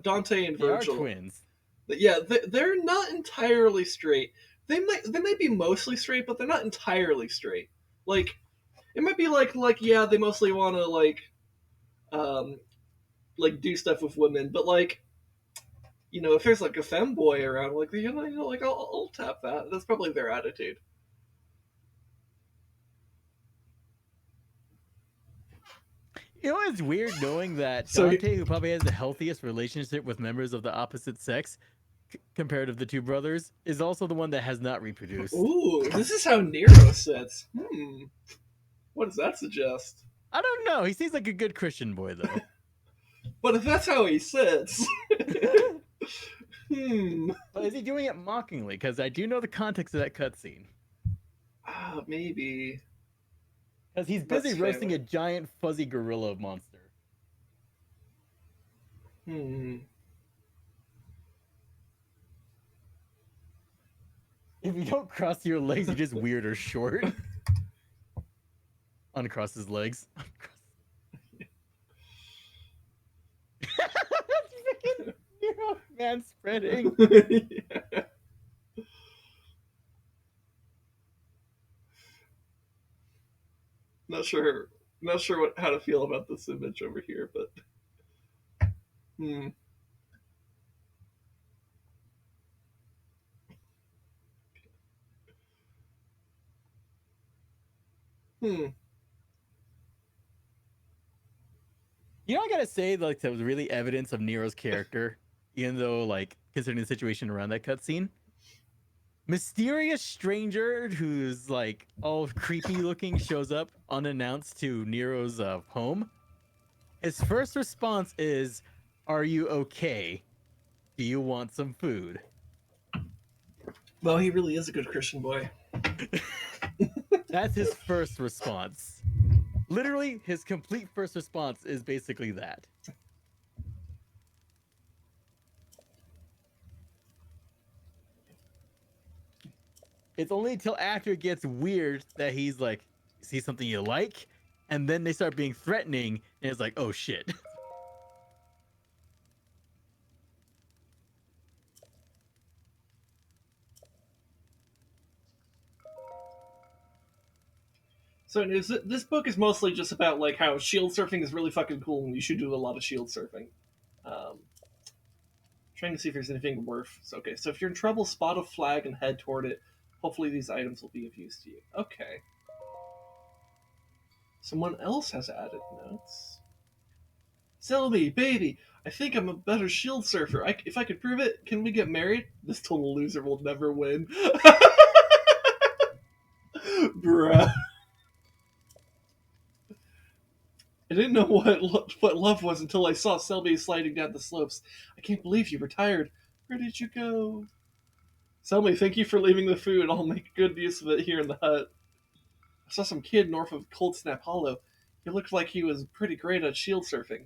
Dante and They are Virgil. twins. Yeah, they're not entirely straight. They might be mostly straight, but they're not entirely straight. Like it might be like yeah, they mostly want to um do stuff with women, but like if there's like a femboy around, like like I'll tap that. That's probably their attitude. You know, it's weird knowing that So- Dante, who probably has the healthiest relationship with members of the opposite sex, compared to the two brothers, is also the one that has not reproduced. Ooh, this is how Nero sits. What does that suggest? I don't know. He seems like a good Christian boy, though. But if that's how he sits, But is he doing it mockingly? Because I do know the context of that cutscene. Maybe. Because he's busy That's roasting fair. a giant fuzzy gorilla monster. If you don't cross your legs, you're just weird or short. Uncross his legs. Freaking Nero man spreading. Yeah. Not sure how to feel about this image over here, but You know, I gotta say, like, that was really evidence of Nero's character, even though, like, considering the situation around that cutscene. Mysterious stranger who's, like, all creepy looking shows up unannounced to Nero's home. His first response is, "Are you okay? Do you want some food?" Well, he really is a good Christian boy. That's his first response. Literally, his complete first response is basically that. It's only until after it gets weird that he's like, "See something you like?" And then they start being threatening, and it's like, "Oh shit." So this book is mostly just about like how shield surfing is really fucking cool and you should do a lot of shield surfing. Trying to see if there's anything worth. So, okay, so if you're in trouble, spot a flag and head toward it. Hopefully these items will be of use to you. Okay. Someone else has added notes. Selby, baby, I think I'm a better shield surfer. If I could prove it, can we get married? This total loser will never win. Bruh. I didn't know what love was until I saw Selby sliding down the slopes. I can't believe you retired. Where did you go? Selmy, thank you for leaving the food. I'll make good use of it here in the hut. I saw some kid north of Cold Snap Hollow. He looked like he was pretty great at shield surfing.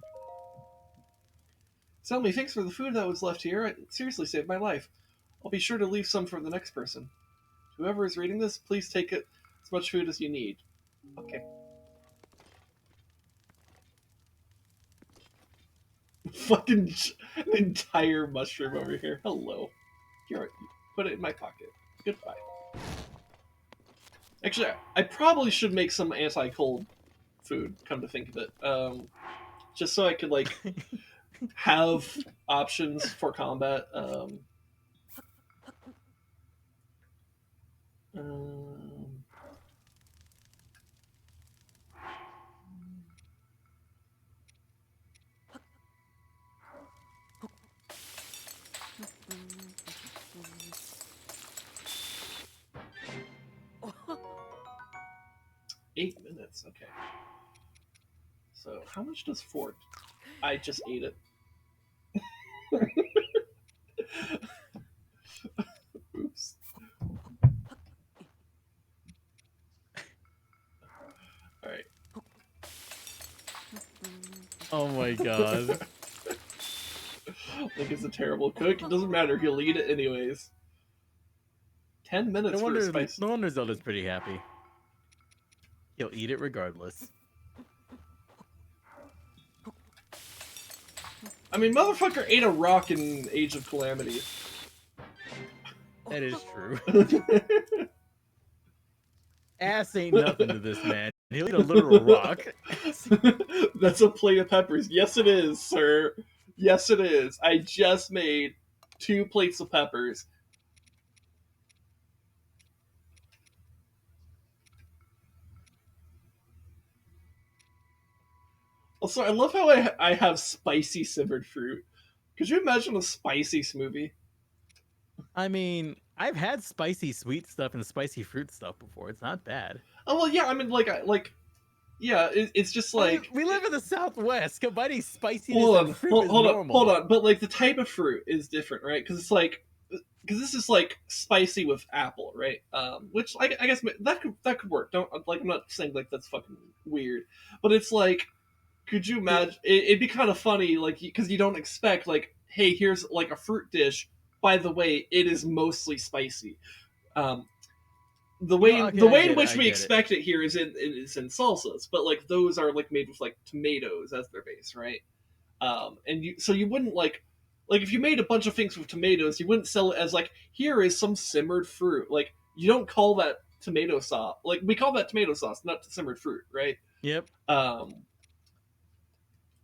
Selmy, thanks for the food that was left here. It seriously saved my life. I'll be sure to leave some for the next person. Whoever is reading this, please take it as much food as you need. Okay. Fucking entire mushroom over here. Hello. Here, put it in my pocket. Goodbye. Actually, I probably should make some anti-cold food, come to think of it. Just so I could, like, have options for combat. 8 minutes, okay. So, how much does Fort? I just ate it. Oops. Alright. Oh my god. Link is a terrible cook. It doesn't matter, he'll eat it anyways. 10 minutes for a spice. No wonder Zelda's pretty happy. He'll eat it regardless. I mean, motherfucker ate a rock in Age of Calamity. That is true. Ass ain't nothing to this man. He'll eat a literal rock. That's a plate of peppers. Yes, it is, sir. Yes, it is. I just made 2 plates of peppers. Also, I love how I have spicy simmered fruit. Could you imagine a spicy smoothie? I mean, I've had spicy sweet stuff and spicy fruit stuff before. It's not bad. Oh well, yeah. I mean, yeah. It's just like we live in the Southwest. Combining spiciness and fruit is normal. Hold on. But like the type of fruit is different, right? Because it's like, because this is like spicy with apple, right? Which I guess that could work. Don't like. I'm not saying like that's fucking weird, but it's like, could you imagine? It'd be kind of funny, like, because you don't expect like, hey, here's like a fruit dish. By the way, it is mostly spicy. The way in which we expect it here is in salsas, but like those are like made with like tomatoes as their base, right? And you wouldn't like if you made a bunch of things with tomatoes, you wouldn't sell it as like, here is some simmered fruit. Like, you don't call that tomato sauce. Like, we call that tomato sauce, not simmered fruit, right? Yep.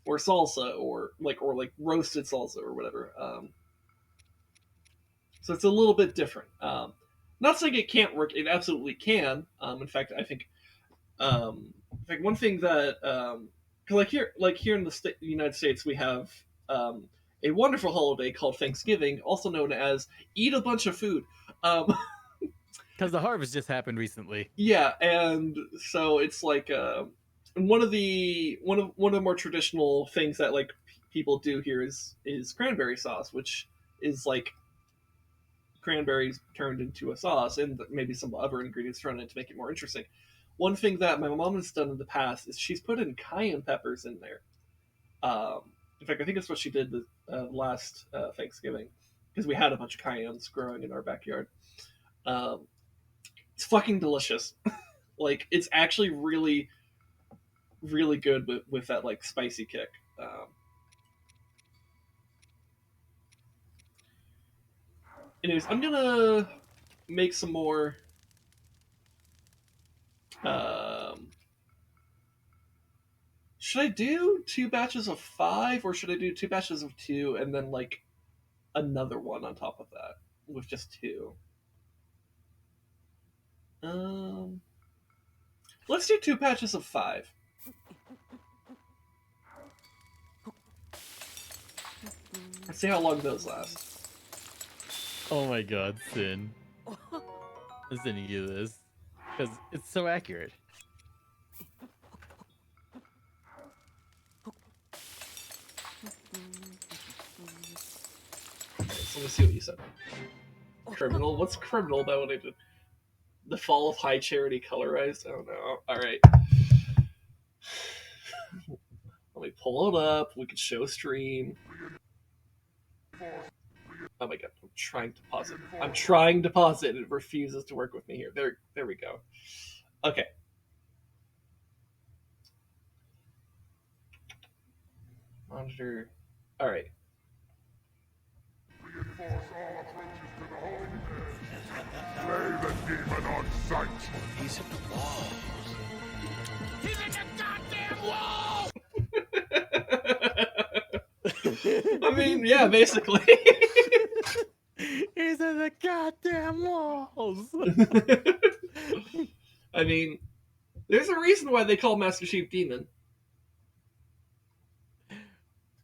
Or salsa, or like roasted salsa or whatever. So it's a little bit different. Not saying it can't work; it absolutely can. In fact, I think, one thing that, like here in the United States, we have a wonderful holiday called Thanksgiving, also known as Eat a Bunch of Food. Because the harvest just happened recently. Yeah, and so it's like one of the more traditional things that like people do here is cranberry sauce, which is like cranberries turned into a sauce and maybe some other ingredients thrown in to make it more interesting. One thing that my mom has done in the past is she's put in cayenne peppers in there. In fact, I think that's what she did the last Thanksgiving, because we had a bunch of cayennes growing in our backyard. It's fucking delicious. Like, it's actually really, really good with that like spicy kick. Anyways, I'm gonna make some more. Should I do 2 batches of 5, or should I do 2 batches of 2 and then like another one on top of that with just 2? Let's do 2 batches of 5. Let's see how long those last. Oh my god, Sin. I'm sending you this. Because it's so accurate. Okay, so let me see what you said. Criminal? What's criminal about what I did? The Fall of High Charity colorized? Oh no. Alright. Let me pull it up. We can show stream. Oh my god, I'm trying to pause it. I'm trying to pause it. It refuses to work with me here. There we go. Okay. Monitor. Alright. Lay the demon on sight. He's at the wall. He's at the goddamn wall! I mean, yeah, basically. He's in the goddamn walls. I mean, there's a reason why they call Master Chief Demon.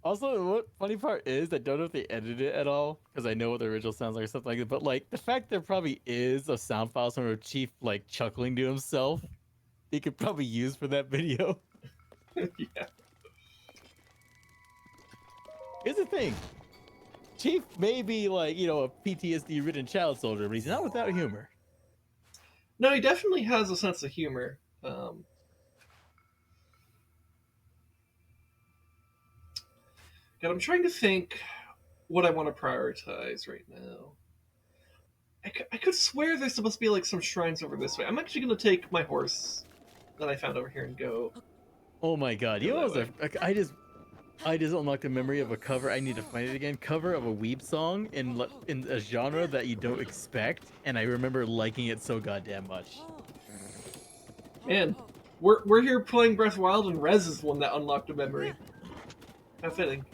Also, what funny part is, I don't know if they edited it at all, because I know what the original sounds like or something like that, but like, the fact there probably is a sound file somewhere of Chief like chuckling to himself, he could probably use for that video. Yeah. Here's the thing. Chief may be like, you know, a PTSD-ridden child soldier, but he's not without humor. No, he definitely has a sense of humor. God, I'm trying to think what I want to prioritize right now. I could swear there's supposed to be like some shrines over this way. I'm actually going to take my horse that I found over here and go. Oh my god, you know what I just unlocked a memory of a cover. I need to find it again. Cover of a weeb song in a genre that you don't expect, and I remember liking it so goddamn much. Man, we're here playing Breath of the Wild, and Rez is the one that unlocked a memory. How fitting.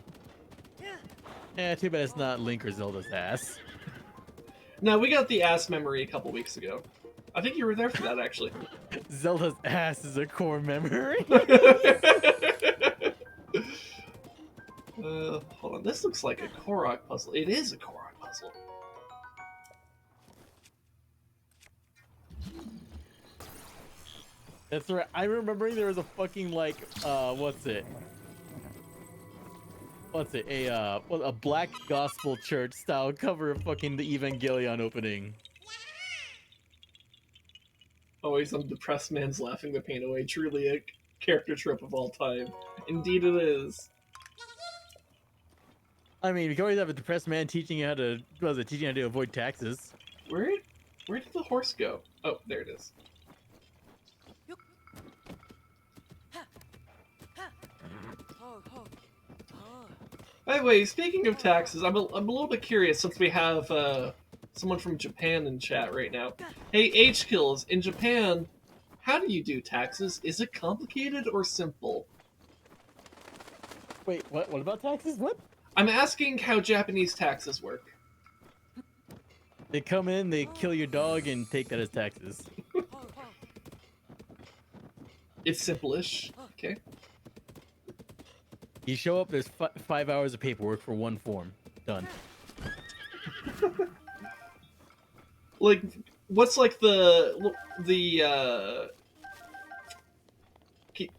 Eh, too bad it's not Link or Zelda's ass. No, we got the ass memory a couple weeks ago. I think you were there for that, actually. Zelda's ass is a core memory. Hold on. This looks like a Korok puzzle. It is a Korok puzzle. That's right. I'm remembering there was a fucking like, what's it? A black gospel church style cover of fucking the Evangelion opening. Always some depressed man's laughing the pain away. Truly a character trope of all time. Indeed it is. I mean, you can always have a depressed man teaching you how to, teaching you how to avoid taxes. Where did the horse go? Oh, there it is. By the way, speaking of taxes, I'm a little bit curious since we have someone from Japan in chat right now. Hey, H-Kills, in Japan, how do you do taxes? Is it complicated or simple? Wait, what? What about taxes? What? I'm asking how Japanese taxes work. They come in, they kill your dog, and take that as taxes. It's simple-ish. Okay. You show up, there's 5 hours of paperwork for one form. Done. Like, what's like the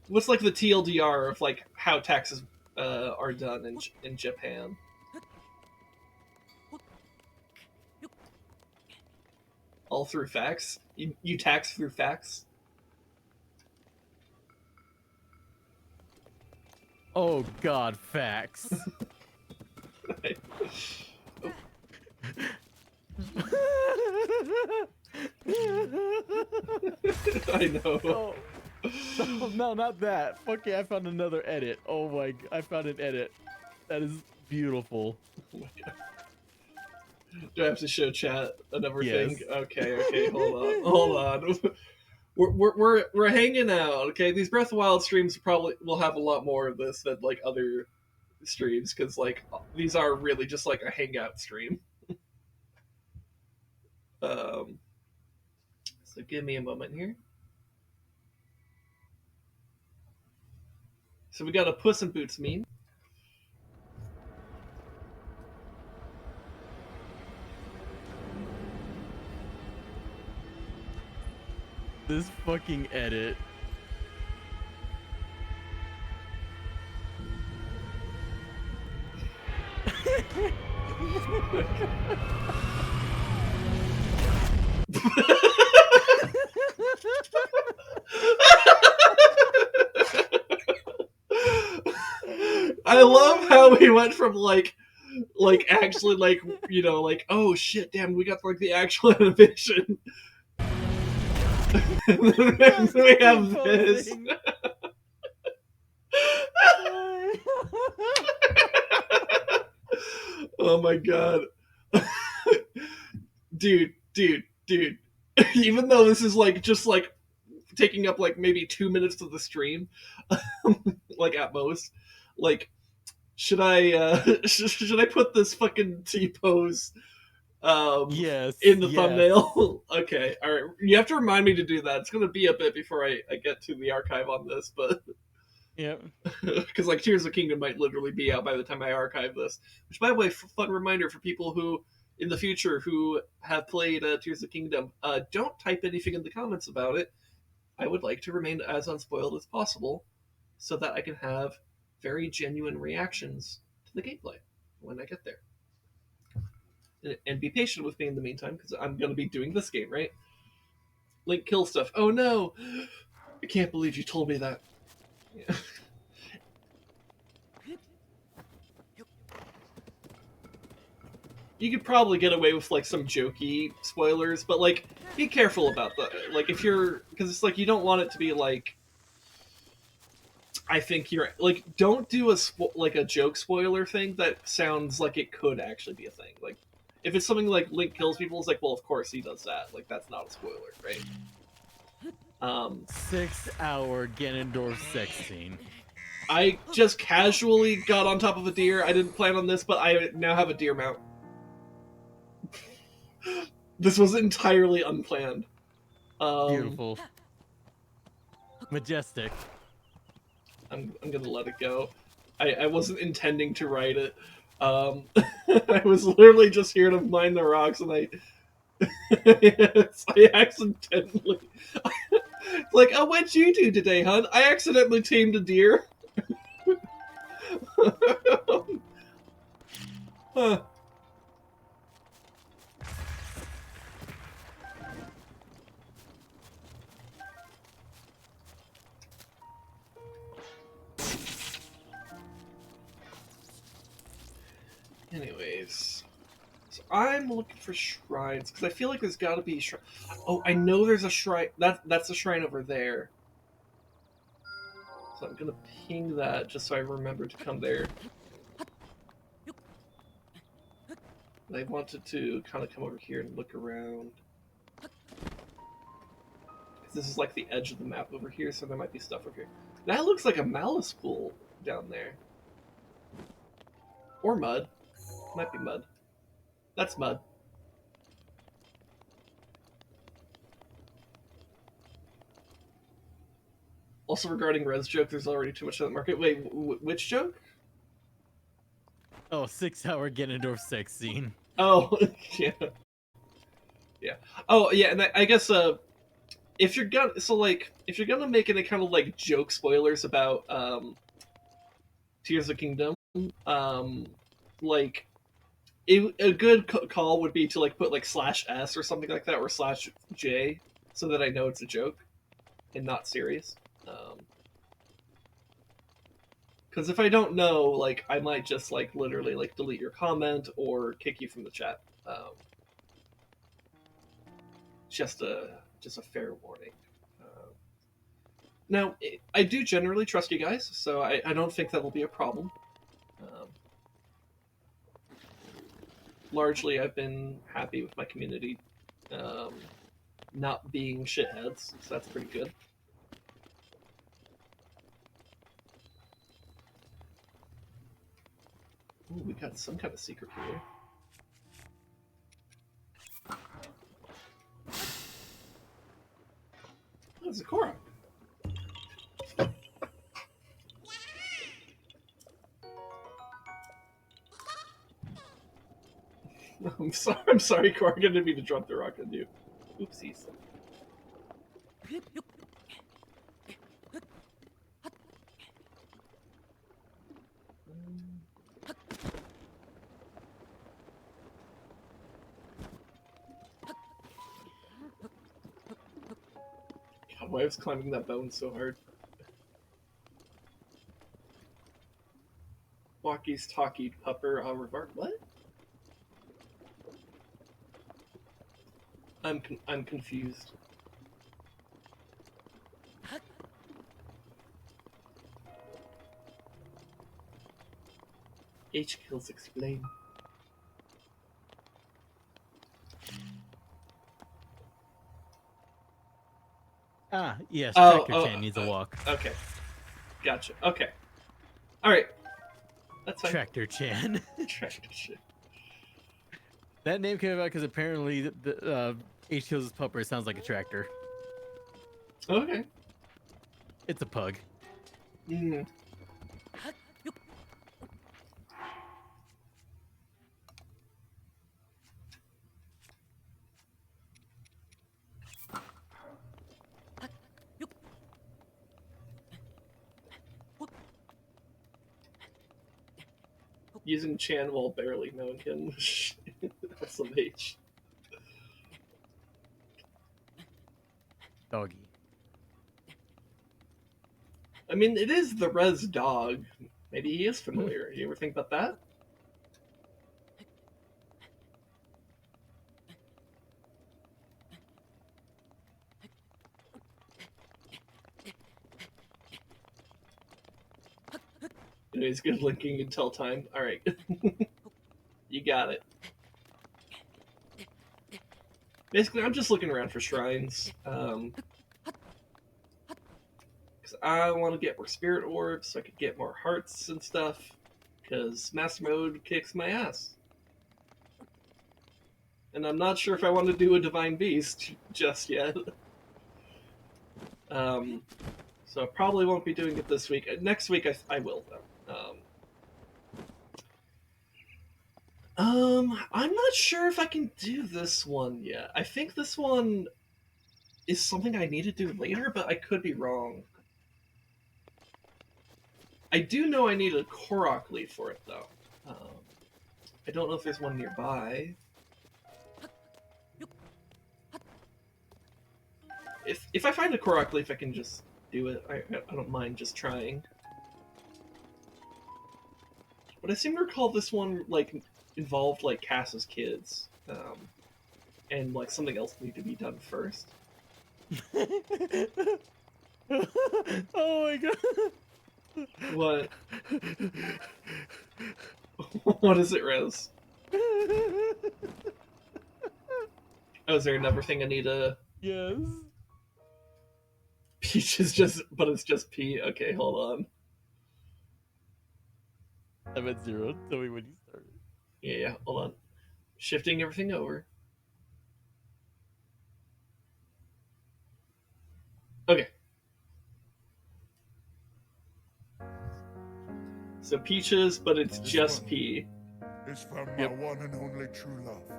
what's like the TLDR of like how taxes are done in Japan? All through fax? You tax through fax? Oh god, facts. I know. Oh. No, not that. Okay, I found another edit. Oh my, I found an edit. That is beautiful. Oh my god. Do I have to show chat another Yes. thing? Okay, hold on. We're hanging out, okay? These Breath of the Wild streams probably will have a lot more of this than like other streams, because like these are really just like a hangout stream. So give me a moment here. So we got a Puss in Boots meme. This fucking edit. I love how we went from like actually like like oh shit damn we got like the actual animation. And then we have this. Oh my god. dude. Even though this is like just like taking up like maybe 2 minutes of the stream, like at most, like should I should I put this fucking T pose Yes. in the yes. thumbnail? Okay, all right. You have to remind me to do that. It's gonna be a bit before I get to the archive on this, but Yep. because like Tears of the Kingdom might literally be out by the time I archive this. Which, by the way, fun reminder for people who in the future who have played Tears of the Kingdom, don't type anything in the comments about it. I would like to remain as unspoiled as possible, so that I can have very genuine reactions to the gameplay when I get there. And be patient with me in the meantime, because I'm going to be doing this game, right? Link kill stuff. Oh no! I can't believe you told me that. Yeah. You could probably get away with like some jokey spoilers, but like be careful about that. Like if you're, because it's like you don't want it to be like. I think you're like don't do a joke spoiler thing that sounds like it could actually be a thing. Like if it's something like Link kills people, it's like well of course he does that. Like that's not a spoiler, right? 6-hour Ganondorf sex scene. I just casually got on top of a deer. I didn't plan on this, but I now have a deer mount. This was entirely unplanned. Beautiful. Majestic. I'm gonna let it go. I wasn't intending to write it. I was literally just here to mine the rocks, and I accidentally. It's like, oh, what'd you do today, hon? I accidentally tamed a deer. Huh. Anyways, so I'm looking for shrines because I feel like there's got to be shrine. Oh, I know there's a shrine. That's a shrine over there. So I'm gonna ping that just so I remember to come there. And I wanted to kind of come over here and look around. This is like the edge of the map over here, so there might be stuff over here. That looks like a malice pool down there. Or mud. Might be mud. That's mud. Also, regarding Rezdog, there's already too much on the market. Wait, which joke? Oh, 6-hour Ganondorf sex scene. Oh, yeah. Yeah. Oh, yeah, and I guess, if you're gonna make any kind of, like, joke spoilers about, Tears of the Kingdom, like, a good call would be to, like, put, like, /S or something like that, or /J, so that I know it's a joke and not serious. Because if I don't know, like, I might just, like, literally, like, delete your comment or kick you from the chat. Just a fair warning. Now, I do generally trust you guys, so I don't think that will be a problem. Largely, I've been happy with my community not being shitheads, so that's pretty good. Ooh, we got some kind of secret here. Oh, it's a Korok. I'm sorry, Korok. I didn't mean to drop the rock on you. Oopsies. God, why was climbing that mountain so hard? Walkies talkie pupper au revoir. What? I'm confused. H kills explain. Ah, yes, Oh, Tractor Chan needs a walk. Okay, gotcha. Okay, all right, that's fine. Tractor Chan. Tractor shit. That name came about because apparently the H Kills pupper sounds like a tractor. Okay. It's a pug. Mm. Using Chan while barely knowing him. That's some H. Doggy. I mean, it is the Rezdog. Maybe he is familiar. You ever think about that? Anyways, good linking until time. Alright. You got it. Basically, I'm just looking around for shrines. Because I want to get more spirit orbs so I could get more hearts and stuff. Because Master Mode kicks my ass. And I'm not sure if I want to do a Divine Beast just yet. So I probably won't be doing it this week. Next week I will, though. I'm not sure if I can do this one yet. I think this one is something I need to do later, but I could be wrong. I do know I need a Korok leaf for it, though. I don't know if there's one nearby. If I find a Korok leaf, I can just do it. I don't mind just trying. But I seem to recall this one, like, involved, like, Cass's kids. And, like, something else needed to be done first. Oh my god. What? What is it, Rez? Oh, is there another thing I need to... Yes. Peach is just... But it's just P. Okay, hold on. I'm at 0. Tell me when you started. Yeah, hold on. Shifting everything over. Okay. So Peaches, but it's just P. It's from Yep. my one and only true love,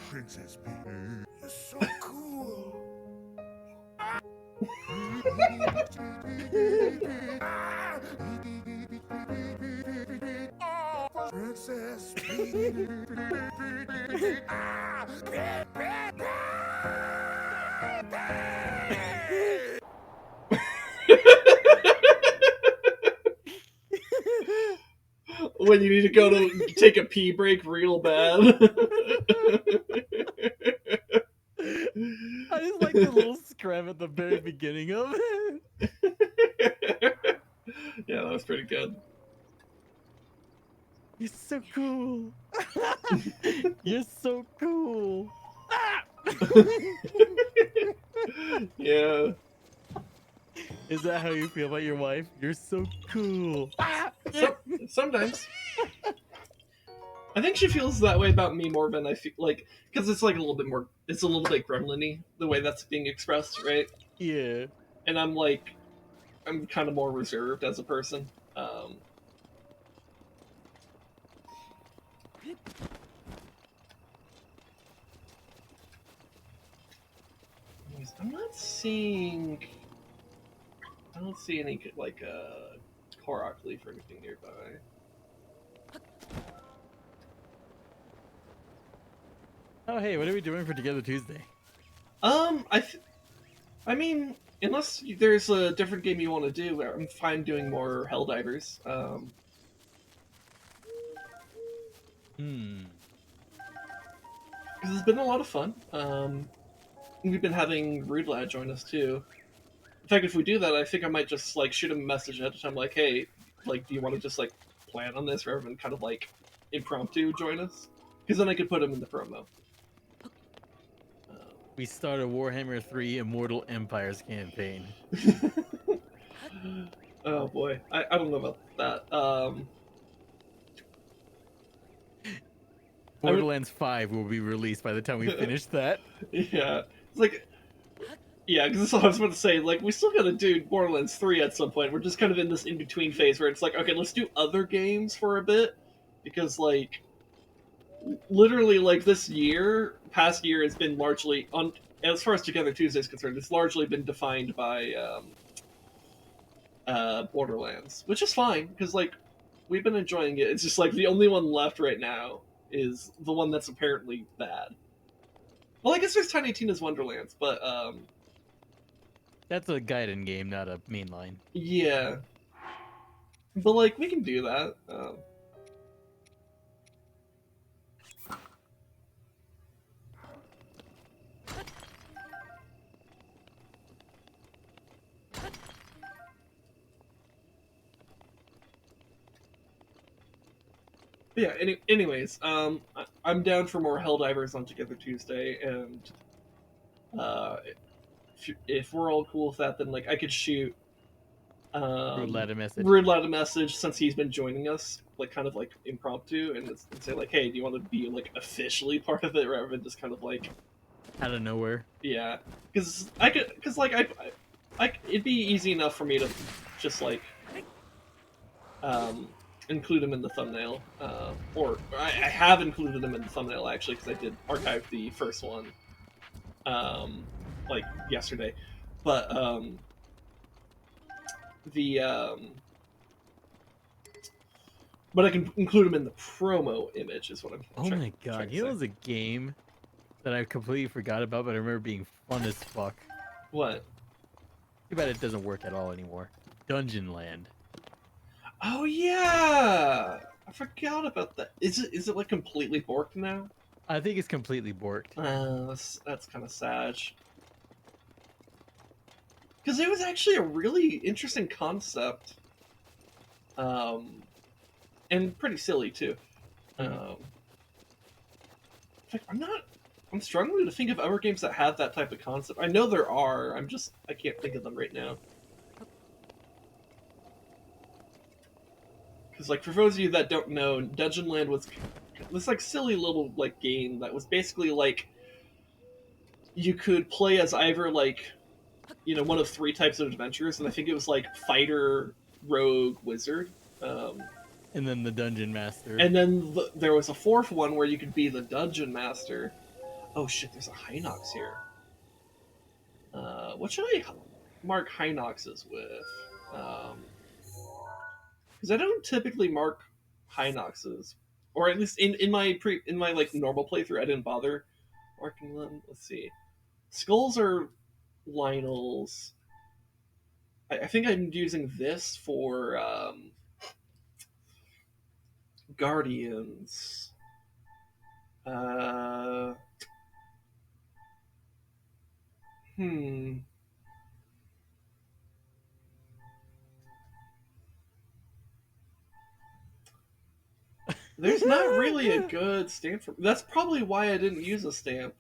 Princess Peach. You're so cool. Princess Peach. When you need to go to take a pee break real bad. I just like the little scram at the very beginning of it. Yeah, that was pretty good. You're so cool. You're so cool. Yeah. Is that how you feel about your wife? You're so cool. Sometimes. I think she feels that way about me more than I feel like, because it's like a little bit more, it's a little bit gremlin-y, the way that's being expressed, right? Yeah. And I'm like, I'm kind of more reserved as a person. I'm not seeing. I don't see any like Korok leaf or anything nearby. Oh hey, what are we doing for Together Tuesday? I mean, unless there's a different game you want to do, I'm fine doing more Helldivers. Hmm. Because it's been a lot of fun. We've been having Rude Lad join us too. In fact, if we do that, I think I might just like shoot him a message ahead of time, like, "Hey, like, do you want to just like plan on this rather than kind of like impromptu join us?" Because then I could put him in the promo. We start a Warhammer 3 Immortal Empires campaign. Oh boy, I don't know about that. I mean, Borderlands 5 will be released by the time we finish that. yeah, it's like, yeah, because that's what I was about to say. Like, we still gotta do Borderlands 3 at some point. We're just kind of in this in between phase where it's like, okay, let's do other games for a bit, because like, literally, like this year, past year has been largely on. As far as Together Tuesday is concerned, it's largely been defined by Borderlands, which is fine because like we've been enjoying it. It's just like the only one left right now is the one that's apparently bad. Well, I guess there's Tiny Tina's Wonderlands, but That's a Gaiden game, not a mainline. yeah, but like we can do that. But yeah. Anyways, I'm down for more Helldivers on Together Tuesday, and uh, if we're all cool with that, then like I could shoot Rude Lad a message. Rude Lad a message since he's been joining us, like kind of like impromptu, and say like, hey, do you want to be like officially part of it rather than just kind of like, Out of nowhere. yeah, because like it'd be easy enough for me to just like um include him in the thumbnail, or I have included him in the thumbnail actually because I did archive the first one like yesterday, but the but I can include him in the promo image is what I'm Oh trying, my god, trying to you know say. there's a game that I completely forgot about, but I remember being fun as fuck. What? Too bad it doesn't work at all anymore. Dungeon Land. Oh yeah, I forgot about that. Is it like completely borked now? I think it's completely borked. That's kind of sad. Because it was actually a really interesting concept, um, and pretty silly too. Mhm. In fact, I'm struggling to think of other games that have that type of concept. I know there are. I can't think of them right now. Because like for those of you that don't know, Dungeon Land was this like silly little like game that was basically like you could play as either like one of three types of adventures, and I think it was like fighter, rogue, wizard. And then the Dungeon Master. And then there was a fourth one where you could be the dungeon master. Oh shit, there's a Hinox here. What should I mark Hinoxes with? Because I don't typically mark Hinoxes, or at least in my like normal playthrough, I didn't bother marking them. Let's see, skulls are Lionel's. I think I'm using this for Guardians. Uh, hmm. There's not really a good stamp for. That's probably why I didn't use a stamp.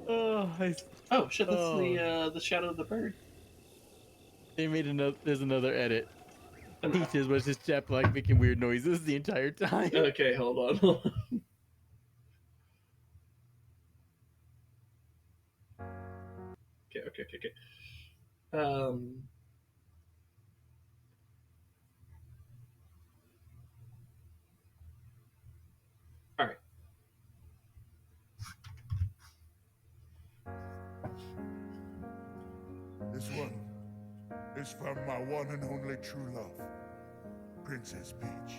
Oh, Oh shit! That's oh. the shadow of the bird. They made another. There's another edit. And- Peaches was just Jap like making weird noises the entire time. Okay, hold on. Hold on. Okay. Um. All right. This is from my one and only true love, Princess Peach.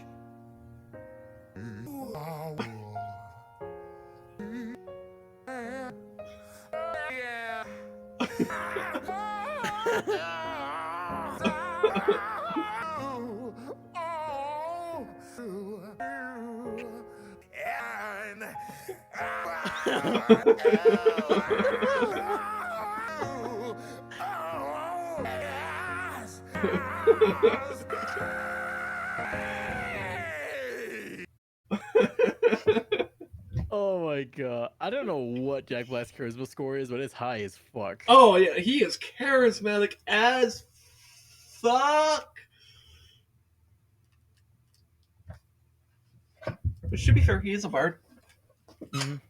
Oh my god. I don't know what Jack Black's charisma score is, but it's high as fuck. Oh yeah, he is charismatic as fuck. But should be fair, he is a bard. Mhm.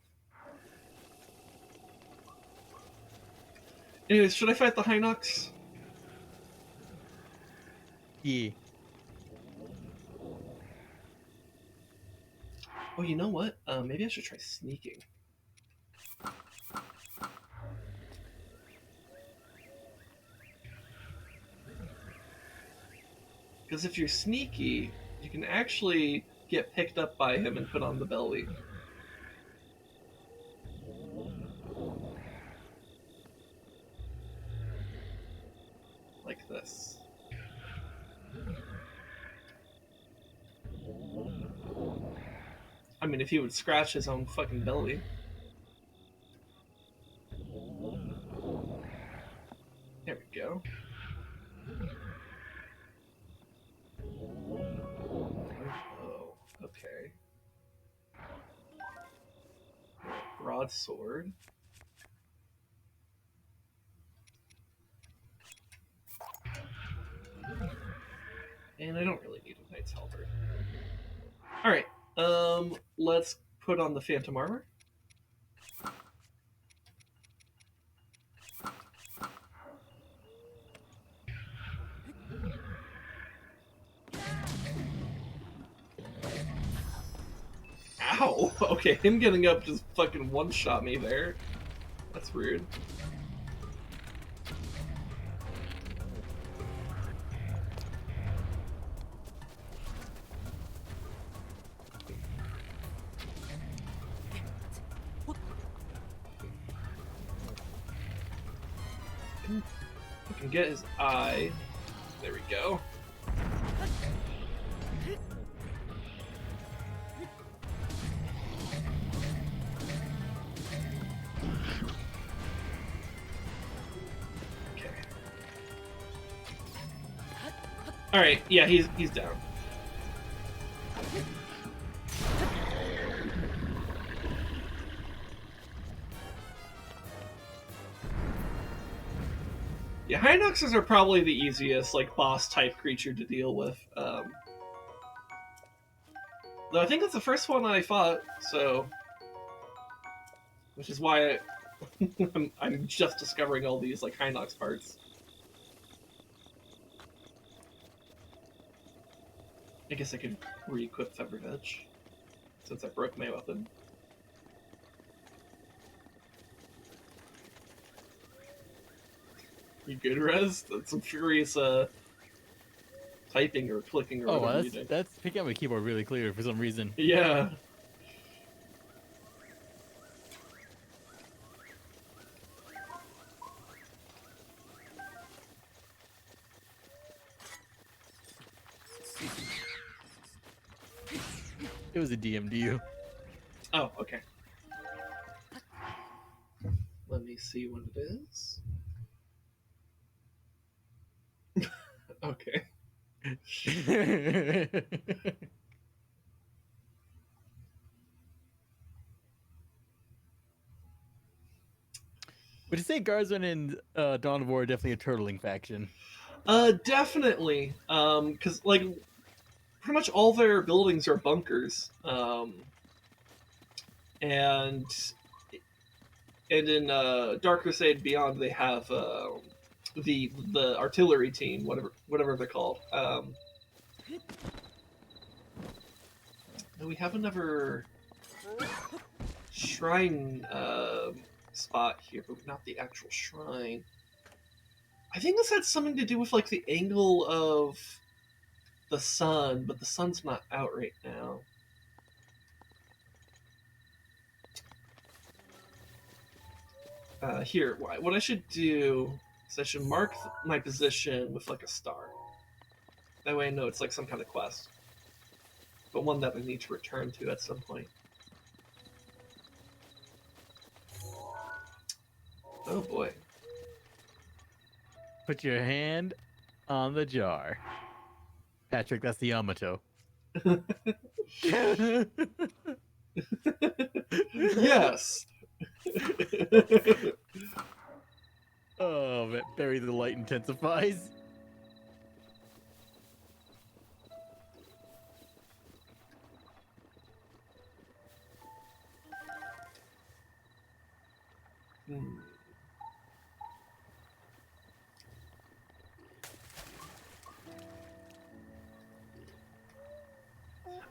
Anyways, should I fight the Hinox? Yeah. Oh, you know what? Maybe I should try sneaking. Because if you're sneaky, you can actually get picked up by him and put on the belly. Like this. I mean, if he would scratch his own fucking belly. There we go. Oh, okay. Broadsword. And I don't really need a Knight's Halberd. Alright, let's put on the Phantom Armor. Ow! Okay, him getting up just fucking one-shot me there. That's rude. We can get his eye. There we go. Okay. Alright, yeah, he's down. Yeah, Hinoxes are probably the easiest, like, boss-type creature to deal with. Though I think that's the first one I fought, so... Which is why I'm just discovering all these, like, Hinox parts. I guess I could re-equip Feathered Edge, since I broke my weapon. You good, Rez? That's some furious, typing or clicking or Oh, whatever you do. that's picking up my keyboard really clear for some reason. Yeah. It was a DMDU. Oh, okay. Let me see what it is. Okay. Would you say Guardsmen and Dawn of War are definitely a turtling faction? Definitely. Because, like, pretty much all their buildings are bunkers. And in Dark Crusade Beyond, they have the artillery team, whatever they're called. And we have another shrine spot here, but not the actual shrine. I think this had something to do with like the angle of the sun, but the sun's not out right now. Here, what I should do is I should mark my position with like a star. That way I know it's like some kind of quest, but one that I need to return to at some point. Oh boy. Put your hand on the jar. Patrick, that's the Yamato. Yes. Oh, man. Bury the light intensifies. Hmm.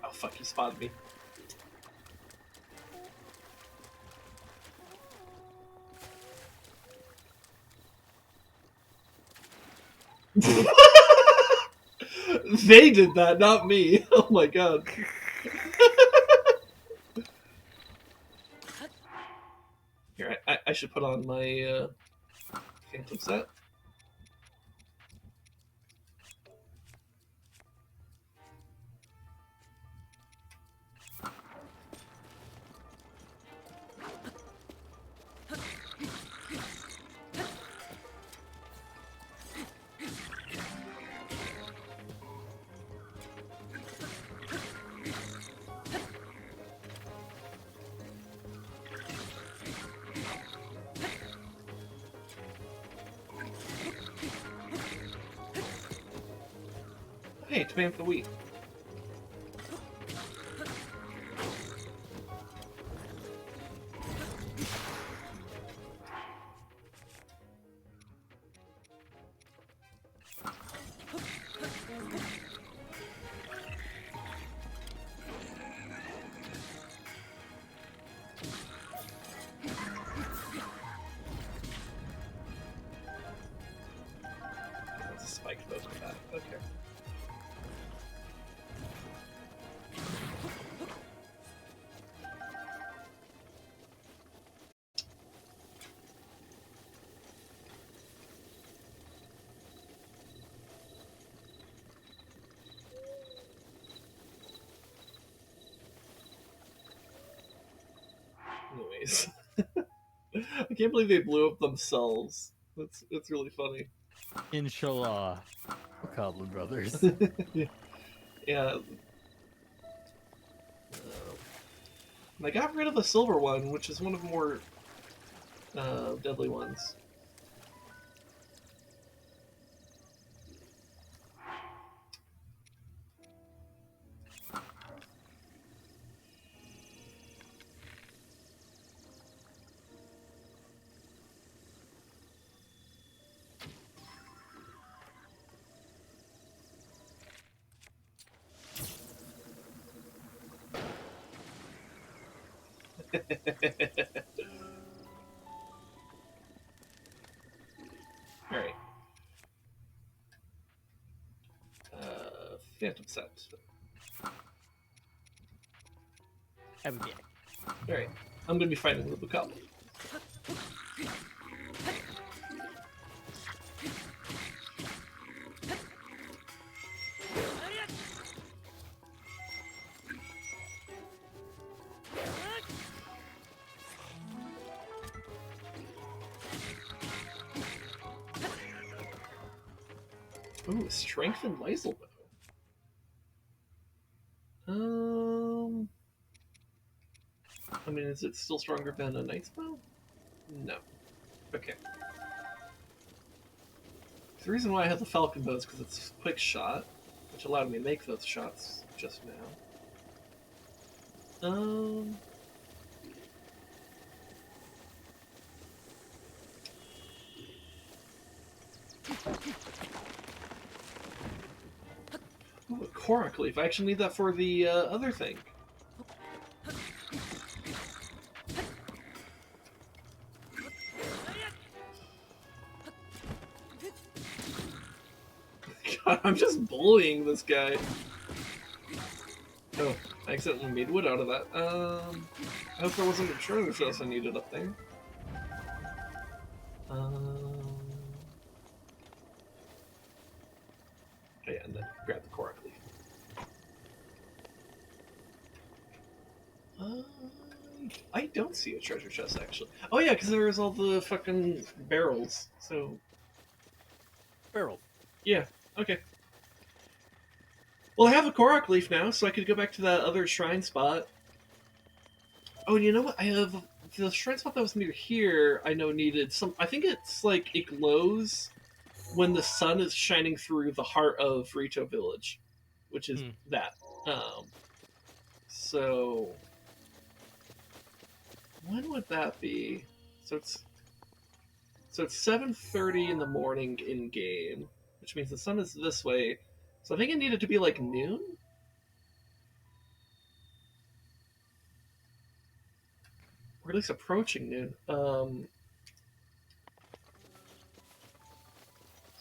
Oh fuck, you spotted me. They did that, not me. Oh my god. Here, I should put on my Phantom set. Hey, Tabantha Wheat. That's a spiked bow for that. Okay. Anyways. I can't believe they blew up themselves. That's really funny. Inshallah. Goblin Brothers. Yeah. I got rid of the silver one, which is one of the more deadly ones. Alright. Phantom set. Okay. Alright. I'm gonna be fighting the Bukal. Ooh, strengthened Lysel bow. I mean, is it still stronger than a Knight's bow? No. Okay. The reason why I have the Falcon bow is because it's quick shot, which allowed me to make those shots just now. Ooh, a Korok Leaf. I actually need that for the other thing. I'm just bullying this guy. Oh, I accidentally made wood out of that. I hope there wasn't a treasure chest I needed up there. Oh yeah, and then grab the Korok leaf. I don't see a treasure chest actually. Oh yeah, because there was all the fucking barrels. So Barrel. yeah, okay. Well, I have a Korok leaf now, so I could go back to that other shrine spot. Oh, and you know what? I have the shrine spot that was near here. I know needed some. I think it's like it glows when the sun is shining through the heart of Rito Village, which is that. So when would that be? So it's 7:30 in the morning in game, which means the sun is this way. So I think it needed to be like noon. Or at least approaching noon.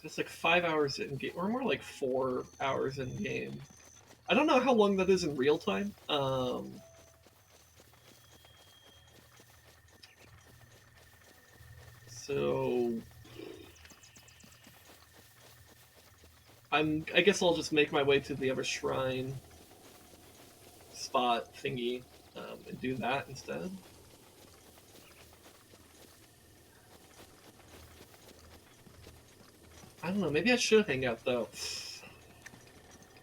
It's like 5 hours in game, or more like 4 hours in game. I don't know how long that is in real time. So I guess I'll just make my way to the other shrine spot thingy and do that instead. I don't know. Maybe I should hang out though.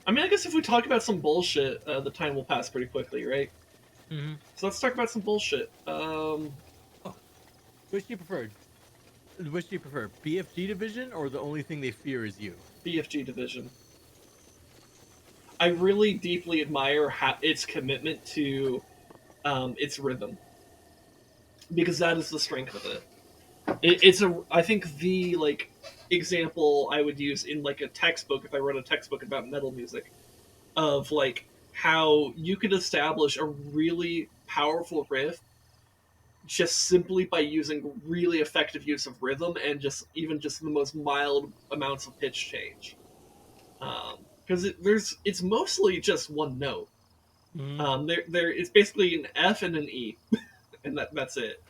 I mean, I guess if we talk about some bullshit, the time will pass pretty quickly, right? Mm-hmm. So let's talk about some bullshit. Which do you prefer? Which do you prefer? BFG division or the only thing they fear is you? BFG division. I really deeply admire its commitment to its rhythm, because that is the strength of it. It's I think the like example I would use in like a textbook if I wrote a textbook about metal music, of like how you could establish a really powerful riff just simply by using really effective use of rhythm and just the most mild amounts of pitch change. Because it's mostly just one note. It's basically an F and an E, and that's it.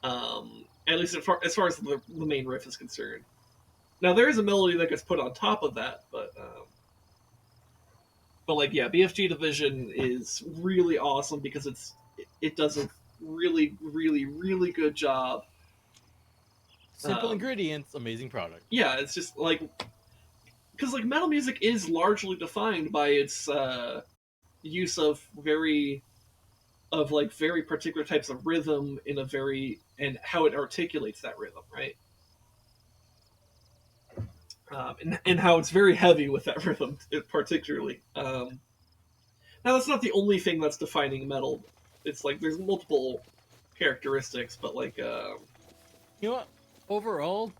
At least as far as the main riff is concerned. Now there is a melody that gets put on top of that, but like yeah, BFG Division is really awesome because it does a really really good job. Simple ingredients, amazing product. Yeah, it's just like because like metal music is largely defined by its use of very particular types of rhythm and how it articulates that rhythm, right? And how it's very heavy with that rhythm, particularly. Now, that's not the only thing that's defining metal. It's like there's multiple characteristics, but like, you know what? Overall,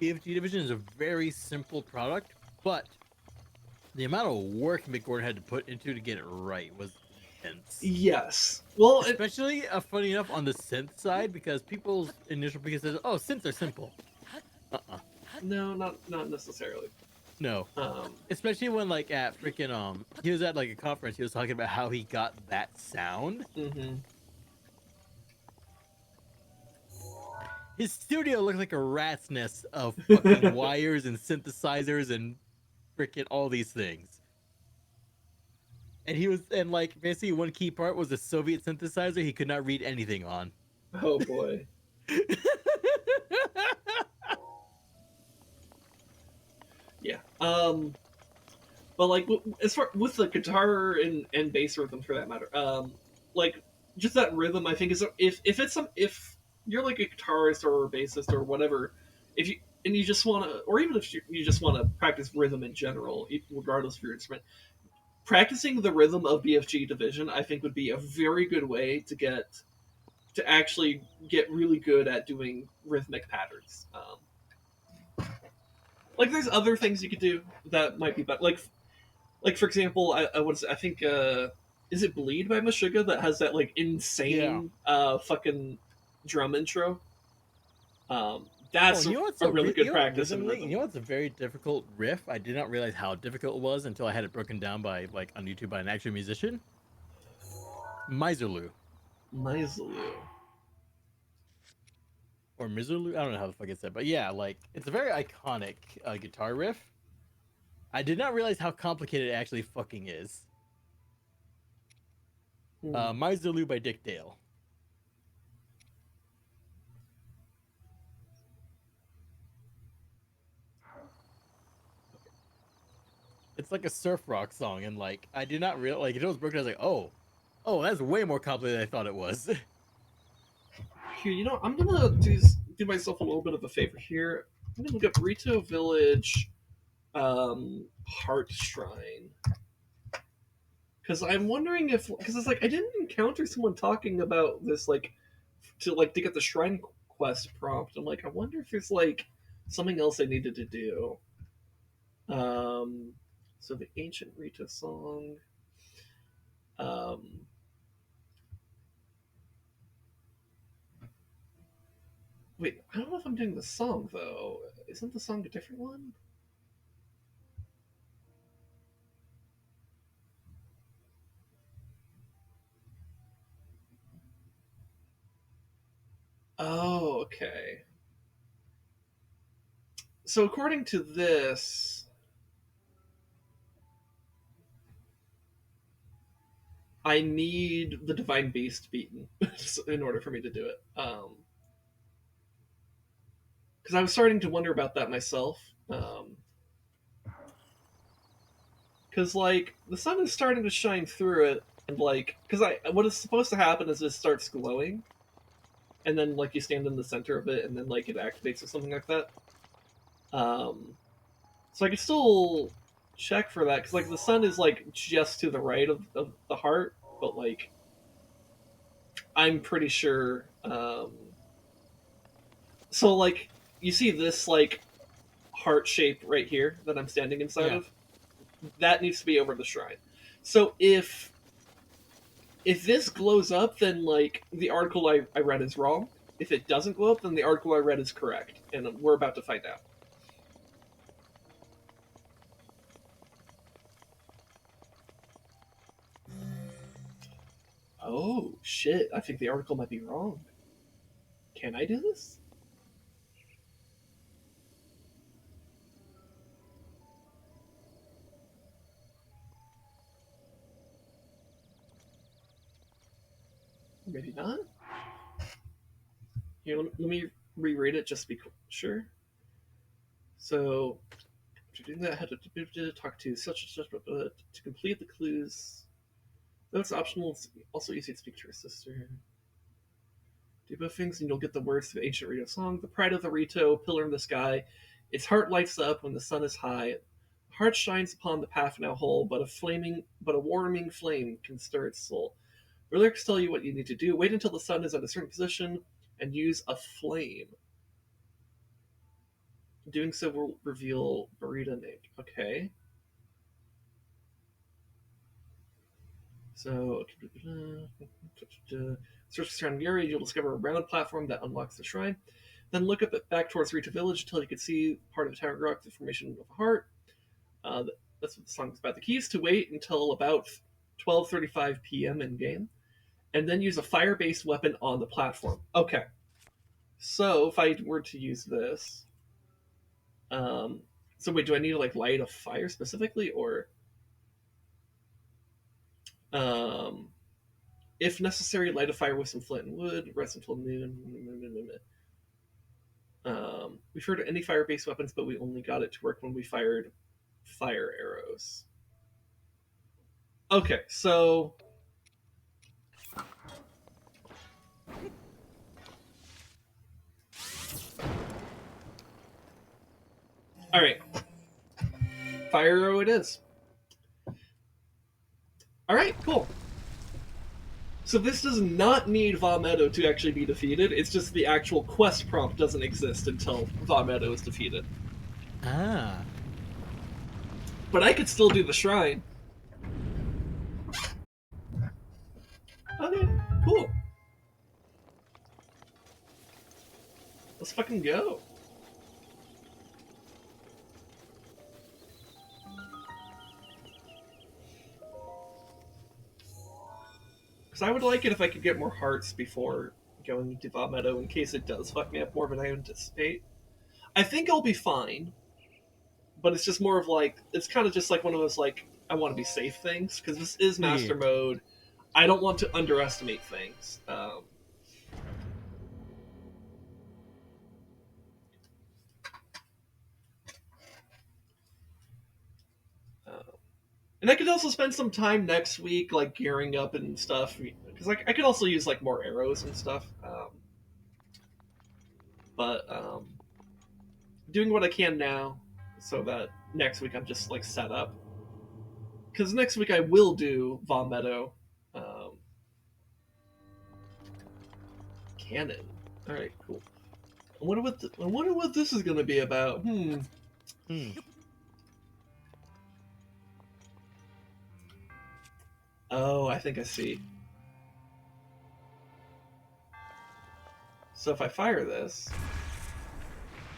BFG Division is a very simple product, but the amount of work Mick Gordon had to put into to get it right was intense. Yes. Well, especially funny enough on the synth side, because people's initial because says, "Oh, synths are simple." No, not necessarily. No. Especially when like at freaking he was at like a conference, he was talking about how he got that sound. Mm-hmm. His studio looked like a rat's nest of fucking wires and synthesizers and freaking all these things. And like basically one key part was a Soviet synthesizer he could not read anything on. Oh boy. Yeah. But like as far with the guitar and bass rhythm for that matter, like just that rhythm, I think is if you're like a guitarist or a bassist or whatever, if you just want to, or even if you just want to practice rhythm in general, regardless of your instrument, practicing the rhythm of BFG Division, I think would be a very good way to actually get really good at doing rhythmic patterns. Like there's other things you could do that might be better. Like for example, I think is it Bleed by Meshuggah that has that like insane fucking drum intro. That's you know what's a really good you know, practice in rhythmically, rhythm. you know what's a very difficult riff? I did not realize how difficult it was until I had it broken down by like on YouTube by an actual musician. Miserloo Miserloo. or Miserloo, I don't know how the fuck it's said, but yeah, like it's a very iconic guitar riff. I did not realize how complicated it actually fucking is. Miserloo by Dick Dale. It's like a surf rock song, and like I did not realize like it was broken. I was like, oh, that's way more complicated than I thought it was. Here, you know, I'm gonna do myself a little bit of a favor here. I'm gonna look up Rito Village Heart Shrine. Because I'm wondering if, because it's like I didn't encounter someone talking about this to get the shrine quest prompt. I'm like, I wonder if there's like something else I needed to do. So the ancient Rito song. Wait, I don't know if I'm doing the song though. Isn't the song a different one? Oh, okay. So according to this, I need the divine beast beaten in order for me to do it. Because I was starting to wonder about that myself. Because like the sun is starting to shine through it, and like because what is supposed to happen is it starts glowing, and then like you stand in the center of it, and then like it activates or something like that. So I could still check for that because like the sun is like just to the right of the heart, but like I'm pretty sure. So like you see this like heart shape right here that I'm standing inside Yeah. of. That needs to be over the shrine. So if this glows up, then like the article I read is wrong. If it doesn't glow up, then the article I read is correct, and we're about to find out. Oh shit! I think the article might be wrong. Can I do this? Maybe not. Here, let me reread it just to be sure. So, to do that, I had to talk to such and such, but to complete the clues. Though it's optional, it's also easy to speak to your sister. Do both things, and you'll get the words to the ancient Rito song. The pride of the Rito, pillar in the sky. Its heart lights up when the sun is high. The heart shines upon the path now whole, but a warming flame can stir its soul. The lyrics tell you what you need to do. Wait until the sun is at a certain position, and use a flame. Doing so will reveal Burrito name. Okay. So, search the surrounding area, you'll discover a round platform that unlocks the shrine. Then look up it back towards Rito Village until you can see part of the tower rock, the formation of a heart. That's what the song's about. The key is to wait until about 12:35 p.m. in game, and then use a fire-based weapon on the platform. Okay. So if I were to use this, so wait, do I need to like light a fire specifically, or um, if necessary, light a fire with some flint and wood. Rest until noon. We've heard of any fire-based weapons, but we only got it to work when we fired fire arrows. Okay, so all right, fire arrow it is. All right, cool. So this does not need Vomito to actually be defeated. It's just the actual quest prompt doesn't exist until Vomito is defeated. Ah. But I could still do the shrine. Okay, cool. Let's fucking go. Because I would like it if I could get more hearts before going into Vah Meadow in case it does fuck me up more than I anticipate. I think I'll be fine, but it's just more of like, it's kind of just like one of those like, I want to be safe things, because this is Master Mode. I don't want to underestimate things. And I could also spend some time next week, like gearing up and stuff, because like I could also use like more arrows and stuff. But doing what I can now, so that next week I'm just like set up. Because next week I will do Vah Meadow. Canon. All right, cool. I wonder what this is going to be about. Oh, I think I see. So if I fire this,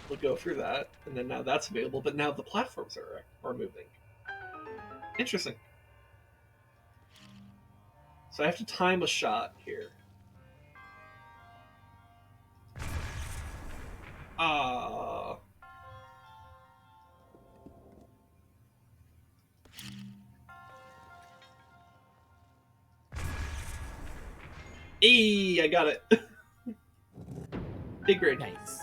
we'll go through that, and then now that's available, but now the platforms are moving. Interesting. So I have to time a shot here. Ah. Hey, I got it. Big rig. Nice.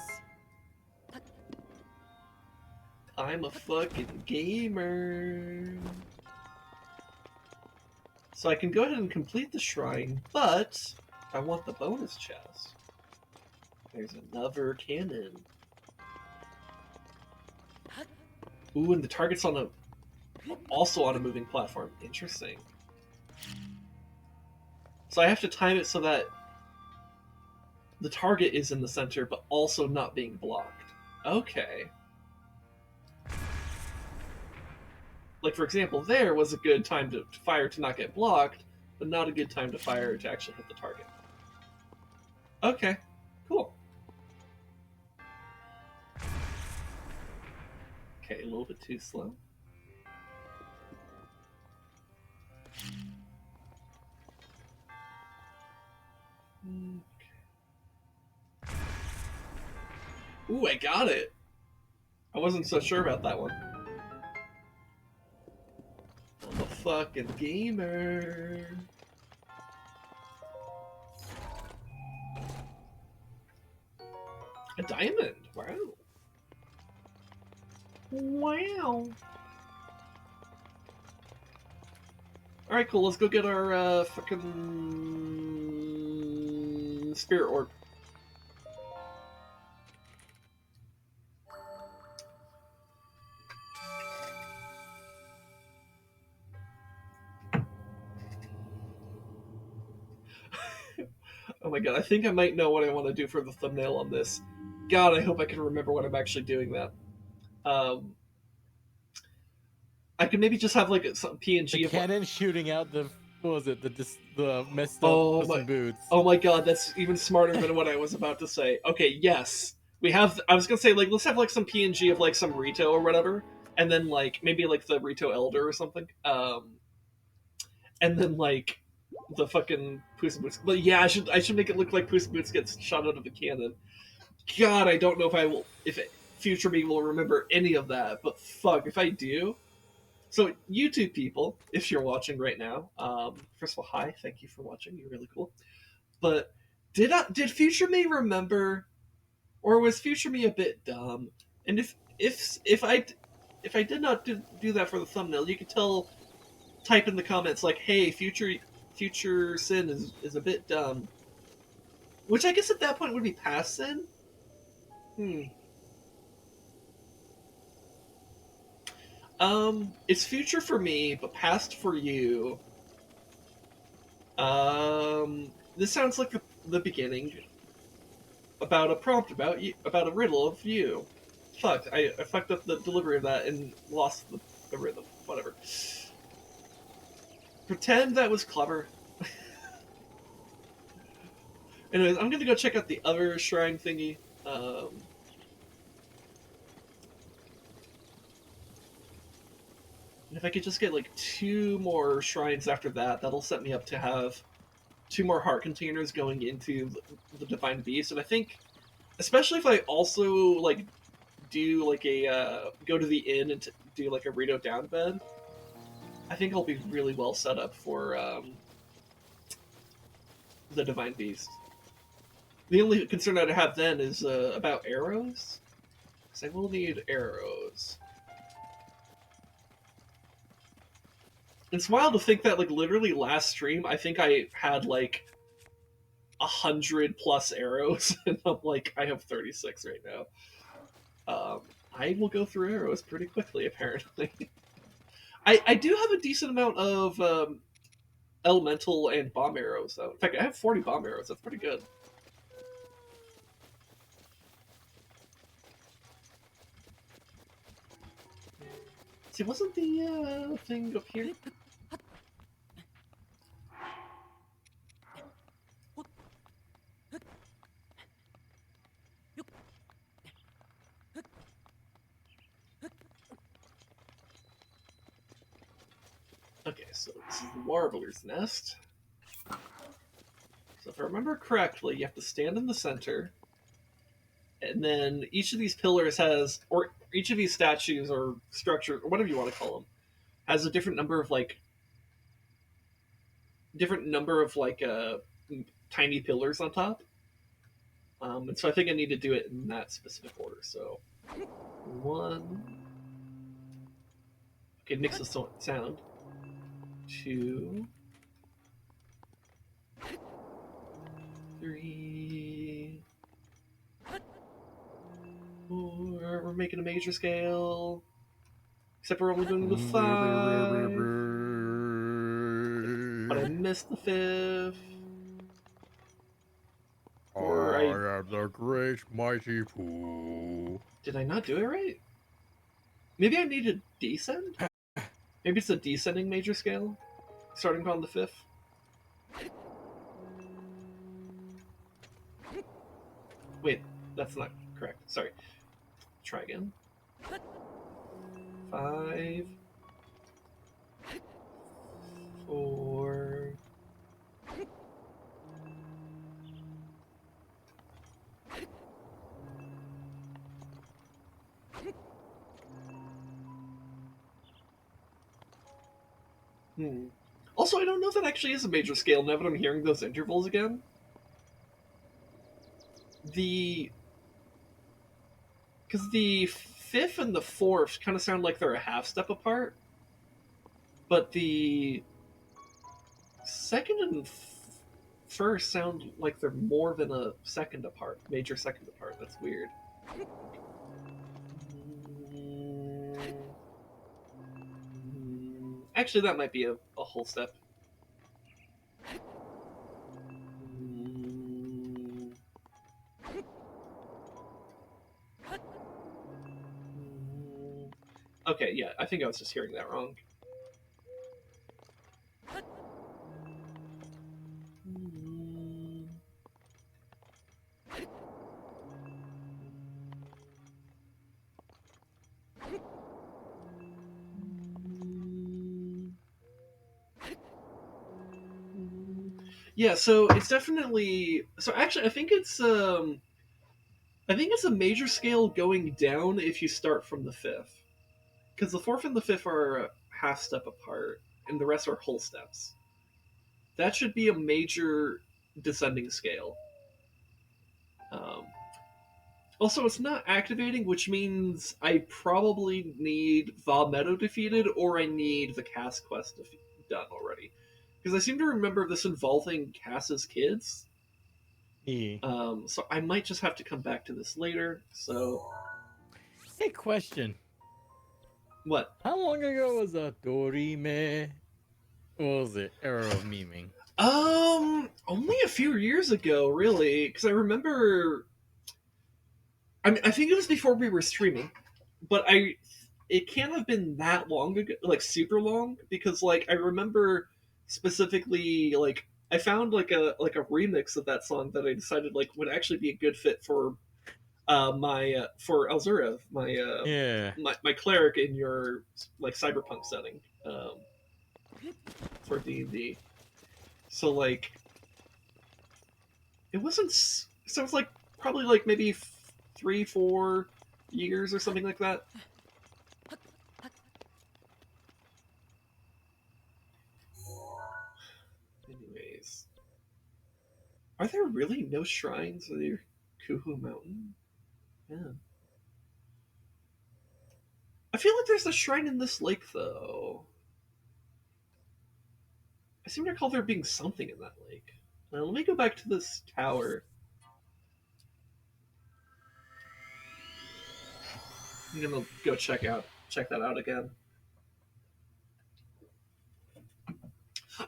I'm a fucking gamer. So I can go ahead and complete the shrine, but I want the bonus chest. There's another cannon. Ooh, and the target's also on a moving platform. Interesting. So I have to time it so that the target is in the center, but also not being blocked. Okay. Like, for example, there was a good time to fire to not get blocked, but not a good time to fire to actually hit the target. Okay, cool. Okay, a little bit too slow. Okay. Ooh, I got it! I wasn't so sure about that one. I'm a fucking gamer. A diamond! Wow. Wow. Alright, cool. Let's go get our fucking spirit orb. Oh my god, I think I might know what I want to do for the thumbnail on this. God, I hope I can remember when I'm actually doing that. I could maybe just have like some PNG The of cannon shooting out the the messed up Oh Puss in my- Boots. Oh my god, that's even smarter than what I was about to say. Okay, yes. We have I was gonna say like let's have like some PNG of like some Rito or whatever, and then like maybe like the Rito Elder or something. And then like the fucking Puss in Boots. But yeah, I should make it look like Puss in Boots gets shot out of a cannon. God, I don't know if future me will remember any of that, but fuck, if I do. So YouTube people, if you're watching right now, first of all, hi, thank you for watching. You're really cool. But did future me remember, or was future me a bit dumb? And if I did not do that for the thumbnail, you could type in the comments like, hey, future Sin is a bit dumb. Which I guess at that point would be past Sin. It's future for me, but past for you. This sounds like the beginning about a prompt about you, about a riddle of you. Fuck, I fucked up the delivery of that and lost the rhythm. Whatever. Pretend that was clever. Anyways, I'm gonna go check out the other shrine thingy. And if I could just get like 2 more shrines after that, that'll set me up to have 2 more heart containers going into the Divine Beast, and I think, especially if I also like do like a go to the inn and do like a Rito down bed, I think I'll be really well set up for the Divine Beast. The only concern I'd have then is about arrows, because I will need arrows. It's wild to think that, like, literally last stream, I think I had, like, 100+ arrows, and I'm like, I have 36 right now. I will go through arrows pretty quickly, apparently. I do have a decent amount of elemental and bomb arrows, though. In fact, I have 40 bomb arrows. That's pretty good. See, wasn't the thing up here? Okay, so this is the Warbler's Nest. So if I remember correctly, you have to stand in the center, and then each of these pillars has, or each of these statues or structures, or whatever you want to call them, has a different number of tiny pillars on top. And so I think I need to do it in that specific order. So 1. Okay, mix the sound. 2, 3, 4. We're making a major scale. Except we're only doing the 5. But I missed the 5th. Or I am the great mighty Pooh. Did I not do it right? Maybe I need to descend? Maybe it's a descending major scale? Starting on the 5th? Wait, that's not correct. Sorry. Try again. 5, 4. Also, I don't know if that actually is a major scale now that I'm hearing those intervals again. Because the 5th and the 4th kind of sound like they're a half step apart, but the 2nd and 1st sound like they're more than a second apart, major second apart. That's weird. Actually, that might be a whole step. Okay, yeah, I think I was just hearing that wrong. Yeah, so it's definitely, so actually I think it's a major scale going down if you start from the 5th. Because the 4th and the 5th are a half step apart, and the rest are whole steps. That should be a major descending scale. Also, it's not activating, which means I probably need Va Meadow defeated, or I need the Cass quest done already. Because I seem to remember this involving Cass's kids. Yeah. So I might just have to come back to this later. So, Hey, question. what? How long ago was Dorime? What was it? Arrow of Memeing. Only a few years ago, really, because I remember. I mean, I think it was before we were streaming, but it can't have been that long ago, like super long, because like I remember specifically, like I found like a remix of that song that I decided like would actually be a good fit for for Elzura, Yeah. my cleric in your like cyberpunk setting for D&D. So like It wasn't. So it's like probably like maybe 3-4 years or something like that. Anyways, are there really no shrines near Kuhu Mountain? Yeah. I feel like there's a shrine in this lake, though. I seem to recall there being something in that lake. Now, let me go back to this tower. I'm gonna go check that out again.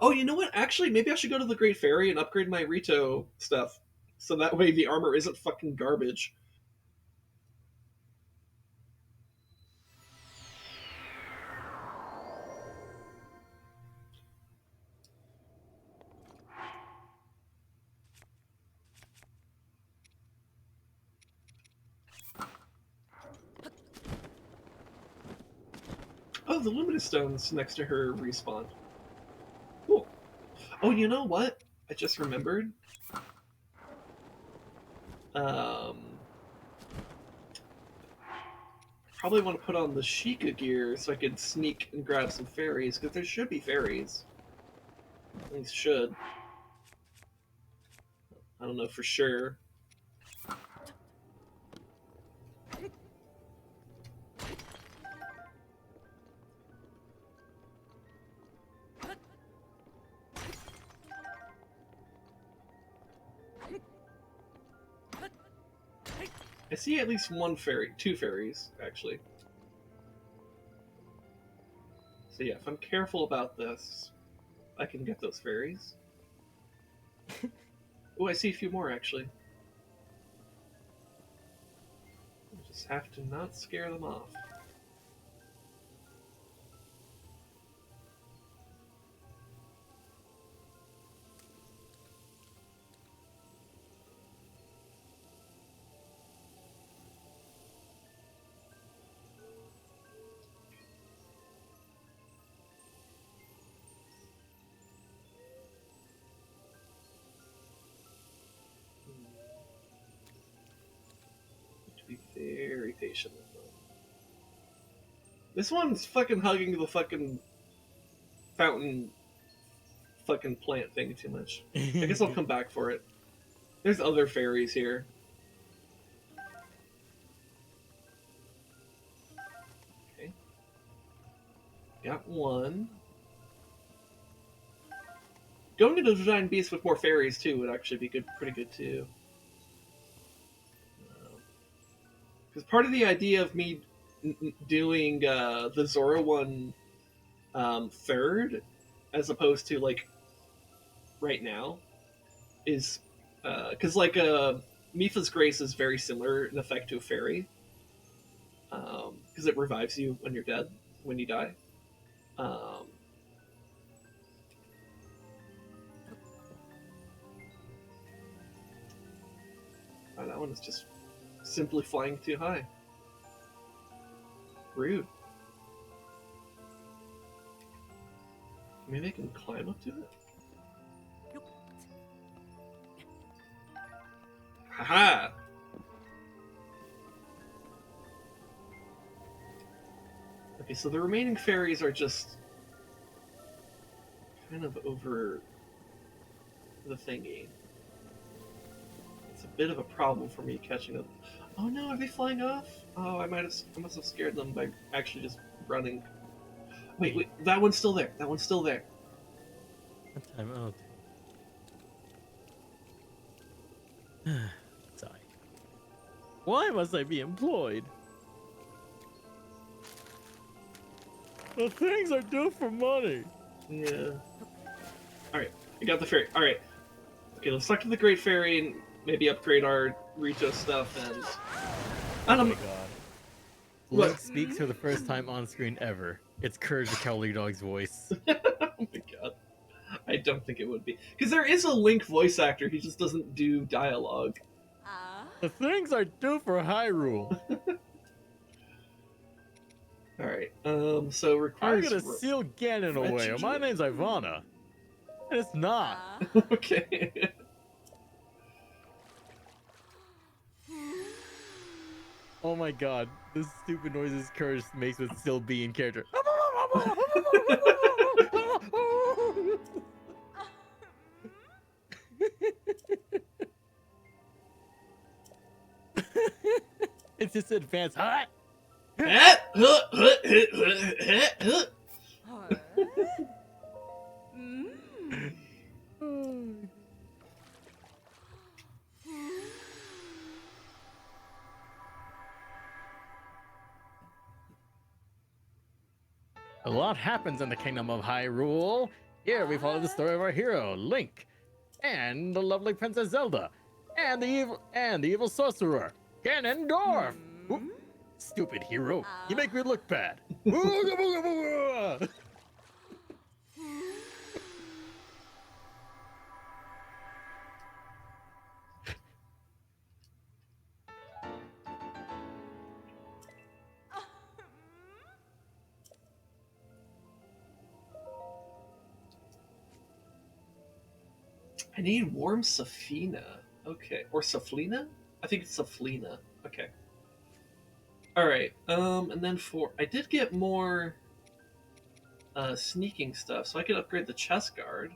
Oh, you know what? Actually, maybe I should go to the Great Ferry and upgrade my Rito stuff, so that way the armor isn't fucking garbage. Oh, the Luminous Stone's next to her respawn. Cool. Oh, you know what? I just remembered. Probably want to put on the Sheikah gear so I could sneak and grab some fairies, because there should be fairies. At least should. I don't know for sure. I see at least one fairy, 2 fairies, actually. So yeah, if I'm careful about this, I can get those fairies. Oh, I see a few more, actually. I just have to not scare them off. Be very patient with them. This one's fucking hugging the fucking fountain fucking plant thing too much. I guess I'll come back for it. There's other fairies here. Okay. Got one. Going into the Giant Beast with more fairies too would actually be good, pretty good too. Because part of the idea of me doing the Zora one third, as opposed to like right now, is because like Mipha's Grace is very similar in effect to a fairy, because it revives you when you're dead, when you die. Oh, that one is just simply flying too high. Rude. Maybe I can climb up to it? Haha! Okay, so the remaining fairies are just kind of over the thingy. It's a bit of a problem for me catching up. Oh no, are they flying off? Oh, I must have scared them by actually just running. Wait, that one's still there. That one's still there. I'm out. Sigh. Why must I be employed? The things are due for money. Yeah. Alright, I got the fairy. Alright. Okay, let's talk to the Great Fairy and maybe upgrade our Rito stuff and... Oh my god. What? Link speaks for the first time on screen ever. It's Courage the Cowardly Dog's voice. Oh my god. I don't think it would be. Because there is a Link voice actor, he just doesn't do dialogue. The things are due for Hyrule. Alright, so I'm requires... gonna seal Ganon away. My name's Ivana. And it's not. Okay. Oh my god, the stupid noises Curse makes with still be in character. It's just advanced. Hot. A lot happens in the Kingdom of Hyrule. Here we follow the story of our hero, Link, and the lovely Princess Zelda, and the evil sorcerer, Ganondorf. Ooh, stupid hero, you make me look bad. Ooga booga booga. I need warm Safina. Okay. Or Saflina? I think it's Saflina. Okay. Alright. And then I did get more sneaking stuff, so I could upgrade the chest guard.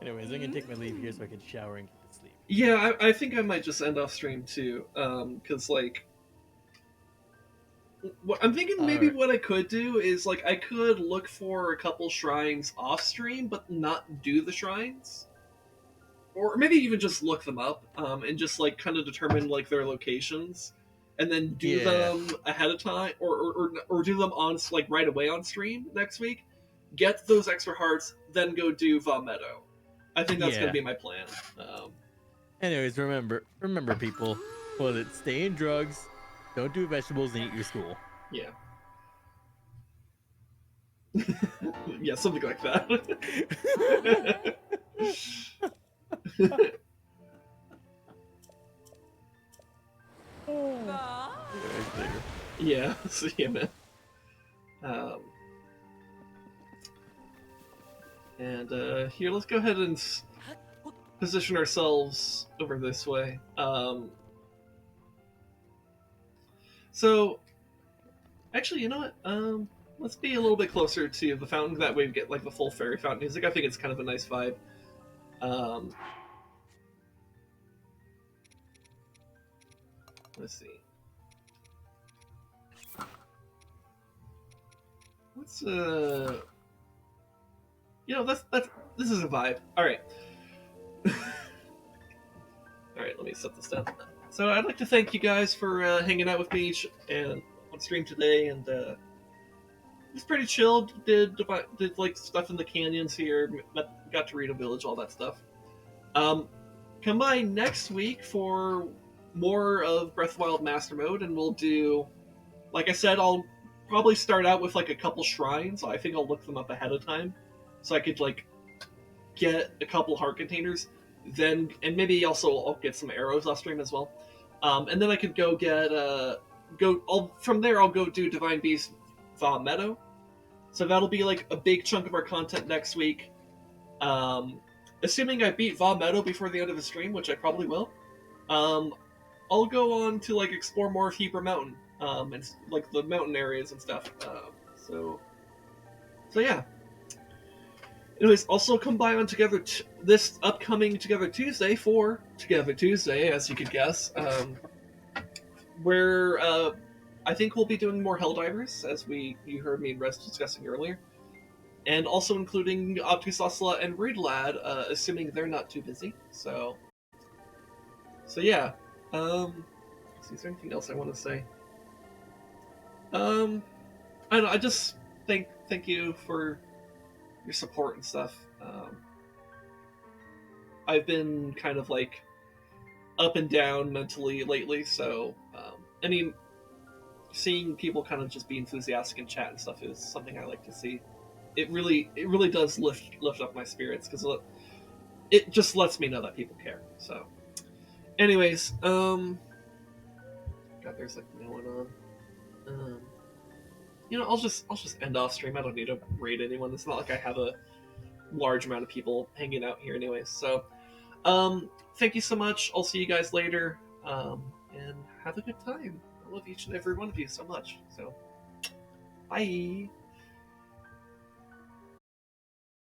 Anyways, I'm gonna take my leave here so I can shower and get to sleep. Yeah, I think I might just end off stream too. Cause like I'm thinking maybe what I could do is like I could look for a couple shrines off stream, but not do the shrines, or maybe even just look them up and just like kind of determine like their locations, and then do them ahead of time, or do them on like right away on stream next week. Get those extra hearts, then go do Va Meadow. I think that's gonna be my plan. Anyways, remember people, well, stay in drugs. Don't do vegetables and eat your school. Yeah. Yeah, something like that. Yeah, see you, man. And here, let's go ahead and position ourselves over this way. So, actually, you know what? Let's be a little bit closer to the fountain. That way we get like the full fairy fountain music. I think it's kind of a nice vibe. Let's see. Let's you know, this is a vibe. All right. All right, let me set this down. So I'd like to thank you guys for hanging out with me and on stream today, and it was pretty chill. Did like stuff in the canyons here, got to Rito Village, all that stuff. Come by next week for more of Breath of the Wild Master Mode, and we'll do, like I said, I'll probably start out with like a couple shrines. I think I'll look them up ahead of time, so I could like get a couple heart containers. Then, and maybe also I'll get some arrows off stream as well. And then I could go get from there I'll go do Divine Beast Va Meadow. So that'll be like a big chunk of our content next week. Assuming I beat Va Meadow before the end of the stream, which I probably will. I'll go on to like explore more of Heber Mountain, and like the mountain areas and stuff. So yeah. Anyways, also come by on this upcoming Together Tuesday for Together Tuesday, as you could guess, where I think we'll be doing more Helldivers, as you heard me and Rez discussing earlier, and also including Optusosla and Reedlad, assuming they're not too busy. So yeah. Is there anything else I want to say? I don't know. I just thank you for your support and stuff. I've been kind of like up and down mentally lately, so I mean, seeing people kind of just be enthusiastic in chat and stuff is something I like to see. It really does lift up my spirits, because it just lets me know that people care. So, anyways, God, there's like no one on. You know, I'll just end off stream. I don't need to raid anyone. It's not like I have a large amount of people hanging out here anyways. So, thank you so much. I'll see you guys later. And and have a good time. I love each and every one of you so much. So, bye!